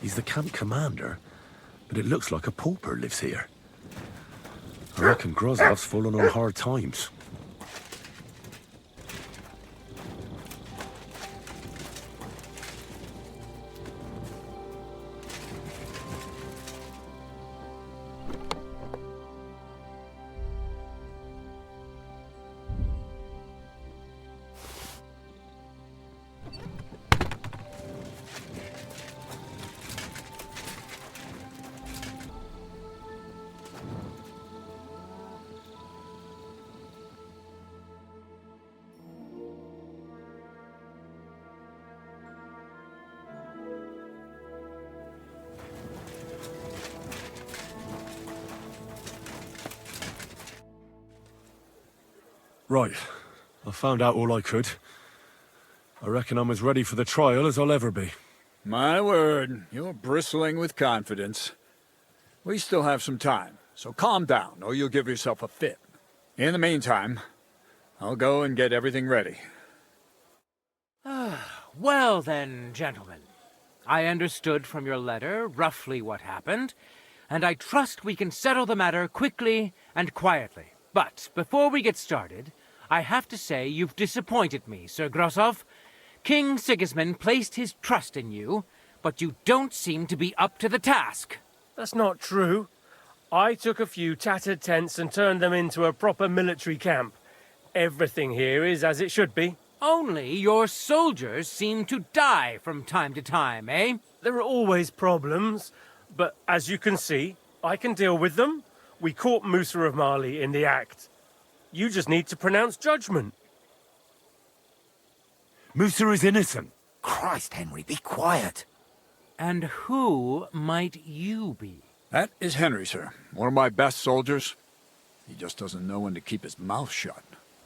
He's the camp commander, but it looks like a pauper lives here. I reckon Grozov's fallen on hard times. Right. I found out all I could. I reckon I'm as ready for the trial as I'll ever be. My word, you're bristling with confidence. We still have some time, so calm down, or you'll give yourself a fit. In the meantime, I'll go and get everything ready. Well then, gentlemen. I understood from your letter roughly what happened, and I trust we can settle the matter quickly and quietly. But before we get started, I have to say you've disappointed me, Sir Grosov. King Sigismund placed his trust in you, but you don't seem to be up to the task. That's not true. I took a few tattered tents and turned them into a proper military camp. Everything here is as it should be. Only your soldiers seem to die from time to time, eh? There are always problems, but as you can see, I can deal with them. We caught Musa of Mali in the act. You just need to pronounce judgment. Musa is innocent. Christ, Henry, be quiet. And who might you be? That is Henry, sir. One of my best soldiers. He just doesn't know when to keep his mouth shut.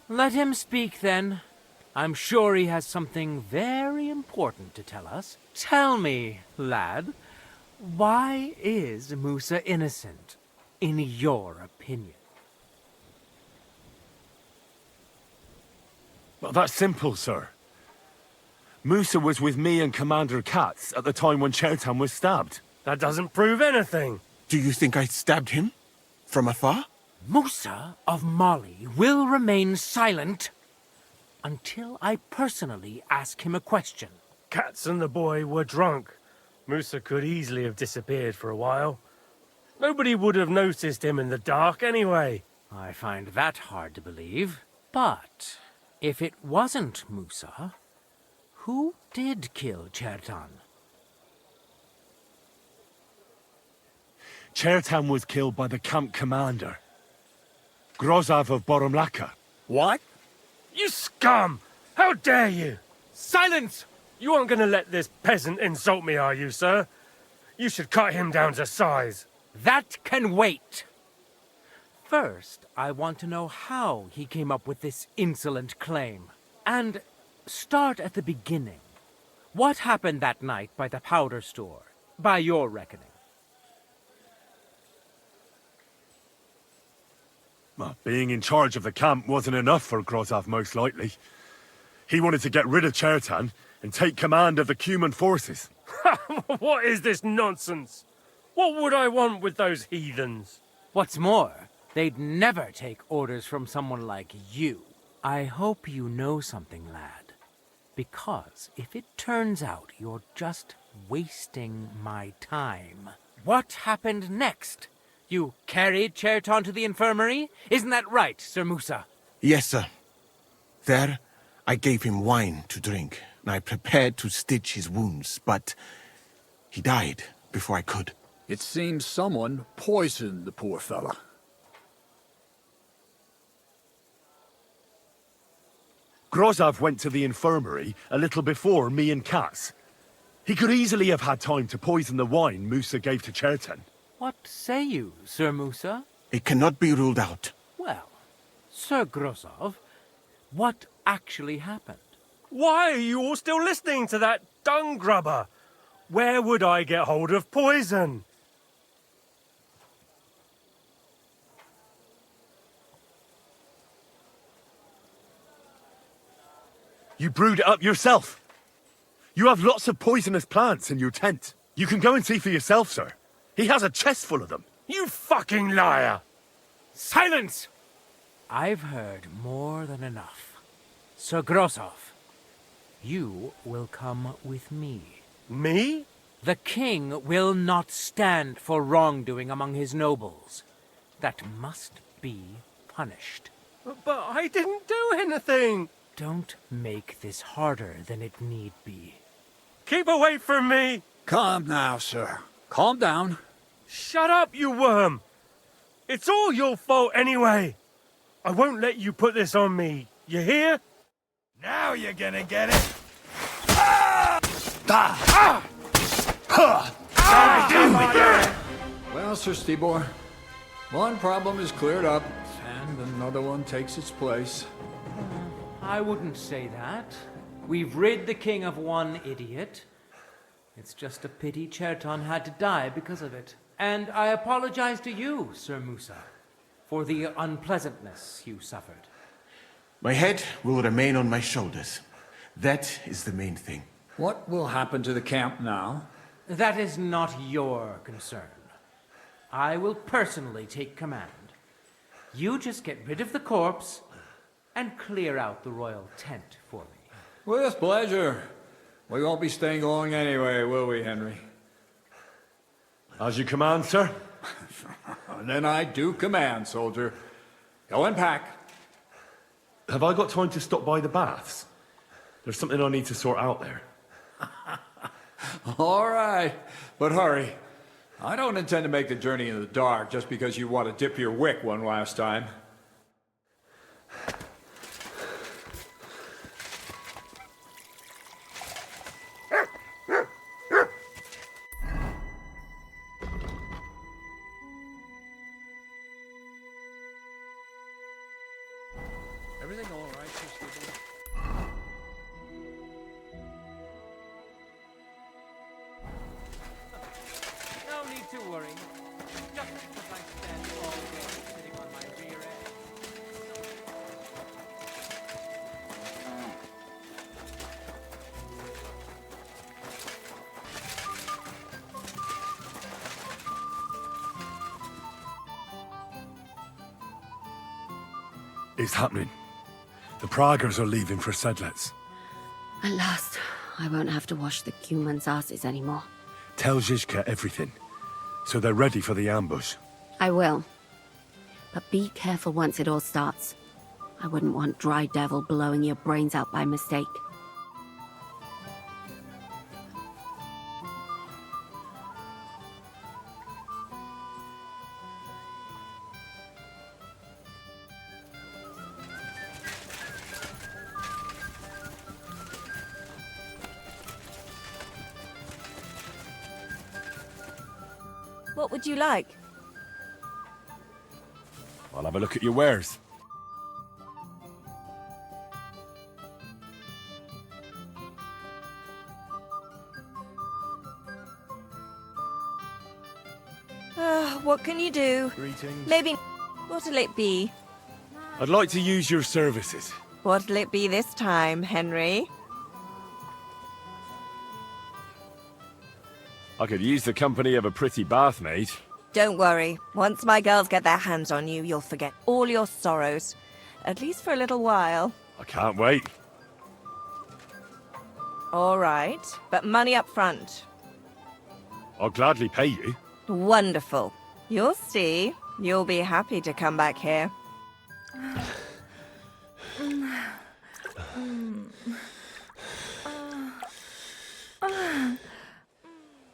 Let him speak, then. I'm sure he has something very important to tell us. Tell me, lad, why is Musa innocent, in your opinion? Well, that's simple, sir. Musa was with me and Commander Katz at the time when Chertan was stabbed. That doesn't prove anything. Do you think I stabbed him? From afar? Musa of Mali will remain silent until I personally ask him a question. Katz and the boy were drunk. Musa could easily have disappeared for a while. Nobody would have noticed him in the dark anyway. I find that hard to believe. But if it wasn't Musa, who did kill Chertan? Chertan was killed by the camp commander, Grozov of Boromlaka. What? You scum! How dare you! Silence! You aren't going to let this peasant insult me, are you, sir? You should cut him down to size. That can wait. First, I want to know how he came up with this insolent claim. And start at the beginning. What happened that night by the powder store, by your reckoning? Well, being in charge of the camp wasn't enough for Grozov, most likely. He wanted to get rid of Chertan and take command of the Cuman forces. What is this nonsense? What would I want with those heathens? What's more, they'd never take orders from someone like you. I hope you know something, lad. Because if it turns out you're just wasting my time... What happened next? You carried Chertan to the infirmary? Isn't that right, Sir Musa? Yes, sir. There, I gave him wine to drink, and I prepared to stitch his wounds, but he died before I could. It seems someone poisoned the poor fella. Grozov went to the infirmary a little before me and Katz. He could easily have had time to poison the wine Musa gave to Chertan. What say you, Sir Musa? It cannot be ruled out. Well, Sir Grozov, what actually happened? Why are you all still listening to that dung grubber? Where would I get hold of poison? You brewed it up yourself. You have lots of poisonous plants in your tent. You can go and see for yourself, sir. He has a chest full of them. You fucking liar! Silence! I've heard more than enough. Sir Grozov, you will come with me. Me? The king will not stand for wrongdoing among his nobles. That must be punished. But I didn't do anything! Don't make this harder than it need be. Keep away from me! Calm now, sir. Calm down. Shut up, you worm! It's all your fault anyway! I won't let you put this on me, you hear? Now you're gonna get it! Well, Sir Stibor, one problem is cleared up, and another one takes its place. I wouldn't say that. We've rid the king of one idiot. It's just a pity Cherton had to die because of it. And I apologize to you, Sir Musa, for the unpleasantness you suffered. My head will remain on my shoulders. That is the main thing. What will happen to the camp now? That is not your concern. I will personally take command. You just get rid of the corpse and clear out the royal tent for me. With pleasure. We won't be staying long anyway, will we, Henry? As you command, sir. Then I do command, soldier. Go and pack. Have I got time to stop by the baths? There's something I need to sort out there. All right, but hurry. I don't intend to make the journey in the dark just because you want to dip your wick one last time. Everything all right, Sister? No need to worry. Just because I spend all day sitting on my rear end. It's happening. The Praggers are leaving for Sedlets. At last, I won't have to wash the humans' asses anymore. Tell Zizka everything, so they're ready for the ambush. I will. But be careful once it all starts. I wouldn't want Dry Devil blowing your brains out by mistake. What would you like? I'll have a look at your wares. What can you do? Greetings. Maybe... What'll it be? I'd like to use your services. What'll it be this time, Henry? I could use the company of a pretty bathmaid. Don't worry. Once my girls get their hands on you, you'll forget all your sorrows. At least for a little while. I can't wait. All right, but money up front. I'll gladly pay you. Wonderful. You'll see. You'll be happy to come back here.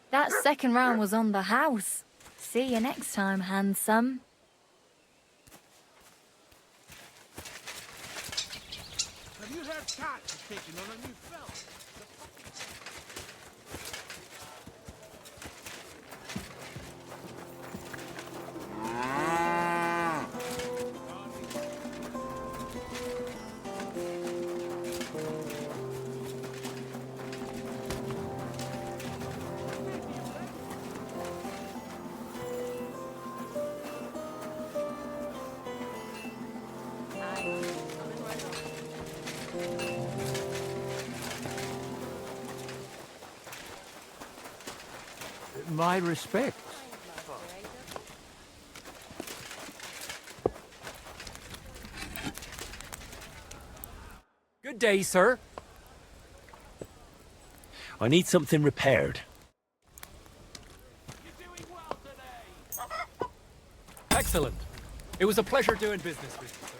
That second round was on the house. See you next time, handsome. Have you heard Cat is taking on a new film? My respect. Good day, sir. I need something repaired. Excellent. It was a pleasure doing business with you, sir.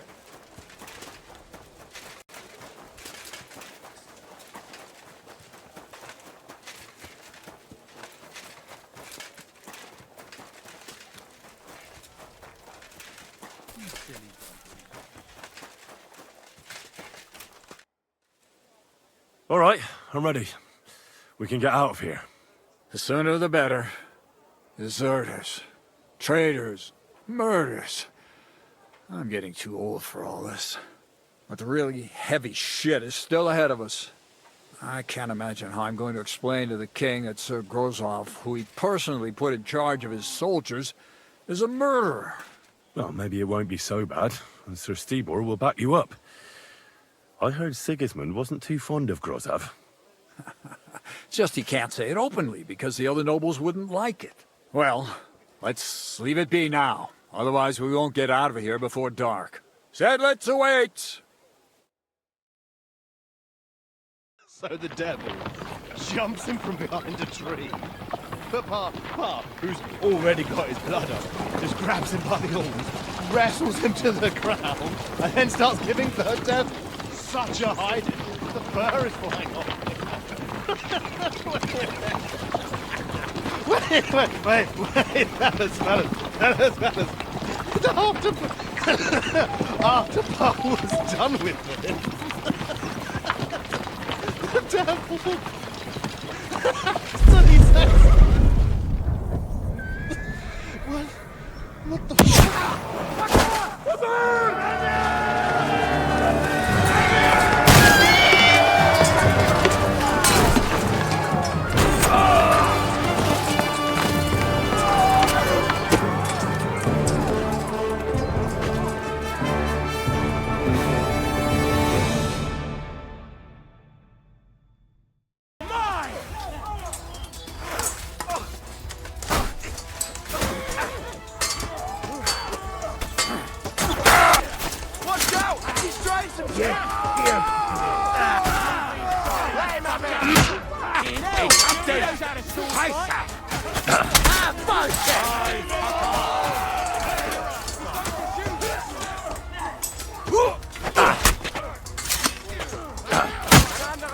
All right, I'm ready. We can get out of here. The sooner the better. Deserters, traitors, murders. I'm getting too old for all this. But the really heavy shit is still ahead of us. I can't imagine how I'm going to explain to the king that Sir Grozov, who he personally put in charge of his soldiers, is a murderer. Well, maybe it won't be so bad, and Sir Stibor will back you up. I heard Sigismund wasn't too fond of Grozov. Just he can't say it openly, because the other nobles wouldn't like it. Well, let's leave it be now. Otherwise we won't get out of here before dark. Sedlitz awaits! So the devil jumps him from behind a tree. But Pa, who's already got his blood up, just grabs him by the horns, wrestles him to the ground, and then starts giving the devil such a hiding. The fur is flying off. Wait, fellas. After Pa was done with it, the devil. So he says, what the fuck? The bird!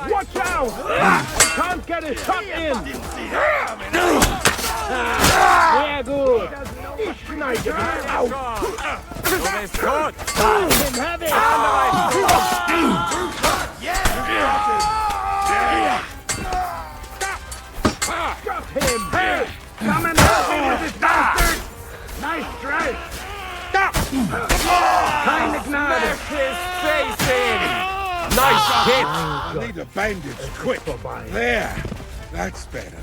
Watch out! I can't get a shot in! Sehr gut! Ich schneide dich auf! Du bist tot! Hab Got him! Hey! Come and help me with this bastard! Nice strike! Keine Gnade! Smash his face in! Nice hit! I need a bandage, quick! There! That's better.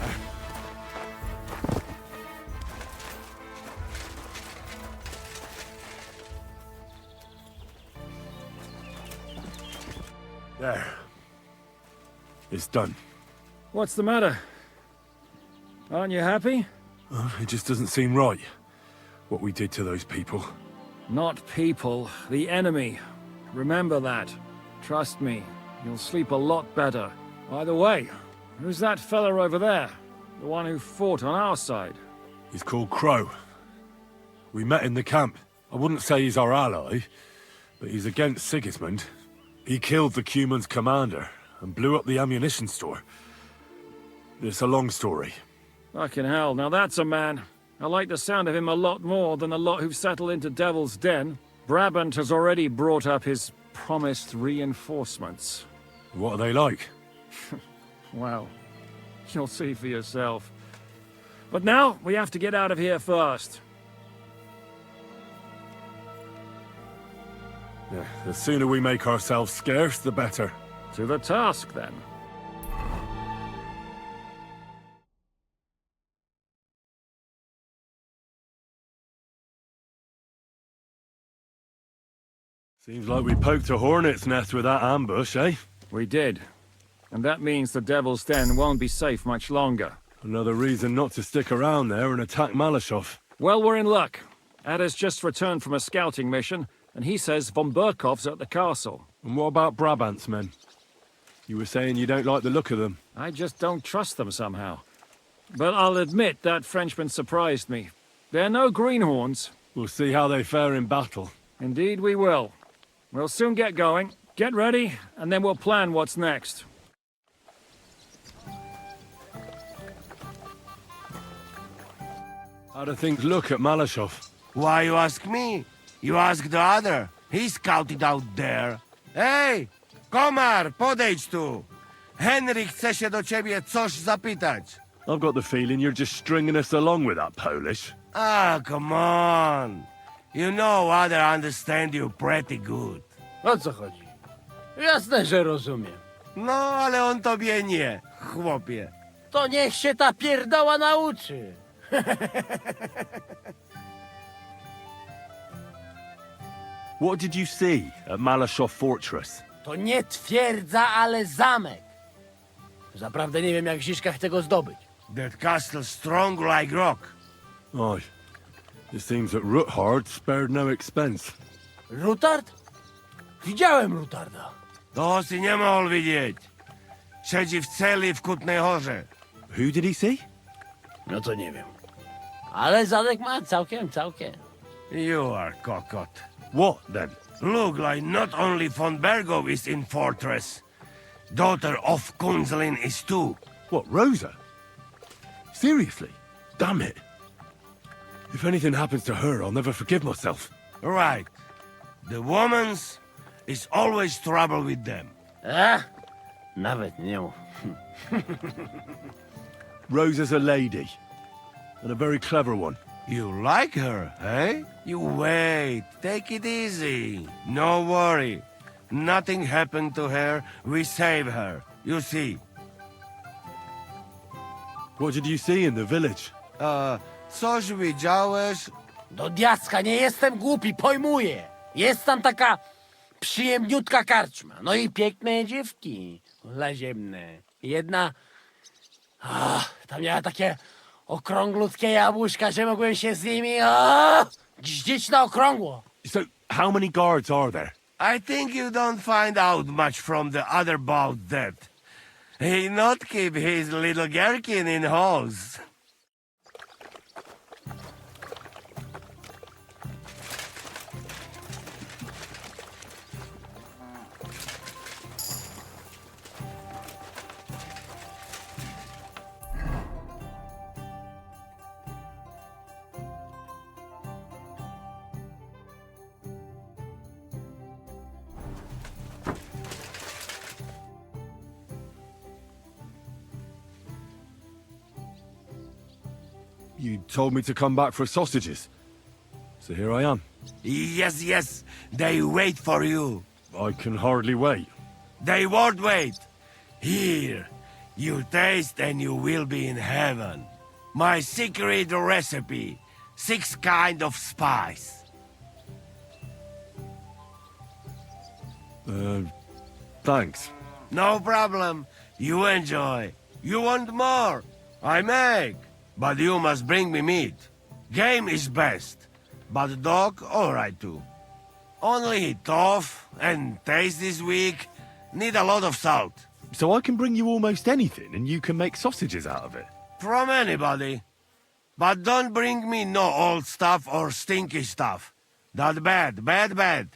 There. It's done. What's the matter? Aren't you happy? It just doesn't seem right, what we did to those people. Not people, the enemy. Remember that. Trust me, you'll sleep a lot better. By the way, who's that fella over there? The one who fought on our side? He's called Crow. We met in the camp. I wouldn't say he's our ally, but he's against Sigismund. He killed the Cuman's commander and blew up the ammunition store. It's a long story. Fucking hell, now that's a man. I like the sound of him a lot more than a lot who've settled into Devil's Den. Brabant has already brought up his promised reinforcements. What are they like? Well, you'll see for yourself. But now, we have to get out of here first. Yeah, the sooner we make ourselves scarce, the better. To the task, then. Seems like we poked a hornet's nest with that ambush, eh? We did. And that means the Devil's Den won't be safe much longer. Another reason not to stick around there and attack Malashov. Well, we're in luck. Ada's just returned from a scouting mission, and he says von Burkov's at the castle. And what about Brabant's men? You were saying you don't like the look of them. I just don't trust them somehow. But I'll admit that Frenchman surprised me. They're no greenhorns. We'll see how they fare in battle. Indeed we will. We'll soon get going. Get ready, and then we'll plan what's next. How do things look at Malashov? Why you ask me? You ask the other. He scouted out there. Hej! Komar, podejdź tu! Henry chce się do ciebie coś zapytać. I've got the feeling you're just stringing us along with that Polish. Ah, come on. You know Other understand you pretty good. O co chodzi? Jasne, że rozumiem. No, ale on tobie nie, chłopie. To niech się ta pierdoła nauczy. What did you see at Malashoff Fortress? To nie twierdza, ale zamek. Zaprawdę nie wiem, jak Ziszka chce go zdobyć. That castle strong like rock. Aye. It seems that Ruthard spared no expense. Rutard? Widziałem Rutarda. To si nie mógł widzieć. Siedzi w celi w Kutnej Horze. Who did he see? No to nie wiem. Ale zadek ma całkiem. You are cockot. What, then? Look like not only von Bergow is in fortress. Daughter of Kunzelin is too. What, Rosa? Seriously? Damn it. If anything happens to her, I'll never forgive myself. Right. The woman's is always trouble with them. Nawet nie mów. Rosa's a lady. And a very clever one. You like her, eh? You wait. Take it easy. No worry. Nothing happened to her. We save her. You see. What did you see in the village? Coś widziałeś? Do diacka, nie jestem głupi, pojmuję. Jest tam taka przyjemniutka karczma. No i piękne dziewki laziemne. Jedna... tam miała takie okrąglutkie jabłuszka, że mogłem się z nimi gździć na okrągło. So, how many guards are there? I think you don't find out much from the other about that. He not keep his little gherkin in halls. You told me to come back for sausages. So here I am. Yes. They wait for you. I can hardly wait. They won't wait. Here. You taste and you will be in heaven. My secret recipe. 6 kind of spice. Thanks. No problem. You enjoy. You want more? I make. But you must bring me meat. Game is best. But dog, alright too. Only tough and taste this weak. Need a lot of salt. So I can bring you almost anything and you can make sausages out of it? From anybody. But don't bring me no old stuff or stinky stuff. That bad.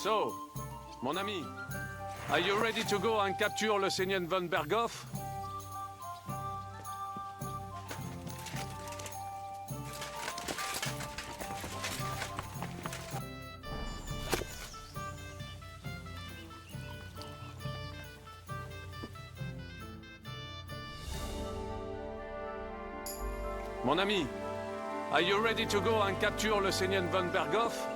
So, mon ami, are you ready to go and capture le Seigneur von Berghoff? Mon ami, are you ready to go and capture le Seigneur von Berghoff?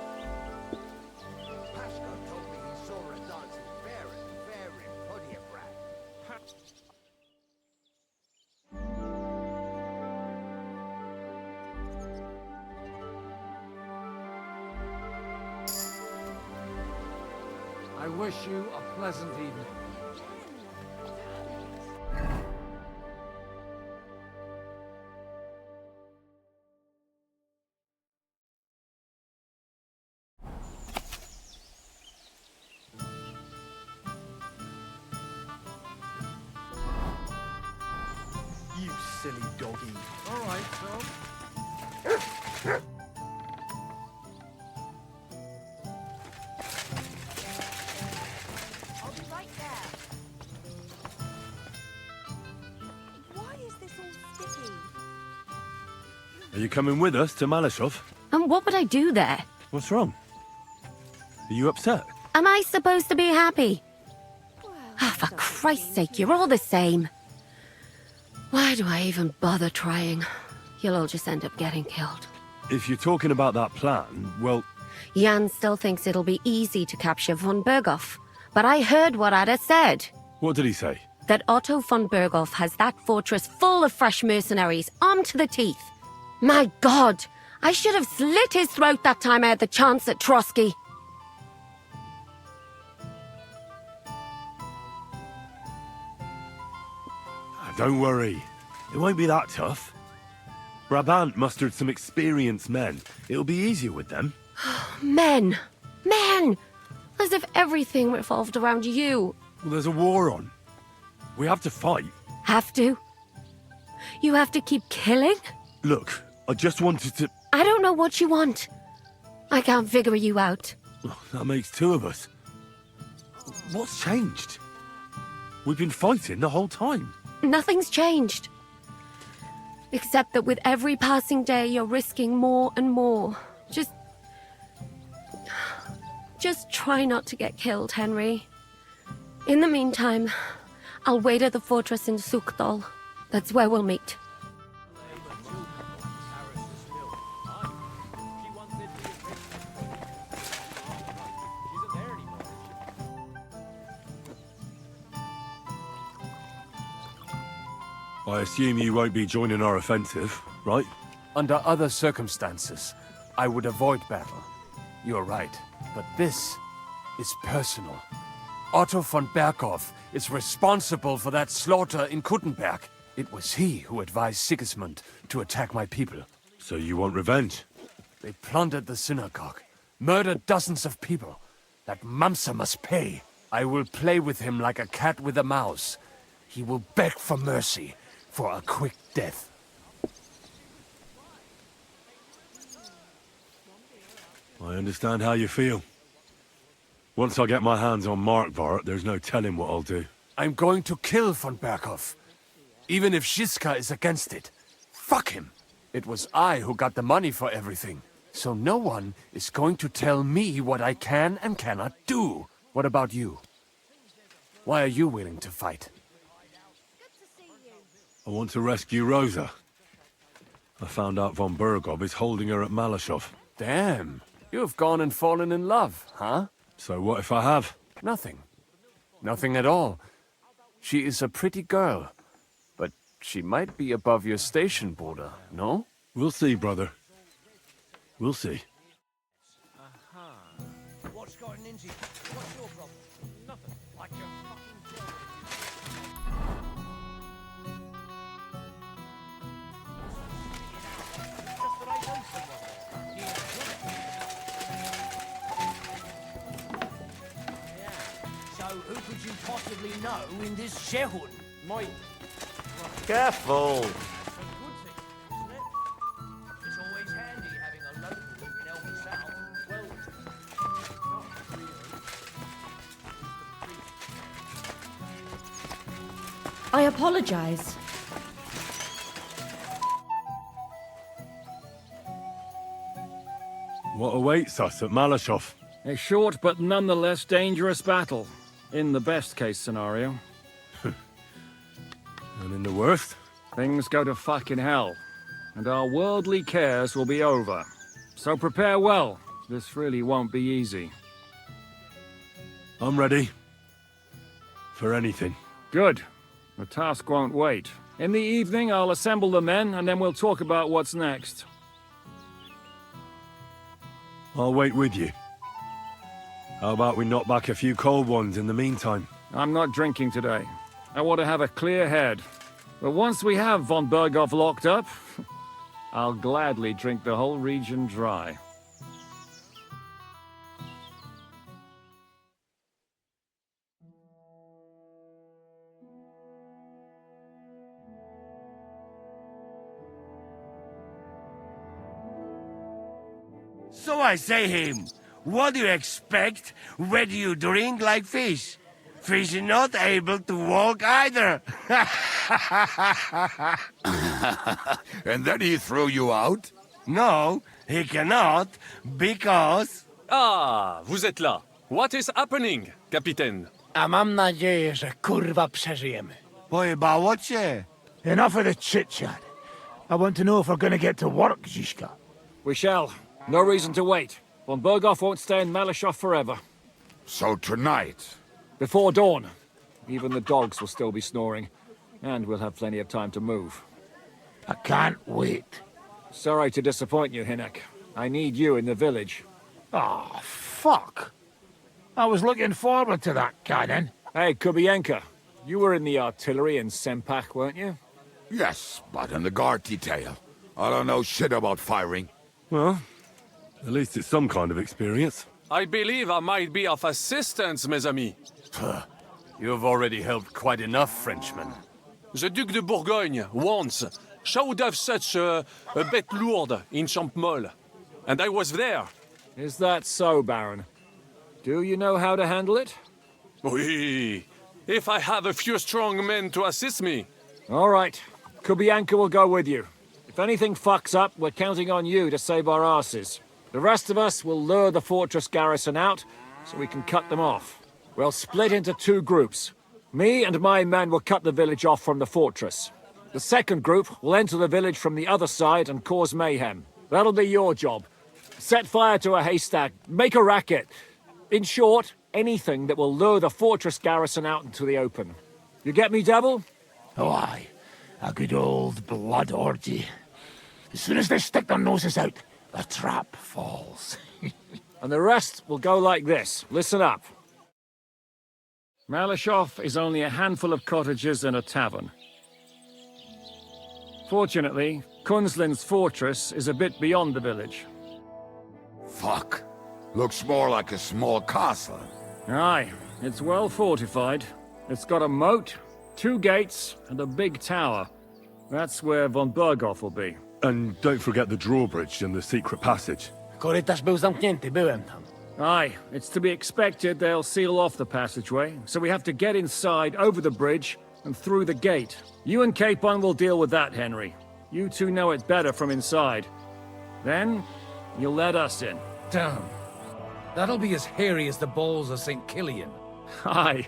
wish you a pleasant evening. You silly doggy. All right, so... I'll be right there. Why is this all sticky? Are you coming with us to Malashov? And what would I do there? What's wrong? Are you upset? Am I supposed to be happy? For Christ's sake, you're all the same. Why do I even bother trying? You'll all just end up getting killed. If you're talking about that plan, well... Jan still thinks it'll be easy to capture von Berghoff. But I heard what Ada said. What did he say? That Otto von Berghoff has that fortress full of fresh mercenaries, armed to the teeth. My God! I should have slit his throat that time I had the chance at Trotsky. Don't worry. It won't be that tough. Brabant mustered some experienced men. It'll be easier with them. Men! Men! As if everything revolved around you. Well, there's a war on. We have to fight. Have to? You have to keep killing? Look, I just wanted to... I don't know what you want. I can't figure you out. That makes two of us. What's changed? We've been fighting the whole time. Nothing's changed. Except that with every passing day, you're risking more and more. Just try not to get killed, Henry. In the meantime, I'll wait at the fortress in Sukdal. That's where we'll meet. I assume you won't be joining our offensive, right? Under other circumstances, I would avoid battle. You're right, but this is personal. Otto von Berghoff is responsible for that slaughter in Kuttenberg. It was he who advised Sigismund to attack my people. So you want revenge? They plundered the synagogue, murdered dozens of people. That Mamsa must pay. I will play with him like a cat with a mouse. He will beg for mercy, for a quick death. I understand how you feel. Once I get my hands on Markvart, there's no telling what I'll do. I'm going to kill von Berghoff. Even if Shiska is against it. Fuck him! It was I who got the money for everything. So no one is going to tell me what I can and cannot do. What about you? Why are you willing to fight? I want to rescue Rosa. I found out von Berghoff is holding her at Malashov. Damn. You've gone and fallen in love, huh? So what if I have? Nothing. Nothing at all. She is a pretty girl. But she might be above your station border, no? We'll see, brother. We'll see. What's gotten into you? What's your problem? Nothing. Like your fucking So who could you possibly know in this Shehun? Careful! It's always handy having a local who can help us out. Well, not really. I apologize. What awaits us at Malashov? A short but nonetheless dangerous battle. In the best case scenario. And in the worst? Things go to fucking hell. And our worldly cares will be over. So prepare well. This really won't be easy. I'm ready. For anything. Good. The task won't wait. In the evening, I'll assemble the men, and then we'll talk about what's next. I'll wait with you. How about we knock back a few cold ones in the meantime? I'm not drinking today. I want to have a clear head. But once we have von Berghoff locked up, I'll gladly drink the whole region dry. So I say him, what do you expect? Where do you drink like fish? Fish is not able to walk either. And then he threw you out? No, he cannot, because... Ah, vous êtes là. What is happening, Capitaine? A mam nadzieję, że kurwa przeżyjemy. Pojebało cię. Enough of the chit-chat. I want to know if we're gonna get to work, Zizka. We shall. No reason to wait. Von Berghoff won't stay in Malishov forever. So tonight? Before dawn. Even the dogs will still be snoring. And we'll have plenty of time to move. I can't wait. Sorry to disappoint you, Hinek. I need you in the village. Oh, fuck. I was looking forward to that, Cannon. Hey, Kubienka. You were in the artillery in Sempak, weren't you? Yes, but in the guard detail. I don't know shit about firing. Well, at least it's some kind of experience. I believe I might be of assistance, mes amis. You've already helped quite enough, Frenchman. The Duc de Bourgogne, once, showed off such a bête lourde in Champmol. And I was there. Is that so, Baron? Do you know how to handle it? Oui. If I have a few strong men to assist me. All right. Kubianka will go with you. If anything fucks up, we're counting on you to save our asses. The rest of us will lure the fortress garrison out, so we can cut them off. We'll split into two groups. Me and my men will cut the village off from the fortress. The second group will enter the village from the other side and cause mayhem. That'll be your job. Set fire to a haystack, make a racket. In short, anything that will lure the fortress garrison out into the open. You get me, Devil? Oh, aye. A good old blood orgy. As soon as they stick their noses out, the trap falls. And the rest will go like this. Listen up. Malishov is only a handful of cottages and a tavern. Fortunately, Kunzlin's fortress is a bit beyond the village. Fuck. Looks more like a small castle. Aye, it's well fortified. It's got a moat, 2 gates, and a big tower. That's where von Berghoff will be. And don't forget the drawbridge and the secret passage. Korytarz był zamknięty, byłem tam. Aye, it's to be expected they'll seal off the passageway, so we have to get inside, over the bridge, and through the gate. You and Capon will deal with that, Henry. You two know it better from inside. Then, you'll let us in. Damn. That'll be as hairy as the balls of St. Killian. Aye,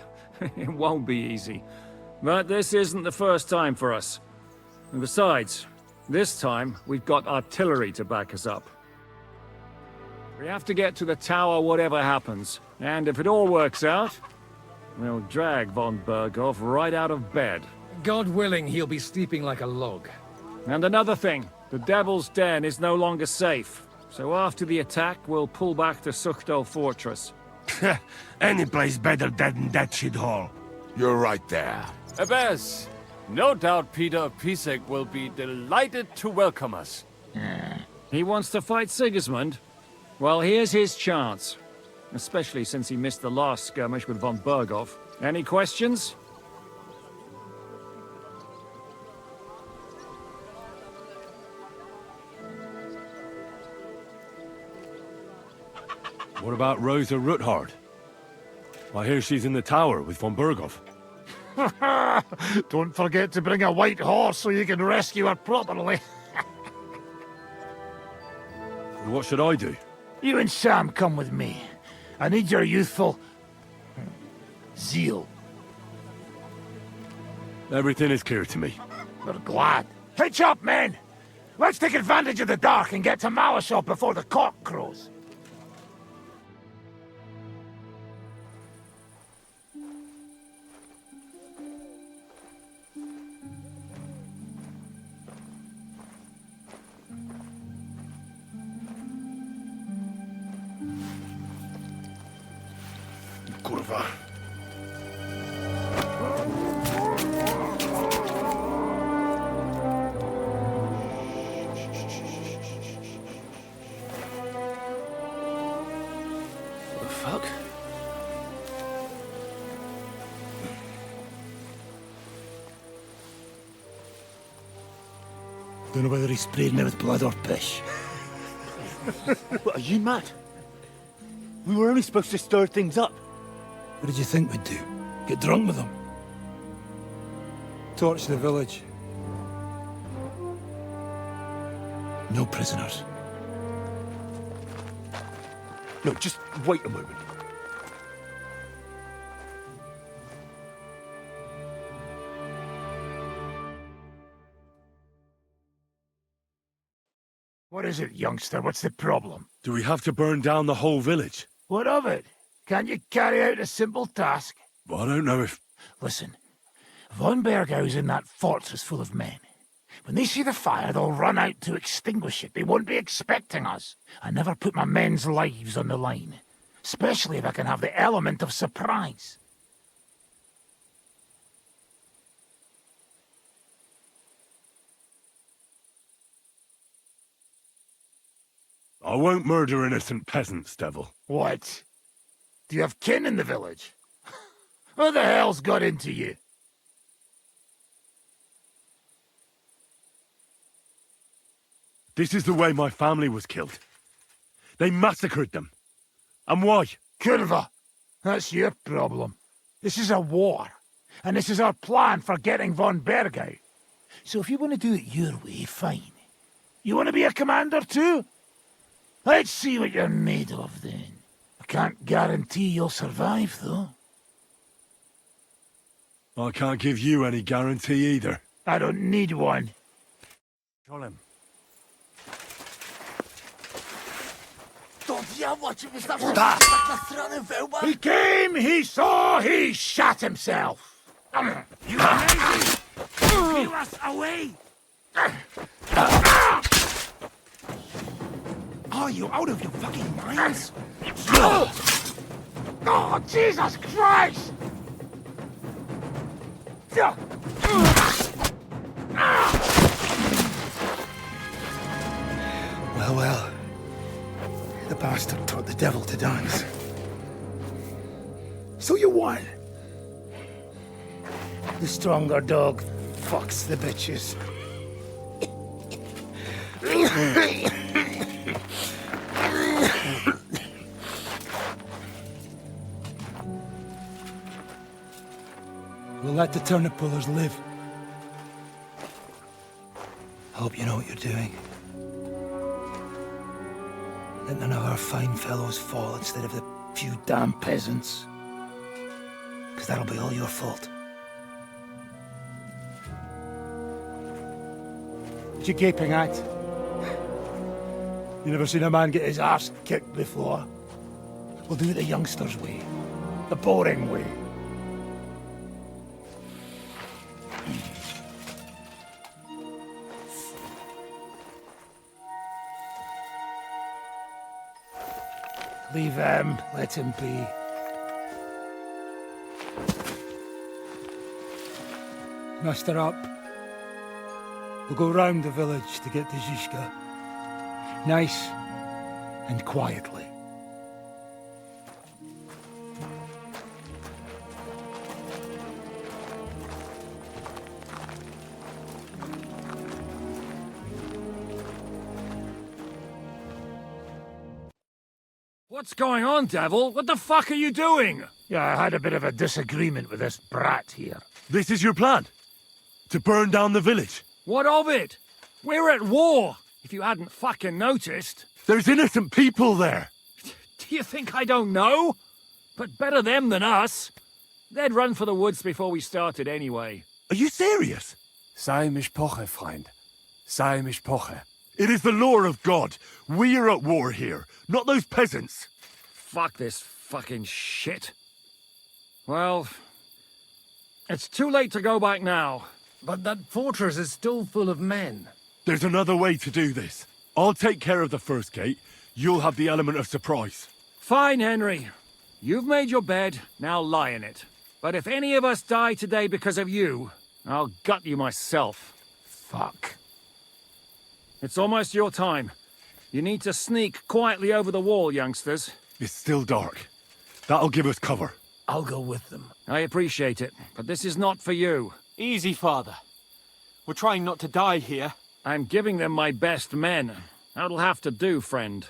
it won't be easy. But this isn't the first time for us. And besides, this time we've got artillery to back us up. We have to get to the tower whatever happens, and if it all works out, we'll drag von Berghoff right out of bed. God willing, he'll be sleeping like a log. And another thing, the Devil's Den is no longer safe. So after the attack, we'll pull back to Sukhto Fortress. Any place better than that shithole. You're right there. Abbas, no doubt Peter of Pisek will be delighted to welcome us. He wants to fight Sigismund? Well, here's his chance. Especially since he missed the last skirmish with von Berghoff. Any questions? What about Rosa Ruthard? I hear she's in the tower with von Berghoff. Don't forget to bring a white horse so you can rescue her properly. What should I do? You and Sam come with me. I need your youthful zeal. Everything is clear to me. We're glad. Hitch up, men! Let's take advantage of the dark and get to Malishov before the cock crows. kurwa. The fuck? Don't know whether he sprayed me with blood or piss. What, are you mad? We were only supposed to stir things up. What did you think we'd do? Get drunk with them? Torch the village. No prisoners. No, just wait a moment. What is it, youngster? What's the problem? Do we have to burn down the whole village? What of it? Can't you carry out a simple task? Well, I don't know if... Listen, Von Bergau's in that fortress full of men. When they see the fire, they'll run out to extinguish it. They won't be expecting us. I never put my men's lives on the line, especially if I can have the element of surprise. I won't murder innocent peasants, Devil. What? Do you have kin in the village? Who the hell's got into you? This is the way my family was killed. They massacred them. And why? Kurva, that's your problem. This is a war, and this is our plan for getting Von Bergau. So if you want to do it your way, fine. You want to be a commander too? Let's see what you're made of then. I can't guarantee you'll survive, though. I can't give you any guarantee either. I don't need one. Kill him. He came, he saw, he shot himself. You crazy! Give us away! Are you out of your fucking minds? Oh, Jesus Christ! Well, well. The bastard taught the devil to dance. So you won. The stronger dog fucks the bitches. We'll let the turnip pullers live. Hope you know what you're doing. Let none of our fine fellows fall instead of the few damn peasants. Because that'll be all your fault. What you gaping at? You never seen a man get his arse kicked before? We'll do it the youngsters' way. The boring way. Leave him. Let him be. Muster up. We'll go round the village to get to Zizka. Nice and quietly. What's going on, Devil? What the fuck are you doing? Yeah, I had a bit of a disagreement with this brat here. This is your plan? To burn down the village? What of it? We're at war, if you hadn't fucking noticed. There's innocent people there. Do you think I don't know? But better them than us. They'd run for the woods before we started anyway. Are you serious? Sei mishpoche, Freund. Sei mishpoche. It is the law of God. We are at war here, not those peasants. Fuck this fucking shit. Well, it's too late to go back now. But that fortress is still full of men. There's another way to do this. I'll take care of the first gate. You'll have the element of surprise. Fine, Henry. You've made your bed, now lie in it. But if any of us die today because of you, I'll gut you myself. Fuck. It's almost your time. You need to sneak quietly over the wall, youngsters. It's still dark. That'll give us cover. I'll go with them. I appreciate it, but this is not for you. Easy, Father. We're trying not to die here. I'm giving them my best men. That'll have to do, friend.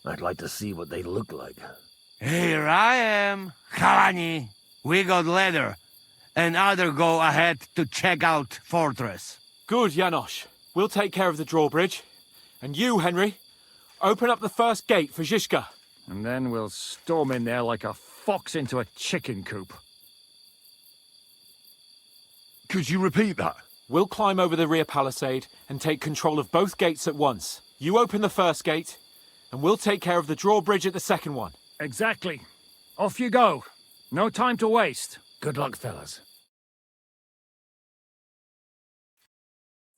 I'd like to see what they look like. Here I am, Kalani. We got leather, and other go ahead to check out fortress. Good, Janosch. We'll take care of the drawbridge. And you, Henry, open up the first gate for Zizka. And then we'll storm in there like a fox into a chicken coop. Could you repeat that? We'll climb over the rear palisade and take control of both gates at once. You open the first gate, and we'll take care of the drawbridge at the second one. Exactly. Off you go. No time to waste. Good luck, fellas.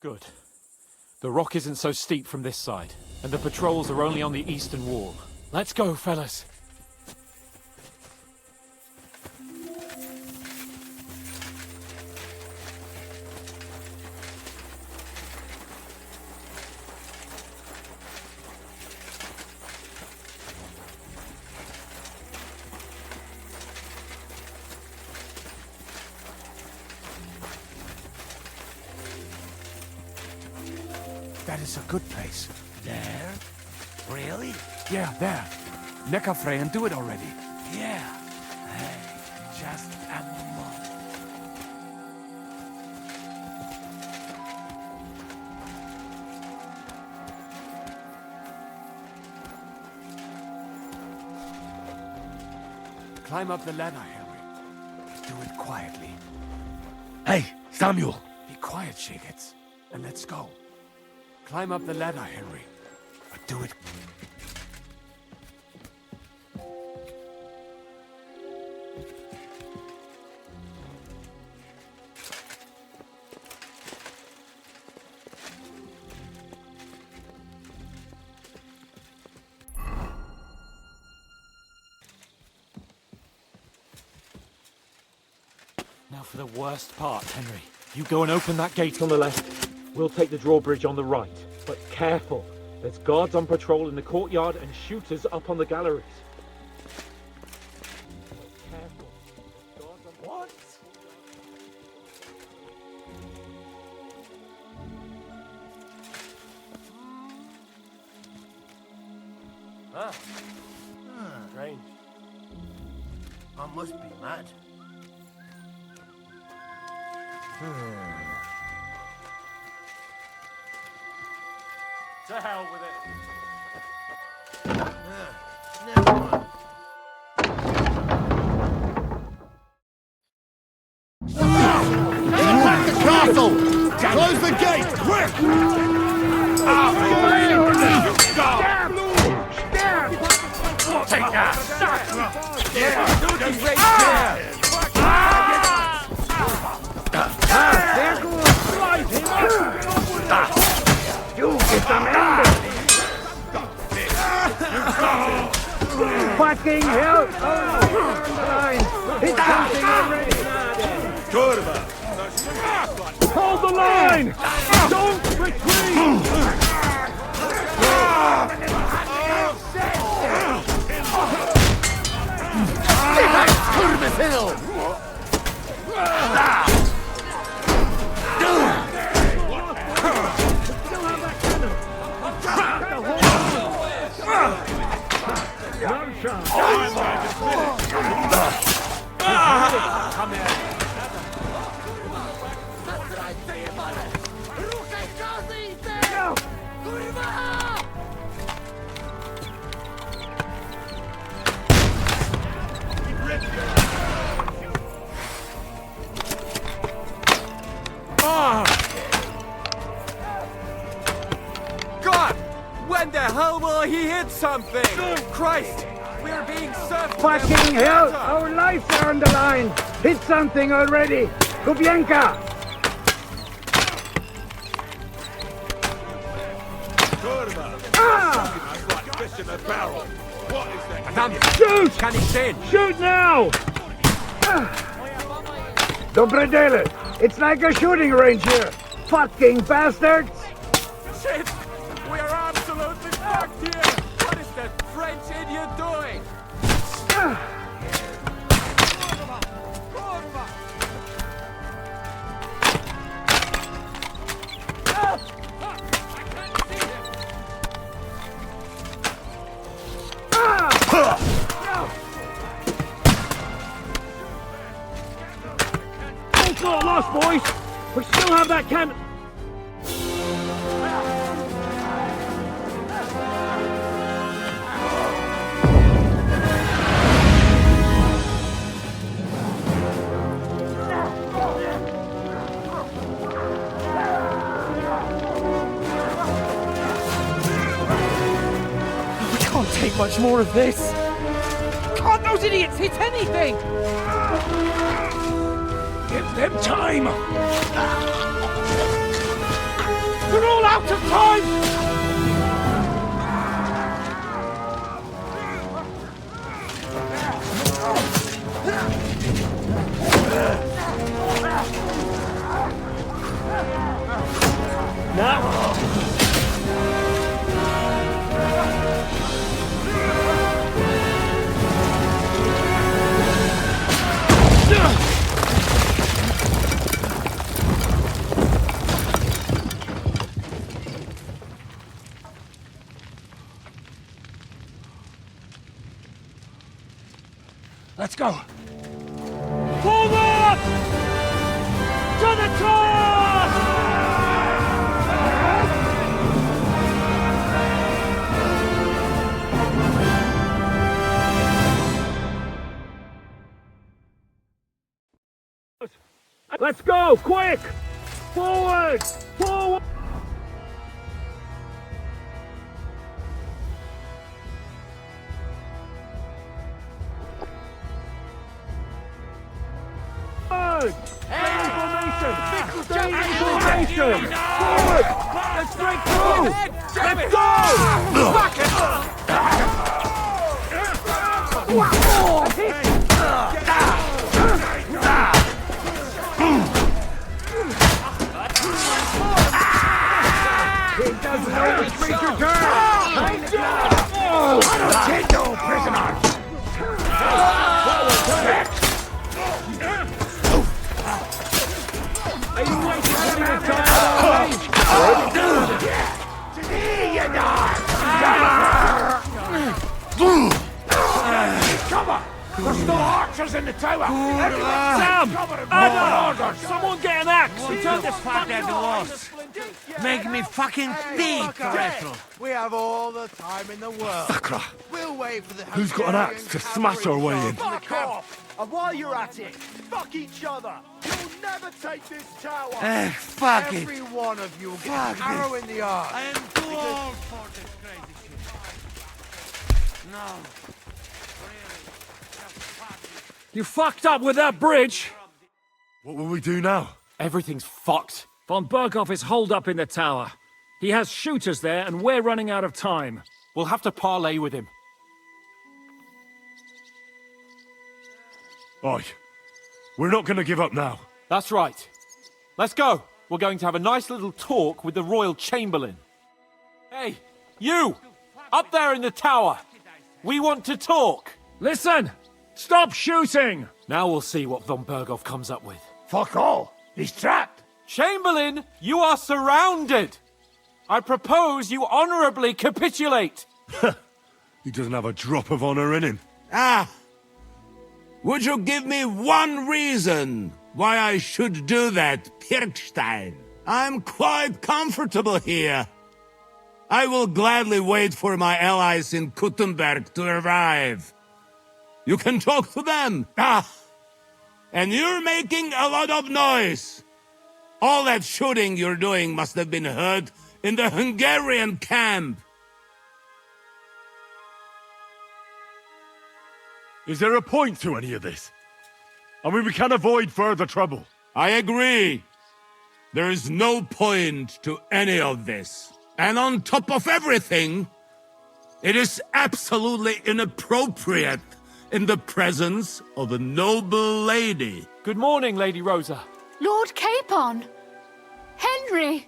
Good. The rock isn't so steep from this side, and the patrols are only on the eastern wall. Let's go, fellas. That is a good place. There? Really? Yeah, there. Neckarfrey and do it already. Yeah. Hey, just a moment. Climb up the ladder, Henry. Do it quietly. Hey, Samuel! Be quiet, Shigets, and let's go. Climb up the ladder, Henry. But do it. Now for the worst part, Henry. You go and open that gate on the left. We'll take the drawbridge on the right. But careful. There's guards on patrol in the courtyard and shooters up on the galleries. Careful. What? Huh? Strange. I must be mad. To hell with it. Never mind. Attack the castle! Close the gate, quick! Take that! There goes slice him up! You get some ender! Fucking hell! Oh, the line! Hit something already! Turba! Hold the line! Don't retreat! Come here. God! When the hell will he hit something? Christ! We're being served. Fucking hell! Our lives are on the line! Hit something already! Kubienka! Turba! That's like fish in a barrel. Madame, shoot! Can he send? Shoot now! Dobre dele! It's like a shooting range here! Fucking bastards! Shit! We are absolutely fucked here! What is that French idiot doing? It's not lost, boys! We still have that cannon! We can't take much more of this! Can't those idiots hit anything? Give them time! They're all out of time! Let's go! Forward! To the top! Let's go, quick! Forward! Forward! Forward! Stay in formation! Forward! Let's break through! Let's go! Fuck it! He doesn't know which way to turn! Potato, prisoner! Are you waiting for me to turn Cover! There's still archers in the tower! Sam! Anna! Someone get an axe and turn this fucking lost. Make me fucking think, Retro. We have all the time in the world. Sakra! We'll wait for the Who's got an axe to smash our way in? Fuck off! And while you're at it, fuck each other! You'll never take this tower! Fuck it. Every one of you will get an arrow in the arm. I am too old for this crazy shit. No. You fucked up with that bridge! What will we do now? Everything's fucked. Von Berghoff is holed up in the tower. He has shooters there, and we're running out of time. We'll have to parley with him. Oi, we're not going to give up now. That's right. Let's go. We're going to have a nice little talk with the Royal Chamberlain. Hey, you! Up there in the tower! We want to talk! Listen! Stop shooting! Now we'll see what Von Berghoff comes up with. Fuck all! He's trapped! Chamberlain, you are surrounded! I propose you honorably capitulate! He doesn't have a drop of honor in him. Ah! Would you give me one reason why I should do that, Pirkstein? I'm quite comfortable here. I will gladly wait for my allies in Kuttenberg to arrive. You can talk to them. Ah! And you're making a lot of noise. All that shooting you're doing must have been heard in the Hungarian camp. Is there a point to any of this? I mean, we can avoid further trouble. I agree. There is no point to any of this. And on top of everything, It is absolutely inappropriate in the presence of a noble lady. Good morning, Lady Rosa. Lord Capon! Henry!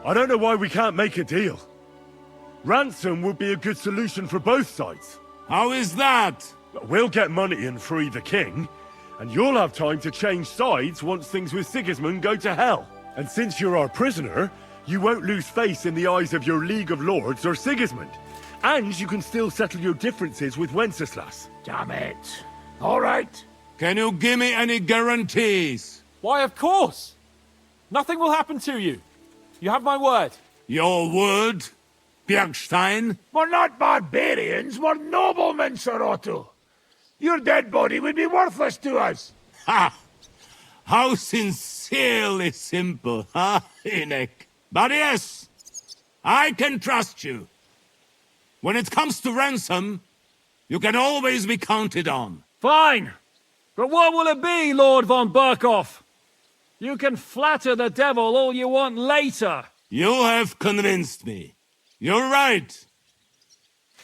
I don't know why we can't make a deal. Ransom would be a good solution for both sides. How is that? We'll get money and free the king, and you'll have time to change sides once things with Sigismund go to hell. And since you're our prisoner, you won't lose face in the eyes of your League of Lords or Sigismund. And you can still settle your differences with Wenceslas. Damn it. All right. Can you give me any guarantees? Why, of course. Nothing will happen to you. You have my word. Your word, Bjergstein? We're not barbarians, we're noblemen, Sir Otto. Your dead body would be worthless to us. Ha! How sincerely simple, huh, Enoch? But yes, I can trust you. When it comes to ransom, you can always be counted on. Fine. But what will it be, Lord von Berkhoff? You can flatter the devil all you want later. You have convinced me. You're right.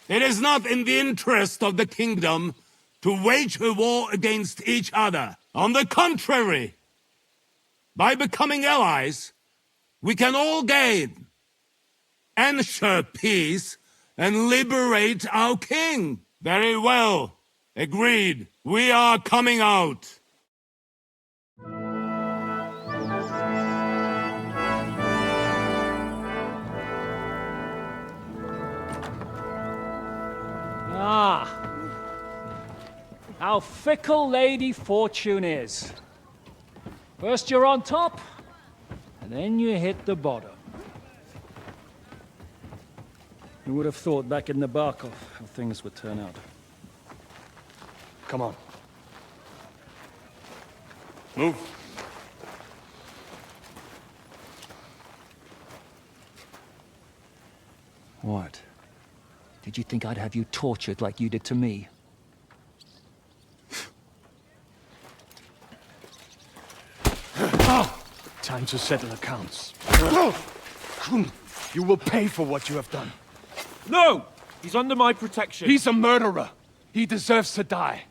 It is not in the interest of the kingdom to wage a war against each other. On the contrary, by becoming allies, we can all gain, ensure peace, and liberate our king. Very well. Agreed. We are coming out. Ah. How fickle Lady Fortune is. First you're on top, and then you hit the bottom. Who would have thought back in the Barkov how things would turn out? Come on. Move. What? Did you think I'd have you tortured like you did to me? Time to settle accounts. You will pay for what you have done. No! He's under my protection. He's a murderer. He deserves to die.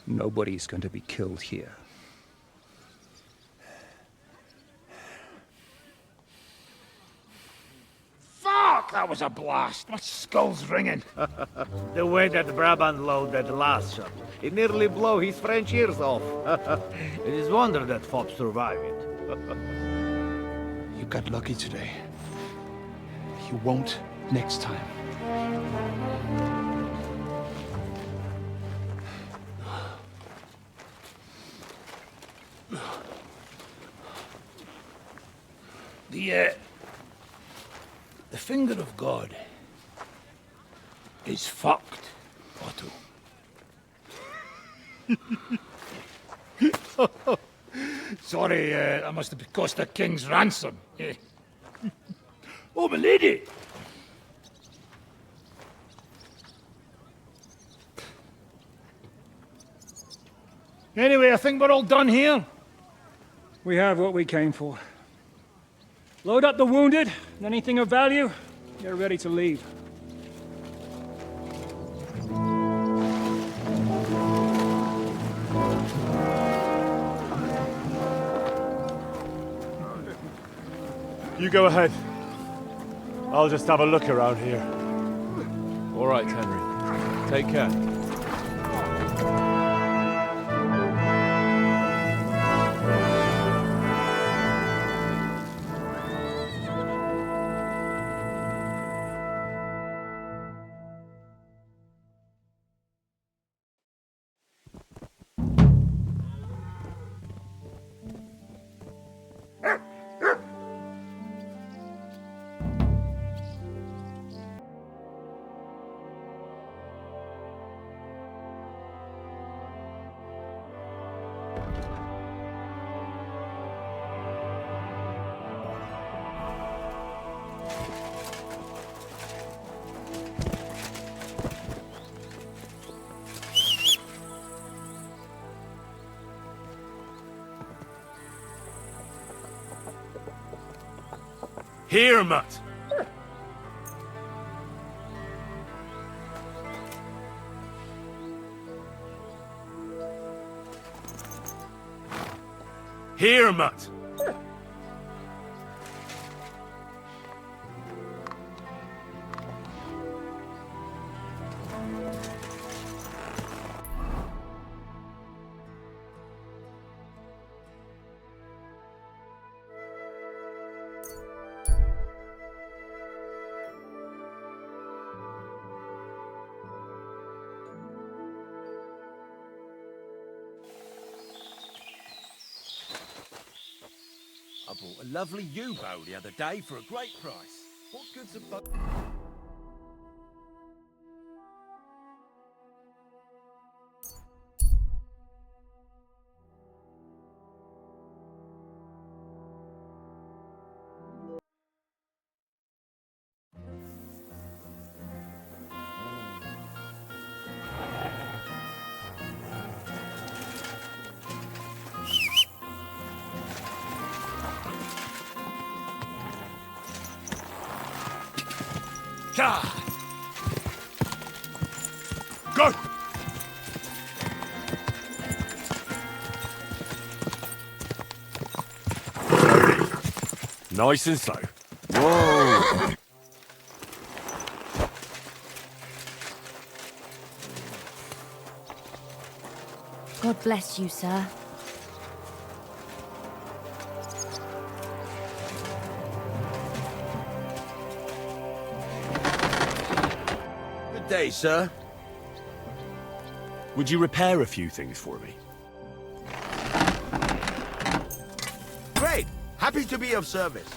Nobody's going to be killed here. Fuck! That was a blast. My skull's ringing. The way that Brabant loaded the last shot, it nearly blew his French ears off. It is wonder that fop survived it. You got lucky today. You won't next time. The finger of God is fucked, Otto. Sorry, that must have cost a king's ransom. Oh, my lady! Anyway, I think we're all done here. We have what we came for. Load up the wounded, and anything of value, get ready to leave. You go ahead. I'll just have a look around here. All right, Henry. Take care. Here, Mutt! Here, Mutt! I bought a lovely U-bow the other day for a great price. What good's a boat? God! Go! Nice and slow. Whoa! God bless you, sir. Good day, sir. Would you repair a few things for me? Great! Happy to be of service.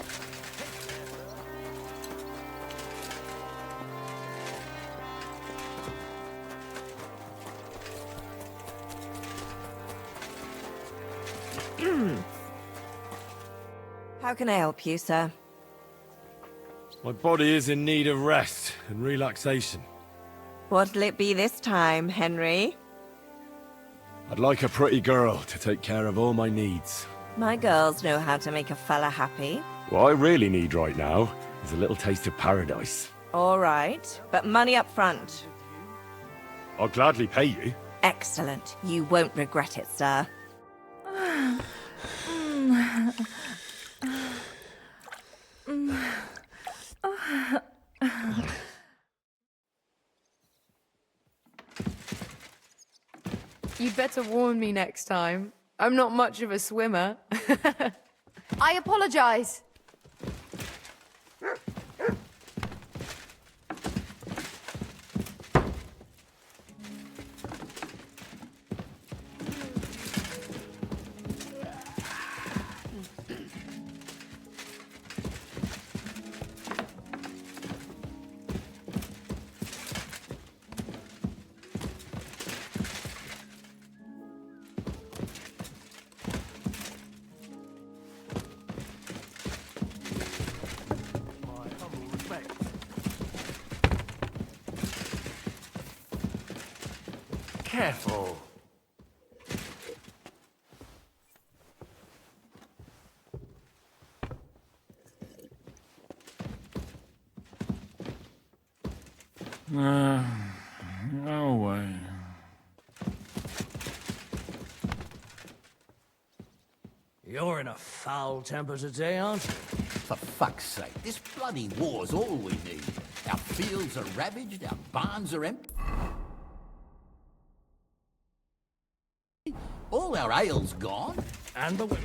How can I help you, sir? My body is in need of rest and relaxation. What'll it be this time, Henry? I'd like a pretty girl to take care of all my needs. My girls know how to make a fella happy. What I really need right now is a little taste of paradise. All right, but money up front. I'll gladly pay you. Excellent. You won't regret it, sir. You'd better warn me next time. I'm not much of a swimmer. I apologize. Careful. No way. You're in a foul temper today, aren't you? For fuck's sake, this bloody war's all we need. Our fields are ravaged, our barns are empty. All our ale's gone. And the women.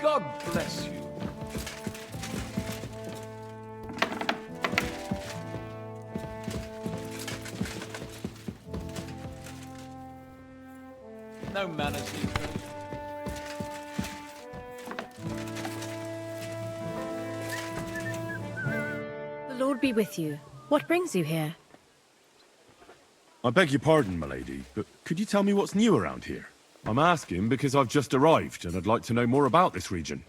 God bless you. No manners these days. Lord be with you. What brings you here? I beg your pardon, milady, but could you tell me what's new around here? I'm asking because I've just arrived, and I'd like to know more about this region.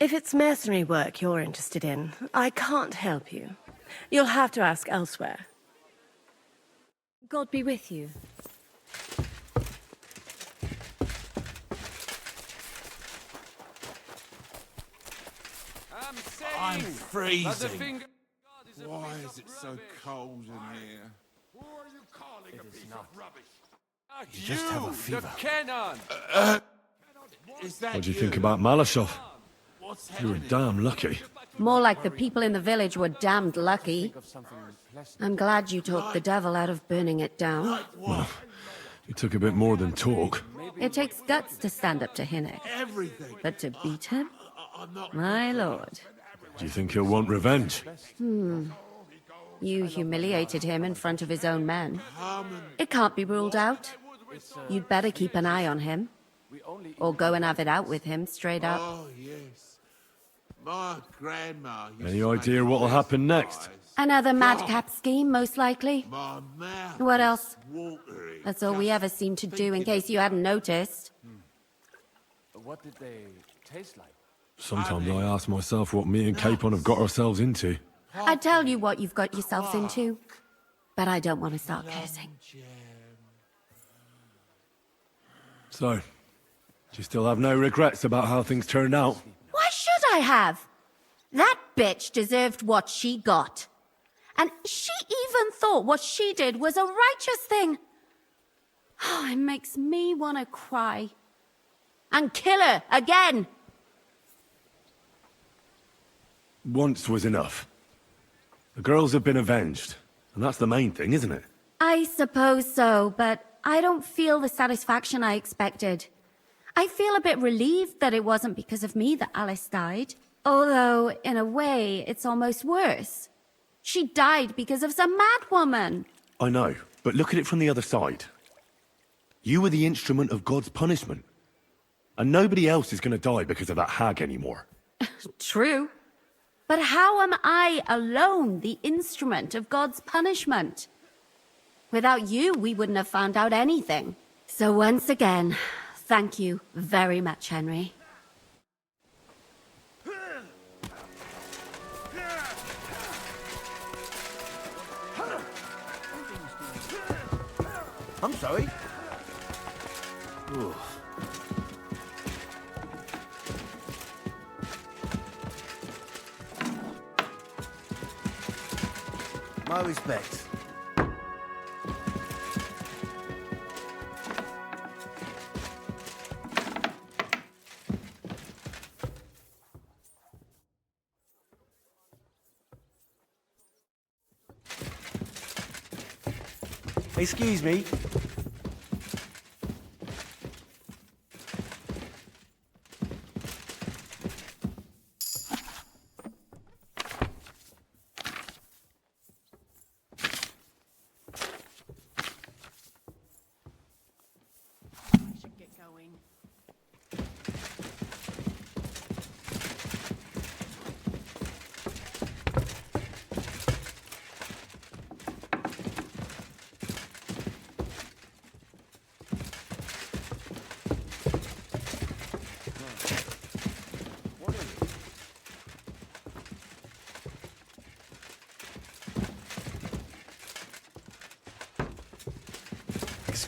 If it's mercenary work you're interested in, I can't help you. You'll have to ask elsewhere. God be with you. I'm freezing. Why is it so cold in here? Who are you calling a piece of rubbish? You just have a fever. The cannon! What do you think about Malashov? You were damn lucky. More like the people in the village were damned lucky. I'm glad you talked the devil out of burning it down. Well, it took a bit more than talk. It takes guts to stand up to Hinnick. But to beat him? My lord. Do you think he'll want revenge? You humiliated him in front of his own men. It can't be ruled out. You'd better keep an eye on him. Or go and have it out with him, straight up. Oh, yes. My grandma used Any to idea make what'll the happen best next? Another madcap scheme, most likely. My mouth What else? is watering. That's all we ever seem to do, in case you hadn't noticed. What did they taste like? Sometimes I ask myself what me and Capon have got ourselves into. I tell you what you've got yourselves into, but I don't want to start cursing. So, do you still have no regrets about how things turned out? Why should I have? That bitch deserved what she got. And she even thought what she did was a righteous thing. Oh, it makes me want to cry. And kill her again. Once was enough. The girls have been avenged, and that's the main thing, isn't it? I suppose so, but I don't feel the satisfaction I expected. I feel a bit relieved that it wasn't because of me that Alice died. Although, in a way, it's almost worse. She died because of some mad woman. I know, but look at it from the other side. You were the instrument of God's punishment. And nobody else is going to die because of that hag anymore. True. But how am I alone the instrument of God's punishment? Without you, we wouldn't have found out anything. So once again, thank you very much, Henry. I'm sorry. Ooh. My respects. Excuse me.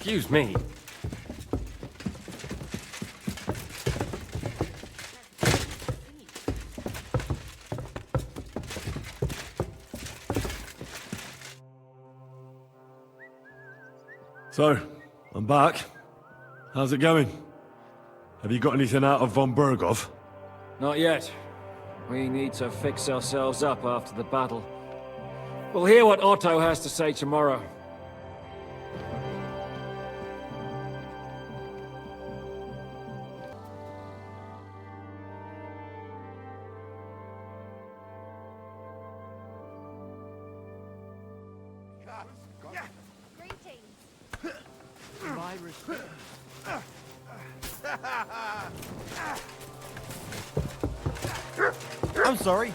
Excuse me. So, I'm back. How's it going? Have you got anything out of von Berghoff? Not yet. We need to fix ourselves up after the battle. We'll hear what Otto has to say tomorrow. I'm sorry.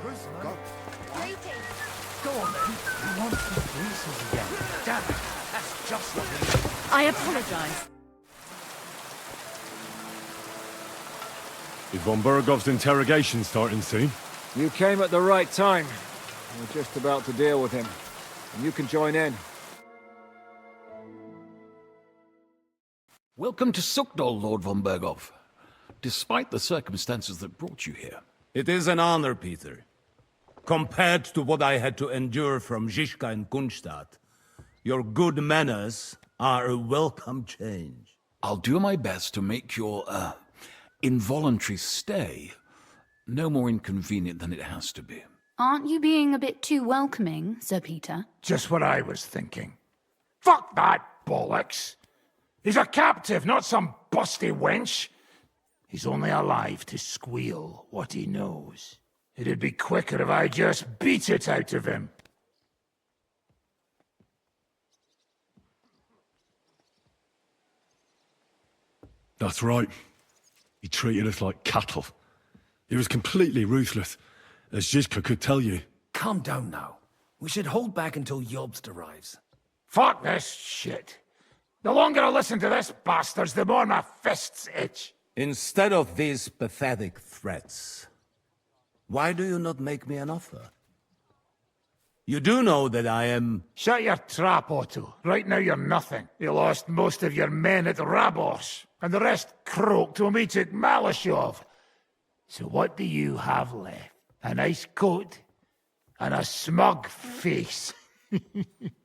Go on then. He wants the greases again. Damn it. That's just what he... I apologize. Is von Bergov's interrogation starting soon? You came at the right time. We're just about to deal with him. And you can join in. Welcome to Sukdol, Lord von Bergov. Despite the circumstances that brought you here. It is an honor, Peter. Compared to what I had to endure from Zizka and Kunstadt, your good manners are a welcome change. I'll do my best to make your, involuntary stay no more inconvenient than it has to be. Aren't you being a bit too welcoming, Sir Peter? Just what I was thinking. Fuck that bollocks. He's a captive, not some busty wench. He's only alive to squeal what he knows. It'd be quicker if I just beat it out of him. That's right. He treated us like cattle. He was completely ruthless, as Zizka could tell you. Calm down now. We should hold back until Jobst arrives. Fuck this shit. The longer I listen to this bastards, the more my fists itch. Instead of these pathetic threats, why do you not make me an offer? You do know that I am... Shut your trap, Otto. Right now you're nothing. You lost most of your men at Rabos, and the rest croaked when we took Malashov. So what do you have left? A nice coat and a smug face. Do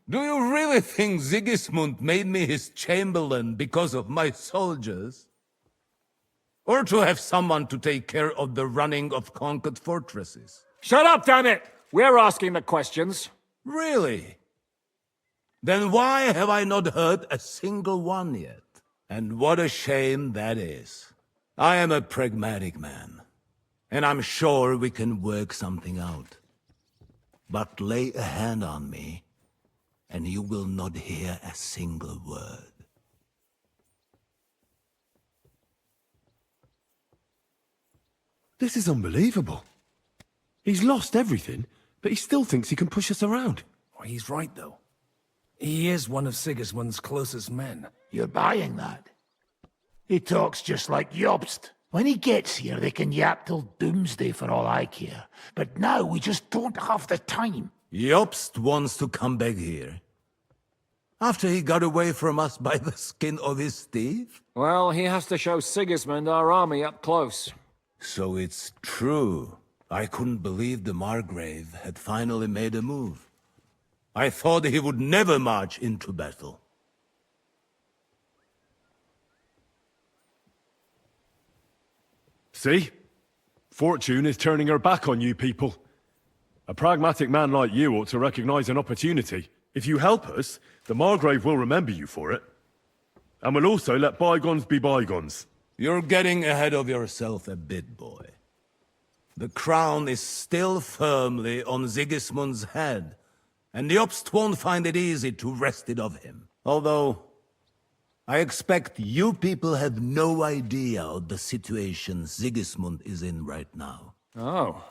you really think Sigismund made me his chamberlain because of my soldiers? Or to have someone to take care of the running of conquered fortresses? Shut up, damn it! We're asking the questions. Really? Then why have I not heard a single one yet? And what a shame that is. I am a pragmatic man, and I'm sure we can work something out. But lay a hand on me, and you will not hear a single word. This is unbelievable. He's lost everything, but he still thinks he can push us around. Oh, he's right, though. He is one of Sigismund's closest men. You're buying that? He talks just like Jobst. When he gets here, they can yap till doomsday for all I care. But now we just don't have the time. Jobst wants to come back here. After he got away from us by the skin of his teeth? Well, he has to show Sigismund our army up close. So it's true. I couldn't believe the Margrave had finally made a move. I thought he would never march into battle. See? Fortune is turning her back on you people. A pragmatic man like you ought to recognize an opportunity. If you help us, the Margrave will remember you for it. And will also let bygones be bygones. You're getting ahead of yourself a bit, boy. The crown is still firmly on Sigismund's head, and Jobst won't find it easy to wrest it of him. Although, I expect you people have no idea of the situation Sigismund is in right now. Oh.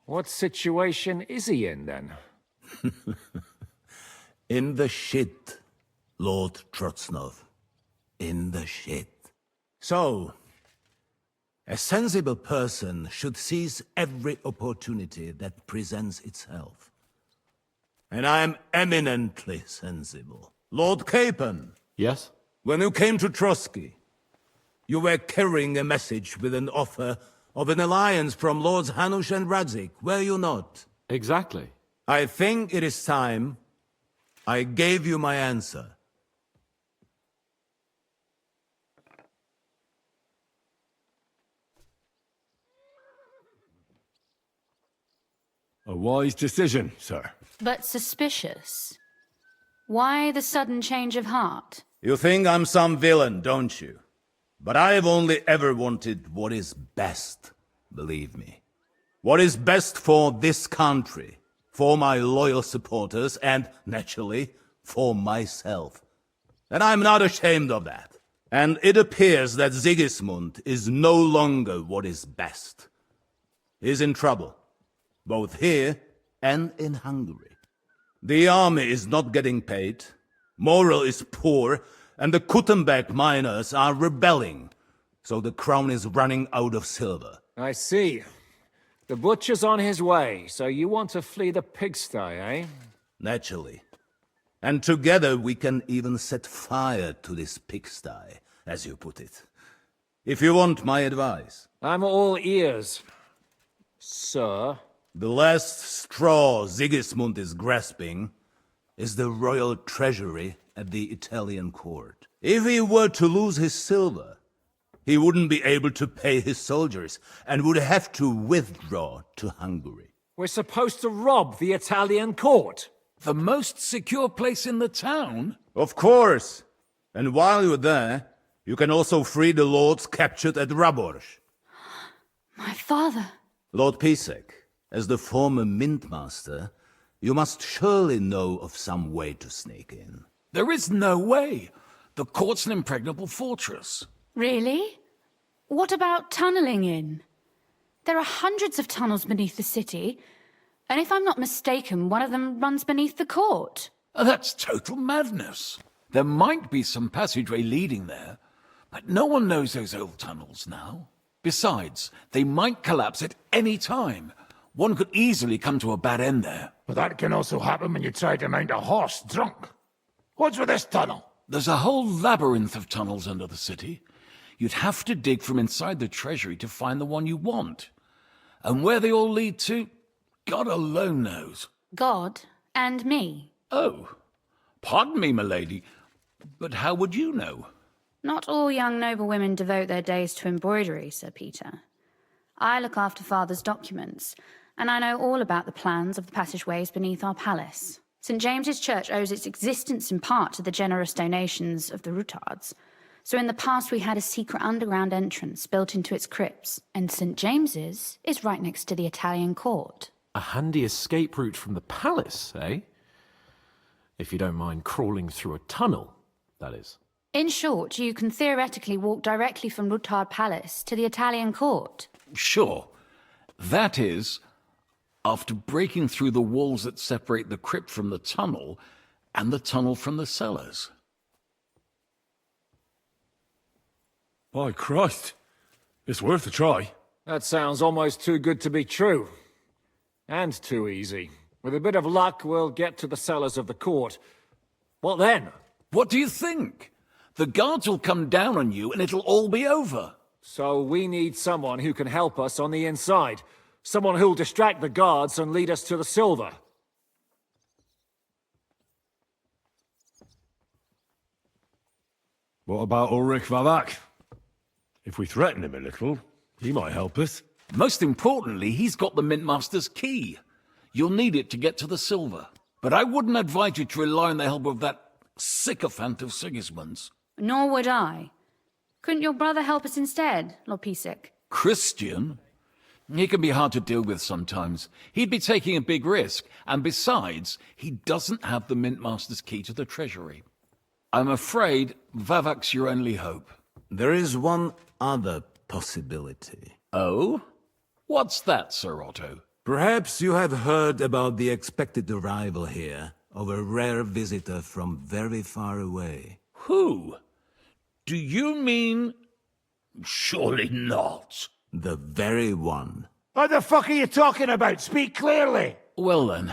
What situation is he in, then? In the shit, Lord Trotznov. In the shit. So, a sensible person should seize every opportunity that presents itself. And I am eminently sensible. Lord Capon. Yes? When you came to Trotsky, you were carrying a message with an offer of an alliance from Lords Hanush and Radzik, were you not? Exactly. I think it is time I gave you my answer. A wise decision, sir. But suspicious. Why the sudden change of heart? You think I'm some villain, don't you? But I have only ever wanted what is best, believe me. What is best for this country, for my loyal supporters, and, naturally, for myself. And I'm not ashamed of that. And it appears that Sigismund is no longer what is best. He's in trouble. both here and in Hungary. The army is not getting paid, morale is poor, and the Kuttenberg miners are rebelling, so the crown is running out of silver. I see. The butcher's on his way, so you want to flee the pigsty, eh? Naturally. And together we can even set fire to this pigsty, as you put it. If you want my advice. I'm all ears, sir. The last straw Sigismund is grasping is the royal treasury at the Italian court. If he were to lose his silver, he wouldn't be able to pay his soldiers and would have to withdraw to Hungary. We're supposed to rob the Italian court. The most secure place in the town? Of course. And while you're there, you can also free the lords captured at Raborz. My father. Lord Pisek, as the former mintmaster, you must surely know of some way to sneak in. There is no way. The court's an impregnable fortress. Really? What about tunneling in? There are hundreds of tunnels beneath the city, and if I'm not mistaken, one of them runs beneath the court. That's total madness. There might be some passageway leading there, but no one knows those old tunnels now. Besides, they might collapse at any time. One could easily come to a bad end there. But that can also happen when you try to mount a horse drunk. What's with this tunnel? There's a whole labyrinth of tunnels under the city. You'd have to dig from inside the treasury to find the one you want. And where they all lead to, God alone knows. God and me. Oh, pardon me, milady, but how would you know? Not all young noble women devote their days to embroidery, Sir Peter. I look after Father's documents, and I know all about the plans of the passageways beneath our palace. St. James's Church owes its existence in part to the generous donations of the Routards. So in the past we had a secret underground entrance built into its crypts, and St. James's is right next to the Italian court. A handy escape route from the palace, eh? If you don't mind crawling through a tunnel, that is. In short, you can theoretically walk directly from Routard Palace to the Italian court. Sure. That is, after breaking through the walls that separate the crypt from the tunnel, and the tunnel from the cellars. By Christ. It's worth a try. That sounds almost too good to be true. And too easy. With a bit of luck, we'll get to the cellars of the court. What then? What do you think? The guards will come down on you and it'll all be over. So we need someone who can help us on the inside. Someone who'll distract the guards and lead us to the silver. What about Ulrich Vavak? If we threaten him a little, he might help us. Most importantly, he's got the Mintmaster's key. You'll need it to get to the silver. But I wouldn't advise you to rely on the help of that sycophant of Sigismund's. Nor would I. Couldn't your brother help us instead, Lord Pisek? Christian? He can be hard to deal with sometimes. He'd be taking a big risk, and besides, he doesn't have the Mintmaster's key to the treasury. I'm afraid Vavak's your only hope. There is one other possibility. Oh? What's that, Sir Otto? Perhaps you have heard about the expected arrival here of a rare visitor from very far away. Who? Do you mean... Surely not. The very one. What the fuck are you talking about? Speak clearly. Well then,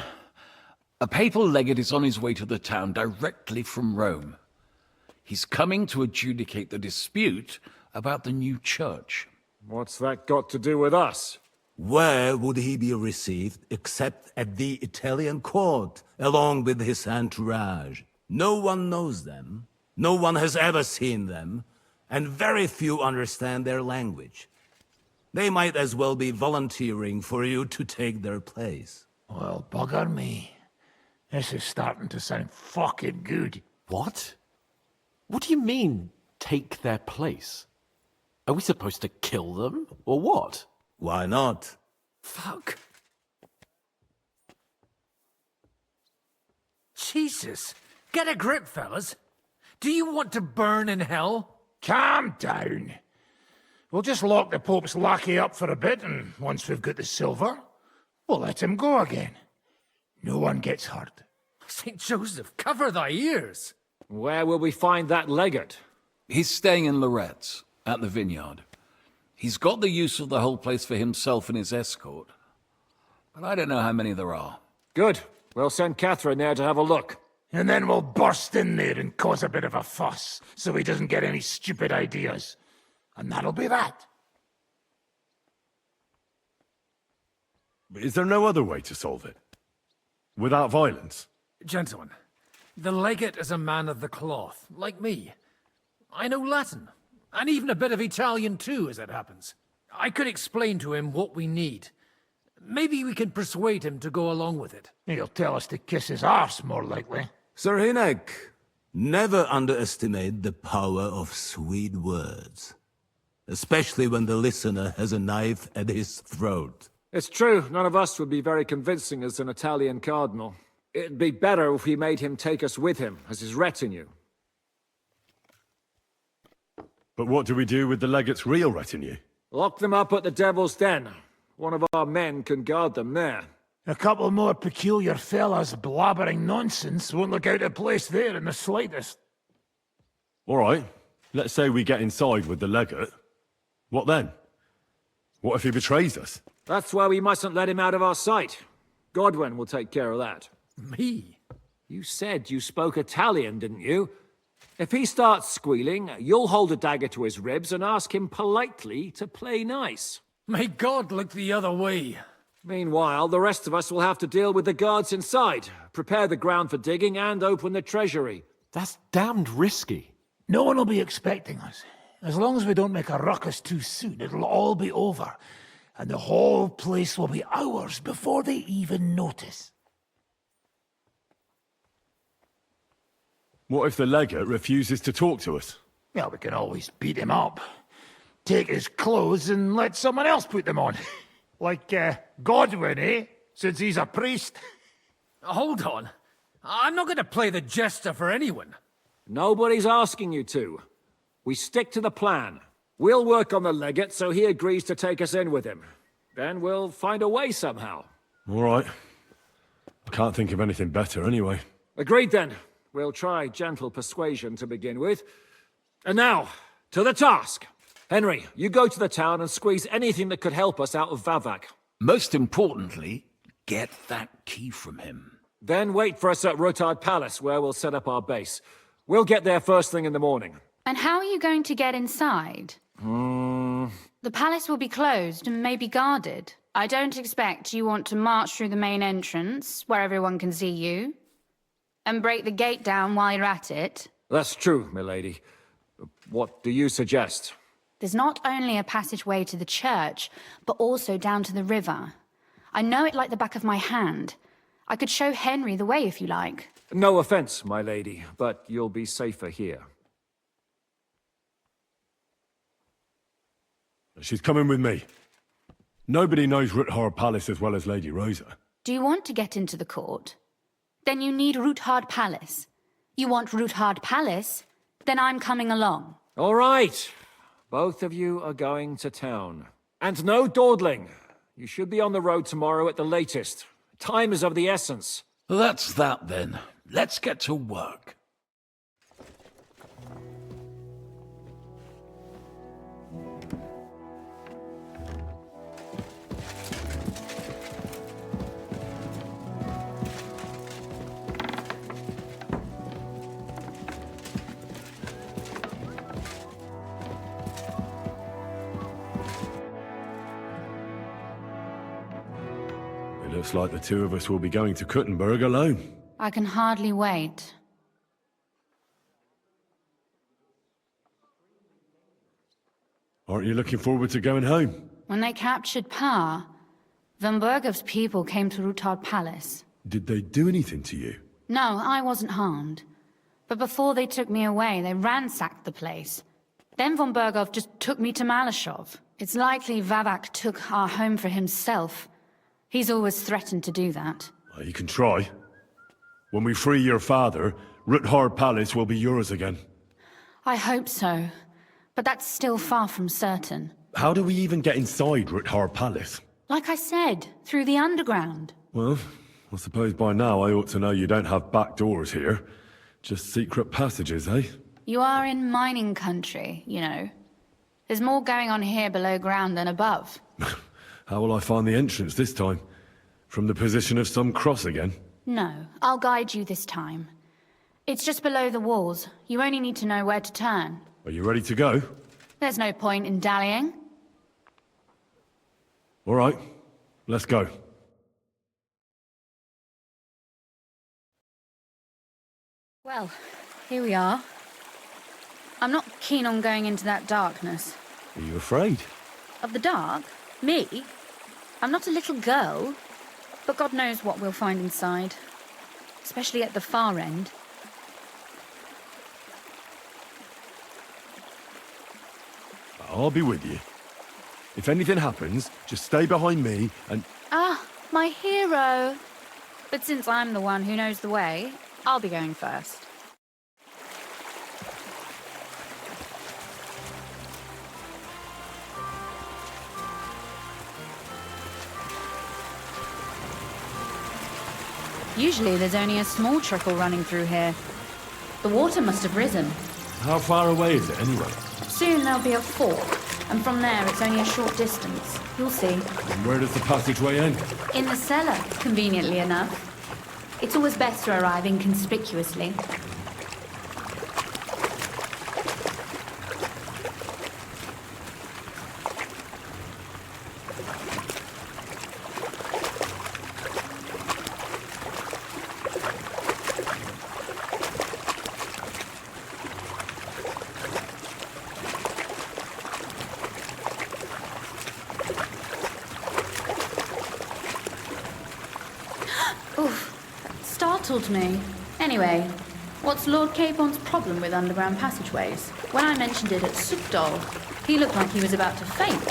a papal legate is on his way to the town directly from Rome. He's coming to adjudicate the dispute about the new church. What's that got to do with us? Where would he be received except at the Italian court, along with his entourage? No one knows them, no one has ever seen them, and very few understand their language. They might as well be volunteering for you to take their place. Well, bugger me. This is starting to sound fucking good. What? What do you mean, take their place? Are we supposed to kill them, or what? Why not? Fuck. Jesus. Get a grip, fellas. Do you want to burn in hell? Calm down. We'll just lock the Pope's lackey up for a bit, and once we've got the silver, We'll let him go again. No one gets hurt. St. Joseph, cover thy ears! Where will we find that legate? He's staying in Loretz, at the vineyard. He's got the use of the whole place for himself and his escort. But I don't know how many there are. Good. We'll send Catherine there to have a look. And then we'll burst in there and cause a bit of a fuss, so he doesn't get any stupid ideas. And that'll be that. Is there no other way to solve it? Without violence? Gentlemen, the legate is a man of the cloth, like me. I know Latin, and even a bit of Italian too, as it happens. I could explain to him what we need. Maybe we can persuade him to go along with it. He'll tell us to kiss his arse, more likely. Sir Hinek, never underestimate the power of sweet words. Especially when the listener has a knife at his throat. It's true, none of us would be very convincing as an Italian cardinal. It'd be better if we made him take us with him, as his retinue. But what do we do with the legate's real retinue? Lock them up at the Devil's Den. One of our men can guard them there. A couple more peculiar fellas blabbering nonsense won't look out of place there in the slightest. All right, let's say we get inside with the legate. What then? What if he betrays us? That's why we mustn't let him out of our sight. Godwin will take care of that. Me? You said you spoke Italian, didn't you? If he starts squealing, you'll hold a dagger to his ribs and ask him politely to play nice. May God look the other way. Meanwhile, the rest of us will have to deal with the guards inside, prepare the ground for digging, and open the treasury. That's damned risky. No one will be expecting us. As long as we don't make a ruckus too soon, it'll all be over. And the whole place will be ours before they even notice. What if the legate refuses to talk to us? Well, we can always beat him up. Take his clothes and let someone else put them on. Like, Godwin, eh? Since he's a priest. Hold on. I'm not going to play the jester for anyone. Nobody's asking you to. We stick to the plan. We'll work on the legate so he agrees to take us in with him. Then we'll find a way somehow. All right. I can't think of anything better anyway. Agreed then. We'll try gentle persuasion to begin with. And now, to the task. Henry, you go to the town and squeeze anything that could help us out of Vavak. Most importantly, get that key from him. Then wait for us at Rotard Palace, where we'll set up our base. We'll get there first thing in the morning. And how are you going to get inside? The palace will be closed and may be guarded. I don't expect you want to march through the main entrance, where everyone can see you, and break the gate down while you're at it. That's true, milady. What do you suggest? There's not only a passageway to the church, but also down to the river. I know it like the back of my hand. I could show Henry the way if you like. No offense, my lady, but you'll be safer here. She's coming with me. Nobody knows Ruthard Palace as well as Lady Rosa. Do you want to get into the court? Then you need Ruthard Palace. You want Ruthard Palace? Then I'm coming along. All right. Both of you are going to town. And no dawdling. You should be on the road tomorrow at the latest. Time is of the essence. That's that then. Let's get to work. Looks like the two of us will be going to Kuttenberg alone. I can hardly wait. Aren't you looking forward to going home? When they captured Pa, Van Bergov's people came to Ruthard Palace. Did they do anything to you? No, I wasn't harmed. But before they took me away, they ransacked the place. Then Von Bergov just took me to Malashov. It's likely Vavak took our home for himself. He's always threatened to do that. You can try. When we free your father, Ruthard Palace will be yours again. I hope so, but that's still far from certain. How do we even get inside Ruthard Palace? Like I said, through the underground. Well, I suppose by now I ought to know you don't have back doors here. Just secret passages, eh? You are in mining country, you know. There's more going on here below ground than above. How will I find the entrance this time? From the position of some cross again? No, I'll guide you this time. It's just below the walls. You only need to know where to turn. Are you ready to go? There's no point in dallying. All right, let's go. Well, here we are. I'm not keen on going into that darkness. Are you afraid? Of the dark? Me? I'm not a little girl. But God knows what we'll find inside. Especially at the far end. I'll be with you. If anything happens, just stay behind me and... Ah, my hero. But since I'm the one who knows the way, I'll be going first. Usually there's only a small trickle running through here. The water must have risen. How far away is it anyway? Soon there'll be a fork, and from there it's only a short distance. You'll see. And where does the passageway end? In the cellar, conveniently enough. It's always best to arrive inconspicuously. Startled me. Anyway, what's Lord Capon's problem with underground passageways? When I mentioned it at Sukdol, he looked like he was about to faint.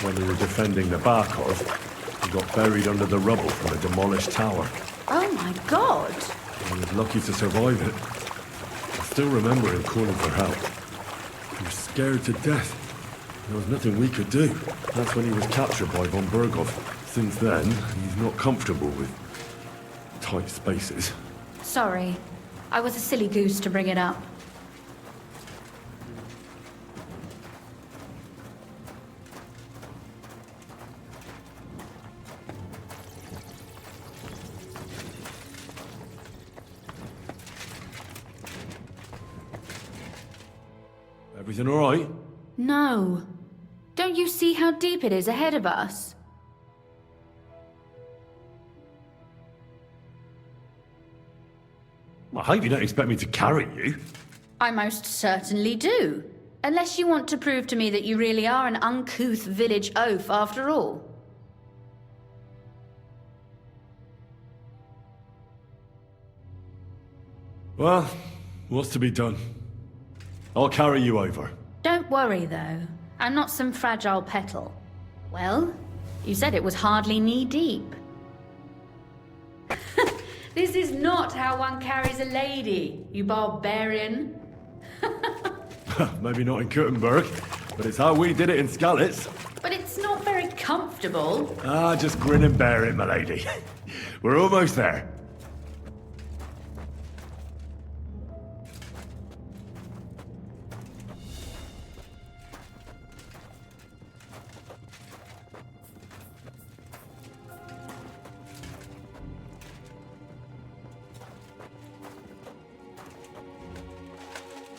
When we were defending the Barkov, he got buried under the rubble from a demolished tower. Oh my god! He was lucky to survive it. I still remember him calling for help. He was scared to death. There was nothing we could do. That's when he was captured by von Berghoff. Since then, he's not comfortable with tight spaces. Sorry. I was a silly goose to bring it up. Everything all right? No. Don't you see how deep it is ahead of us? I hope you don't expect me to carry you. I most certainly do. Unless you want to prove to me that you really are an uncouth village oaf after all. Well, what's to be done? I'll carry you over. Don't worry, though. I'm not some fragile petal. Well, you said it was hardly knee-deep. This is not how one carries a lady, you barbarian. Maybe not in Kuttenberg, but it's how we did it in Skalitz. But it's not very comfortable. Ah, just grin and bear it, my lady. We're almost there.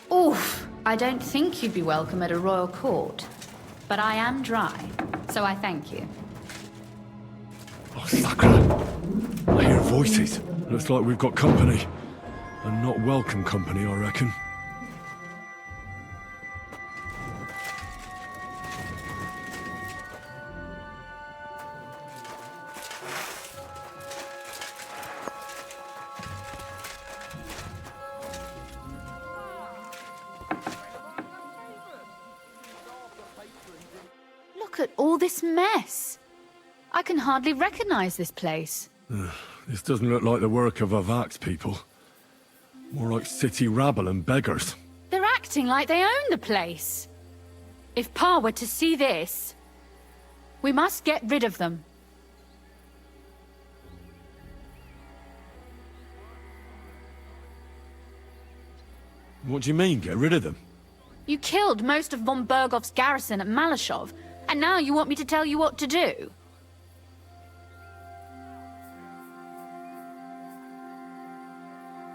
Oof, I don't think you'd be welcome at a royal court. But I am dry, so I thank you. Oh, Sakra! I hear voices. Looks like we've got company. And not welcome company, I reckon. Look at all this mess. I can hardly recognize this place. This doesn't look like the work of Avak's people. More like city rabble and beggars. They're acting like they own the place. If Pa were to see this... We must get rid of them. What do you mean, get rid of them? You killed most of von Bergov's garrison at Malashov, and now you want me to tell you what to do?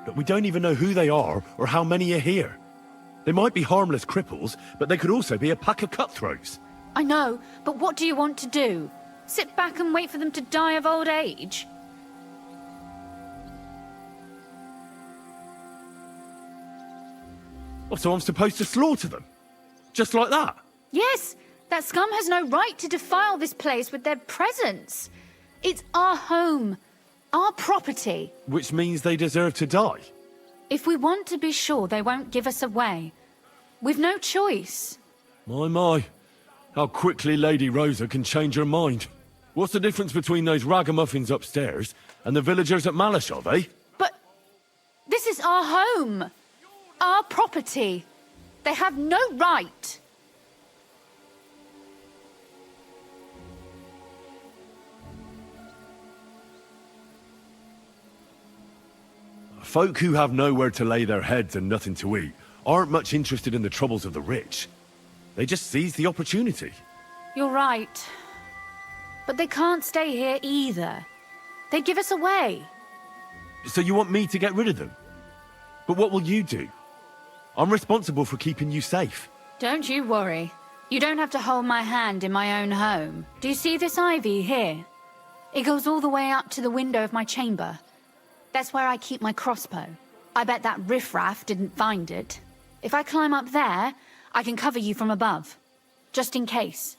But we don't even know who they are or how many are here. They might be harmless cripples, but they could also be a pack of cutthroats. I know, but what do you want to do? Sit back and wait for them to die of old age? Oh, so I'm supposed to slaughter them? Just like that? Yes, that scum has no right to defile this place with their presence. It's our home, our property. Which means they deserve to die. If we want to be sure they won't give us away, we've no choice. My. How quickly Lady Rosa can change her mind. What's the difference between those ragamuffins upstairs and the villagers at Malashov, eh? But this is our home, our property. They have no right. Folk who have nowhere to lay their heads and nothing to eat aren't much interested in the troubles of the rich. They just seize the opportunity. You're right. But they can't stay here either. They give us away. So you want me to get rid of them? But what will you do? I'm responsible for keeping you safe. Don't you worry. You don't have to hold my hand in my own home. Do you see this ivy here? It goes all the way up to the window of my chamber. That's where I keep my crossbow. I bet that riffraff didn't find it. If I climb up there, I can cover you from above. Just in case.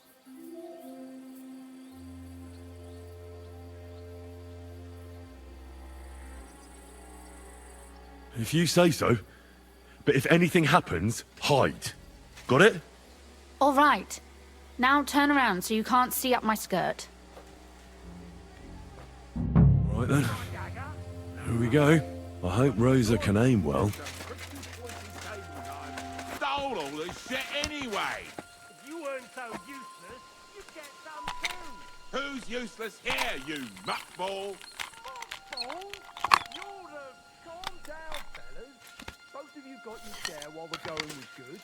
If you say so. But if anything happens, hide. Got it? All right. Now turn around so you can't see up my skirt. Right then. Here we go. I hope Rosa can aim well. Stole all this shit anyway. If you weren't so useless, you'd get some too. Who's useless here, you muckball? Calm down, fellas. Both of you got your share while the going was good.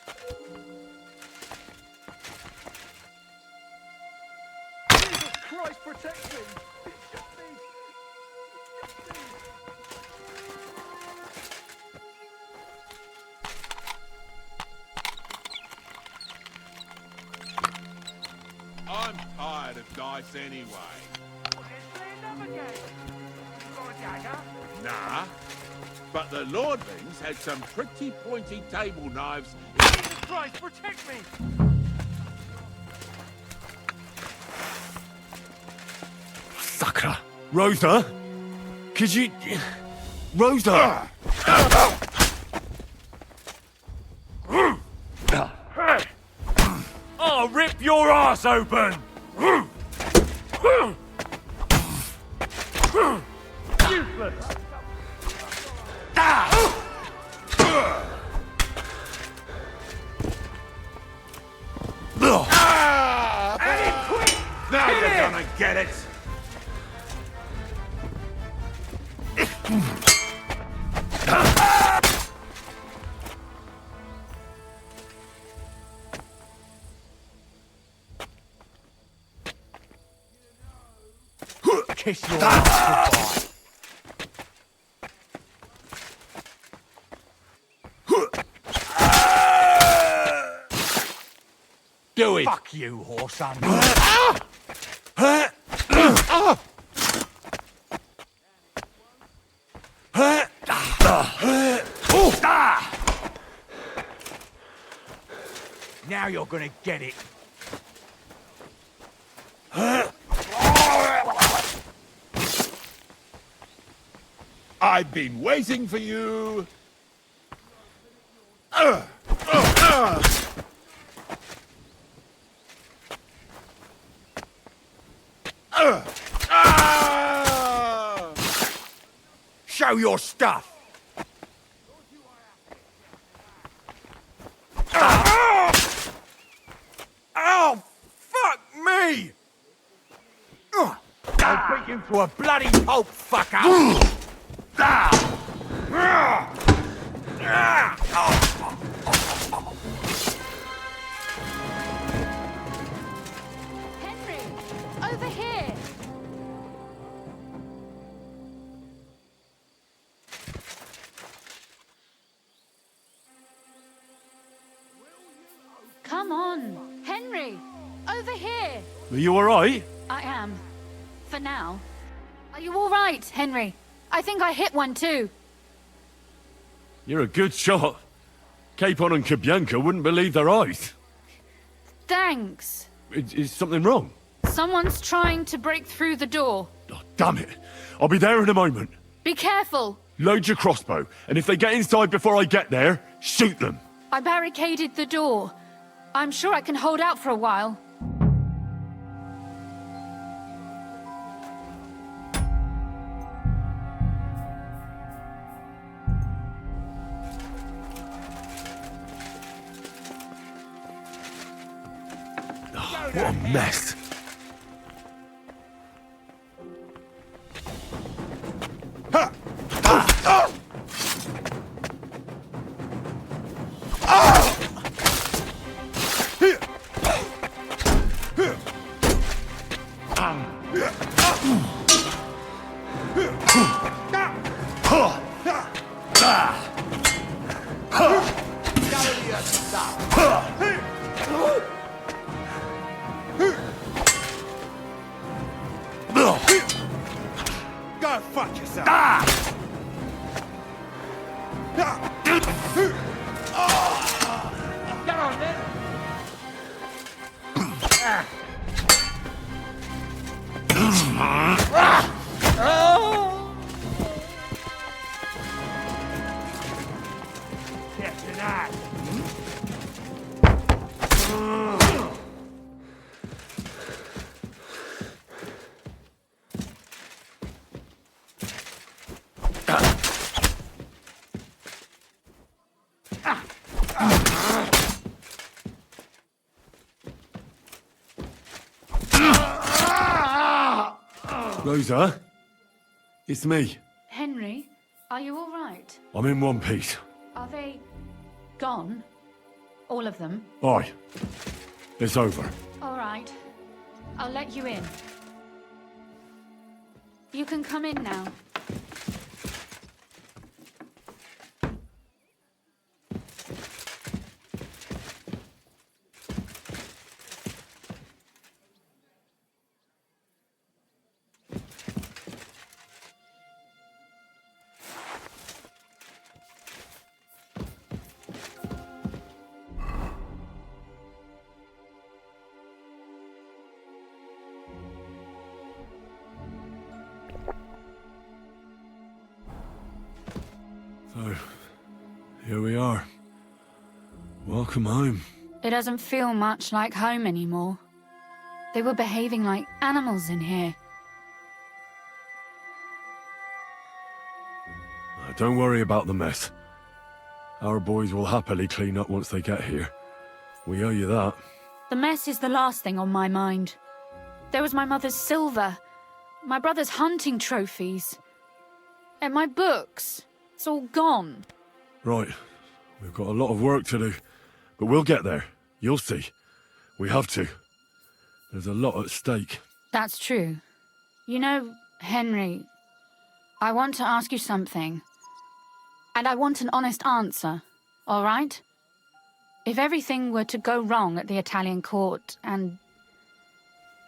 Jesus Christ, protect me! It should be. I'm tired of dice anyway. Well, let's play another game. You got a dagger? Nah. But the Lordlings had some pretty pointy table knives. Jesus Christ, protect me! Sakra! Rosa? Could you... Rosa! I'll rip your ass open! Useless! Now you're gonna get it! Kiss your ass Do it! Fuck you, whoreson. Now you're gonna get it. I've been waiting for you. Show your stuff. Oh, fuck me! a bloody pulp, fucker! Henry, over here! Come on, Henry, over here! Are you alright? I am. For now. Are you all right, Henry? I think I hit one too. You're a good shot. Capon and Kabianka wouldn't believe their eyes. Thanks. Is something wrong? Someone's trying to break through the door. Damn it. I'll be there in a moment. Be careful. Load your crossbow, and if they get inside before I get there, shoot them. I barricaded the door. I'm sure I can hold out for a while. What a mess. Go fuck yourself! Come on, then! Get to that! Rosa? It's me. Henry, are you all right? I'm in one piece. Are they gone? All of them? Aye. It's over. All right. I'll let you in. You can come in now. So, here we are. Welcome home. It doesn't feel much like home anymore. They were behaving like animals in here. Don't worry about the mess. Our boys will happily clean up once they get here. We owe you that. The mess is the last thing on my mind. There was my mother's silver, my brother's hunting trophies, and my books. It's all gone. Right. We've got a lot of work to do. But we'll get there. You'll see. We have to. There's a lot at stake. That's true. You know, Henry, I want to ask you something. And I want an honest answer, all right? If everything were to go wrong at the Italian court and,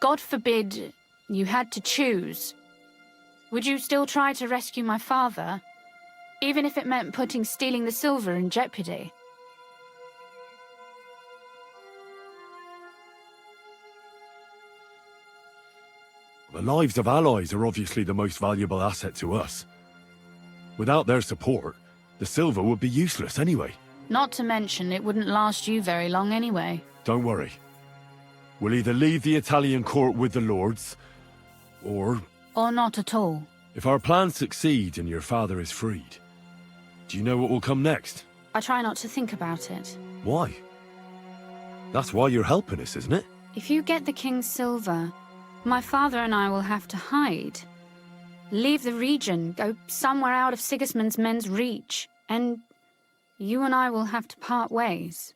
God forbid, you had to choose, would you still try to rescue my father? Even if it meant putting stealing the silver in jeopardy? The lives of allies are obviously the most valuable asset to us. Without their support, the silver would be useless anyway. Not to mention, it wouldn't last you very long anyway. Don't worry. We'll either leave the Italian court with the lords, or... Or not at all. If our plans succeed and your father is freed, do you know what will come next? I try not to think about it. Why? That's why you're helping us, isn't it? If you get the king's silver, my father and I will have to hide. Leave the region, go somewhere out of Sigismund's men's reach, and you and I will have to part ways.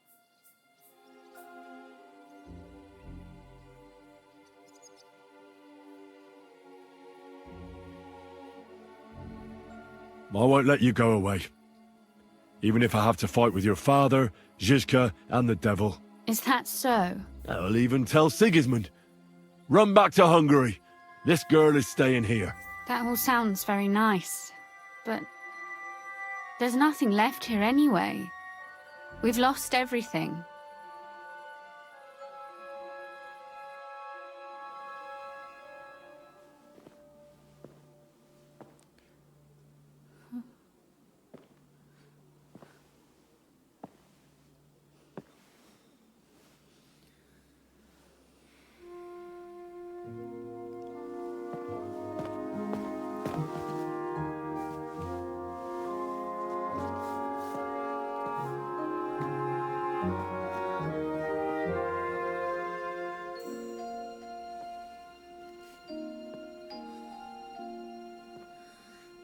I won't let you go away. Even if I have to fight with your father, Zizka, and the devil. Is that so? I'll even tell Sigismund. Run back to Hungary. This girl is staying here. That all sounds very nice, but there's nothing left here anyway. We've lost everything.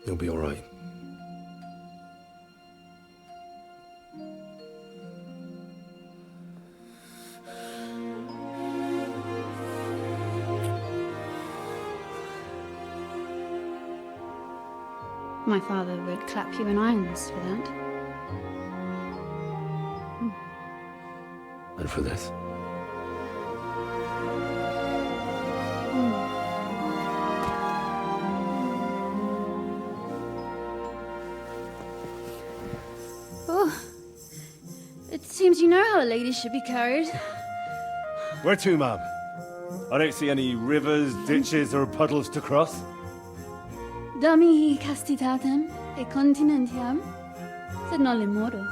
You'll be all right. My father would clap you in irons for that. And for this. Oh, it seems you know how a lady should be carried. Where to, ma'am? I don't see any rivers, ditches, or puddles to cross. Dami castitatem e continentiam, sed non le moro.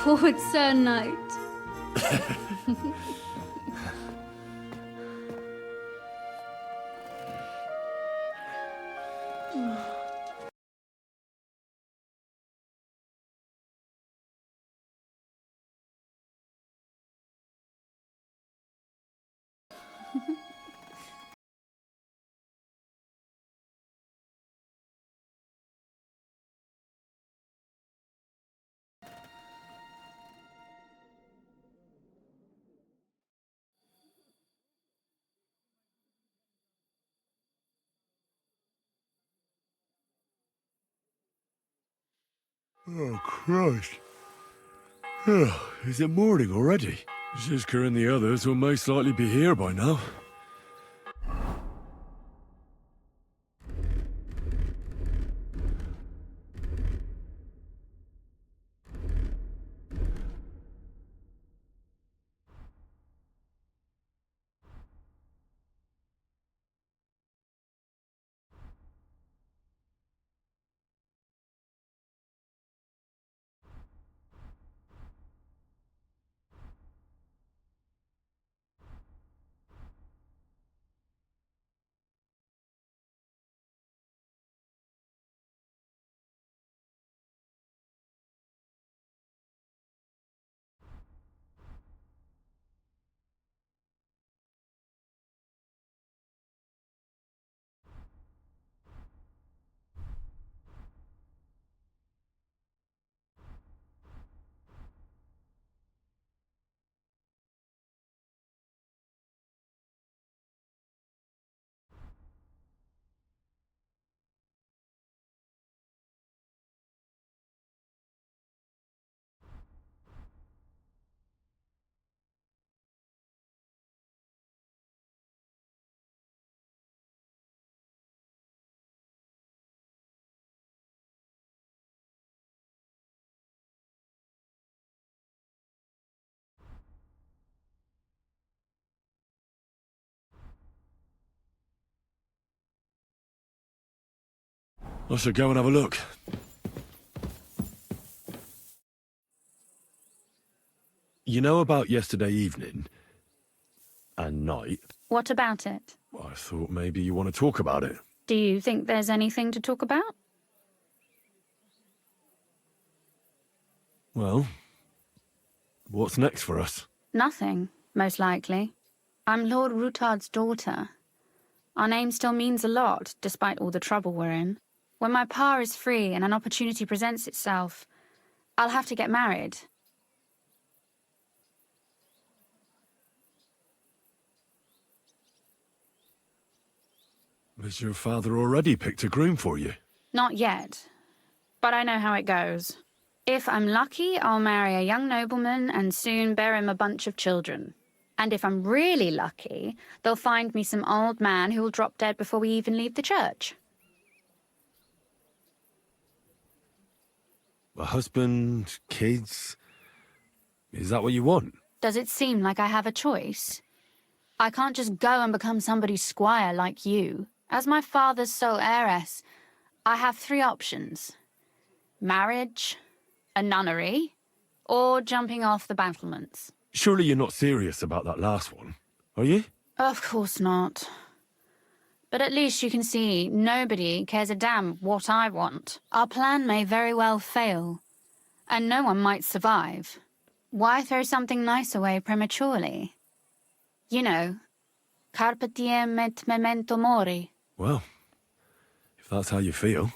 Forward, Sir Knight. Oh, Christ. Is it morning already? Zizka and the others will most likely be here by now. I should go and have a look. You know about yesterday evening and night? What about it? I thought maybe you want to talk about it. Do you think there's anything to talk about? Well, what's next for us? Nothing, most likely. I'm Lord Rutard's daughter. Our name still means a lot, despite all the trouble we're in. When my pa is free and an opportunity presents itself, I'll have to get married. Has your father already picked a groom for you? Not yet, but I know how it goes. If I'm lucky, I'll marry a young nobleman and soon bear him a bunch of children. And if I'm really lucky, they'll find me some old man who will drop dead before we even leave the church. A husband, kids... Is that what you want? Does it seem like I have a choice? I can't just go and become somebody's squire like you. As my father's sole heiress, I have 3 options. Marriage, a nunnery, or jumping off the battlements. Surely you're not serious about that last one, are you? Of course not. But at least you can see nobody cares a damn what I want. Our plan may very well fail, and no one might survive. Why throw something nice away prematurely? You know, carpe diem et memento mori. Well, if that's how you feel.